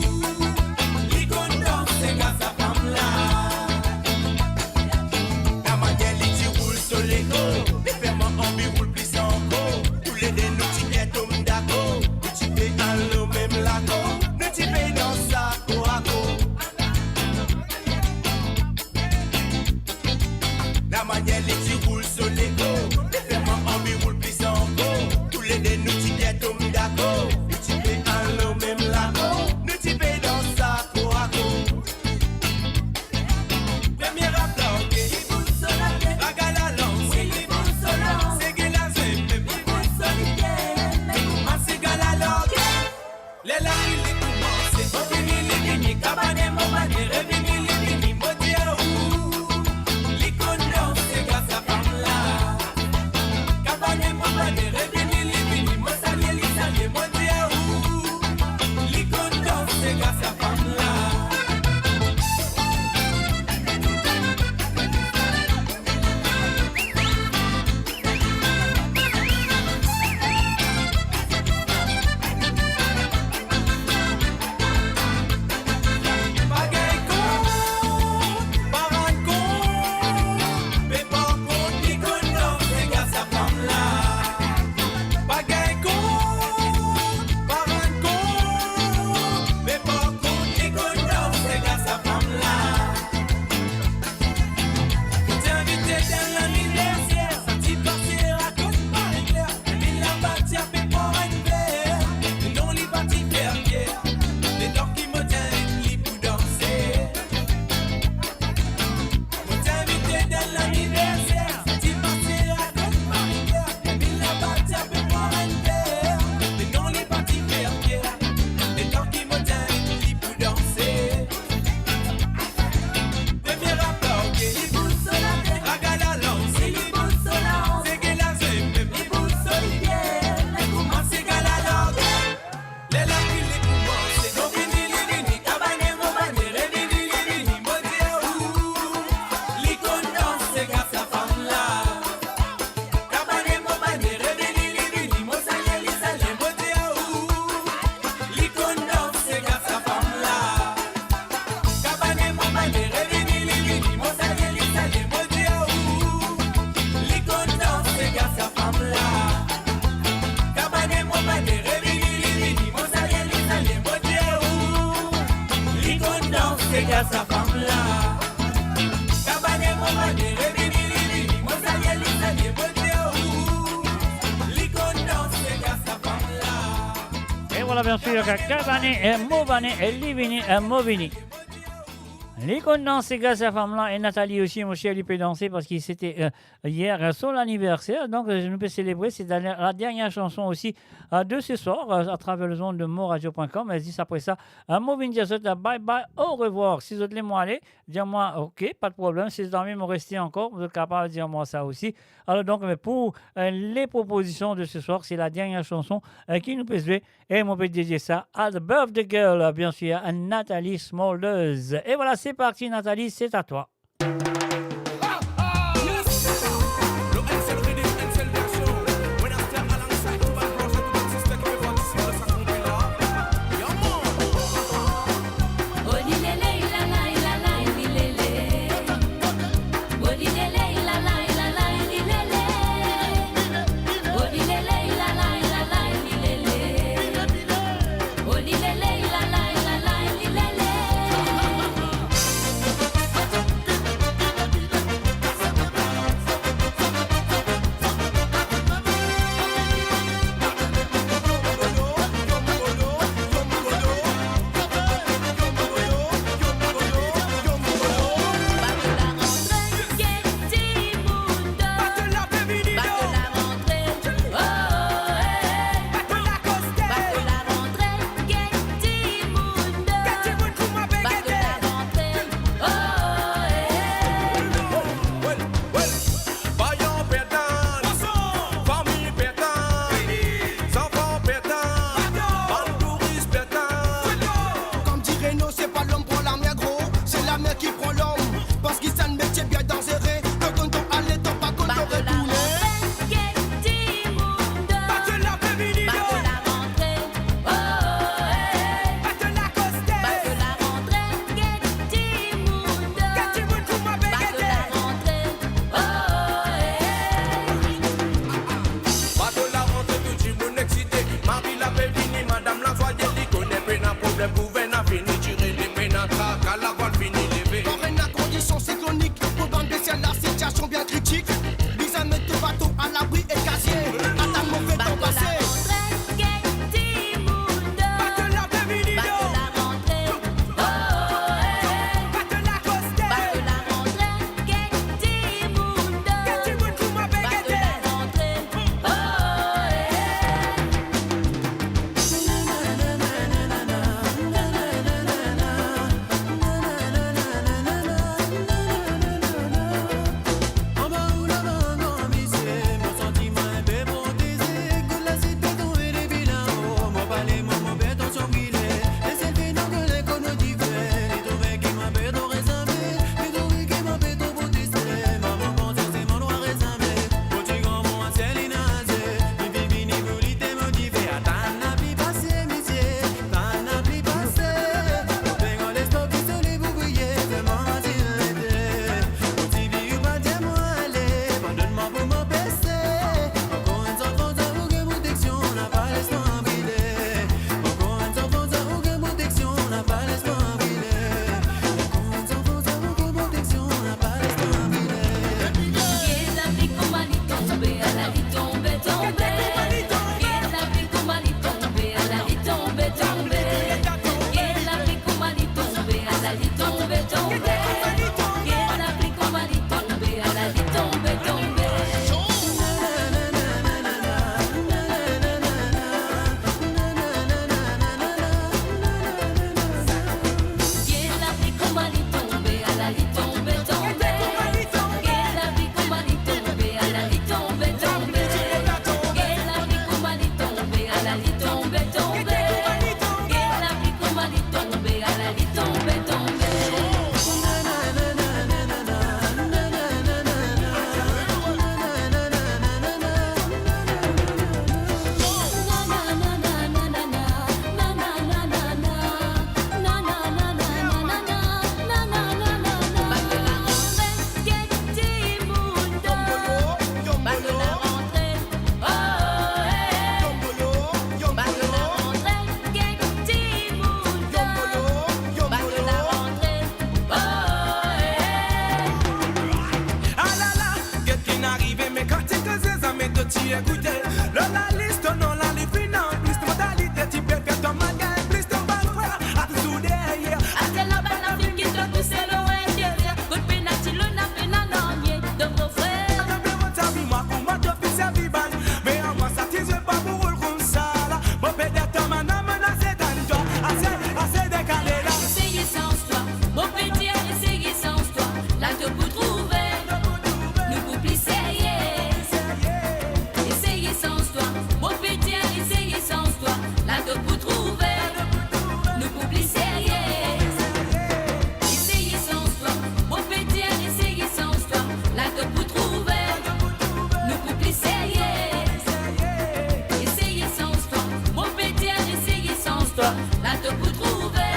à sa femme là. Cabané, mon mané, rébi, mon salier, l'isalier, beauté ou. L'icône danse, c'est à sa femme là. Et voilà bien sûr Cabane et Mobane et Livini et Movini. L'icône danse, c'est grâce à sa femme-là et Nathalie aussi, mon cher, il peut danser parce que c'était hier son anniversaire. Donc, nous pouvons célébrer. C'est la dernière chanson aussi de ce soir à travers le zone de moradio.com. Elle dit après ça, Movin Diazot, bye bye, au revoir. Si vous êtes les mots aller, dis-moi, ok, pas de problème. Si vous avez me rester encore, vous êtes capable de dire moi ça aussi. Alors, donc, mais pour les propositions de ce soir, c'est la dernière chanson qui nous peut jouer. Et on peut dédier ça à The Birthday Girl, bien sûr, à Nathalie Smolders. Et voilà, c'est parti, Nathalie, c'est à toi. t'y écouter. La liste, non, la liste, non, plus de modalité, tu peux faire ton magasin, plus de bon frère, à tout derrière. Ah, c'est la bonne affaire qui te pousse loin derrière. Good penalty, l'on a fait un anier de vos frères. Moi, pour moi, je fais sa vie bonne. Mais en moi, ça t'y pas pour le comme ça. Mon pédé, ton manon, menacé dans toi. Assez décalé là. Essayez sans toi, mon petit, essayez sans toi. Là, te pour trouver, le couple essayez. Essayez sans toi, mon petit, essayez sans toi. Là, te pour trouver, le couple essayez. Essayez sans toi, mon petit, essayez sans toi. Là, te pour trouver, le couple essayez. Essayez sans toi, mon petit, essayez sans toi. Là, te pour trouver,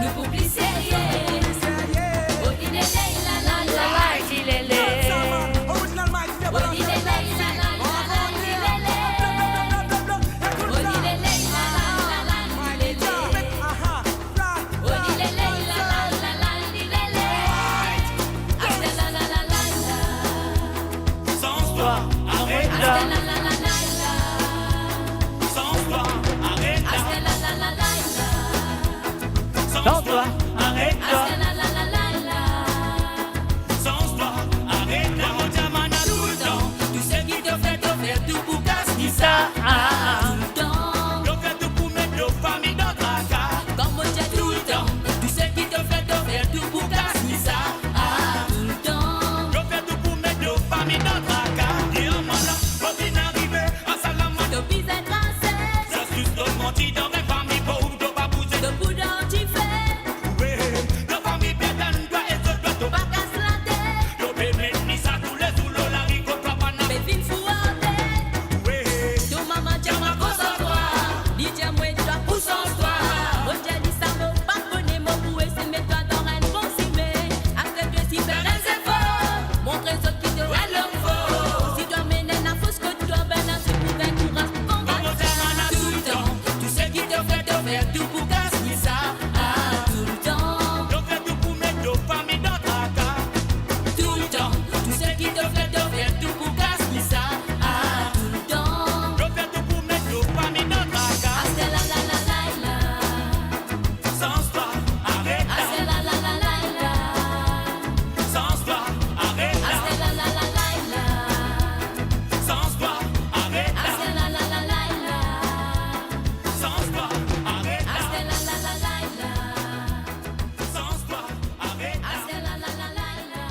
le couple essayez. Oh, il est là, la la la la, il est là. Oh, il est là, la la la la, il est là. Oh, il est là, la la la la, il est là. Oh, il est là, la la la la, il est là. Ah, la la la la la. Sans toi, arrête Ah, là. la la la la la. Sans toi, arrête Ah, là. la la la la la. Sans toi, arrête Ah, là. la la la la la. Sans toi, arrête là. Mon diamant a tout le temps. Tu sais qui te fait tout pour casser ça. Tout le temps. Je fais tout pour mettre nos familles dans ta carte. Comme moi j'ai tout le temps. Tu sais qui te fait tout pour casser ça. Tout le temps. Je fais tout pour mettre nos familles dans ta carte. Et en moi là, quand il est arrivé, à Salama, De pis écrasé. je suis tout menti dans mes familles pauvres, de pas bouger. De boudin tu fais. Oui, nos familles bien dans toi et ce doigt, Pas casse la tête. je vais mettre ni ça tous les sous l'eau, la rico, toi, pas na. Mais vine fou en tête. Oui, Ton maman tient ma cause en toi. Dis tiens moi tu dois pousser en toi. Moi j'ai dit ça me pas connaît mon boué. C'est mets-toi dans un consumé. Après que si faire un effort. Montre aux autres qui te rend l'homme faux. Si tu emmènes la fausse que tu dois ben c'est pour un courage pour combattre. Tout le temps. Tu sais qui te fait tout pour casser ça. Tout le temps. je fais tout pour mettre nos familles dans ta carte. Tout le temps. Tu sais qui te fait tout pour casser ça. Tout le temps. Je fais tout pour mettre nos familles dans ta Ah, carte. c'est la la la la la. Sans toi, arrête Ah, là. c'est la la la la la. Sans toi, arrête Ah, là. c'est la la la la la. Sans toi, arrête Ah, là. c'est la la la la la. Sans toi, arrête Ah, là. c'est la la la la la. Sans toi, arrête Ah, là. c'est la la la la la.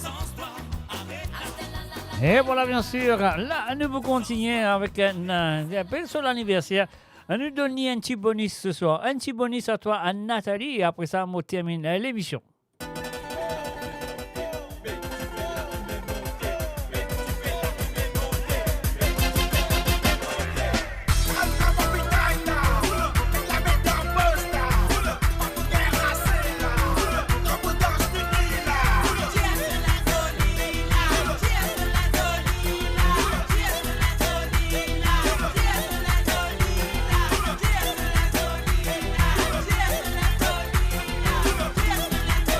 Sans toi, arrête là. Ah, c'est la la la. Et voilà, bien sûr, là, nous vous continuons avec un appel sur l'anniversaire. Nous donnons un petit bonus ce soir. Un petit bonus à toi, à Nathalie, et après ça, on termine l'émission. Thank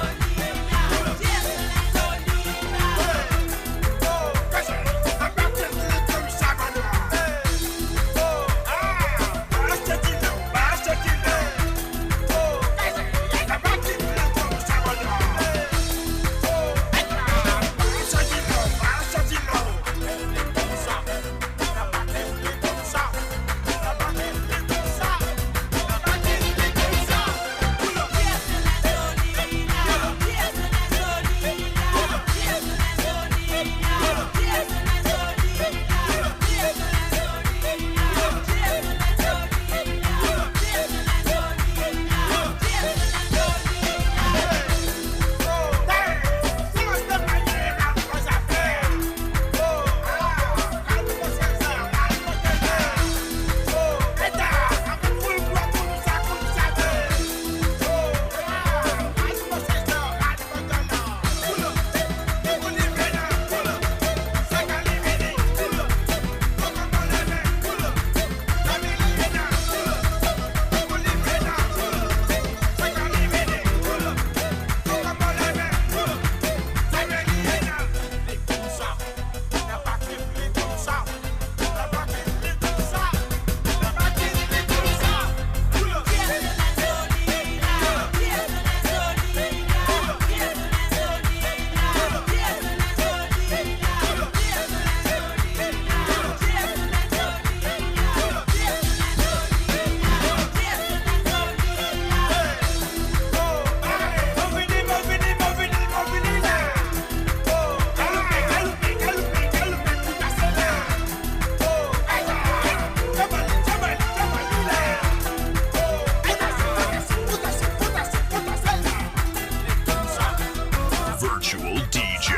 virtual DJ.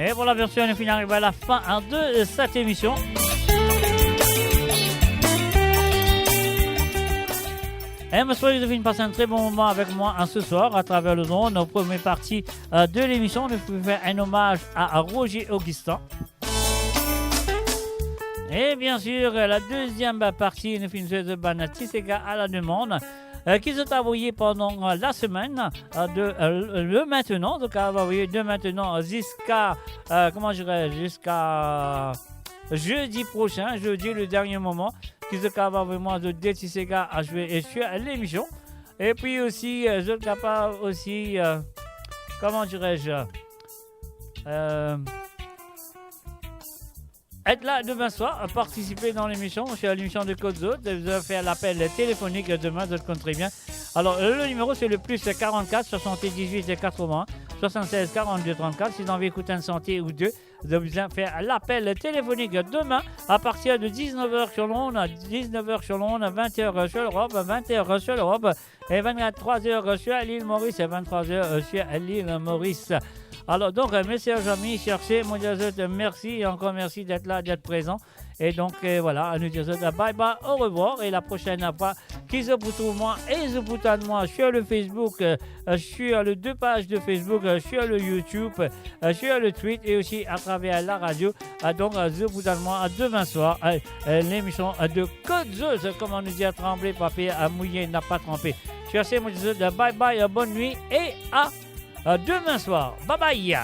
Et pour la version, on arrive à la fin de cette émission. Et me souhaite de venir passer un très bon moment avec moi ce soir à travers le nom. Nos premières parties de l'émission, nous pouvons faire un hommage à Roger Augustin. Et bien sûr, la deuxième partie, nous finissons de Banatisega à la demande. Qui sont envoyés pendant la semaine le maintenant, donc envoyé de maintenant jusqu'à jusqu'à jeudi prochain, jeudi le dernier moment, qui sont capables vraiment de Détisega à jouer sur l'émission. Et puis aussi, je suis capable aussi, être là demain soir, participer dans l'émission, sur l'émission de Côte d'Azur, de faire l'appel téléphonique demain, de compte très bien. Alors, le numéro, c'est le plus 44 78 80 76 42 34. Si vous avez envie d'écouter un santé ou deux, vous avez besoin de faire l'appel téléphonique demain à partir de 19h sur l'onde, 19h sur l'onde, 20h sur l'Europe, 20h sur l'Europe et 23h sur l'île Maurice et 23h sur l'île Maurice. Alors donc, mes chers amis, cherchez, moi je merci et encore merci d'être là, d'être présent. Et donc voilà, nous disons bye bye, au revoir. Et la prochaine fois, qui se retrouve moi et se de moi sur le Facebook, sur les deux pages de Facebook, sur le YouTube, sur le tweet et aussi à travers la radio. Donc, je vous donne moi demain soir l'émission de Côte d'Azur, comme on nous dit à trembler, papier à mouiller n'a pas trempé. Cherchez, moi je dis bye bye, bonne nuit et à demain soir. Bye bye.